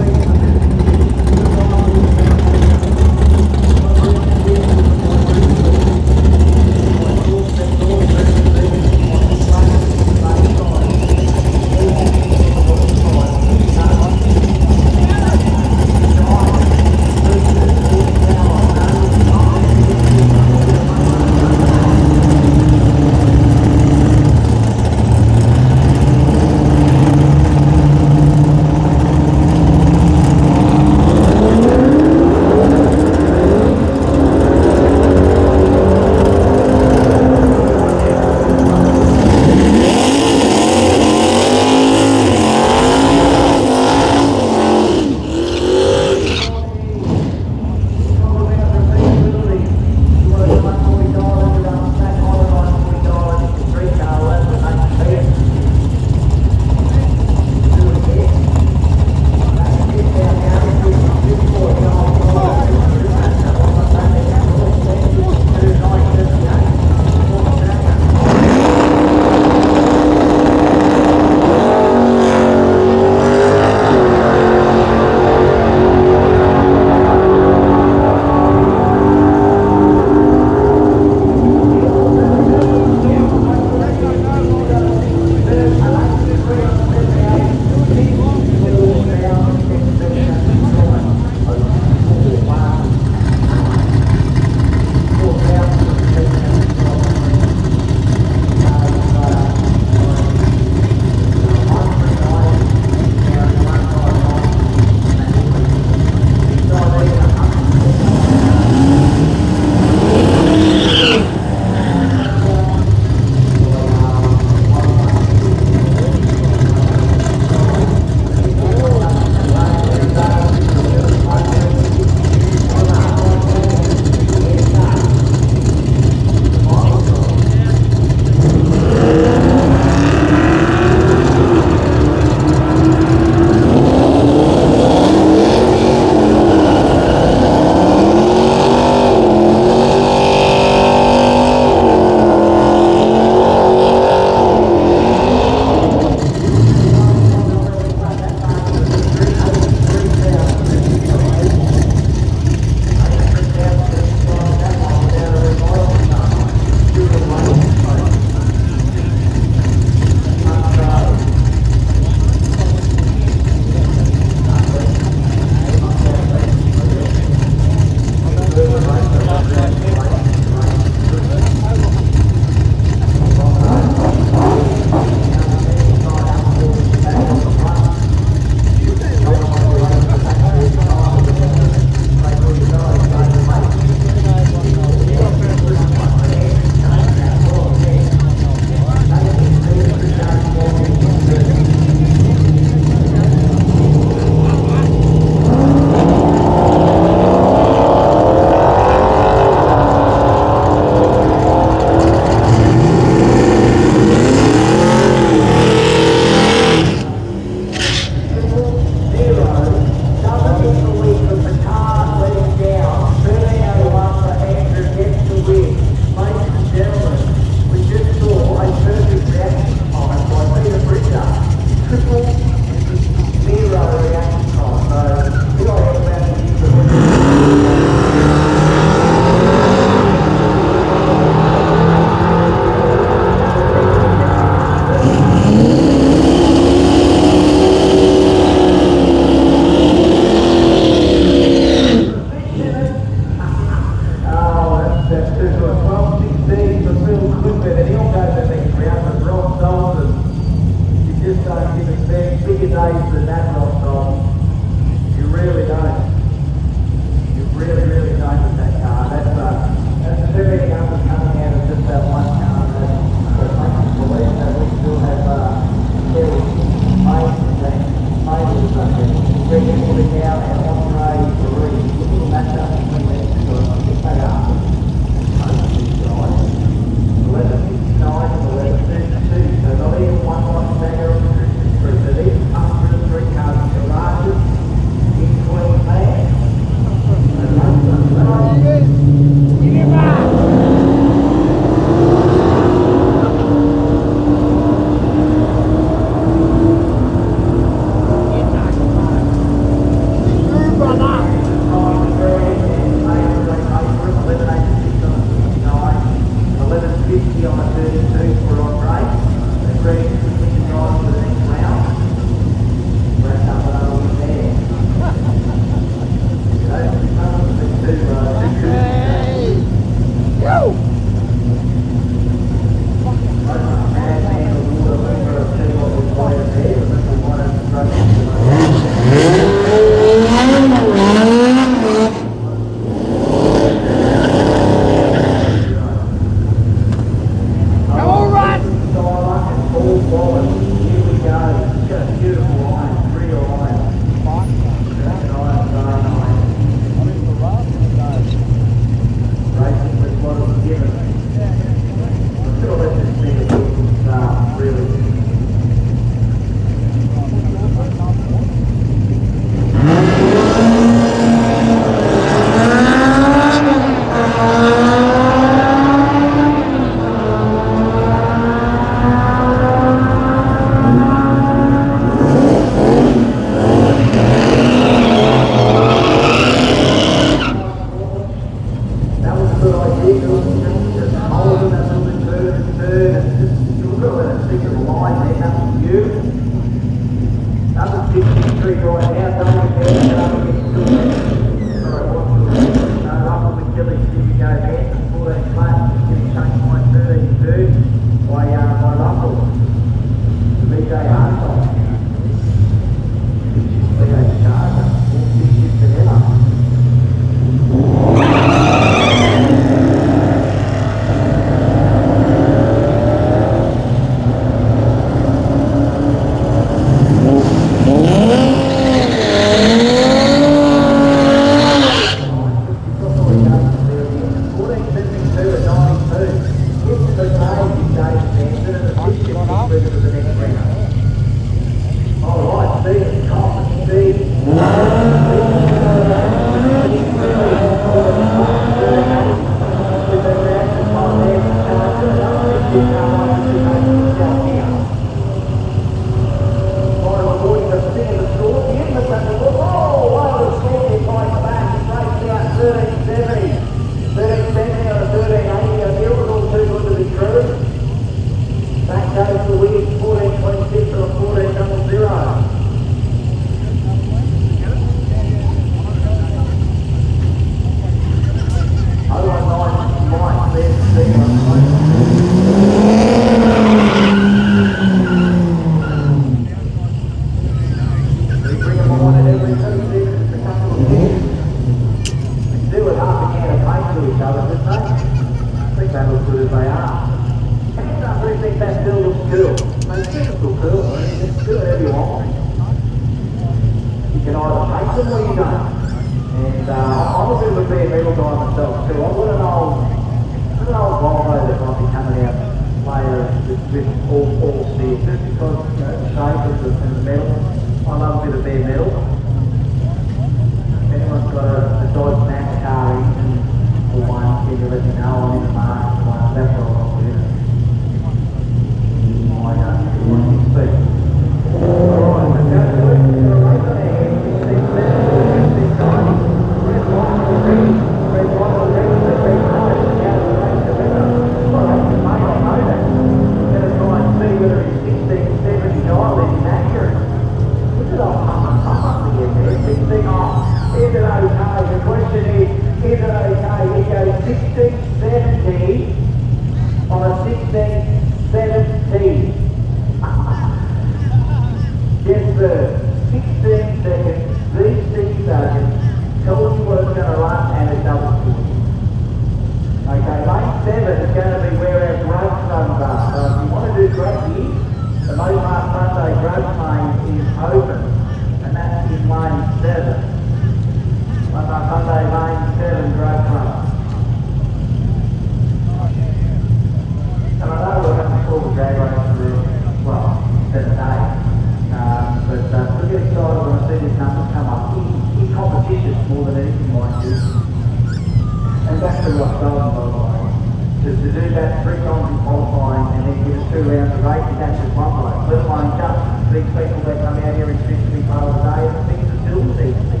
that's just one bloke, let alone just these people that come out here and shoot to be part of the day, and things are still decent.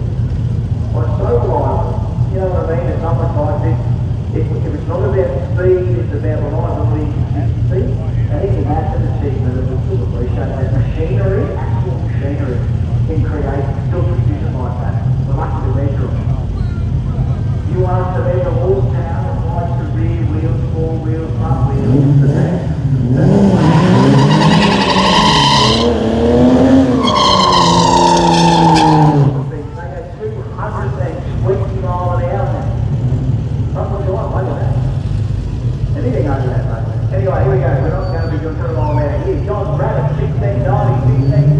Well, it's so reliable, you know what I mean? It's something like this. If it's not about speed, it's about reliability and consistency. I think that's an achievement of the sort of appreciate that machinery, actual machinery, can create still precision like that. We're lucky to measure them. You want to measure horsepower, like the rear wheels, four wheels, front wheels, the back. They go 220 miles an hour now. Something like that. Anything over that, mate. Anyway, here we go. We're not going to be doing sort of all out here. John Rabbit, 1690, 16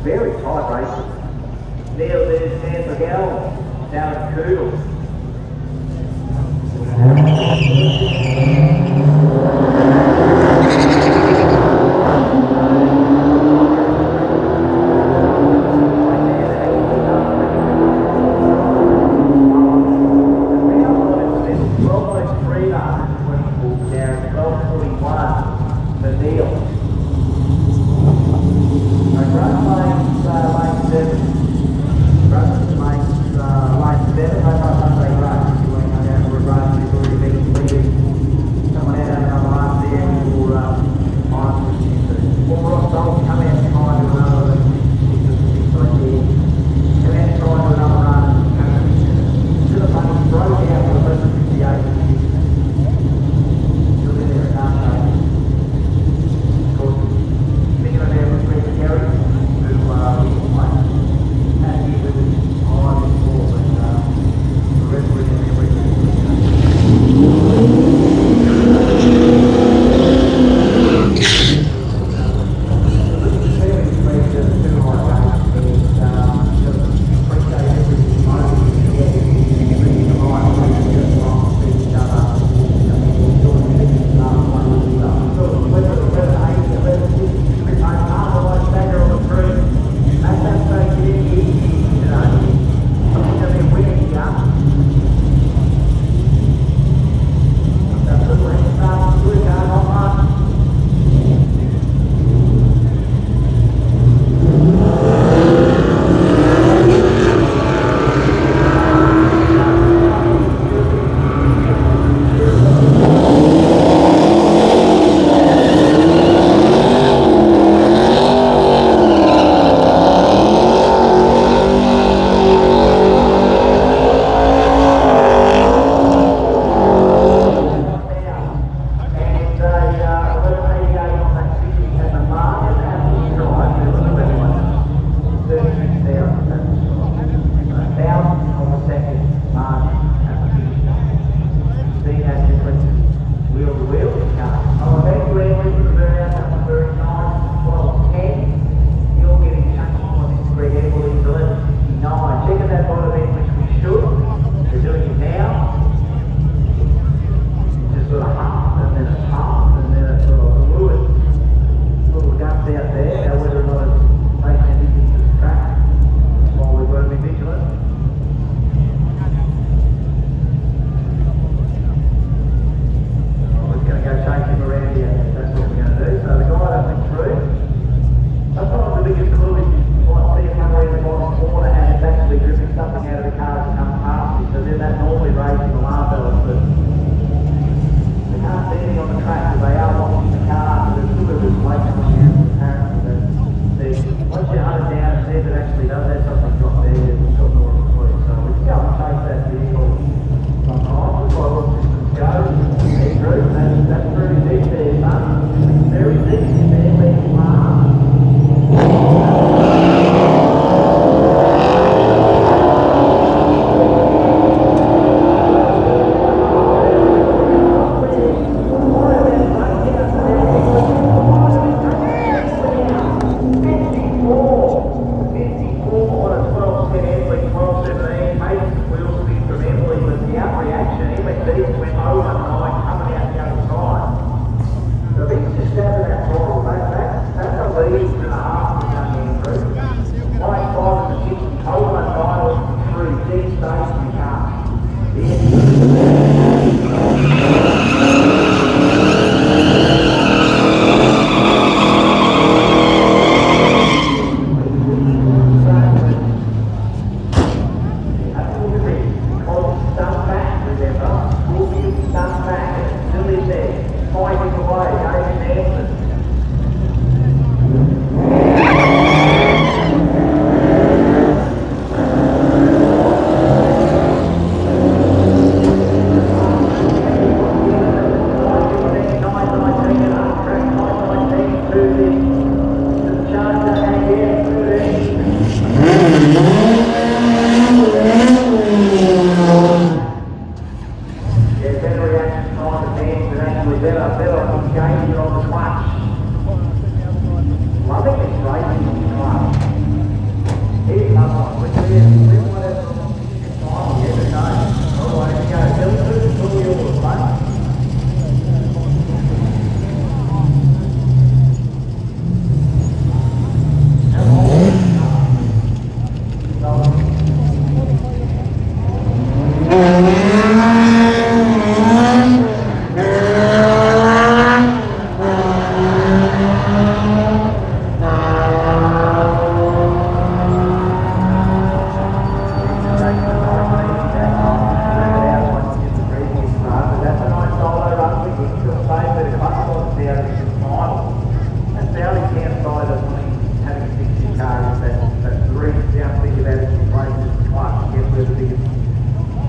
Very tight racing. Neil, there's San Miguel down at Coodle. Lane 7.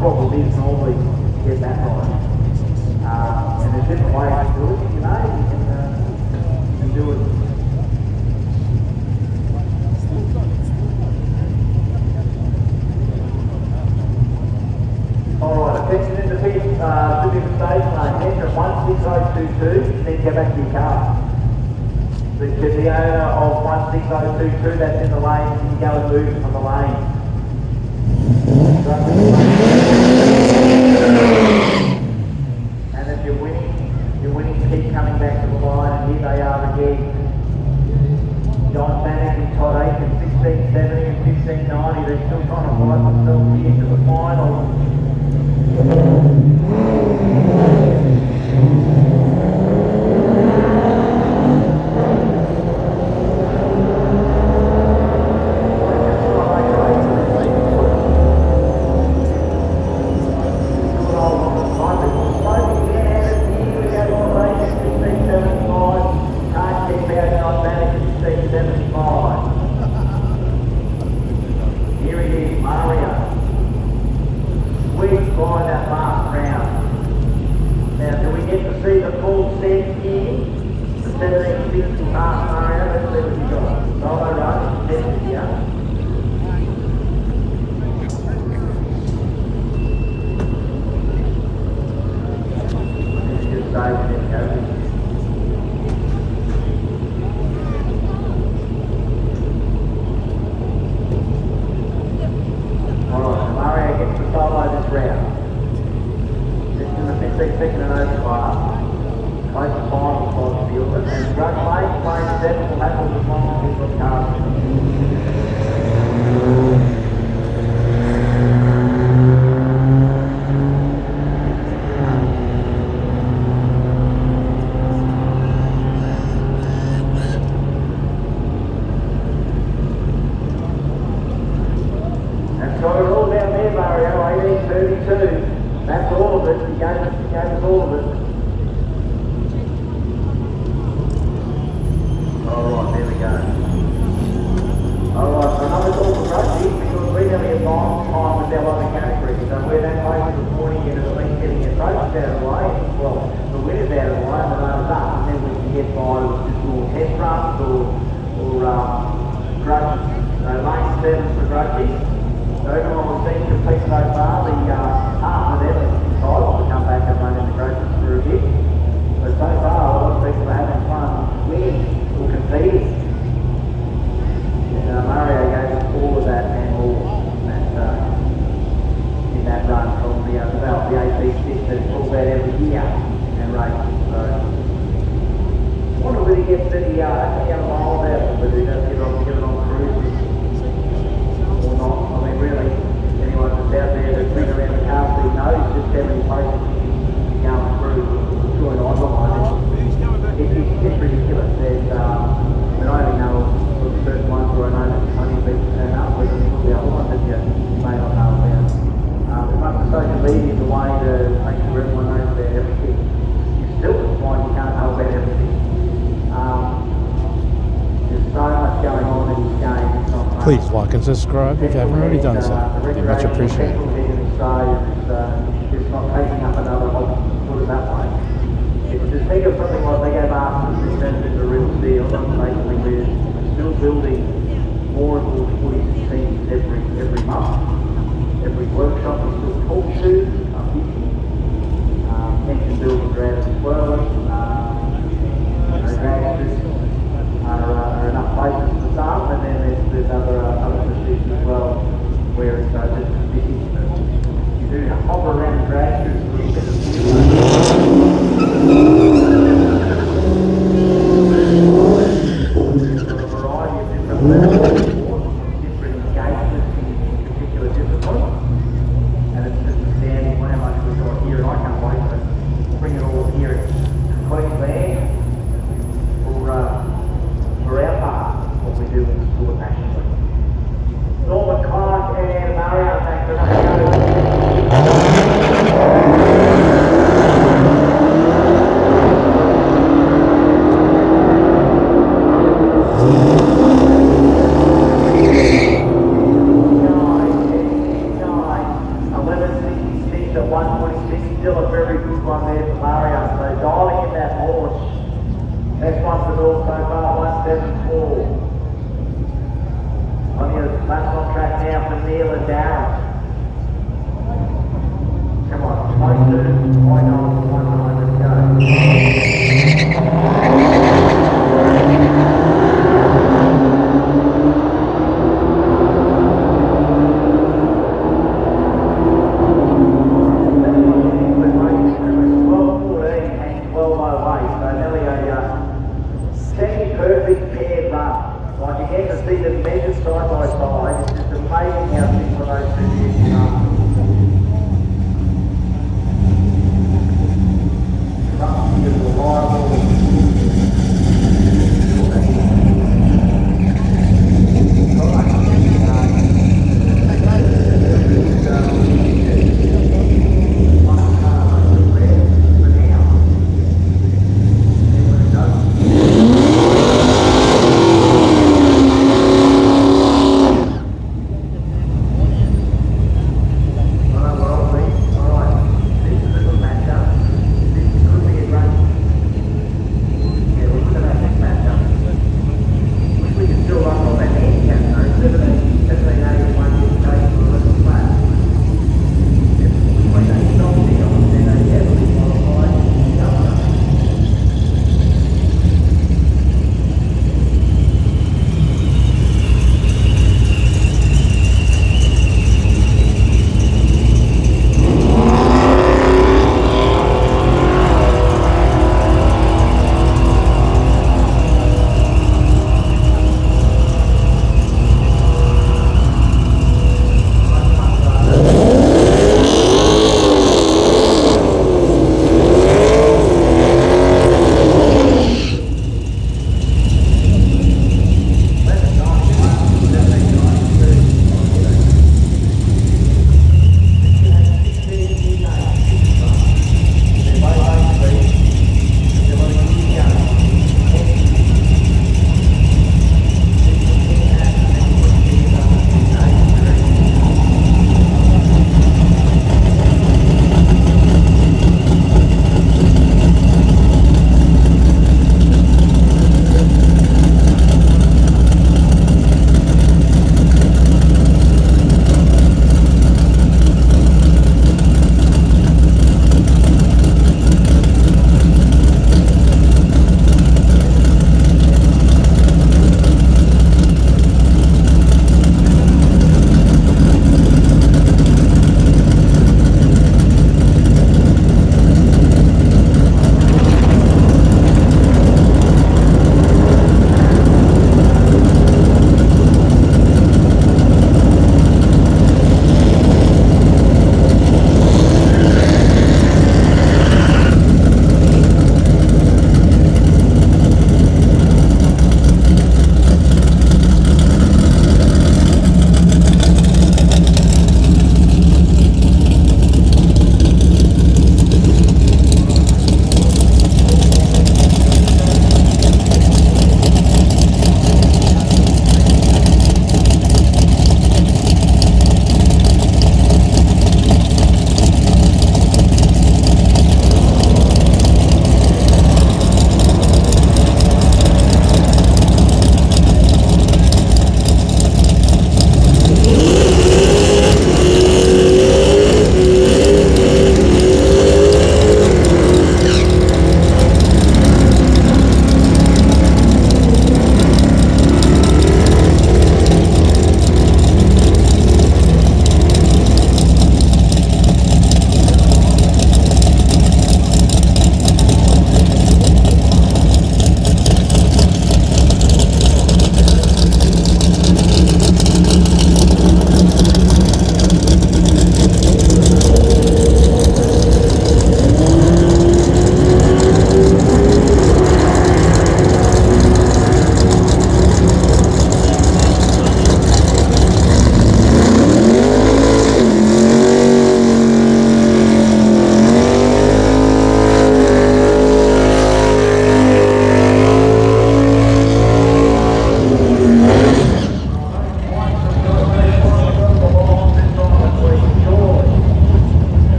Problem is normally to get that right. And there's different ways to do it, you know, you can do it. Alright, attention in the pit, to the station, attention 16022, then get back to your car. The owner of 16022 that's in the lane, can you go and move from the lane? And if you're winning, keep coming back to the line, and here they are again. John Bannock and Todd Aiken, 1670 and 1590, they're still trying to fight themselves here to the final. Please like and subscribe if you haven't already done so. It'd be much appreciated. It's not taking up another option, put it that way. It's just think of something like Lego Masters in terms of the real deal. Basically, we're still building more and more footage teams every month. Every workshop we still talk to, engine building grants as well. Grants are enough places to start, and then there's other pursuits as well where it's just you do hover around and drag through a little bit of a variety of different levels. Mopar 174. On your last on track now for Neil and Darren. Come on, 22, 19, let's go. Perfect pair run. Like you get to see them measured side by side. It's just amazing how simple those two vehicles are. Something is reliable.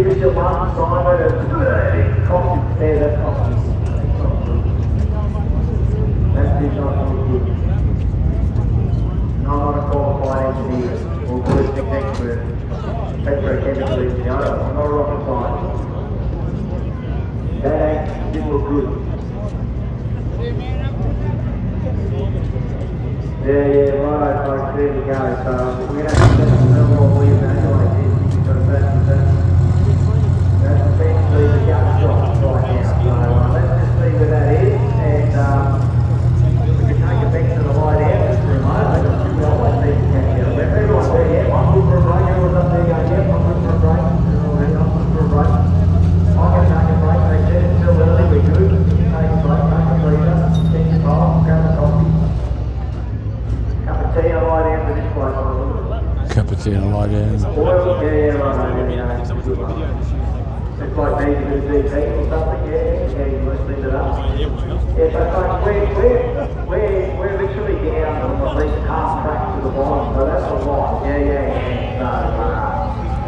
give us your one sign, but it's cost there, that's not good. That is not good. No, I'm not a qualified engineer or ballistic expert, petrochemical engineer. I'm not a rocket scientist. That didn't look good. Yeah, right, folks, there you go. So we're going to have to let them all leave that like this, because that's essentially the gut shot right now. So let's just see where that is, and we can take it back to the light out just for a moment. We always need to catch out. Everyone's there, yeah, I'm good for a break. Everyone's up there going, yeah, I'm good for a break. Everyone's I'm good for a break. I can take a break, they said it's still early, we're good. Take a break, take a breather, take your time, grab a coffee. Cup of tea and lie down for this place. Cup of tea and lie down. Yeah, right, yeah. It's like maybe a DP or something, yeah, you're listening to that. Yeah, so folks, we're literally down on at least half track to the bottom, so that's a lot. Yeah.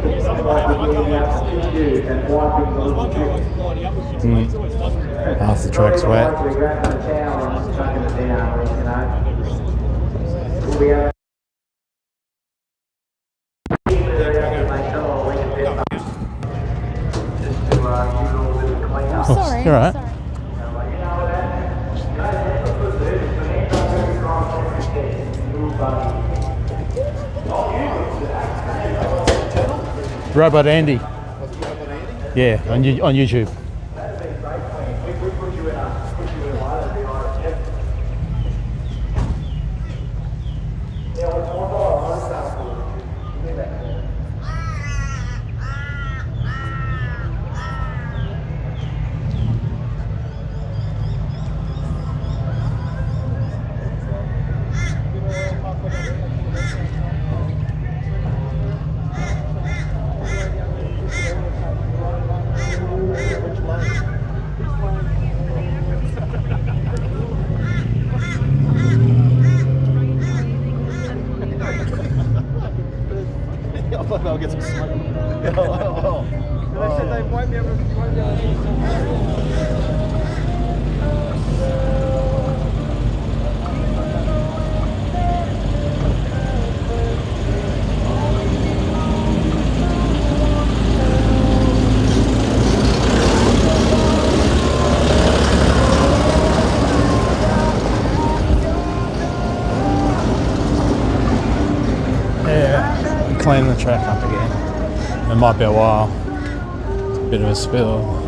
So, it's not like we're getting out to you and wiping the little chips. Half the track's wet. We're grabbing the towel and chucking it down, you know. We'll be able Oh, sorry. You're right. Robot Andy. Yeah, on YouTube. I'll get some smoke. They said they won't be able to. Clean the track up again. It might be a while. It's a bit of a spill.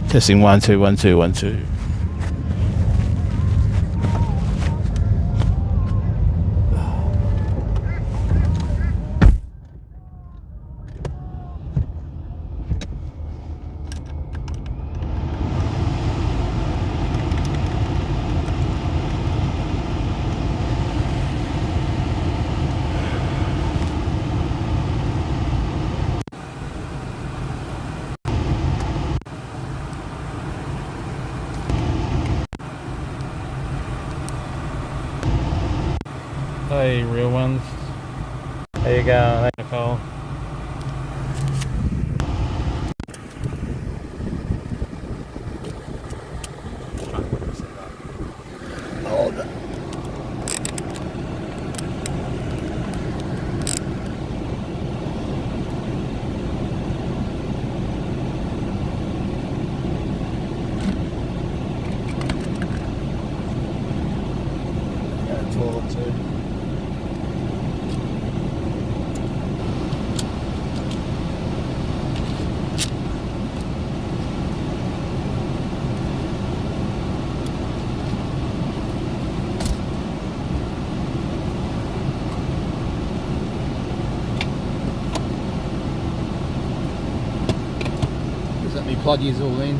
Testing 1 2 1 2 1 2. Hey, real ones. How you going? Hey, Nicole. toilet too. Let me plug these all in.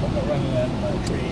I'm not running out of battery.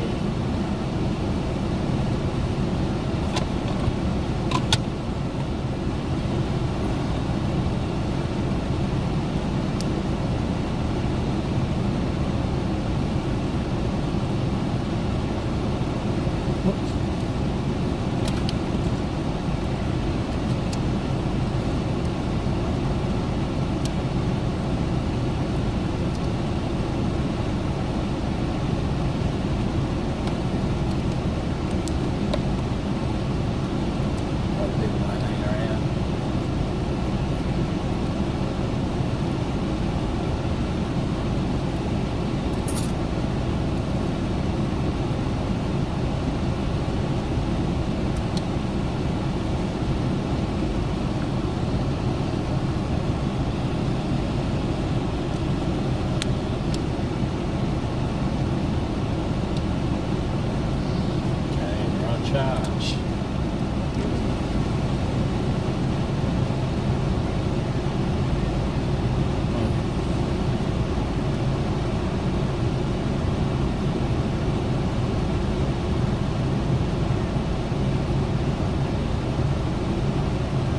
Charge.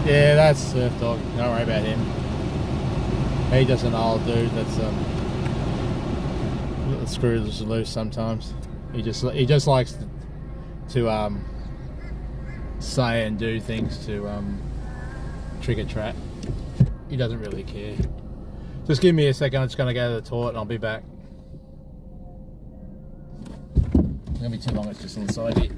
Yeah, that's Surf Dog. Don't worry about him. He doesn't know old dude. That's the screws loose sometimes. He just likes to say and do things to trigger trap. He doesn't really care. Just give me a second. I'm just going to go to the toilet and I'll be back. It's going to be too long. It's just on the side here.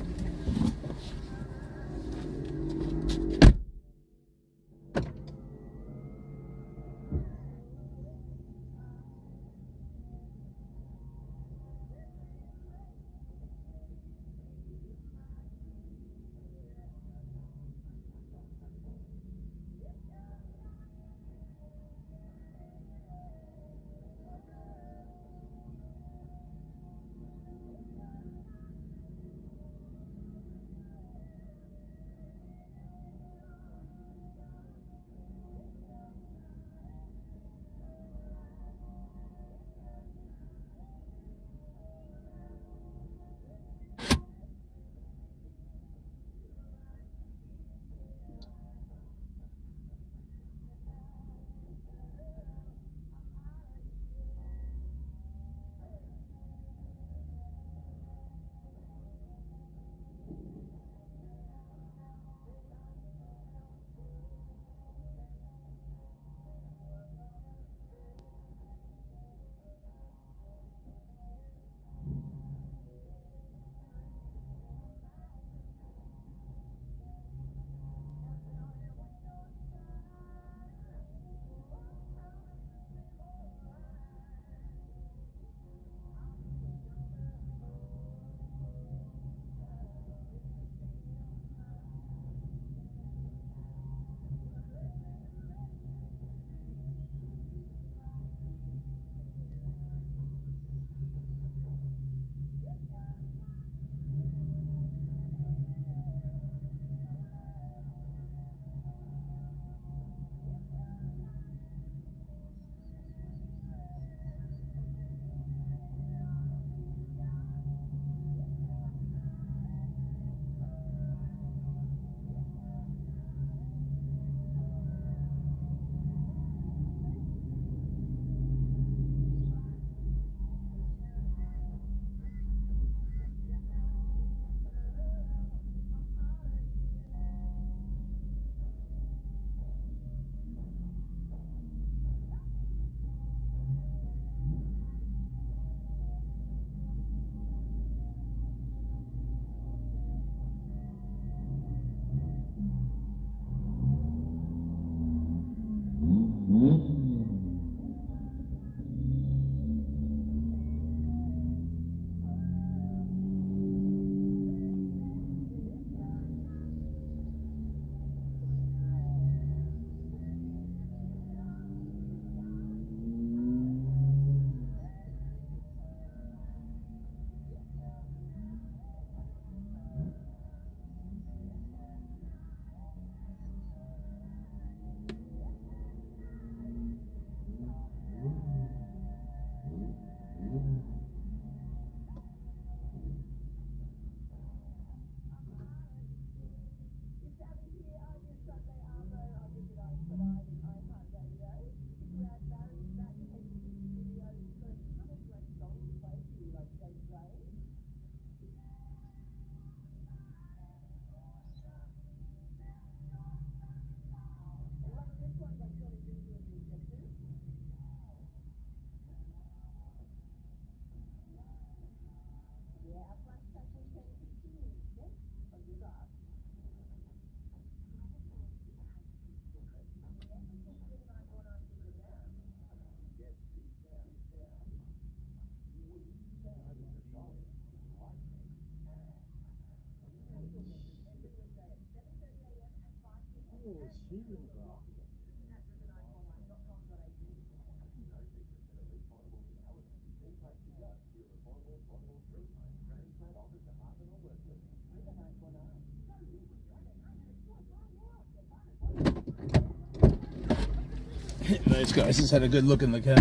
Those guys just had a good look in the car.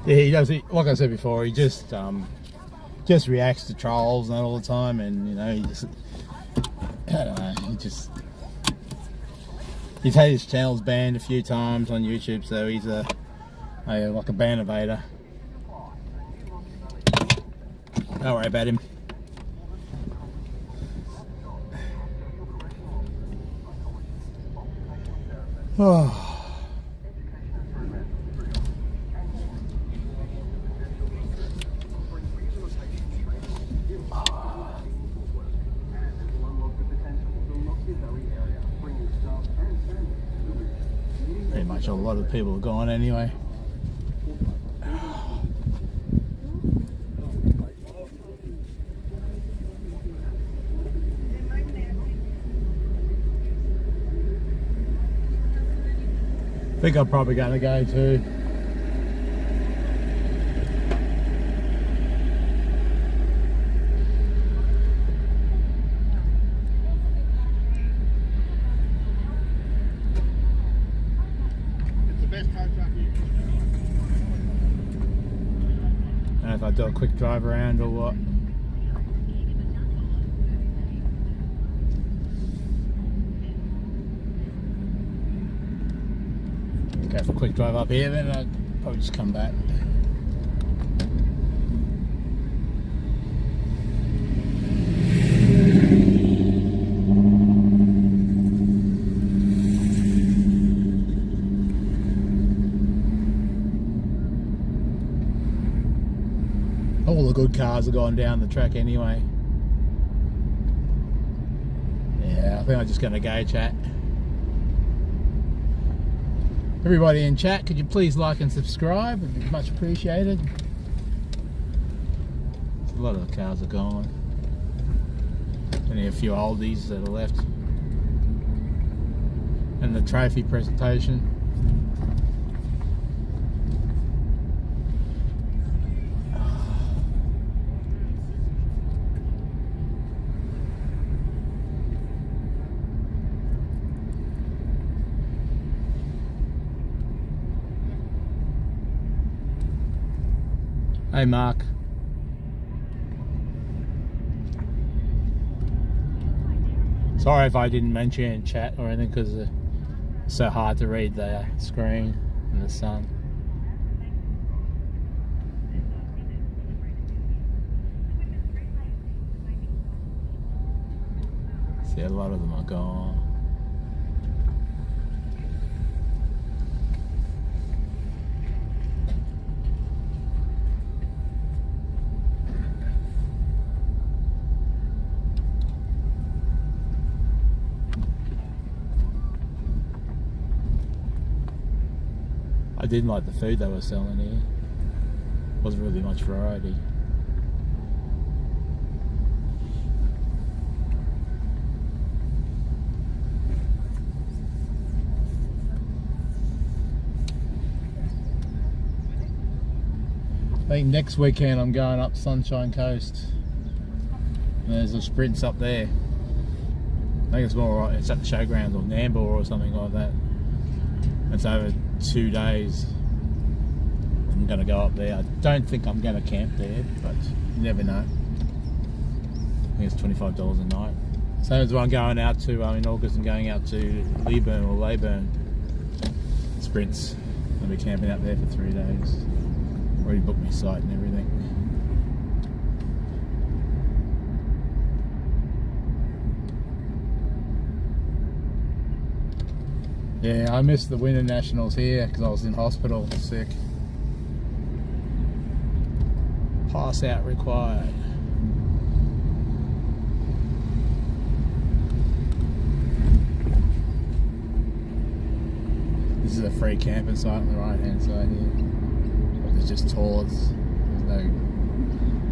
Yeah, he does. Like I said before, he just reacts to trolls and that all the time, and you know, he just, I don't know, he's had his channels banned a few times on YouTube, so he's like a ban evader. Don't worry about him. Oh. Pretty much a lot of people are gone anyway. I think I'm probably going to go too. It's the best car track here. I don't know if I do a quick drive around or what. Go for a quick drive up here, then I'd probably just come back. All the good cars are going down the track anyway. Yeah, I think I'm just going to go, chat. Everybody in chat, could you please like and subscribe? It'd be much appreciated. A lot of the cars are gone. Only a few oldies that are left. And the trophy presentation. Hey Mark. Sorry if I didn't mention it in chat or anything, because it's so hard to read the screen in the sun. See, a lot of them are gone. I didn't like the food they were selling here. Wasn't really much variety. I think next weekend I'm going up Sunshine Coast. And there's a sprints up there. I think it's more right. It's at the showgrounds or Nambour or something like that. It's over 2 days. I'm going to go up there. I don't think I'm going to camp there, but you never know. I think it's $25 a night. Same as one going out to in August and going out to Leyburn sprints. I'll be camping out there for 3 days. Already booked my site and everything. Yeah, I missed the Winter Nationals here because I was in hospital, sick. Pass out required. This is a free camping site on the right hand side here. But there's just toilets. There's no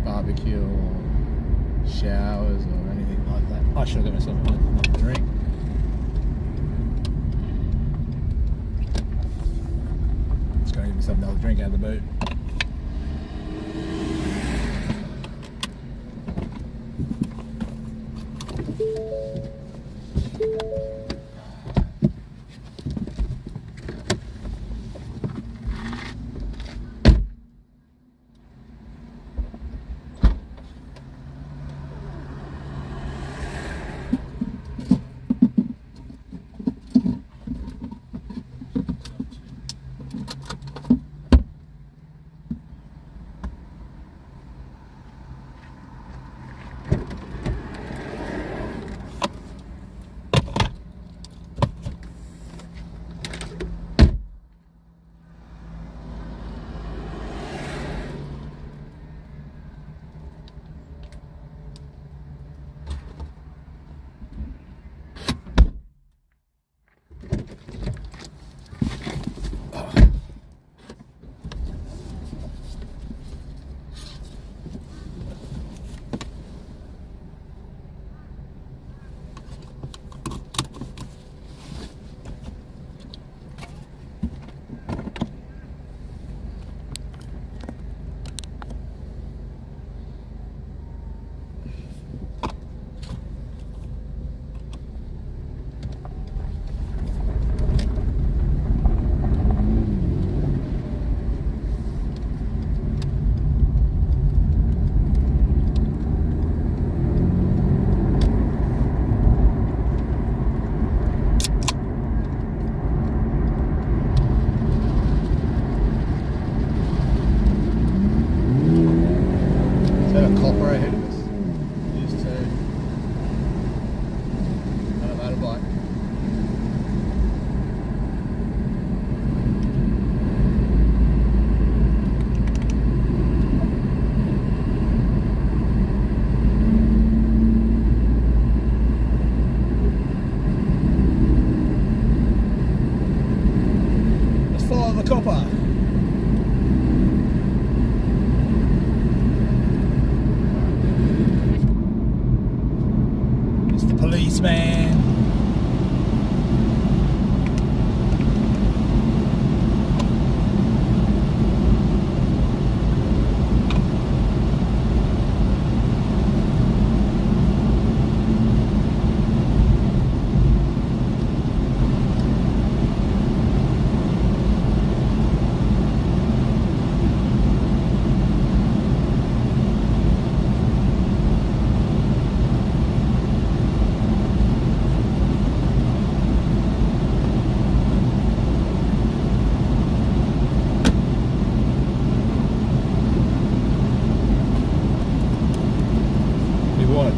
barbecue or showers or anything like that. I should have got myself another drink. Just gonna give myself another drink out of the boot.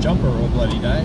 Jumper all bloody day.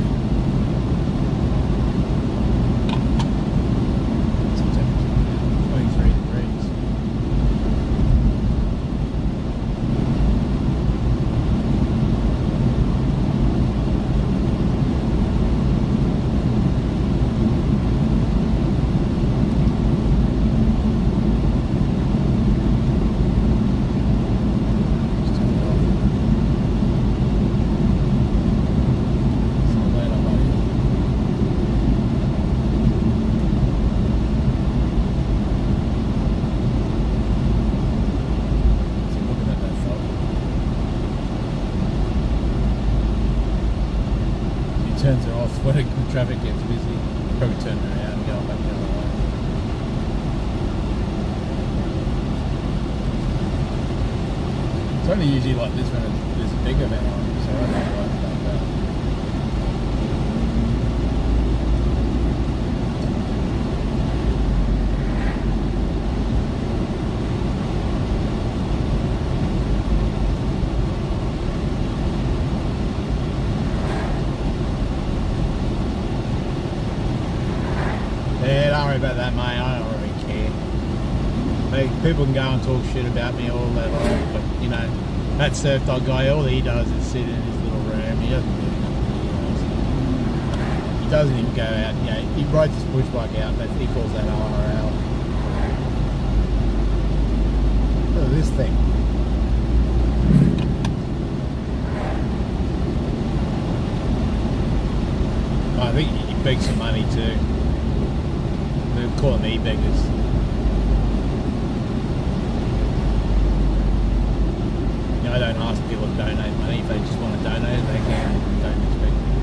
Turns it off when the traffic gets busy. Probably turn it around and go back the other way. It's only usually like this when there's a big event on, so I don't like that. About that, mate. I don't really care. People can go and talk shit about me all they like, but you know, that surf dog guy, all he does is sit in his little room. He doesn't do nothing. He doesn't even go out. You know, he rides his push bike out. But he calls that RL. Look at this thing. beg some money too. We call them e-beggars. You know, I don't ask people to donate money. If they just want to donate it, they can. Don't expect people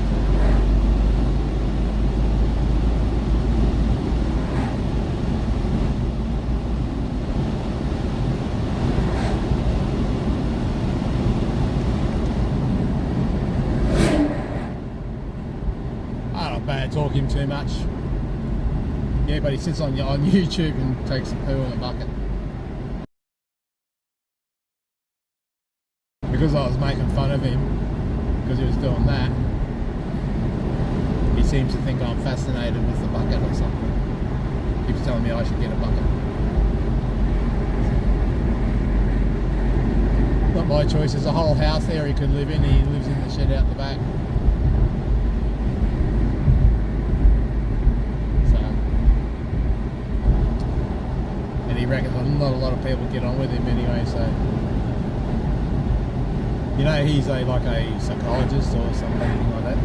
talk him too much. Yeah, but he sits on YouTube and takes a poo in a bucket. Because I was making fun of him because he was doing that, he seems to think I'm fascinated with the bucket or something. Keeps telling me I should get a bucket. Not my choice. There's a whole house there he could live in. He lives in the shed out the back. He reckons not a lot of people get on with him anyway, so you know, he's like a psychologist or something like that.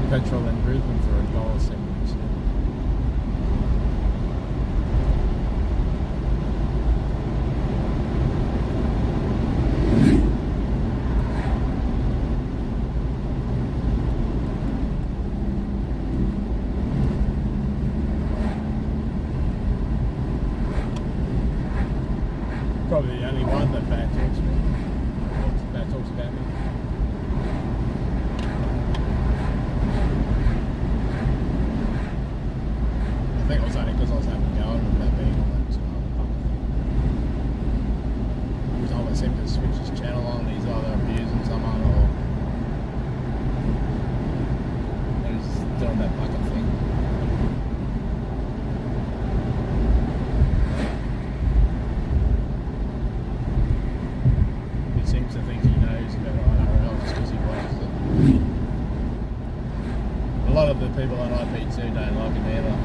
Petrol in Brisbane for $1.70. Probably the only one that bad talks me. Bad talks about me. I think it was only because I was having a go with that being on that He always seemed to switch his channel on, he's either abusing someone or he's doing that bucket thing. He seems to think he knows about IRL just because he watches it. A lot of the people on IP2 don't like him either.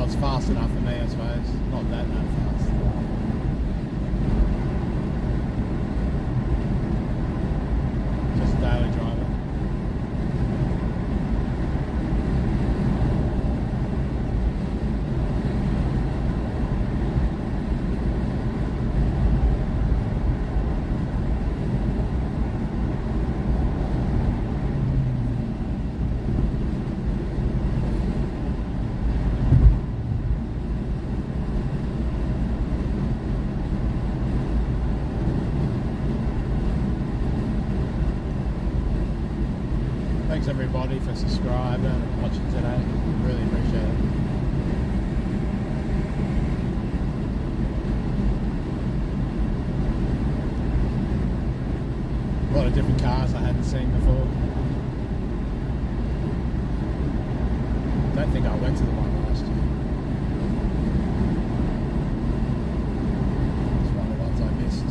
Well, it's fast enough for me, I suppose. Not that fast. Just a daily driver. Thanks everybody for subscribing and watching today. Really appreciate it. A lot of different cars I hadn't seen before. Don't think I went to the one last year. It's one of the ones I missed.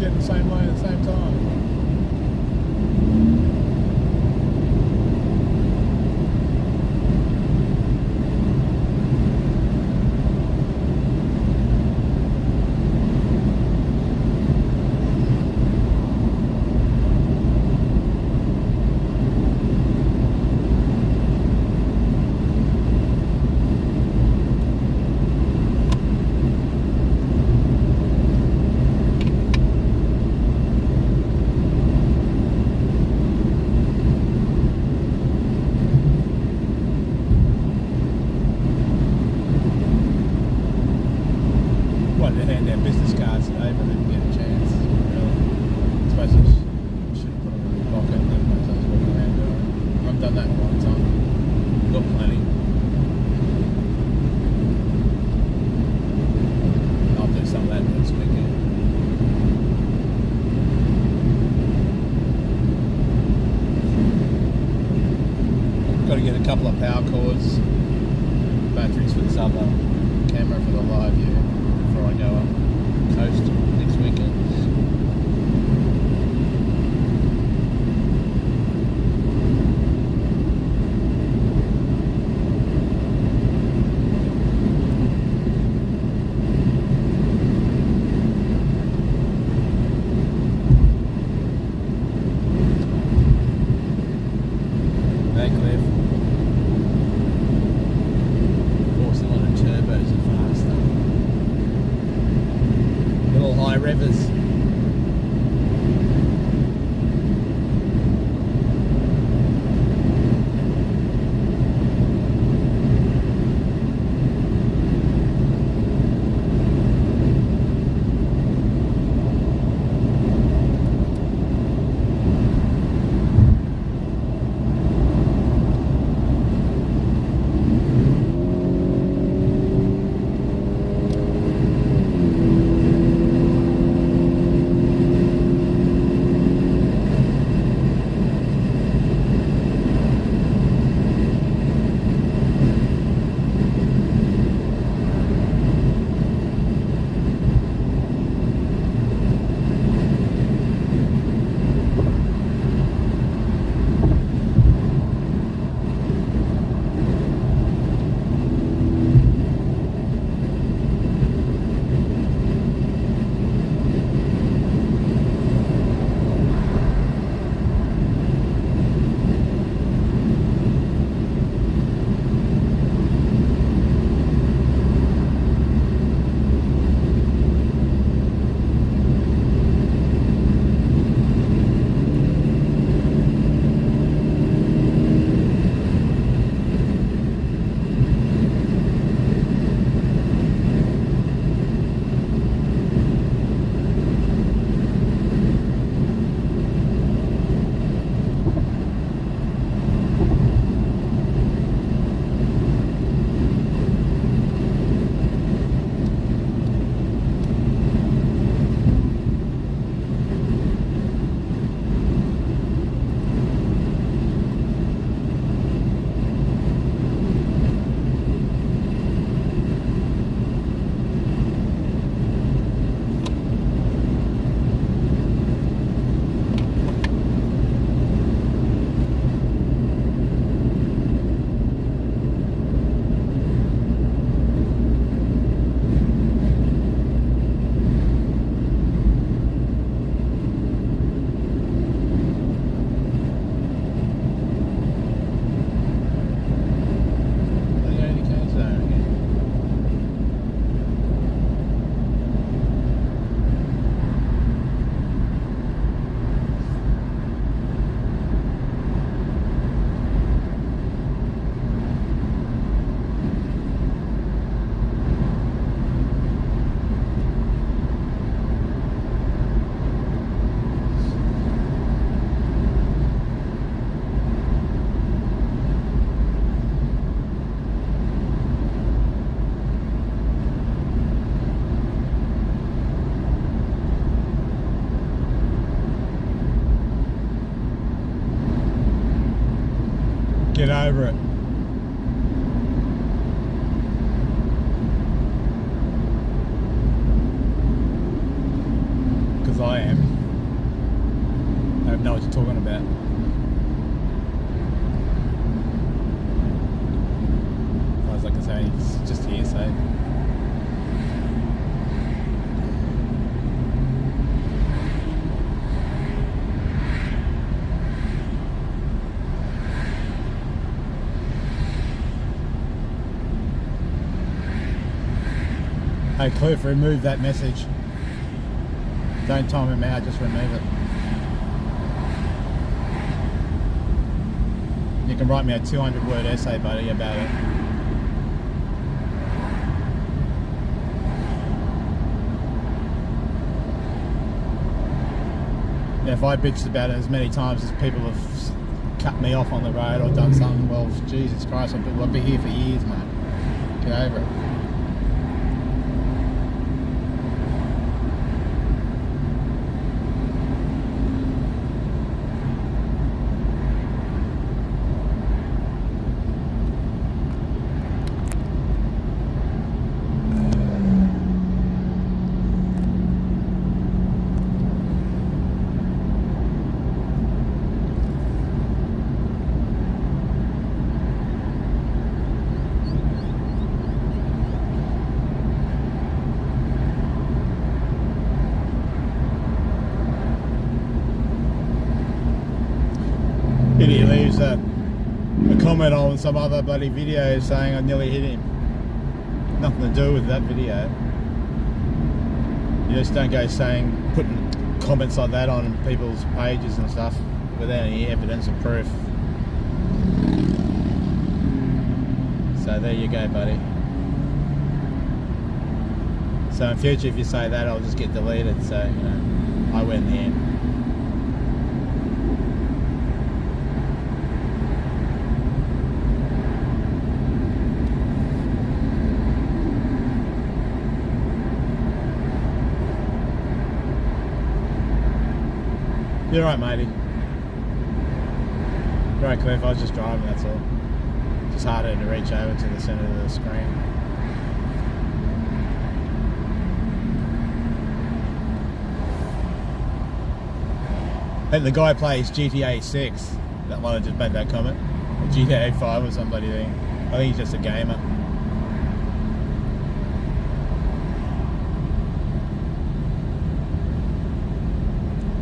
jet in the same lane at the same time. Got to get a couple of power cords, batteries for this other camera for the live view before I go up coast next weekend. Get over it. Because I am. I don't know what you're talking about. As I can say, it's just hearsay. Hey Cliff, remove that message. Don't time him out, just remove it. You can write me a 200-word essay, buddy, about it. Yeah, if I bitched about it as many times as people have cut me off on the road or done something, well, Jesus Christ, I'll be here for years, mate. Get over it. He leaves a comment on some other bloody video saying I nearly hit him. Nothing to do with that video. You just don't go putting comments like that on people's pages and stuff without any evidence or proof. So there you go, buddy. So in future, if you say that, I'll just get deleted. So, you know, I win the end. You're right, matey. You're right, Cliff. I was just driving, that's all. Just harder to reach over to the centre of the screen. I think the guy plays GTA 6. That one I just made that comment. Or GTA 5 or somebody thing. I think he's just a gamer.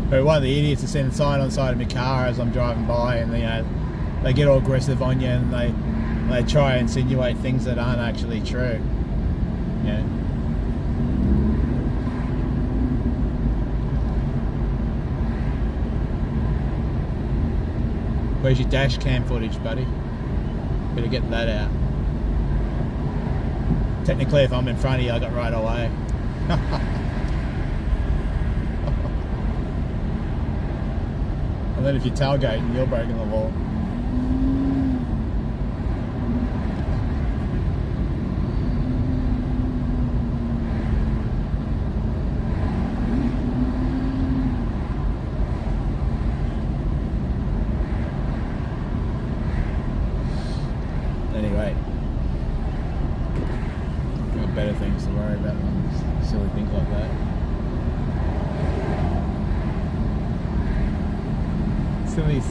But one of the idiots is sending a sign on the side of my car as I'm driving by, and you know, they get all aggressive on you and they try and insinuate things that aren't actually true. Yeah. Where's your dash cam footage, buddy? Better get that out. Technically, if I'm in front of you, I got right away. And then if you're tailgating, you're breaking the law. Anyway, got better things to worry about than silly things like that.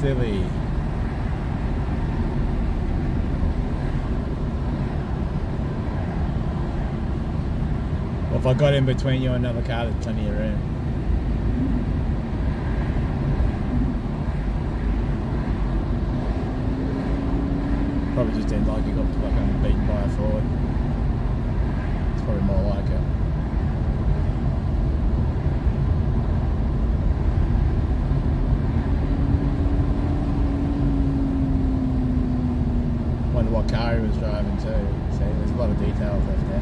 Silly. Well, if I got in between you and another car, there's plenty of room. Probably just didn't like you got fucking beaten by a Ford. It's probably more like it. Wonder what car he was driving too. See, there's a lot of details left there.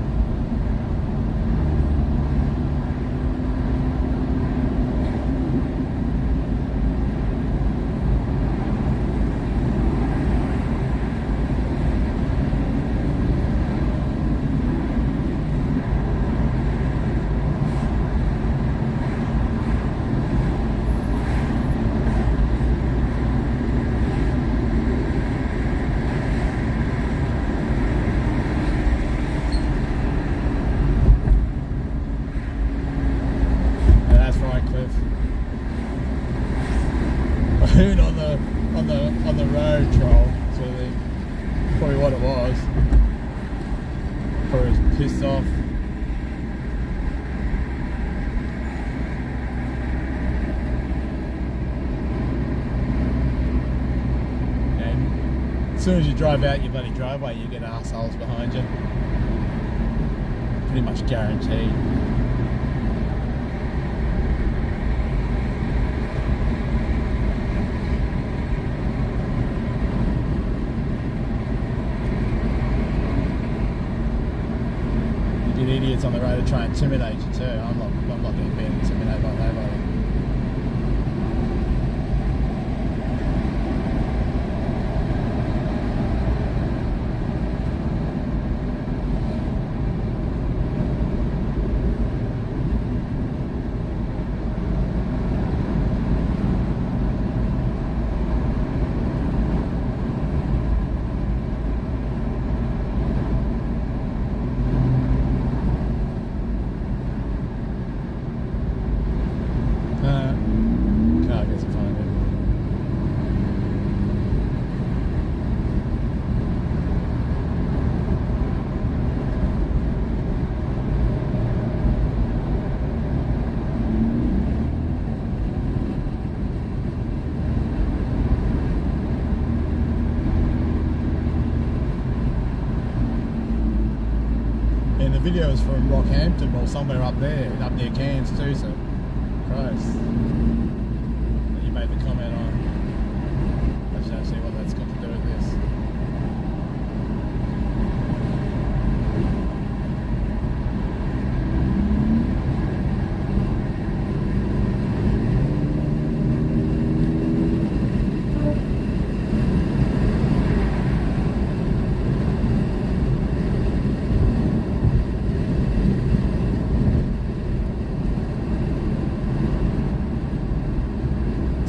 coon on the road troll, sort of thing. Probably what it was. Probably was pissed off. And as soon as you drive out your bloody driveway, you get assholes behind you. Pretty much guaranteed. Idiots on the road to try and intimidate you too. I'm not going to be intimidated by nobody. The video is from Rockhampton or somewhere up there, up near Cairns too, so Christ. That you made the comment on. I just don't see what that's got to do with this.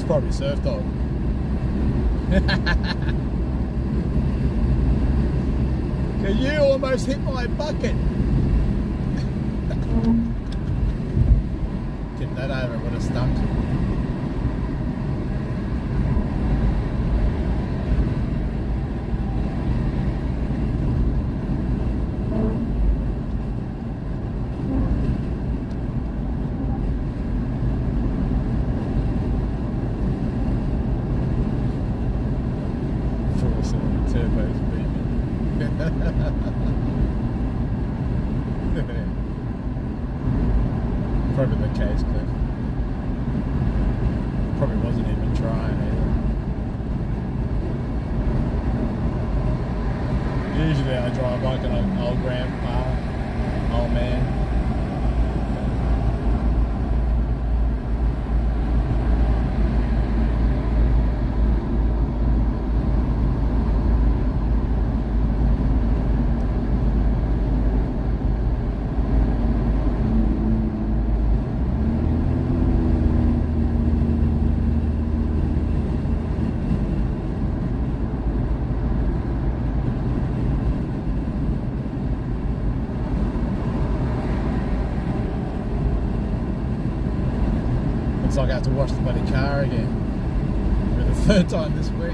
Probably surf dog. Cause you almost hit my bucket. Tip that over, it would have stunk. Probably the case, Cliff. Probably wasn't even trying either. Usually I drive like an old grandpa, old man. Looks like I have to wash the bloody car again for the third time this week.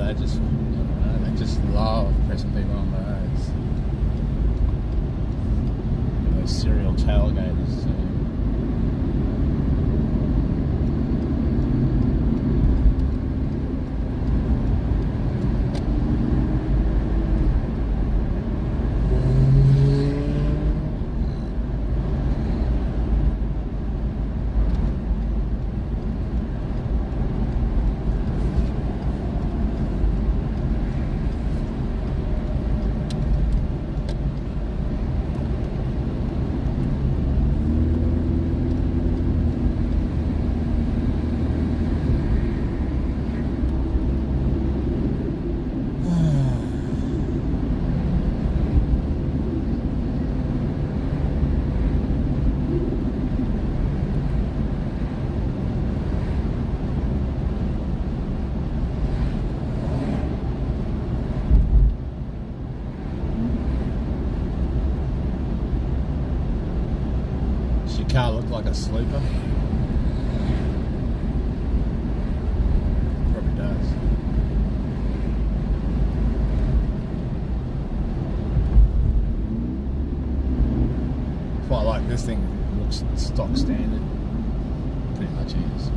they just, I don't know, they just love pressing people on the roads. Those serial tailgaters. So. Car looked like a sleeper. Probably does. Quite like this thing. It looks stock standard. Pretty much is.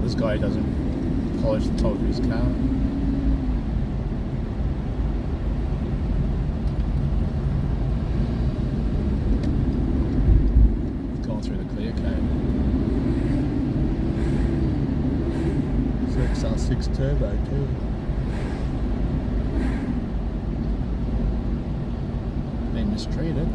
This guy doesn't polish the top of his car. Going through the clear code. It's XR6 turbo too. Been mistreated.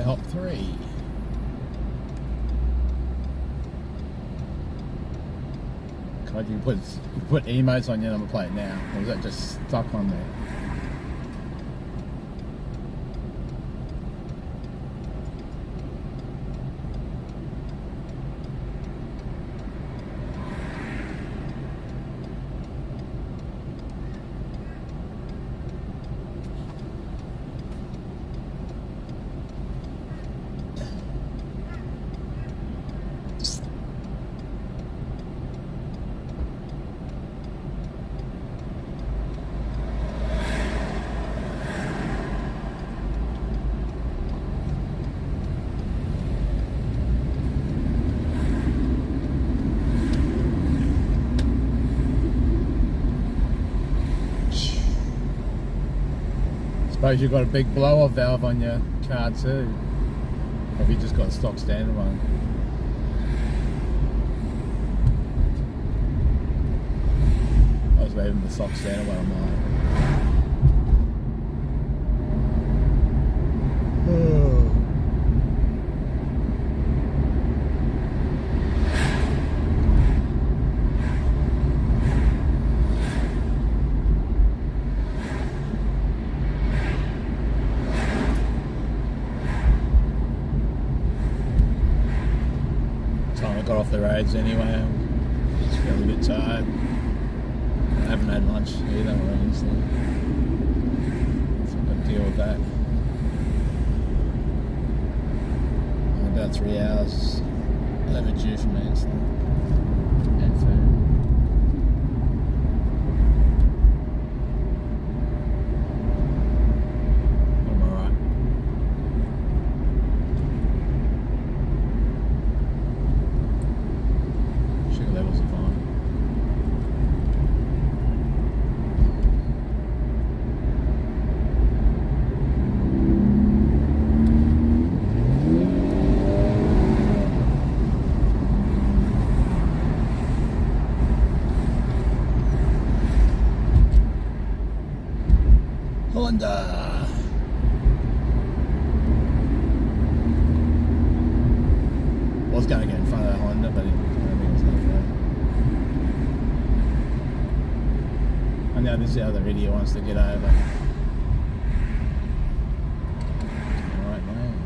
Hop 3. God, you put emotes on your number plate now, or is that just stuck on there? Suppose you've got a big blow-off valve on your car too. Or have you just got a stock standard one? I was leaving the stock standard one on mine. Time I got off the roads anyway, I'm just feeling a bit tired. I haven't had lunch either, honestly. So I've got to deal with that. In about 3 hours overdue for me, so. And food. I'm alright. Sugar levels are fine. Honda. Was going to get in front of that Honda, but I don't think it was enough for it. I know this other idiot wants to get over. Alright, mate.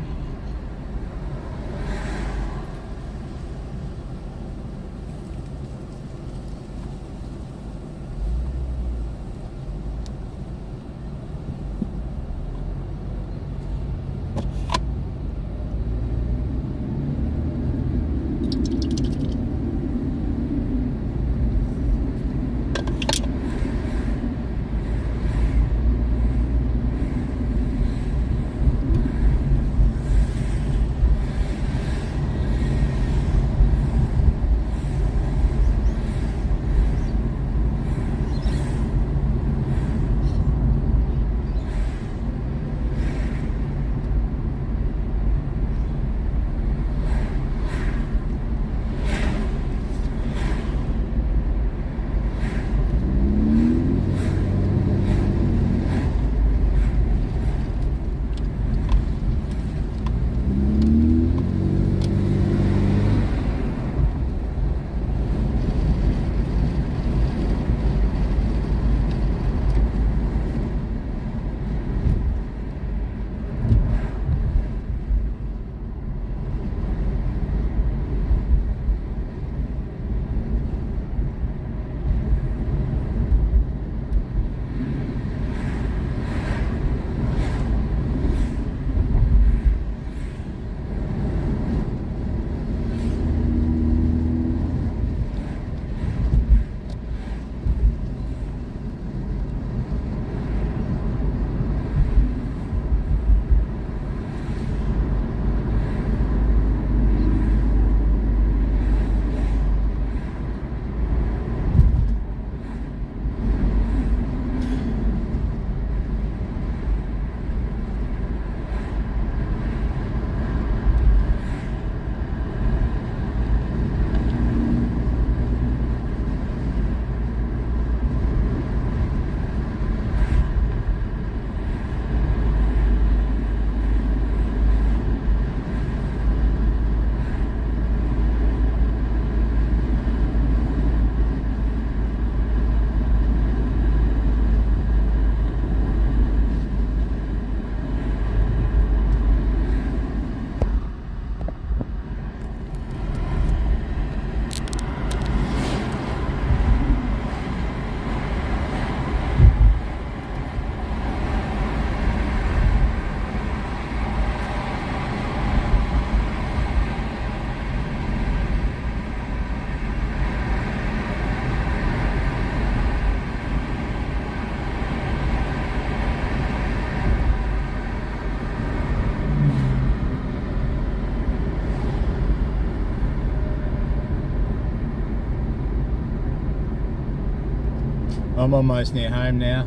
I'm almost near home now,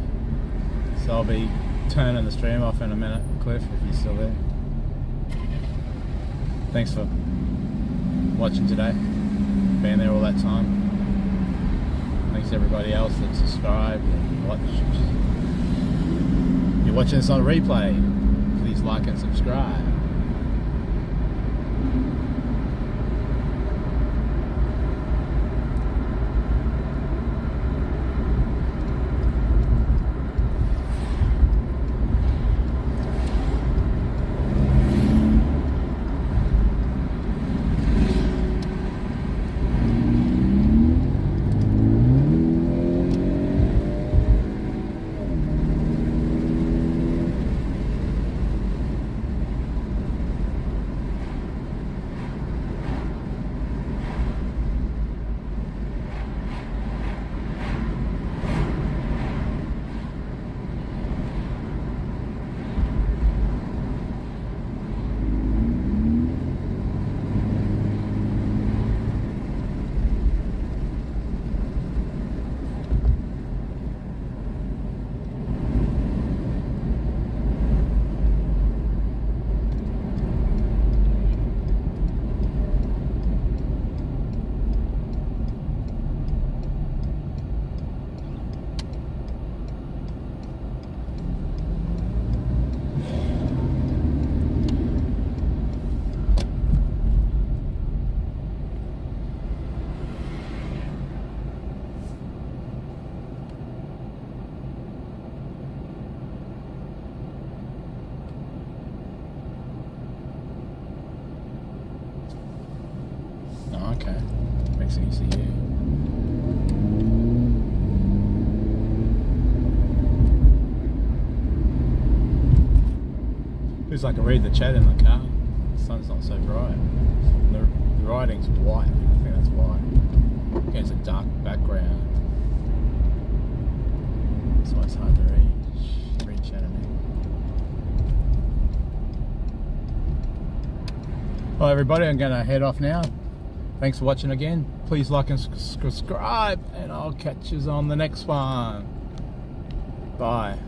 so I'll be turning the stream off in a minute, Cliff, if you're still there. Thanks for watching today, being there all that time. Thanks to everybody else that subscribed and watched. If you're watching this on a replay, please like and subscribe. Okay, makes it easy here. Looks like I can read the chat in the car. The sun's not so bright. The writing's white. I think that's white. Against a dark background. That's why it's hard to read chat in here. Well, everybody, I'm going to head off now. Thanks for watching again. Please like and subscribe, and I'll catch you on the next one. Bye.